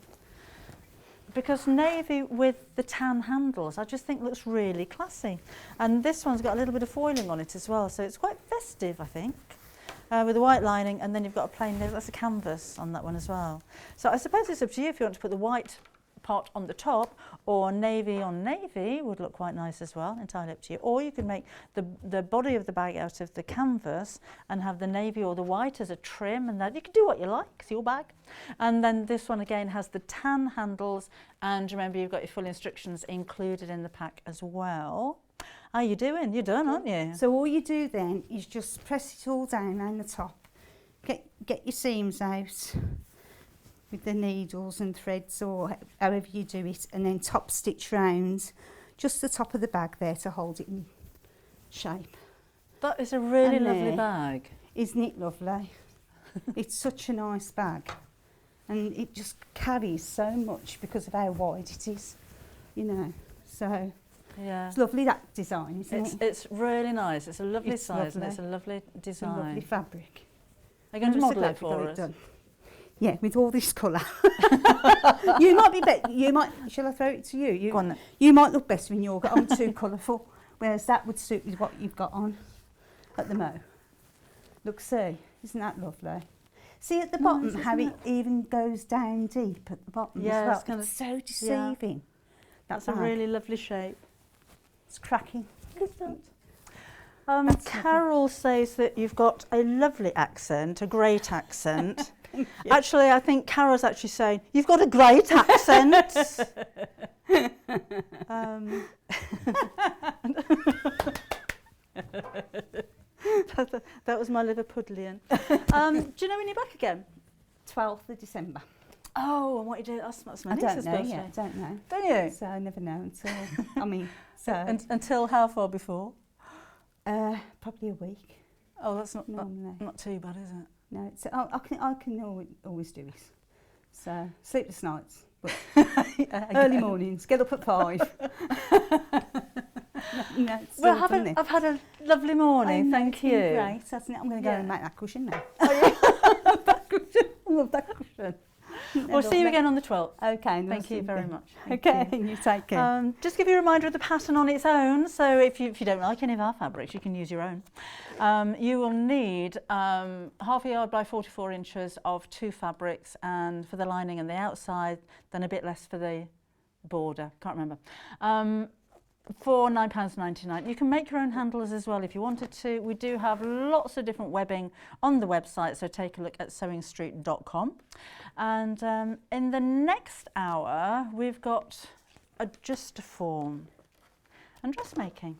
Because navy with the tan handles, I just think looks really classy. And this one's got a little bit of foiling on it as well, so it's quite festive, I think. With a white lining, and then you've got a plain navy, that's a canvas on that one as well. So I suppose it's up to you if you want to put the white part on the top, or navy on navy would look quite nice as well, entirely up to you. Or you could make the body of the bag out of the canvas and have the navy or the white as a trim, and that you can do what you like, it's your bag. And then this one again has the tan handles, and remember you've got your full instructions included in the pack as well. How you doing? You're done, aren't you? So all you do then is just press it all down around the top. Get your seams out with the needles and threads, or however you do it, and then top stitch round just the top of the bag there to hold it in shape. That is a really And lovely there. bag. Isn't it lovely? It's such a nice bag, and it just carries so much because of how wide it is, you know. So Yeah. it's lovely, that design, isn't it? It's really nice. It's a lovely It's size, and lovely. it's a lovely It's a design. lovely fabric. Are you going to I'm so model glad it we got for us? done. Yeah, with all this colour. You might be better. Shall I throw it to you? Go on then. You might look best when you're on too colourful, whereas that would suit with what you've got on at the mo. Look, see, isn't that lovely? See at the bottom how it even goes down deep at the bottom Yeah, as well. it's kind of so deceiving. That's a really lovely shape. It's cracking. Carol says that you've got a lovely accent, a great accent. Actually, I think Carol's actually saying, you've got a great accent. That was my Liverpudlian. Do you know when you're back again? 12th of December. Oh, and what you do? That's my I niece's don't know birthday. yet. Don't know. Don't you? So I never know until. I mean, so Until how far before? probably a week. Oh, that's not Normally. not too bad, is it? No, it's, I can always do it. So sleepless nights, but early mornings. Get up at 5. No, it's Well, still funny. I've had a lovely morning. I know, Thank it's been you. Great, hasn't it? I'm going to go and make that cushion now. That cushion. I love that cushion. We'll see you again on the 12th. Okay. Thank you very much. Okay, you take care. Just give you a reminder of the pattern on its own. So if you don't like any of our fabrics, you can use your own. You will need half a yard by 44 inches of 2 fabrics, and for the lining and the outside, then a bit less for the border. Can't remember. For £9.99. You can make your own handles as well if you wanted to. We do have lots of different webbing on the website, so take a look at sewingstreet.com. And in the next hour, we've got Adjustoform and Dressmaking.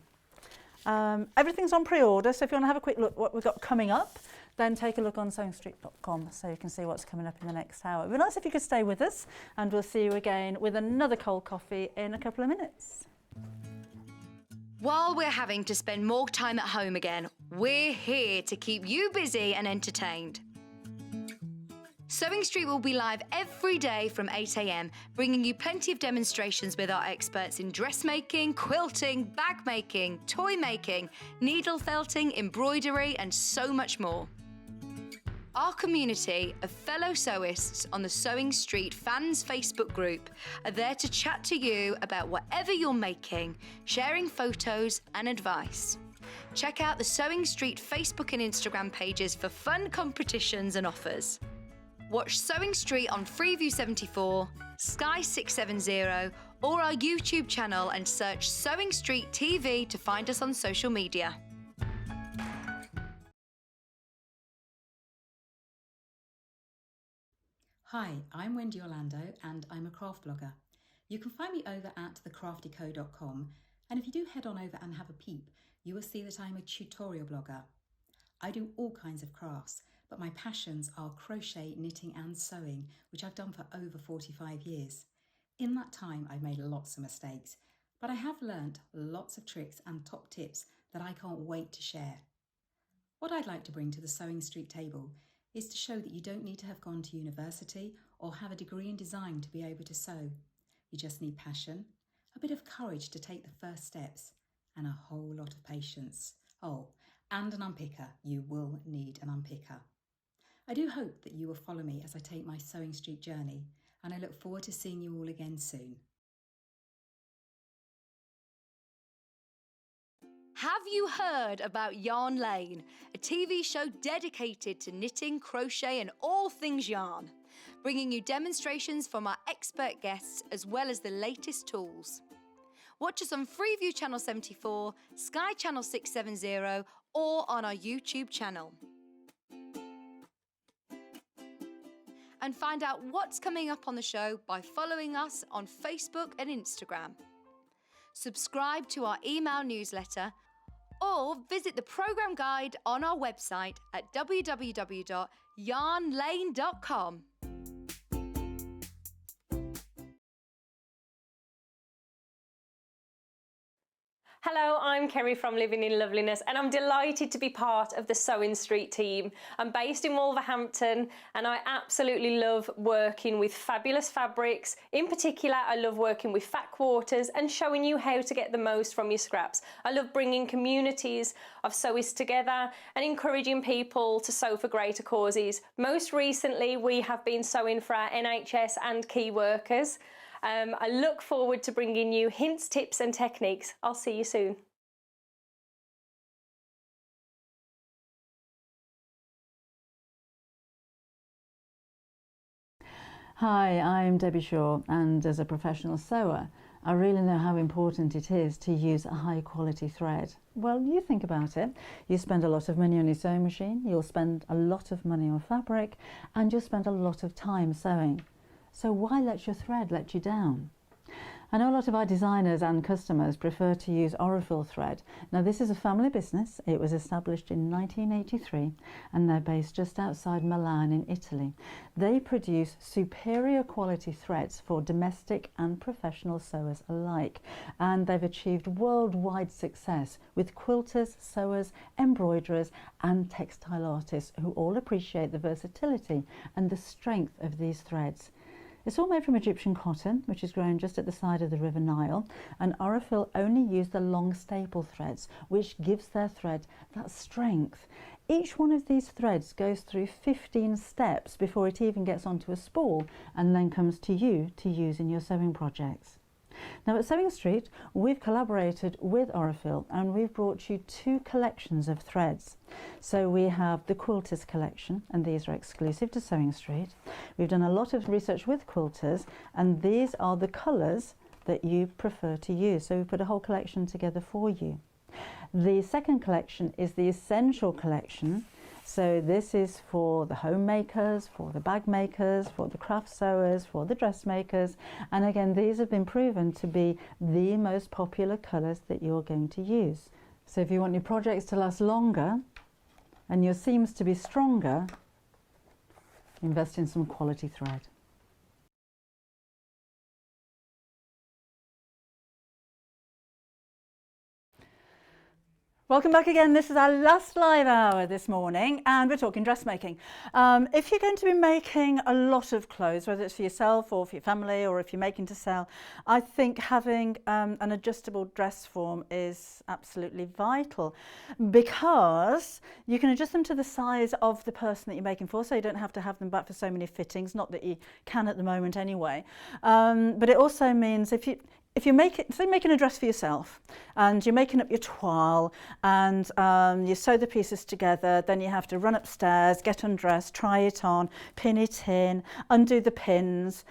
Everything's on pre-order, so if you want to have a quick look what we've got coming up, then take a look on sewingstreet.com so you can see what's coming up in the next hour. It would be nice if you could stay with us, and we'll see you again with another cold coffee in a couple of minutes. While we're having to spend more time at home again, we're here to keep you busy and entertained. Sewing Street will be live every day from 8 a.m, bringing you plenty of demonstrations with our experts in dressmaking, quilting, bag making, toy making, needle felting, embroidery, and so much more. Our community of fellow sewists on the Sewing Street fans Facebook group are there to chat to you about whatever you're making, sharing photos and advice. Check out the Sewing Street Facebook and Instagram pages for fun competitions and offers. Watch Sewing Street on Freeview 74, Sky 670, or our YouTube channel and search Sewing Street TV to find us on social media. Hi, I'm Wendy Orlando and I'm a craft blogger. You can find me over at thecraftyco.com, and if you do head on over and have a peep, you will see that I'm a tutorial blogger. I do all kinds of crafts, but my passions are crochet, knitting and sewing, which I've done for over 45 years. In that time, I've made lots of mistakes, but I have learnt lots of tricks and top tips that I can't wait to share. What I'd like to bring to the Sewing Street table is to show that you don't need to have gone to university or have a degree in design to be able to sew. You just need passion, a bit of courage to take the first steps, and a whole lot of patience. Oh, and an unpicker. You will need an unpicker. I do hope that you will follow me as I take my Sewing Street journey, and I look forward to seeing you all again soon. Have you heard about Yarn Lane, a TV show dedicated to knitting, crochet and all things yarn, bringing you demonstrations from our expert guests as well as the latest tools? Watch us on Freeview Channel 74, Sky Channel 670 or on our YouTube channel. And find out what's coming up on the show by following us on Facebook and Instagram. Subscribe to our email newsletter or visit the programme guide on our website at www.yarnlane.com. Hello, I'm Kerry from Living in Loveliness and I'm delighted to be part of the Sewing Street team. I'm based in Wolverhampton and I absolutely love working with fabulous fabrics. In particular, I love working with fat quarters and showing you how to get the most from your scraps. I love bringing communities of sewists together and encouraging people to sew for greater causes. Most recently, we have been sewing for our NHS and key workers. I look forward to bringing you hints, tips and techniques. I'll see you soon. Hi, I'm Debbie Shaw, and as a professional sewer, I really know how important it is to use a high quality thread. Well, you think about it. You spend a lot of money on your sewing machine, you'll spend a lot of money on fabric, and you'll spend a lot of time sewing. So why let your thread let you down? I know a lot of our designers and customers prefer to use Aurifil thread. Now, this is a family business. It was established in 1983 and they're based just outside Milan in Italy. They produce superior quality threads for domestic and professional sewers alike, and they've achieved worldwide success with quilters, sewers, embroiderers and textile artists who all appreciate the versatility and the strength of these threads. It's all made from Egyptian cotton, which is grown just at the side of the River Nile, and Aurifil only use the long staple threads, which gives their thread that strength. Each one of these threads goes through 15 steps before it even gets onto a spool and then comes to you to use in your sewing projects. Now at Sewing Street, we've collaborated with Aurifil and we've brought you two collections of threads. So we have the Quilters collection, and these are exclusive to Sewing Street. We've done a lot of research with quilters and these are the colours that you prefer to use. So we put a whole collection together for you. The second collection is the Essential collection. So this is for the homemakers, for the bag makers, for the craft sewers, for the dressmakers. And again, these have been proven to be the most popular colours that you're going to use. So if you want your projects to last longer and your seams to be stronger, invest in some quality thread. Welcome back again. This is our last live hour this morning and we're talking dressmaking. If you're going to be making a lot of clothes, whether it's for yourself or for your family or if you're making to sell, I think having an adjustable dress form is absolutely vital because you can adjust them to the size of the person that you're making for, so you don't have to have them back for so many fittings, not that you can at the moment anyway. But it also means if you're making a dress for yourself and you're making up your toile and you sew the pieces together, then you have to run upstairs, get undressed, try it on, pin it in, undo the pins,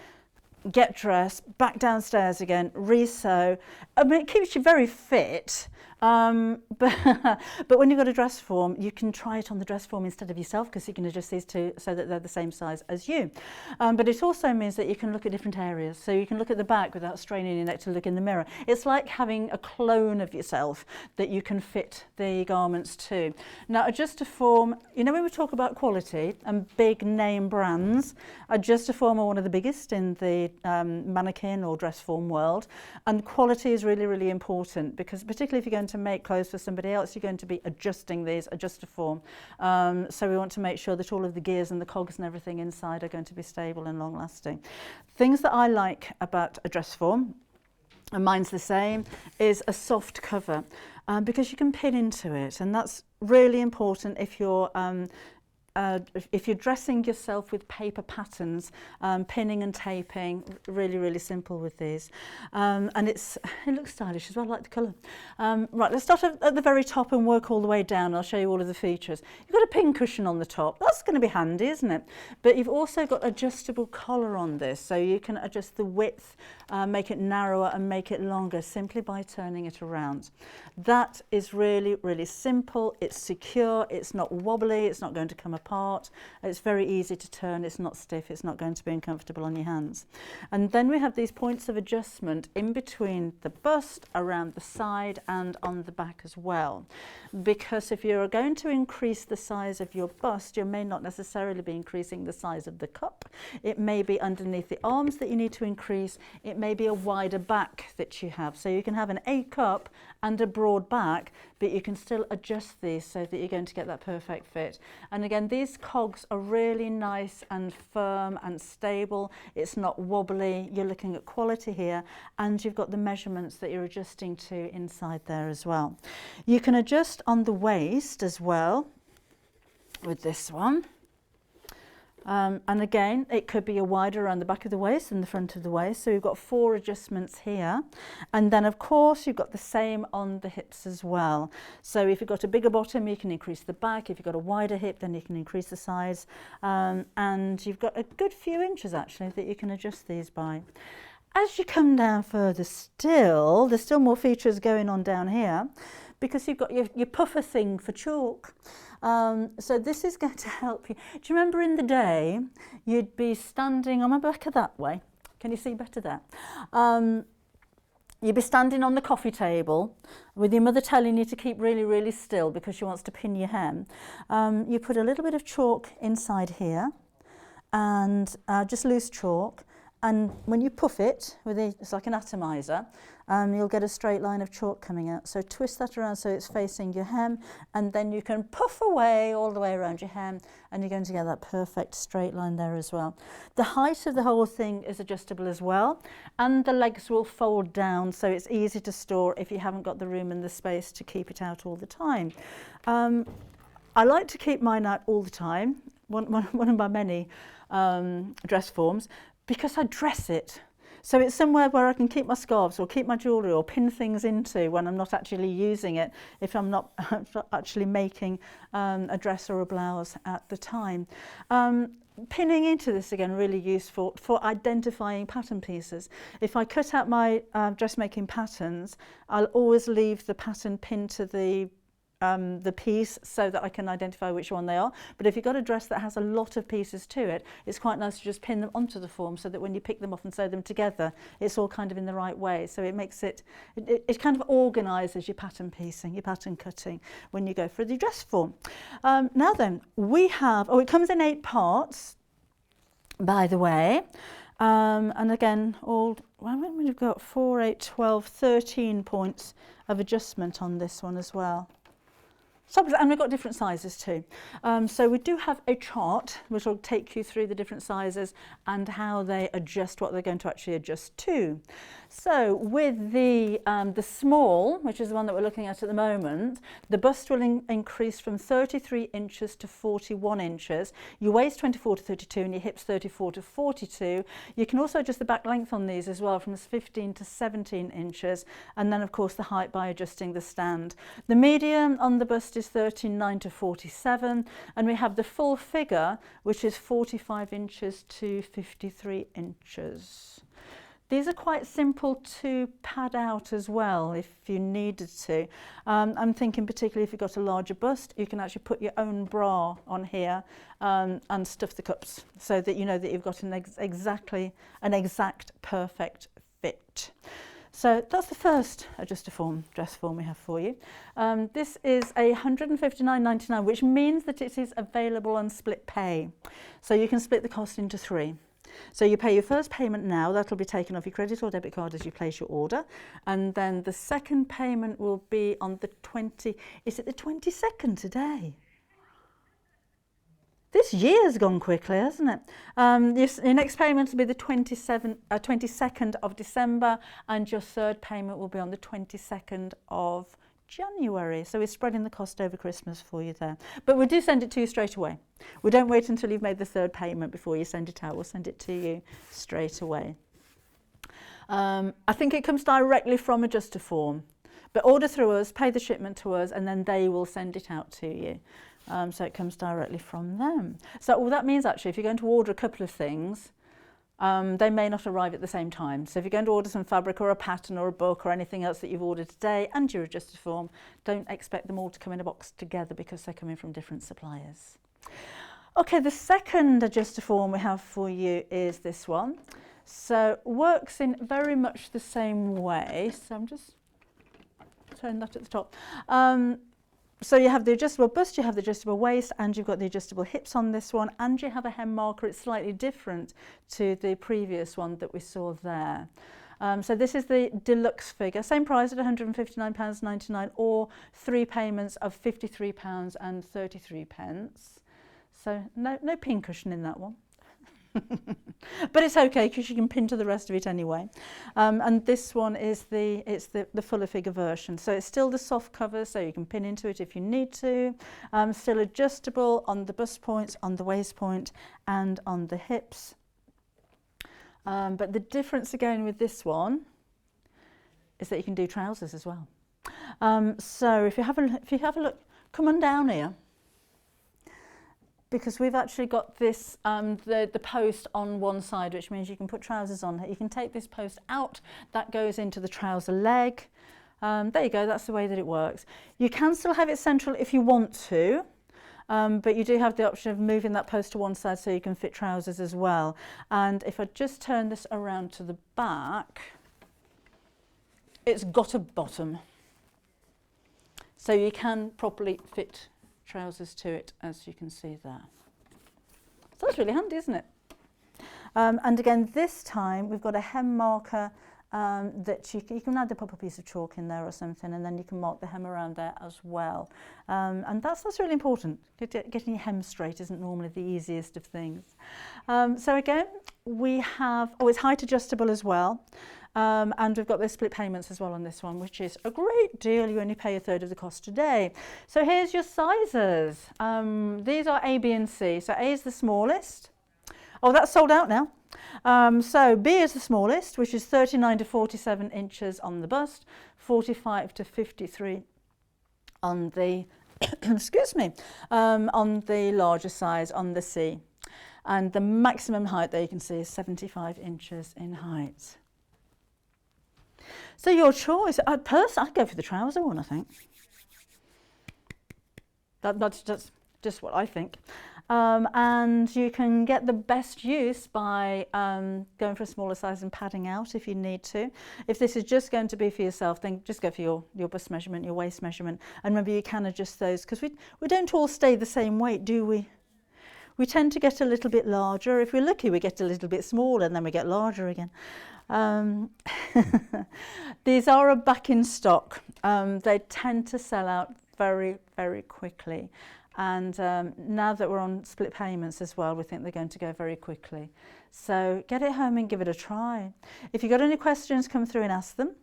get dressed, back downstairs again, re-sew. I mean, it keeps you very fit. But when you've got a dress form, you can try it on the dress form instead of yourself because you can adjust these two so that they're the same size as you. But it also means that you can look at different areas. So you can look at the back without straining your neck to look in the mirror. It's like having a clone of yourself that you can fit the garments to. Now, Adjustoform, you know, when we talk about quality and big name brands, Adjustoform are one of the biggest in the mannequin or dress form world. And quality is really, really important because particularly if you're going to make clothes for somebody else, you're going to be adjusting these Adjustoform. So we want to make sure that all of the gears and the cogs and everything inside are going to be stable and long lasting. Things that I like about a dress form, and mine's the same, is a soft cover because you can pin into it, and that's really important if you're dressing yourself with paper patterns, pinning and taping, really, really simple with these. And it looks stylish as well, I like the colour. Right, let's start at the very top and work all the way down. I'll show you all of the features. You've got a pin cushion on the top. That's going to be handy, isn't it? But you've also got adjustable collar on this, so you can adjust the width, make it narrower and make it longer simply by turning it around. That is really, really simple. It's secure, it's not wobbly, it's not going to come apart. It's very easy to turn, it's not stiff, it's not going to be uncomfortable on your hands. And then we have these points of adjustment in between the bust, around the side and on the back as well. Because if you're going to increase the size of your bust, you may not necessarily be increasing the size of the cup. It may be underneath the arms that you need to increase. It may be a wider back that you have. So you can have an A cup and a broad back, but you can still adjust these so that you're going to get that perfect fit. And again, these cogs are really nice and firm and stable. It's not wobbly. You're looking at quality here, and you've got the measurements that you're adjusting to inside there as well. You can adjust on the waist as well with this one. And again, it could be a wider around the back of the waist than the front of the waist. So you've got 4 adjustments here. And then of course you've got the same on the hips as well. So if you've got a bigger bottom, you can increase the back. If you've got a wider hip, then you can increase the size. And you've got a good few inches actually that you can adjust these by. As you come down further still, there's still more features going on down here, because you've got your puffer thing for chalk. So this is going to help you. Do you remember in the day, you'd be standing on my back that way? Can you see better there? You'd be standing on the coffee table with your mother telling you to keep really, really still because she wants to pin your hem. You put a little bit of chalk inside here, and just loose chalk. And when you puff it, it's like an atomizer, you'll get a straight line of chalk coming out. So twist that around so it's facing your hem, and then you can puff away all the way around your hem, and you're going to get that perfect straight line there as well. The height of the whole thing is adjustable as well, and the legs will fold down, so it's easy to store if you haven't got the room and the space to keep it out all the time. I like to keep mine out all the time, one of my many dress forms, because I dress it. So it's somewhere where I can keep my scarves or keep my jewellery or pin things into when I'm not actually using it, if I'm not actually making a dress or a blouse at the time. Pinning into this again, really useful for identifying pattern pieces. If I cut out my dressmaking patterns, I'll always leave the pattern pinned to the piece so that I can identify which one they are. But if you've got a dress that has a lot of pieces to it, it's quite nice to just pin them onto the form so that when you pick them up and sew them together, it's all kind of in the right way. So it makes it kind of organises your pattern piecing, your pattern cutting when you go for the dress form. Now then, we have, it comes in 8 parts, by the way. And again, we've got 4, 8, 12, 13 points of adjustment on this one as well. And we've got different sizes too. So we do have a chart which will take you through the different sizes and how they adjust, what they're going to actually adjust to. So with the small, which is the one that we're looking at the moment, the bust will increase from 33 inches to 41 inches. Your waist 24 to 32 and your hips 34 to 42. You can also adjust the back length on these as well from 15 to 17 inches. And then of course the height by adjusting the stand. The medium on the bust is 39 to 47, and we have the full figure, which is 45 inches to 53 inches. These are quite simple to pad out as well if you needed to. I'm thinking particularly if you've got a larger bust, you can actually put your own bra on here and stuff the cups so that you know that you've got an exact perfect fit. So that's the first Adjustoform dress form we have for you. This is a £159.99, which means that it is available on split pay. So you can split the cost into 3. So you pay your first payment now, that'll be taken off your credit or debit card as you place your order. And then the second payment will be on the 22nd today? This year's gone quickly, hasn't it? Your next payment will be the 22nd of December, and your third payment will be on the 22nd of January. So we're spreading the cost over Christmas for you there. But we do send it to you straight away. We don't wait until you've made the third payment before you send it out. We'll send it to you straight away. I think it comes directly from Adjustoform. But order through us, pay the shipment to us, and then they will send it out to you. So it comes directly from them. So all that means actually, if you're going to order a couple of things, they may not arrive at the same time. So if you're going to order some fabric or a pattern or a book or anything else that you've ordered today and your Adjustoform, don't expect them all to come in a box together because they're coming from different suppliers. Okay, the second adjuster form we have for you is this one. So works in very much the same way. So I'm just turning that at the top. So you have the adjustable bust, you have the adjustable waist, and you've got the adjustable hips on this one, and you have a hem marker. It's slightly different to the previous one that we saw there. So this is the deluxe figure, same price at £159.99, or 3 payments of £53.33. So no pin cushion in that one. But it's okay because you can pin to the rest of it anyway. And this one is the fuller figure version. So it's still the soft cover, so you can pin into it if you need to. Still adjustable on the bust points, on the waist point, and on the hips. But the difference again with this one is that you can do trousers as well. So if you have a look, come on down here. Because we've actually got this, the post on one side, which means you can put trousers on. You can take this post out, that goes into the trouser leg. There you go, that's the way that it works. You can still have it central if you want to, but you do have the option of moving that post to one side so you can fit trousers as well. And if I just turn this around to the back, it's got a bottom. So you can properly fit trousers to it, as you can see there. So that's really handy, isn't it? And again, this time we've got a hem marker that you can either pop a piece of chalk in there or something, and then you can mark the hem around there as well. And that's really important. Getting your hem straight isn't normally the easiest of things. So again, we have, it's height adjustable as well. And we've got the split payments as well on this one, which is a great deal. You only pay a third of the cost today. So here's your sizes. These are A, B and C. So A is the smallest. Oh, that's sold out now. So B is the smallest, which is 39 to 47 inches on the bust, 45 to 53 on the, excuse me, on the larger size on the C. And the maximum height there you can see is 75 inches in height. So your choice, I'd go for the trouser one, I think. That's just what I think. And you can get the best use by going for a smaller size and padding out if you need to. If this is just going to be for yourself, then just go for your bust measurement, your waist measurement. And remember, you can adjust those, because we don't all stay the same weight, do we? We tend to get a little bit larger. If we're lucky, we get a little bit smaller, and then we get larger again. These are back in stock. They tend to sell out very, very quickly. And now that we're on split payments as well, we think they're going to go very quickly. So get it home and give it a try. If you've got any questions, come through and ask them.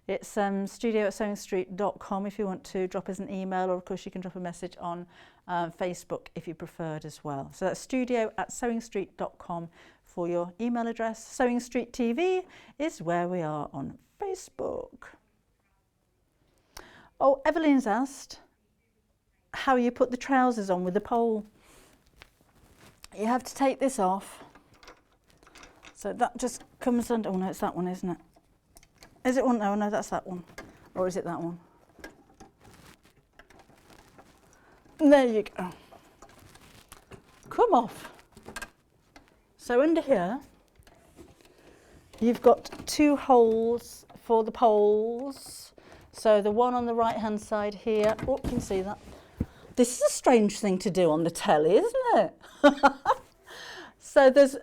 It's studio@sewingstreet.com if you want to drop us an email, or of course you can drop a message on Facebook if you preferred as well. So that's studio@sewingstreet.com for your email address. Sewing Street TV is where we are on Facebook. Oh, Evelyn's asked how you put the trousers on with the pole. You have to take this off. So that just comes under, oh no, it's that one, isn't it? Is it one? No, no, that's that one. Or is it that one? There you go. Come off. So under here, you've got 2 holes for the poles. So the one on the right hand side here, oh, can you see that? This is a strange thing to do on the telly, isn't it? So is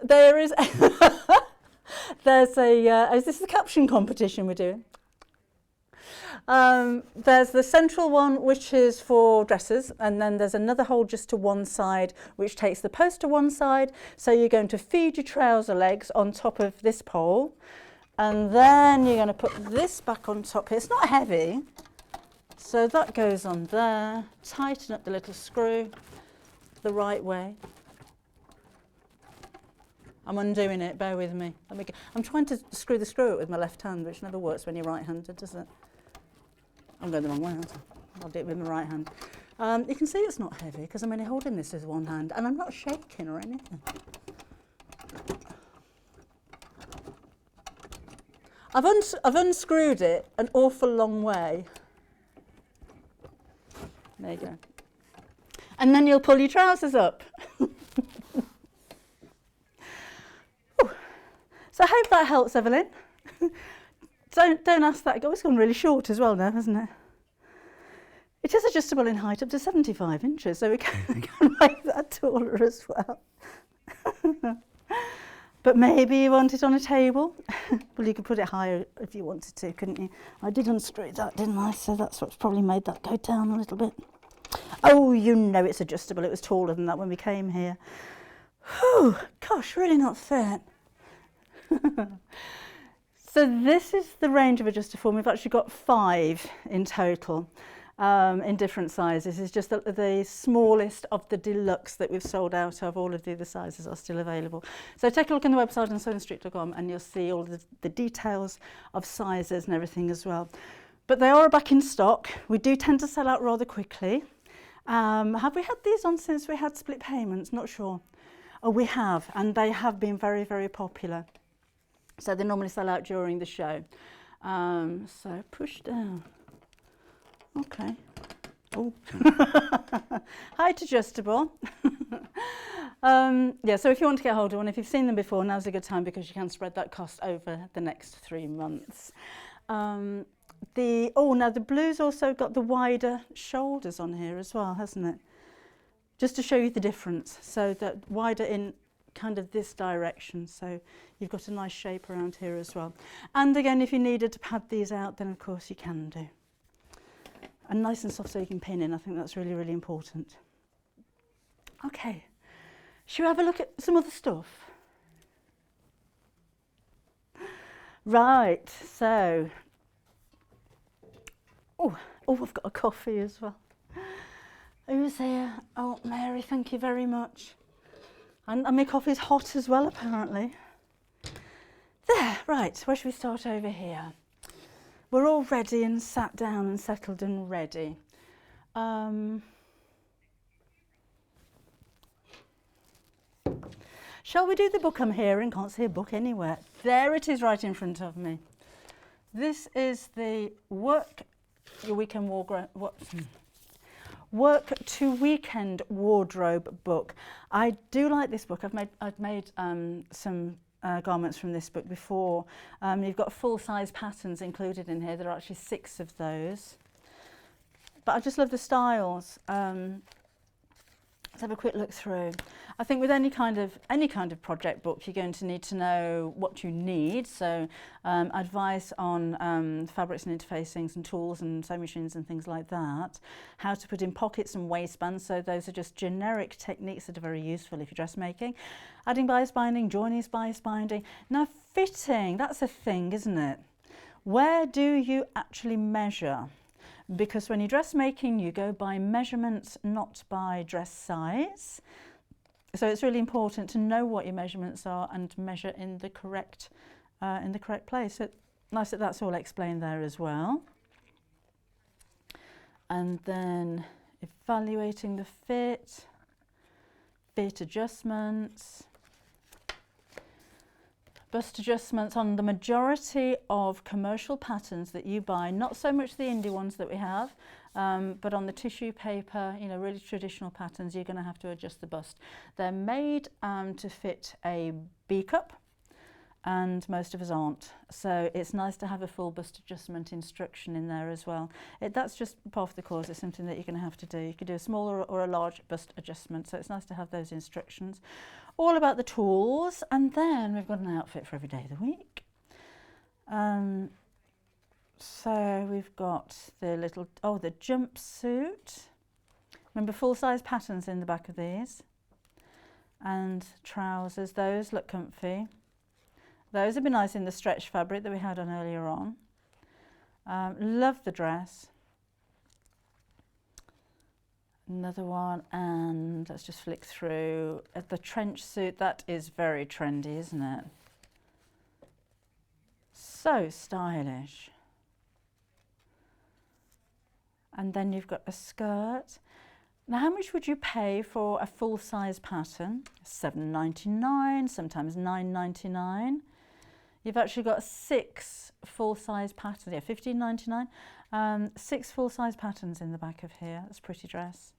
this the caption competition we're doing? There's the central one, which is for dresses, and then there's another hole just to one side, which takes the post to one side. So you're going to feed your trouser legs on top of this pole, and then you're going to put this back on top here. It's not heavy, so that goes on there. Tighten up the little screw the right way. I'm undoing it, bear with me. I'm trying to screw the screw with my left hand, which never works when you're right-handed, does it? I'm going the wrong way, aren't I? I'll do it with my right hand. You can see it's not heavy because I'm only holding this with one hand, and I'm not shaking or anything. I've unscrewed it an awful long way. There you go. And then you'll pull your trousers up. So I hope that helps, Evelyn. Don't ask that. Oh, it's gone really short as well now, hasn't it? It is adjustable in height up to 75 inches, so we can make that taller as well. But maybe you want it on a table. Well, you could put it higher if you wanted to, couldn't you? I did unscrew that, didn't I? So that's what's probably made that go down a little bit. Oh, you know it's adjustable. It was taller than that when we came here. Whew, gosh, really not fit. So this is the range of Adjustoform. We've actually got 5 in total. In different sizes. It's just the smallest of the deluxe that we've sold out of. All of the other sizes are still available. So take a look on the website on sewingstreet.com and you'll see all the details of sizes and everything as well. But they are back in stock. We do tend to sell out rather quickly. Have we had these on since we had split payments? Not sure. Oh, we have, and they have been very, very popular. So they normally sell out during the show. So push down. Okay. Oh. Height adjustable. Yeah, so if you want to get hold of one, if you've seen them before, now's a good time because you can spread that cost over the next 3 months. Now the blue's also got the wider shoulders on here as well, hasn't it? Just to show you the difference. So that wider in kind of this direction, so you've got a nice shape around here as well. And again, if you needed to pad these out, then of course you can do. And nice and soft so you can pin in. I think that's really, really important. Okay, shall we have a look at some other stuff? Right, so, I've got a coffee as well. Who's here? Oh, Mary, thank you very much. And my coffee's hot as well, apparently. There, right, where should we start over here? We're all ready and sat down and settled and ready. Shall we do the book? I'm hearing, can't see a book anywhere. There it is right in front of me. This is the Work to Weekend Wardrobe book. I do like this book. I've made some garments from this book before. You've got full-size patterns included in here. There are actually 6 of those. But I just love the styles. Let's have a quick look through. I think with any kind of project book, you're going to need to know what you need. So advice on fabrics and interfacings and tools and sewing machines and things like that. How to put in pockets and waistbands. So those are just generic techniques that are very useful if you're dressmaking. Adding bias binding, joining bias binding. Now fitting, that's a thing, isn't it? Where do you actually measure? Because when you're dressmaking, you go by measurements, not by dress size. So it's really important to know what your measurements are and measure in the correct place. So nice that that's all explained there as well. And then evaluating the fit adjustments. Bust adjustments on the majority of commercial patterns that you buy, not so much the indie ones that we have, but on the tissue paper, you know, really traditional patterns, you're going to have to adjust the bust. They're made to fit a B cup, and most of us aren't. So it's nice to have a full bust adjustment instruction in there as well. That's just part of the course. It's something that you're going to have to do. You could do a small or a large bust adjustment, so it's nice to have those instructions. All about the tools, and then we've got an outfit for every day of the week. So we've got the the jumpsuit. Remember, full-size patterns in the back of these. And trousers, those look comfy. Those would be nice in the stretch fabric that we had on earlier on. Love the dress. Another one, and let's just flick through. The trench suit, that is very trendy, isn't it? So stylish. And then you've got a skirt. Now, how much would you pay for a full-size pattern? £7.99, sometimes £9.99. You've actually got 6 full-size patterns. Yeah, £15.99. 6 full-size patterns in the back of here. That's a pretty dress.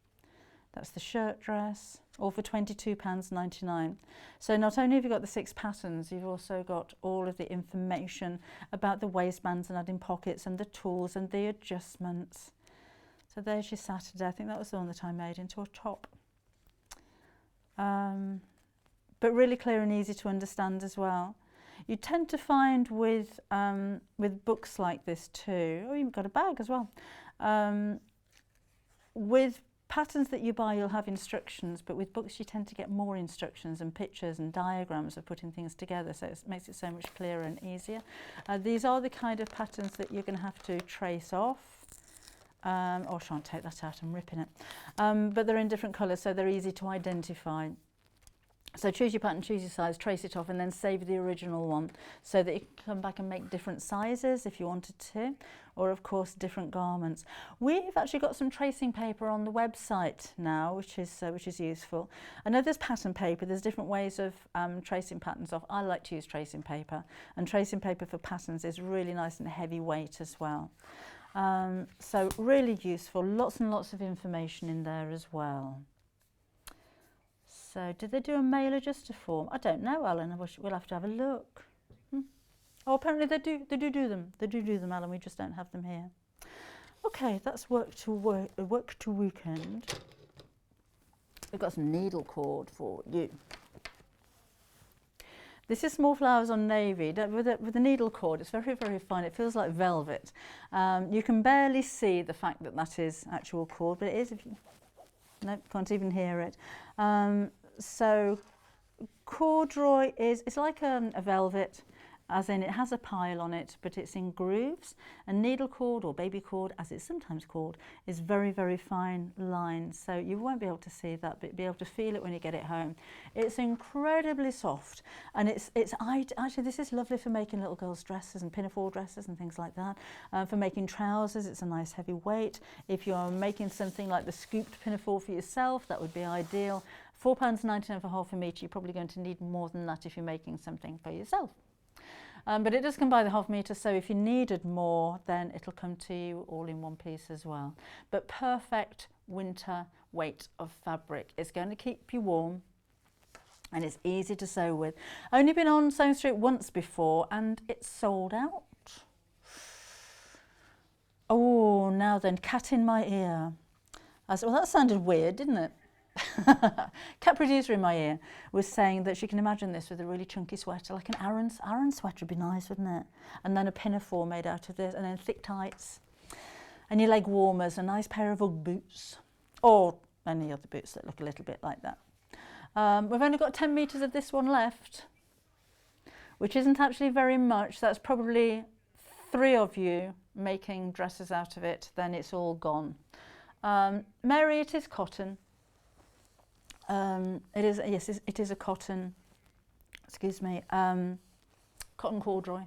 That's the shirt dress, all for £22.99. So not only have you got the 6 patterns, you've also got all of the information about the waistbands and adding pockets and the tools and the adjustments. So there's your Saturday. I think that was the one that I made into a top. But really clear and easy to understand as well. You tend to find with books like this too, oh, you've got a bag as well. With patterns that you buy, you'll have instructions, but with books you tend to get more instructions and pictures and diagrams of putting things together, so it makes it so much clearer and easier. These are the kind of patterns that you're going to have to trace off. Or I shan't take that out, I'm ripping it. But they're in different colours, so they're easy to identify. So choose your pattern, choose your size, trace it off, and then save the original one so that you can come back and make different sizes if you wanted to, or of course different garments. We've actually got some tracing paper on the website now, which is useful. I know there's pattern paper, there's different ways of tracing patterns off. I like to use tracing paper, and tracing paper for patterns is really nice and heavy weight as well. So really useful, lots and lots of information in there as well. So did they do a male adjuster form? I don't know, Alan. We'll have to have a look. Oh, apparently they do do them. They do them, Alan. We just don't have them here. Okay, that's work to weekend. We've got some needle cord for you. This is Small Flowers on Navy. With the needle cord, it's very, very fine. It feels like velvet. You can barely see the fact that that is actual cord, but it is. Nope, can't even hear it. So corduroy it's like a velvet, as in it has a pile on it, but it's in grooves. And needle cord, or baby cord as it's sometimes called, is very, very fine lines, so you won't be able to see that, but be able to feel it when you get it home. It's incredibly soft, and actually this is lovely for making little girls' dresses and pinafore dresses and things like that. For making trousers, it's a nice heavy weight. If you're making something like the scooped pinafore for yourself, that would be ideal. £4.99 for half a metre. You're probably going to need more than that if you're making something for yourself. But it does come by the half metre, so if you needed more, then it'll come to you all in one piece as well. But perfect winter weight of fabric. It's going to keep you warm, and it's easy to sew with. Only been on Sewing Street once before, and it's sold out. Oh, now then, cat in my ear. Well, that sounded weird, didn't it? Cat producer in my ear was saying that she can imagine this with a really chunky sweater, like an Aran sweater would be nice, wouldn't it? And then a pinafore made out of this, and then thick tights, and your leg warmers, a nice pair of Ugg boots, or any other boots that look a little bit like that. We've only got 10 metres of this one left, which isn't actually very much. That's probably 3 of you making dresses out of it, then it's all gone. Mary, it is cotton. It is a cotton, cotton corduroy,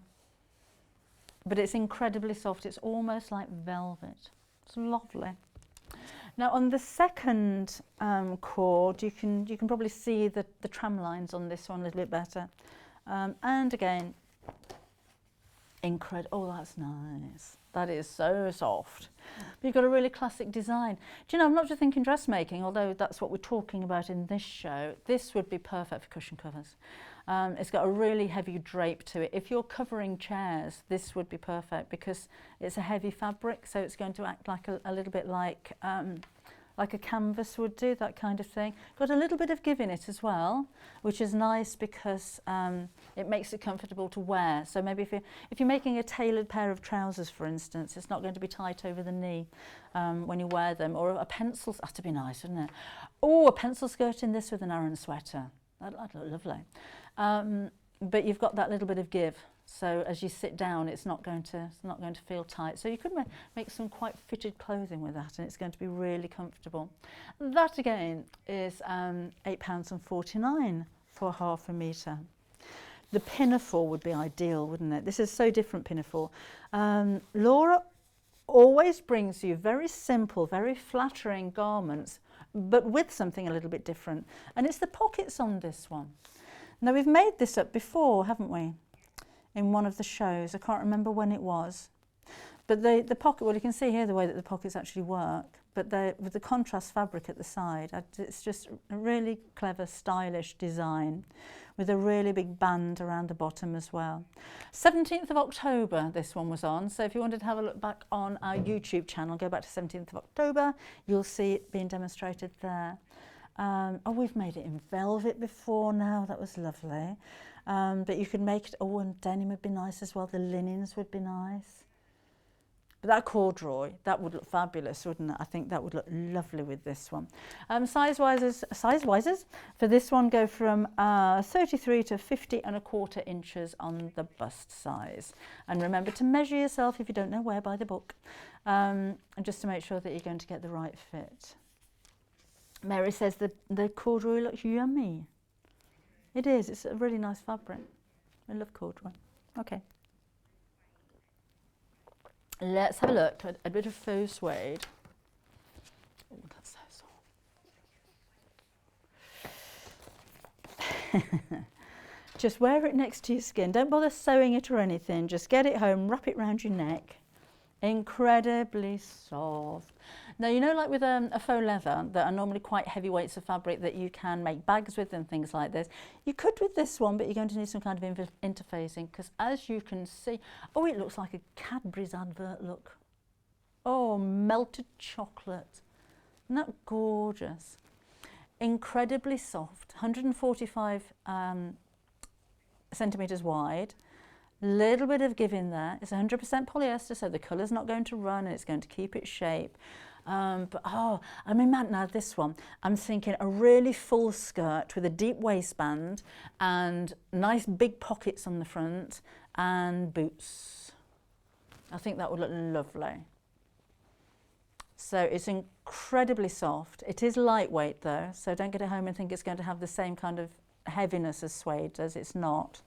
but it's incredibly soft. It's almost like velvet. It's lovely. Now on the second cord, you can probably see the tram lines on this one a little bit better, and again, incredible. Oh, that's nice. That is so soft. But you've got a really classic design. Do you know, I'm not just thinking dressmaking, although that's what we're talking about in this show. This would be perfect for cushion covers. It's got a really heavy drape to it. If you're covering chairs, this would be perfect because it's a heavy fabric, so it's going to act like a little bit like a canvas would do, that kind of thing. Got a little bit of give in it as well, which is nice because it makes it comfortable to wear. So maybe if you're making a tailored pair of trousers, for instance, it's not going to be tight over the knee when you wear them. Or a pencil, that'd be nice, wouldn't it? Oh, a pencil skirt in this with an Aran sweater. That'd look lovely. But you've got that little bit of give. So as you sit down, it's not going to feel tight. So you could make some quite fitted clothing with that, and it's going to be really comfortable. That again is £8.49 for half a metre. The pinafore would be ideal, wouldn't it? This is so different pinafore. Laura always brings you very simple, very flattering garments, but with something a little bit different. And it's the pockets on this one. Now we've made this up before, haven't we? In one of the shows. I can't remember when it was. But the pocket, well, you can see here the way that the pockets actually work, but with the contrast fabric at the side, it's just a really clever, stylish design with a really big band around the bottom as well. 17th of October this one was on, so if you wanted to have a look back on our YouTube channel, go back to 17th of October, you'll see it being demonstrated there. Oh, we've made it in velvet before now, that was lovely. But you could make it, oh, and denim would be nice as well, the linens would be nice. But that corduroy, that would look fabulous, wouldn't it? I think that would look lovely with this one. Size-wises for this one go from 33 to 50¼ inches on the bust size. And remember to measure yourself if you don't know where, by the book, and just to make sure that you're going to get the right fit. Mary says the corduroy looks yummy. It is, it's a really nice fabric. I love corduroy. Okay. Let's have a look at a bit of faux suede. Oh, that's so soft. Just wear it next to your skin. Don't bother sewing it or anything. Just get it home, wrap it round your neck. Incredibly soft. Now, you know, like with a faux leather, that are normally quite heavy weights of fabric that you can make bags with and things like this. You could with this one, but you're going to need some kind of interfacing, because as you can see, oh, it looks like a Cadbury's advert, look. Oh, melted chocolate. Isn't that gorgeous? Incredibly soft, 145 centimetres wide. Little bit of give in there. It's 100% polyester, so the colour's not going to run and it's going to keep its shape. But oh, I mean, now this one, I'm thinking a really full skirt with a deep waistband and nice big pockets on the front and boots. I think that would look lovely. So it's incredibly soft. It is lightweight though, so don't get it home and think it's going to have the same kind of heaviness as suede does. It's not.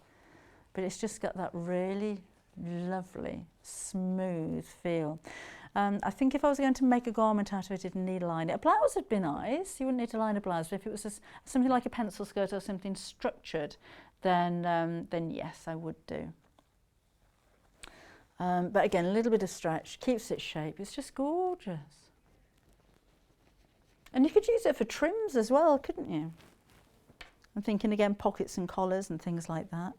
But it's just got that really lovely, smooth feel. I think if I was going to make a garment out of it, it'd need a line. A blouse would be nice. You wouldn't need to line a blouse, but if it was something like a pencil skirt or something structured, then yes, I would do. But again, a little bit of stretch, keeps its shape. It's just gorgeous. And you could use it for trims as well, couldn't you? I'm thinking again, pockets and collars and things like that.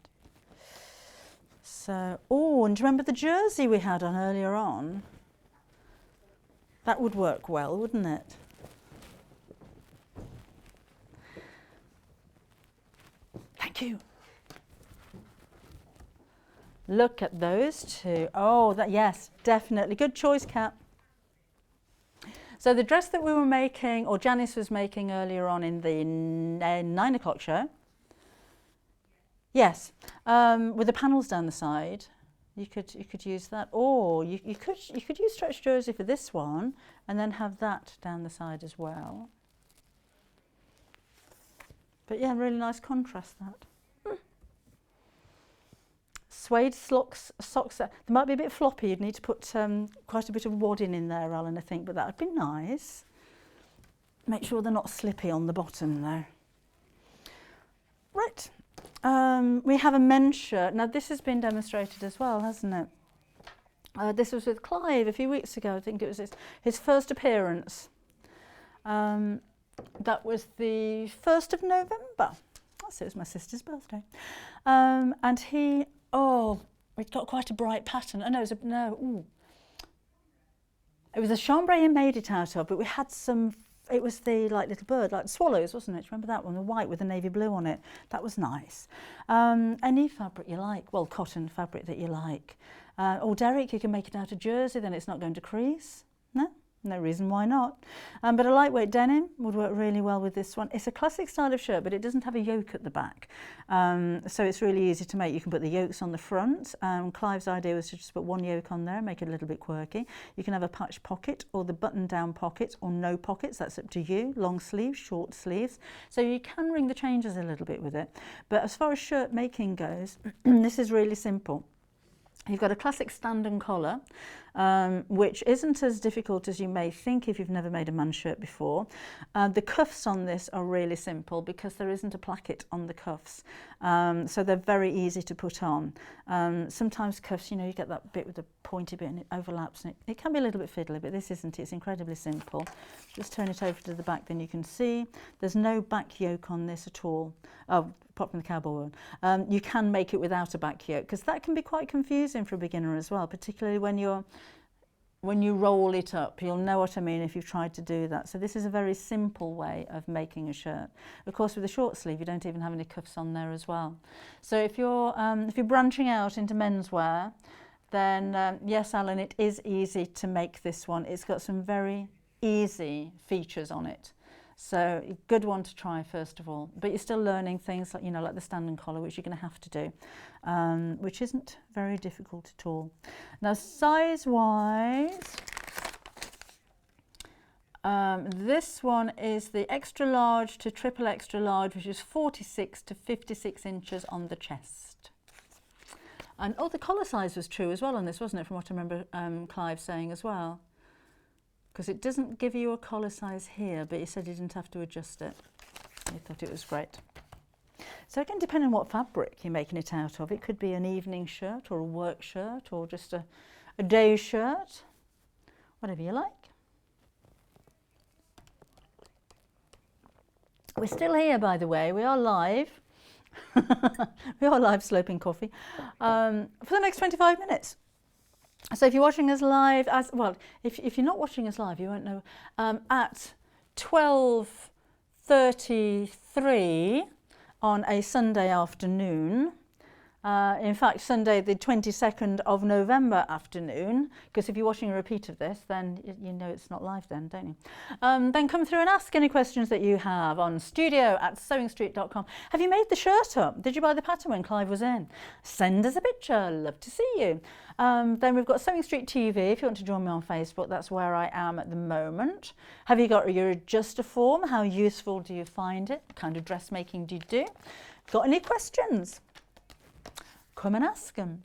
So, oh, and do you remember the jersey we had on earlier on? That would work well, wouldn't it? Thank you. Look at those two. Oh, yes, definitely. Good choice, Kat. So the dress that we were making, or Janis was making earlier on in the 9 o'clock show, yes, with the panels down the side, you could use that, or you could use stretch jersey for this one, and then have that down the side as well. But yeah, really nice contrast that. Suede socks. They might be a bit floppy. You'd need to put quite a bit of wadding in there, Alan, I think, but that would be nice. Make sure they're not slippy on the bottom though. Right. We have a men's shirt. Now this has been demonstrated as well, hasn't it? This was with Clive a few weeks ago. I think it was his first appearance. That was the 1st of November. So it was my sister's birthday. And he, we'd got quite a bright pattern. It was a chambray he made it out of, but we had some. It was the little bird, like swallows, wasn't it? Remember that one, the white with the navy blue on it? That was nice. Any fabric you like, well, cotton fabric that you like. Or Derek, you can make it out of jersey, then it's not going to crease. No reason why not. But a lightweight denim would work really well with this one. It's a classic style of shirt, but it doesn't have a yoke at the back. So it's really easy to make. You can put the yokes on the front. Clive's idea was to just put one yoke on there, make it a little bit quirky. You can have a patch pocket or the button down pocket or no pockets. That's up to you. Long sleeves, short sleeves. So you can ring the changes a little bit with it. But as far as shirt making goes, this is really simple. You've got a classic stand and collar. which isn't as difficult as you may think if you've never made a man's shirt before. The cuffs on this are really simple because there isn't a placket on the cuffs, so they're very easy to put on. Sometimes cuffs, you know, you get that bit with the pointy bit and it overlaps, and it can be a little bit fiddly, but this isn't. It's incredibly simple. Just turn it over to the back, then you can see there's no back yoke on this at all. Oh, apart from the cowboy one. You can make it without a back yoke because that can be quite confusing for a beginner as well, particularly when you roll it up. You'll know what I mean if you've tried to do that. So this is a very simple way of making a shirt. Of course, with a short sleeve, you don't even have any cuffs on there as well. So if you're branching out into menswear, then yes, Alan, it is easy to make this one. It's got some very easy features on it. So a good one to try first of all, but you're still learning things like, you know, like the stand and collar, which you're going to have to do, which isn't very difficult at all. Now size wise, this one is the extra large to triple extra large, which is 46 to 56 inches on the chest. And oh, the collar size was true as well on this, wasn't it, from what I remember Clive saying as well. Because it doesn't give you a collar size here, but he said you didn't have to adjust it. He thought it was great. So again, depending on what fabric you're making it out of, it could be an evening shirt or a work shirt or just a day shirt, whatever you like. We're still here, by the way. We are live. We are live sloping coffee for the next 25 minutes. So if you're watching us live, if you're not watching us live, you won't know, at 12:33 on a Sunday afternoon, in fact Sunday the 22nd of November afternoon, because if you're watching a repeat of this, then you know it's not live then, don't you? Then come through and ask any questions that you have on studio@sewingstreet.com. Have you made the shirt up? Did you buy the pattern when Clive was in? Send us a picture, love to see you. Then we've got Sewing Street TV, if you want to join me on Facebook, that's where I am at the moment. Have you got your Adjustoform? How useful do you find it? What kind of dressmaking do you do? Got any questions? Come and ask them.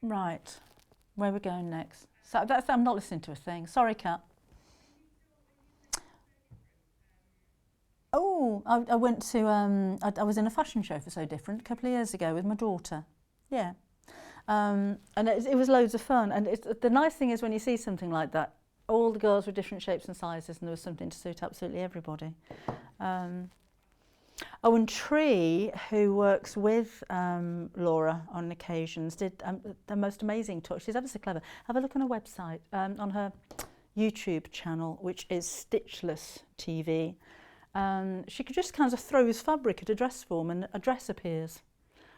Right, where are we going next? So I'm not listening to a thing. Sorry, Kat. Oh, I went to, I was in a fashion show for So Different a couple of years ago with my daughter. Yeah. And it was loads of fun. And the nice thing is when you see something like that, all the girls were different shapes and sizes and there was something to suit absolutely everybody. Owen Tree, who works with Laura on occasions, did the most amazing touch. She's ever so clever. Have a look on her website, on her YouTube channel, which is Stitchless TV. She could just kind of throws fabric at a dress form and a dress appears.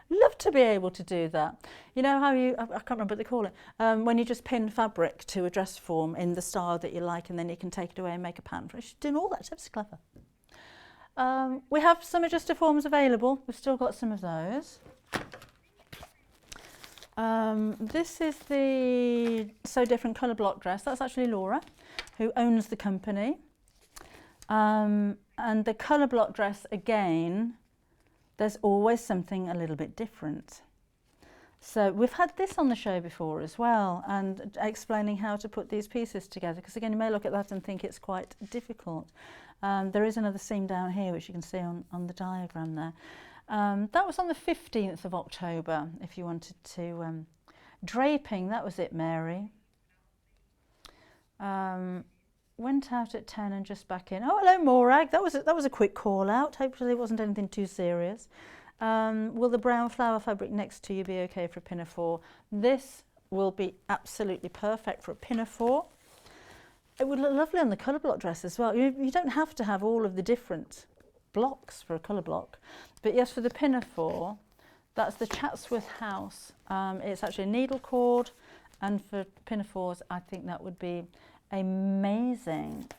Love to be able to do that. You know how I can't remember what they call it, when you just pin fabric to a dress form in the style that you like and then you can take it away and make a pattern for it. She's doing all that, she's clever. We have some Adjustoforms available. We've still got some of those. This is the So Different colour block dress. That's actually Laura, who owns the company. And the colour block dress, again, there's always something a little bit different. So we've had this on the show before as well, and explaining how to put these pieces together, because again, you may look at that and think it's quite difficult. There is another seam down here, which you can see on the diagram there. That was on the 15th of October, if you wanted to. Draping, that was it, Mary. Went out at 10 and just back in. Oh, hello, Morag. That was a quick call out. Hopefully it wasn't anything too serious. Will the brown flower fabric next to you be okay for a pinafore? This will be absolutely perfect for a pinafore. It would look lovely on the colour block dress as well. You don't have to have all of the different blocks for a colour block. But yes, for the pinafore, that's the Chatsworth House. It's actually a needle cord, and for pinafores, I think that would be amazing.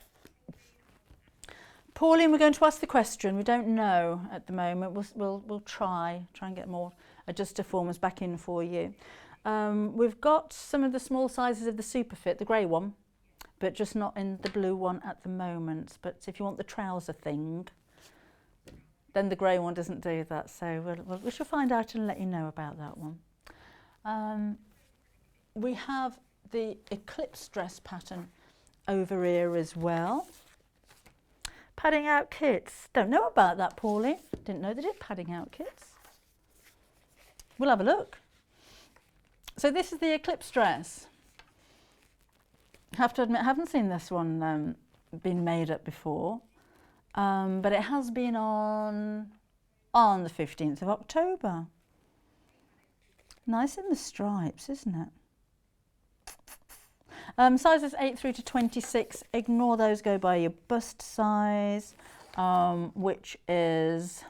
Pauline, we're going to ask the question. We don't know at the moment. We'll try and get more Adjustoforms back in for you. We've got some of the small sizes of the Superfit, the grey one, but just not in the blue one at the moment. But if you want the trouser thing, then the grey one doesn't do that. So we shall find out and let you know about that one. We have the eclipse dress pattern over here as well. Padding out kits. Don't know about that, Pauline. Didn't know they did padding out kits. We'll have a look. So this is the eclipse dress. I have to admit, I haven't seen this one been made up before, but it has been on the 15th of October. Nice in the stripes, isn't it? Sizes 8 through to 26, ignore those, go by your bust size, which is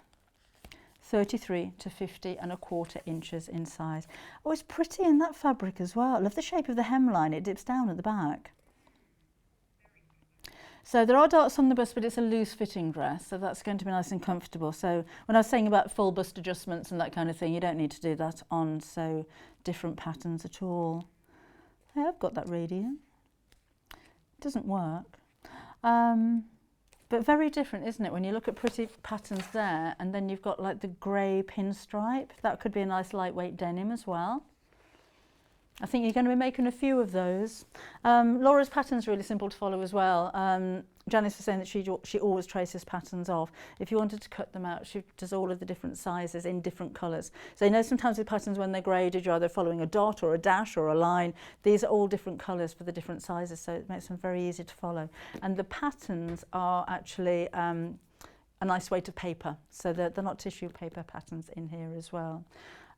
33 to 50¼ inches in size. Oh, it's pretty in that fabric as well. I love the shape of the hemline, it dips down at the back. So there are darts on the bust, but it's a loose fitting dress, so that's going to be nice and comfortable. So when I was saying about full bust adjustments and that kind of thing, you don't need to do that on so different patterns at all. Yeah, I've got that radian. It doesn't work. But very different, isn't it? When you look at pretty patterns there, and then you've got like the grey pinstripe. That could be a nice lightweight denim as well. I think you're going to be making a few of those. Laura's pattern's really simple to follow as well. Janis was saying that she always traces patterns off. If you wanted to cut them out, she does all of the different sizes in different colours. So you know sometimes with patterns when they're graded, you're either following a dot or a dash or a line. These are all different colours for the different sizes, so it makes them very easy to follow. And the patterns are actually a nice weight of paper, so they're not tissue paper patterns in here as well.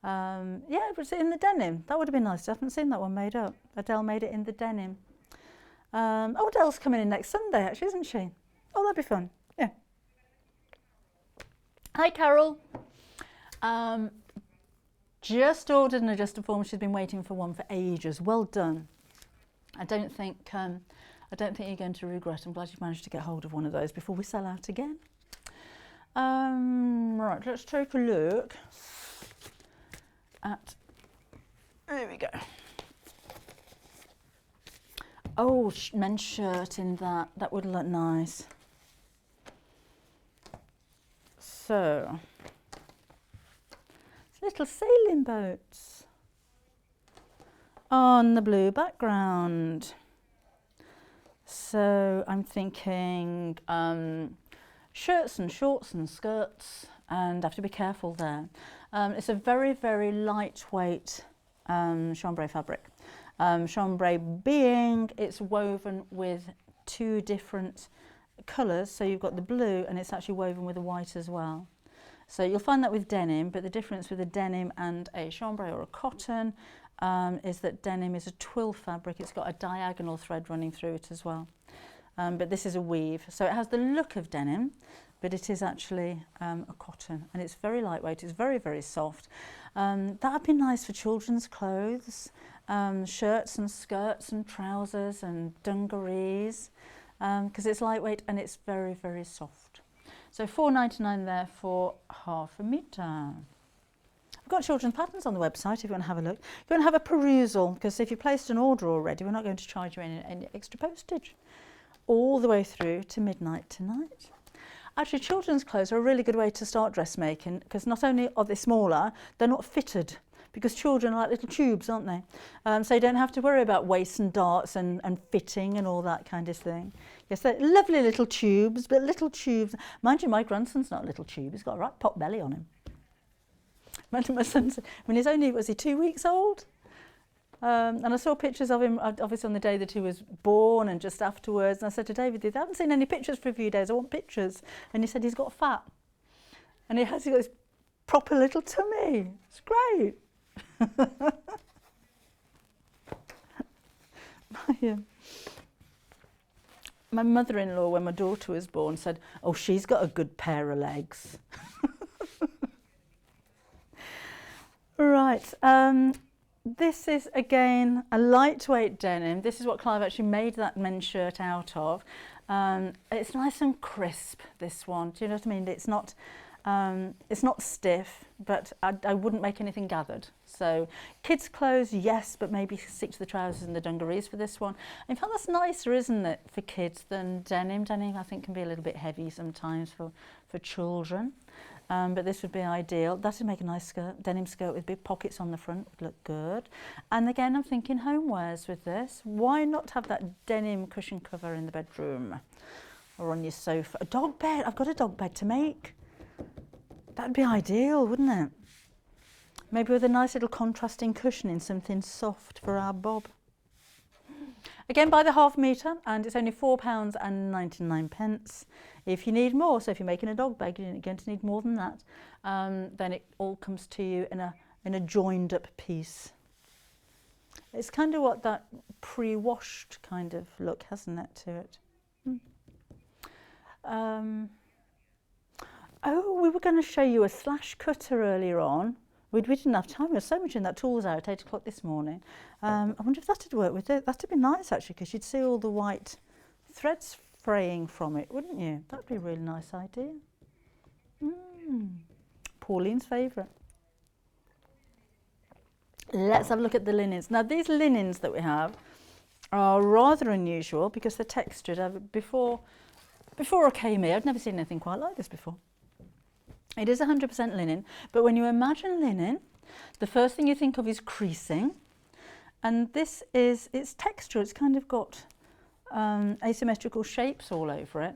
Yeah, it was in the denim. That would have been nice. I haven't seen that one made up. Adele made it in the denim. Oh, Adele's coming in next Sunday, actually, isn't she? Oh, that'd be fun. Yeah. Hi, Carol. Just ordered an Adjustoform. She's been waiting for one for ages. Well done. I don't think you're going to regret. I'm glad you've managed to get hold of one of those before we sell out again. Right, let's take a look at. There we go. Oh, men's shirt in that. That would look nice. So, little sailing boats on the blue background. So I'm thinking shirts and shorts and skirts, and I have to be careful there. It's a very, very lightweight chambray fabric. Chambray being it's woven with two different colours, so you've got the blue and it's actually woven with the white as well. So you'll find that with denim, but the difference with a denim and a chambray or a cotton is that denim is a twill fabric. It's got a diagonal thread running through it as well. But this is a weave, so it has the look of denim, but it is actually a cotton, and it's very lightweight. It's very, very soft. That would be nice for children's clothes, shirts and skirts and trousers and dungarees, because it's lightweight and it's very, very soft. So £4.99 there for half a metre. I've got children's patterns on the website if you want to have a look. If you want to have a perusal, because if you placed an order already, we're not going to charge you any extra postage. All the way through to midnight tonight. Actually, children's clothes are a really good way to start dressmaking, because not only are they smaller, they're not fitted, because children are like little tubes, aren't they? So you don't have to worry about waists and darts and fitting and all that kind of thing. Yes, they're lovely little tubes, but little tubes. Mind you, my grandson's not a little tube. He's got a right pot belly on him. My son, when he's only, was he 2 weeks old? And I saw pictures of him, obviously on the day that he was born and just afterwards. And I said to David, I haven't seen any pictures for a few days. I want pictures. And he said he's got fat. And he's got this proper little tummy. It's great. My mother-in-law, when my daughter was born, said, oh, she's got a good pair of legs. Right. This is, again, a lightweight denim. This is what Clive actually made that men's shirt out of. It's nice and crisp, this one. Do you know what I mean? It's not stiff, but I wouldn't make anything gathered. So kids' clothes, yes, but maybe stick to the trousers and the dungarees for this one. In fact, that's nicer, isn't it, for kids than denim? Denim, I think, can be a little bit heavy sometimes for children. but this would be ideal. That would make a nice skirt, denim skirt with big pockets on the front, would look good. And again, I'm thinking homewares with this. Why not have that denim cushion cover in the bedroom or on your sofa? A dog bed, I've got a dog bed to make. That'd be ideal, wouldn't it? Maybe with a nice little contrasting cushion in something soft for our Bob. Again, by the half metre, and it's only £4.99. If you need more, so if you're making a dog bed, you're going to need more than that, then it all comes to you in a joined up piece. It's kind of what that pre-washed kind of look, hasn't it, to it? Oh, we were going to show you a slash cutter earlier on. We didn't have time. There was so much in that tools hour at 8 o'clock this morning. I wonder if that would work with it. That'd be nice, actually, because you'd see all the white threads fraying from it, wouldn't you? That'd be a really nice idea. Pauline's favourite. Let's have a look at the linens. Now, these linens that we have are rather unusual because they're textured. Before I came here, I'd never seen anything quite like this before. It is 100% linen, but when you imagine linen, the first thing you think of is creasing, and this is its texture. It's kind of got asymmetrical shapes all over it.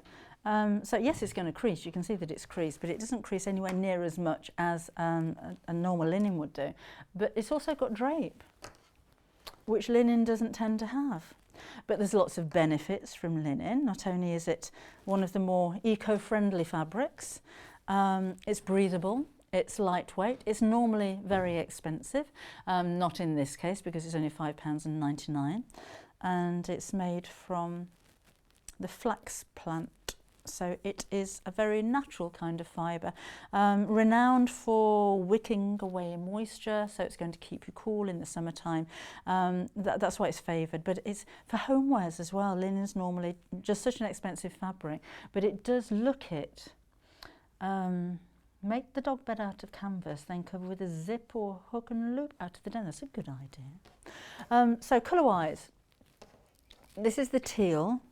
So yes, it's going to crease. You can see that it's creased, but it doesn't crease anywhere near as much as a normal linen would do. But it's also got drape, which linen doesn't tend to have. But there's lots of benefits from linen. Not only is it one of the more eco-friendly fabrics, it's breathable, it's lightweight, it's normally very expensive, not in this case because it's only £5.99, and it's made from the flax plant, so it is a very natural kind of fibre, renowned for wicking away moisture, so it's going to keep you cool in the summertime. That's why it's favoured, but it's for homewares as well. Linen's normally just such an expensive fabric, but it does look it. Make the dog bed out of canvas, then cover with a zip or hook and loop out of the denim. That's a good idea. So colour-wise, this is the teal.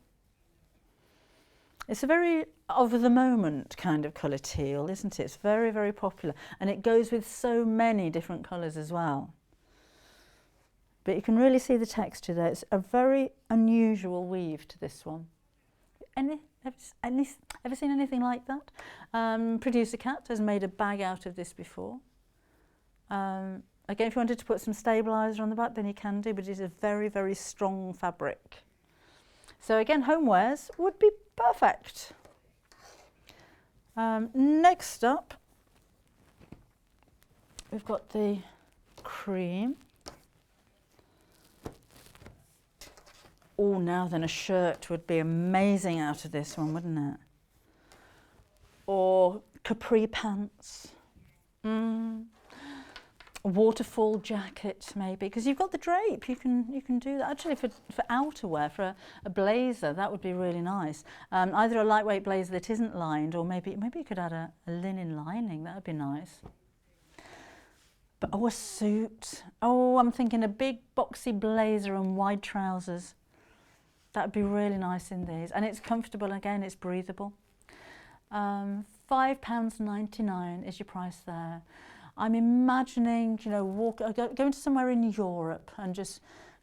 It's a very of-the-moment kind of colour teal, isn't it? It's very, very popular, and it goes with so many different colours as well. But you can really see the texture there. It's a very unusual weave to this one. Ever seen anything like that? Producer Cat has made a bag out of this before. Again, if you wanted to put some stabiliser on the back, then you can do, but it is a very, very strong fabric. So again, homewares would be perfect. Next up, we've got the cream. Oh, now then a shirt would be amazing out of this one, wouldn't it? Or capri pants. A waterfall jacket maybe, because you've got the drape. You can do that. Actually, for outerwear, for a blazer, that would be really nice. Either a lightweight blazer that isn't lined, or maybe you could add a linen lining. That would be nice. But a suit. Oh, I'm thinking a big boxy blazer and wide trousers. That would be really nice in these, and it's comfortable. Again, it's breathable. £5.99 is your price there. I'm imagining, you know, going to somewhere in Europe and just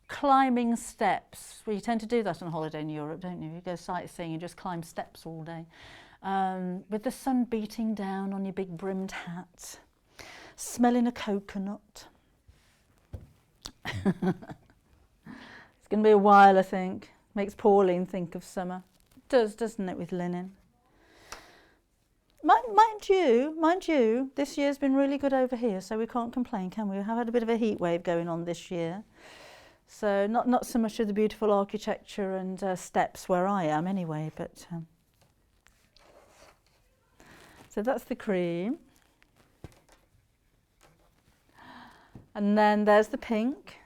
climbing steps. Well, you tend to do that on holiday in Europe, don't you? You go sightseeing and just climb steps all day, with the sun beating down on your big brimmed hat, smelling a coconut. It's going to be a while, I think. Makes Pauline think of summer. It does, doesn't it, with linen? Mind you, this year's been really good over here, so we can't complain, can we? We have had a bit of a heat wave going on this year. So not so much of the beautiful architecture and steps where I am anyway, but... So that's the cream. And then there's the pink.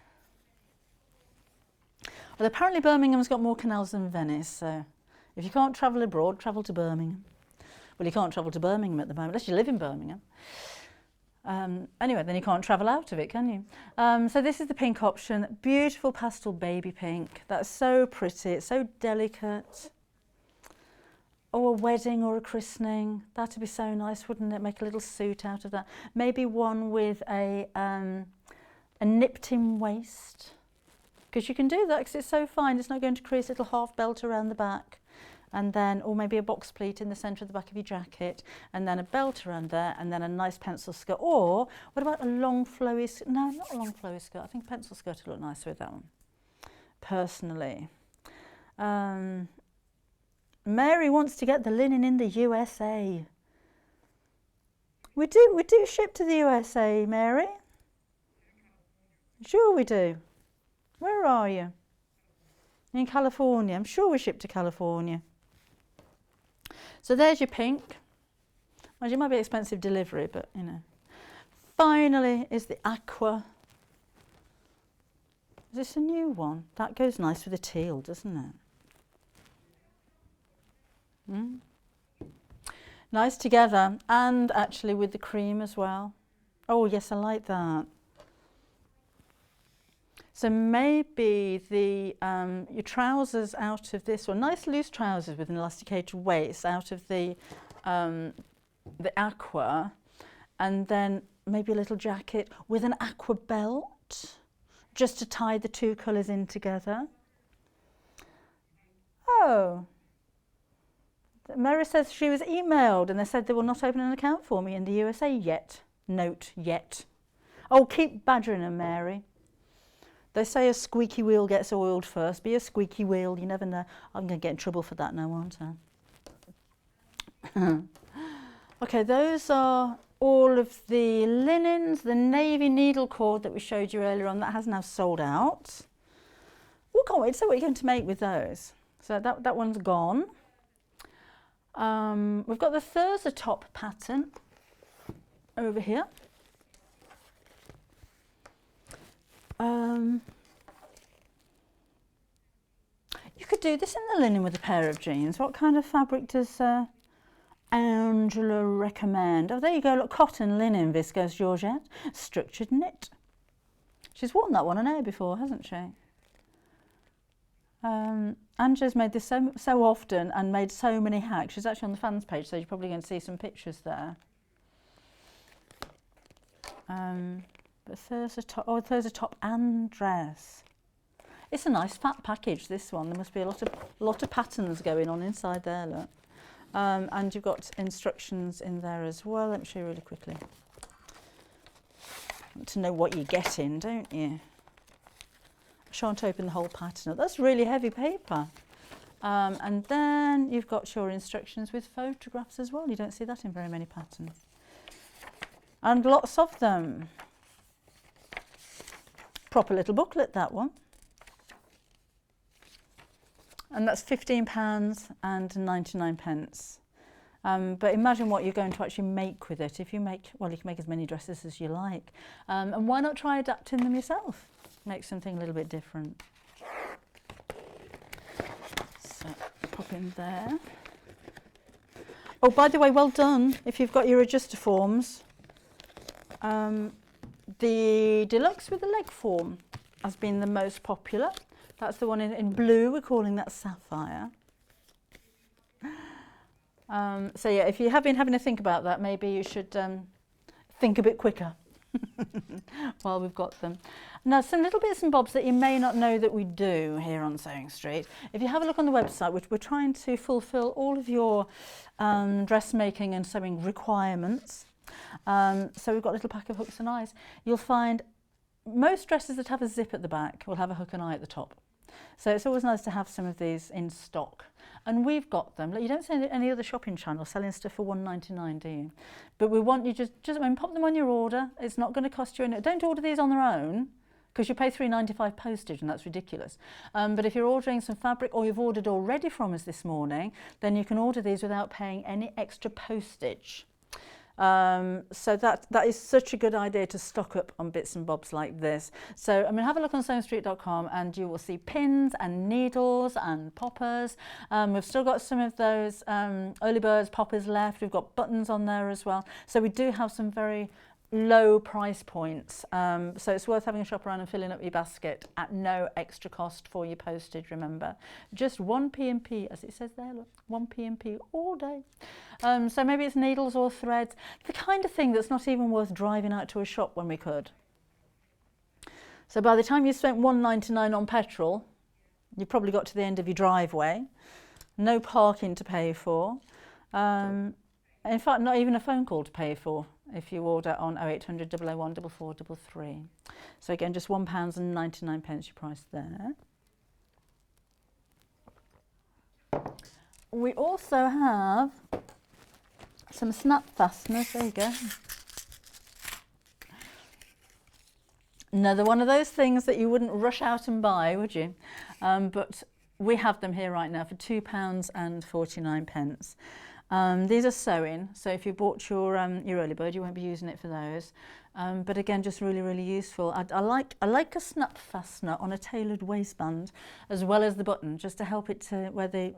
Well, apparently Birmingham's got more canals than Venice, so if you can't travel abroad, travel to Birmingham. Well, you can't travel to Birmingham at the moment, unless you live in Birmingham. Anyway, then you can't travel out of it, can you? So this is the pink option, beautiful pastel baby pink. That's so pretty, it's so delicate. or a wedding or a christening. That'd be so nice, wouldn't it? Make a little suit out of that. Maybe one with a nipped in waist, because you can do that because it's so fine. It's not going to crease a little half belt around the back, and then, or maybe a box pleat in the centre of the back of your jacket, and then a belt around there, and then a nice pencil skirt. Or what about a long flowy skirt? No, not a long flowy skirt. I think a pencil skirt would look nicer with that one, personally. Mary wants to get the linen in the USA. We do ship to the USA, Mary. Sure we do. Where are you? In California. I'm sure we ship to California. So there's your pink. Well, it might be expensive delivery, but you know. Finally is the aqua. Is this a new one? That goes nice with the teal, doesn't it? Nice together, and actually with the cream as well. Oh yes, I like that. So maybe the your trousers out of this one, nice loose trousers with an elasticated waist out of the aqua, and then maybe a little jacket with an aqua belt, just to tie the two colours in together. Oh. Mary says she was emailed and they said they will not open an account for me in the USA yet. Note, yet. Oh, keep badgering them, Mary. They say a squeaky wheel gets oiled first. Be a squeaky wheel, you never know. I'm going to get in trouble for that now, aren't I? Okay, those are all of the linens. The navy needle cord that we showed you earlier on, that has now sold out. Oh, can't wait to see what you're going to make with those. So that one's gone. We've got the Thursday top pattern over here. You could do this in the linen with a pair of jeans. What kind of fabric does Angela recommend? Oh, there you go. Look, cotton, linen, viscose, georgette, structured knit. She's worn that one on air before, hasn't she? Angela's made this so often and made so many hacks. She's actually on the fans page, so you're probably going to see some pictures there. But Thursday top and dress. It's a nice fat package, this one. There must be a lot of patterns going on inside there, look. And you've got instructions in there as well. Let me show you really quickly. Want to know what you're getting, don't you? I shan't open the whole pattern up. That's really heavy paper. And then you've got your instructions with photographs as well. You don't see that in very many patterns. And lots of them. Proper little booklet, that one. And that's £15 and 99 pence. But imagine what you're going to actually make with it. If you make, well, you can make as many dresses as you like. And why not try adapting them yourself? Make something a little bit different. So pop in there. Oh, by the way, well done if you've got your Adjustoforms. The deluxe with the leg form has been the most popular. That's the one in blue. We're calling that sapphire. So yeah, if you have been having to think about that, maybe you should think a bit quicker while we've got them. Now, some little bits and bobs that you may not know that we do here on Sewing Street. If you have a look on the website, which we're trying to fulfil all of your dressmaking and sewing requirements. So we've got a little pack of hooks and eyes. You'll find most dresses that have a zip at the back will have a hook and eye at the top. So it's always nice to have some of these in stock. And we've got them. You don't see any other shopping channel selling stuff for £1.99, do you? But we want you just pop them on your order. It's not going to cost you anything. Don't order these on their own, because you pay £3.95 postage, and that's ridiculous. But if you're ordering some fabric, or you've ordered already from us this morning, then you can order these without paying any extra postage. So that is such a good idea to stock up on bits and bobs like this. So I mean, have a look on sewingstreet.com and you will see pins and needles and poppers. We've still got some of those early birds poppers left. We've got buttons on there as well. So we do have some very low price points, so it's worth having a shop around and filling up your basket at no extra cost for your postage. Remember, just 1 P&P, as it says there, look, 1 P&P all day. So maybe it's needles or threads, the kind of thing that's not even worth driving out to a shop when we could. So by the time you spent £1.99 on petrol, you've probably got to the end of your driveway, no parking to pay for, in fact not even a phone call to pay for if you order on 0800 001 4433. So again, just £1.99 your price there. We also have some snap fasteners, there you go. Another one of those things that you wouldn't rush out and buy, would you? But we have them here right now for £2.49. These are sewing, so if you bought your early bird, you won't be using it for those. But again, just really, really useful. I like a snap fastener on a tailored waistband as well as the button, just to help it to where the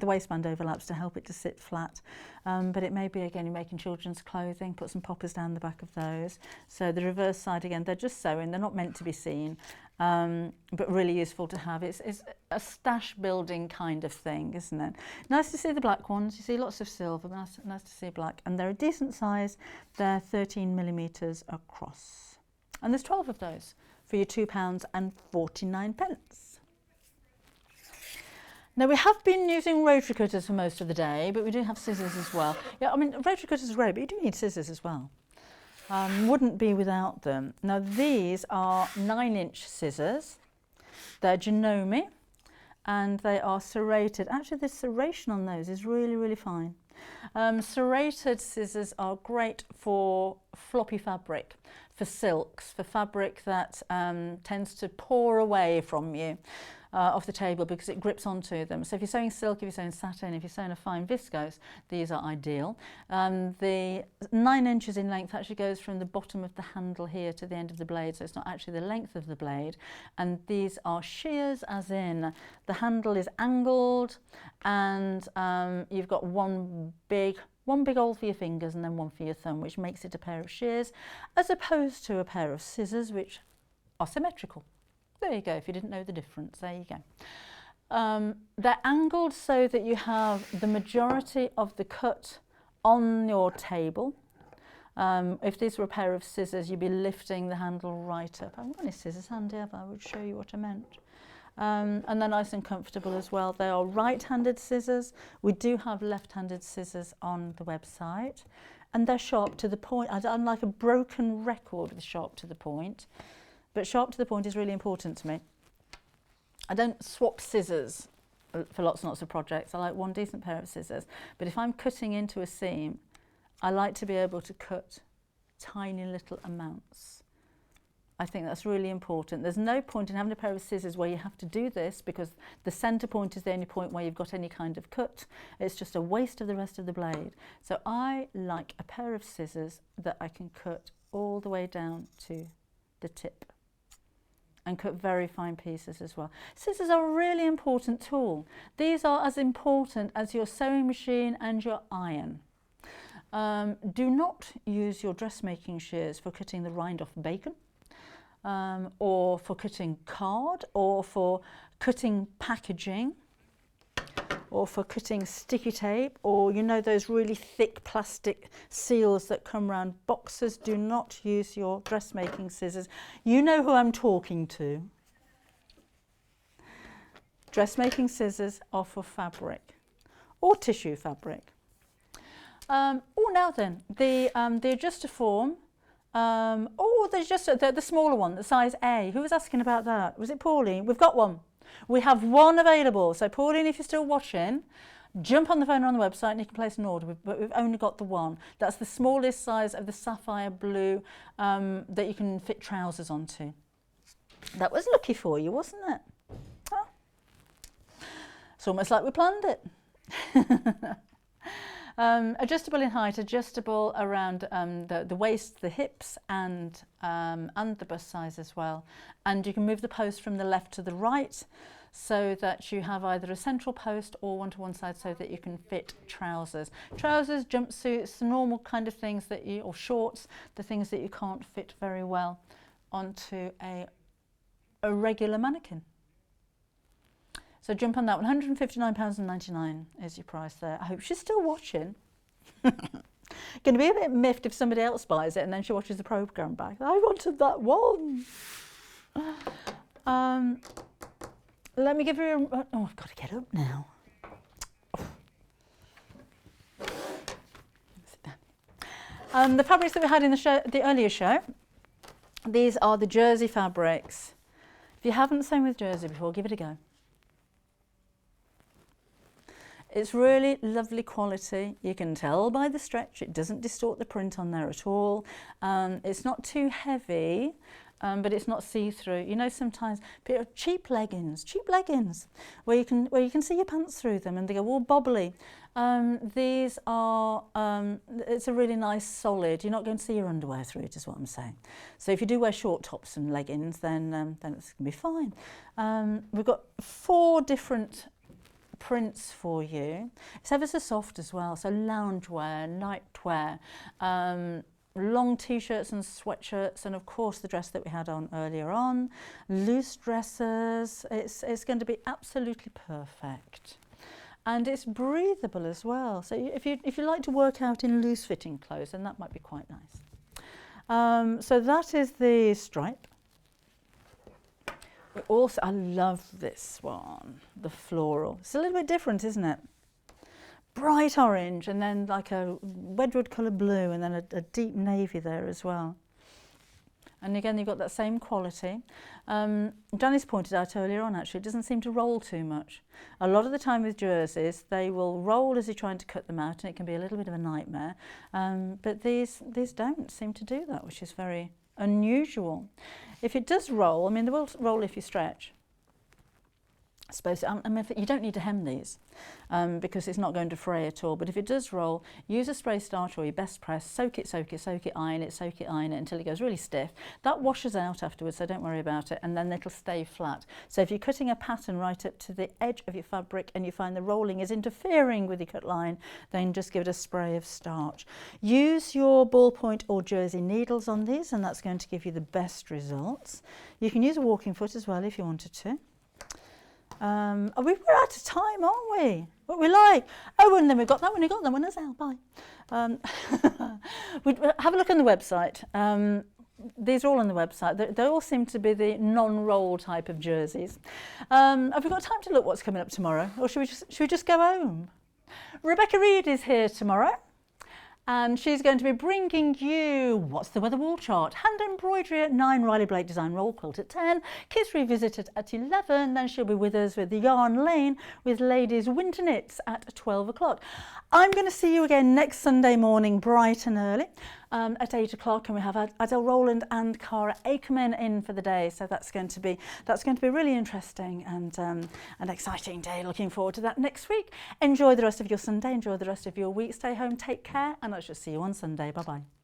waistband overlaps, to help it to sit flat. But it may be, again, you're making children's clothing, put some poppers down the back of those. So the reverse side, again, they're just sewing, they're not meant to be seen, but really useful to have. It's a stash building kind of thing, isn't it? Nice to see the black ones. You see lots of silver, but nice to see black. And they're a decent size. They're 13 millimetres across. And there's 12 of those for your £2.49. Now, we have been using rotary cutters for most of the day, but we do have scissors as well. Yeah, I mean, rotary cutters are great, but you do need scissors as well. Wouldn't be without them. Now, these are 9-inch scissors. They're Janome, and they are serrated. Actually, the serration on those is really, really fine. Serrated scissors are great for floppy fabric, for silks, for fabric that tends to pour away from you. Off the table, because it grips onto them. So if you're sewing silk, if you're sewing satin, if you're sewing a fine viscose, these are ideal. The 9 inches in length actually goes from the bottom of the handle here to the end of the blade, so it's not actually the length of the blade. And these are shears, as in the handle is angled, and you've got one big hole for your fingers and then one for your thumb, which makes it a pair of shears, as opposed to a pair of scissors, which are symmetrical. There you go, if you didn't know the difference, there you go. They're angled so that you have the majority of the cut on your table. If these were a pair of scissors, you'd be lifting the handle right up. I haven't got any scissors handy, have I? I would show you what I meant. And they're nice and comfortable as well. They are right-handed scissors. We do have left-handed scissors on the website. And they're sharp to the point. I'm like a broken record with sharp to the point. But sharp to the point is really important to me. I don't swap scissors for lots and lots of projects. I like one decent pair of scissors. But if I'm cutting into a seam, I like to be able to cut tiny little amounts. I think that's really important. There's no point in having a pair of scissors where you have to do this, because the centre point is the only point where you've got any kind of cut. It's just a waste of the rest of the blade. So I like a pair of scissors that I can cut all the way down to the tip, and cut very fine pieces as well. Scissors are a really important tool. These are as important as your sewing machine and your iron. Do not use your dressmaking shears for cutting the rind off bacon, or for cutting card, or for cutting packaging, or for cutting sticky tape, or you know those really thick plastic seals that come around boxes. Do not use your dressmaking scissors. You know who I'm talking to. Dressmaking scissors are for fabric or tissue fabric. Now then, the Adjustoform. The smaller one, the size A. Who was asking about that? Was it Pauline? We've got one. We have one available. So Pauline, if you're still watching, jump on the phone or on the website and you can place an order, but we've only got the one. That's the smallest size of the sapphire blue that you can fit trousers onto. That was lucky for you, wasn't it? Oh. It's almost like we planned it. Adjustable in height, adjustable around the waist, the hips, and the bust size as well. And you can move the post from the left to the right, so that you have either a central post or one to one side, so that you can fit trousers. Trousers, jumpsuits, the normal kind of things that you, or shorts, the things that you can't fit very well onto a regular mannequin. So jump on that one, £159.99 is your price there. I hope she's still watching. Going to be a bit miffed if somebody else buys it and then she watches the programme back. I wanted that one. Let me give you a... Oh, I've got to get up now. Sit down. The fabrics that we had in the show, the earlier show, these are the jersey fabrics. If you haven't sewn with jersey before, give it a go. It's really lovely quality. You can tell by the stretch, it doesn't distort the print on there at all. It's not too heavy. But it's not see-through. You know, sometimes cheap leggings, where you can see your pants through them and they go all bobbly. These are, it's a really nice solid. You're not going to see your underwear through it, is what I'm saying. So if you do wear short tops and leggings, then it's going to be fine. We've got 4 different prints for you. It's ever so soft as well. So loungewear, nightwear, long t-shirts and sweatshirts, and of course the dress that we had on earlier on, loose dresses. It's going to be absolutely perfect, and it's breathable as well. So if you like to work out in loose fitting clothes, then that might be quite nice. So that is the stripe. We also, I love this one, the floral. It's a little bit different, isn't it? Bright orange, and then like a Wedgwood colour blue, and then a deep navy there as well. And again, you've got that same quality. Janis pointed out earlier on, actually, it doesn't seem to roll too much. A lot of the time with jerseys, they will roll as you're trying to cut them out, and it can be a little bit of a nightmare. But these don't seem to do that, which is very unusual. If it does roll, I mean, they will roll if you stretch. I suppose, I mean, you don't need to hem these because it's not going to fray at all. But if it does roll, use a spray starch or your best press, soak it, iron it until it goes really stiff. That washes out afterwards, so don't worry about it, and then it'll stay flat. So if you're cutting a pattern right up to the edge of your fabric and you find the rolling is interfering with your cut line, then just give it a spray of starch. Use your ballpoint or jersey needles on these, and that's going to give you the best results. You can use a walking foot as well if you wanted to. We're out of time, aren't we? What we like. Oh, and then we've got that one, we got that one as well. Bye. Have a look on the website. These are all on the website. They all seem to be the non-roll type of jerseys. Have we got time to look what's coming up tomorrow? Or should we just go home? Rebecca Reid is here tomorrow. And she's going to be bringing you What's the Weather Wall Chart, hand embroidery at 9, Riley Blake Design Roll Quilt at 10, Kids Revisited at 11, then she'll be with us with the Yarn Lane with Ladies Winter Knits at 12 o'clock. I'm going to see you again next Sunday morning, bright and early, at 8 o'clock, and we have Adele Rowland and Cara Akerman in for the day. So that's going to be really interesting and an exciting day. Looking forward to that next week. Enjoy the rest of your Sunday. Enjoy the rest of your week. Stay home. Take care, and I shall see you on Sunday. Bye bye.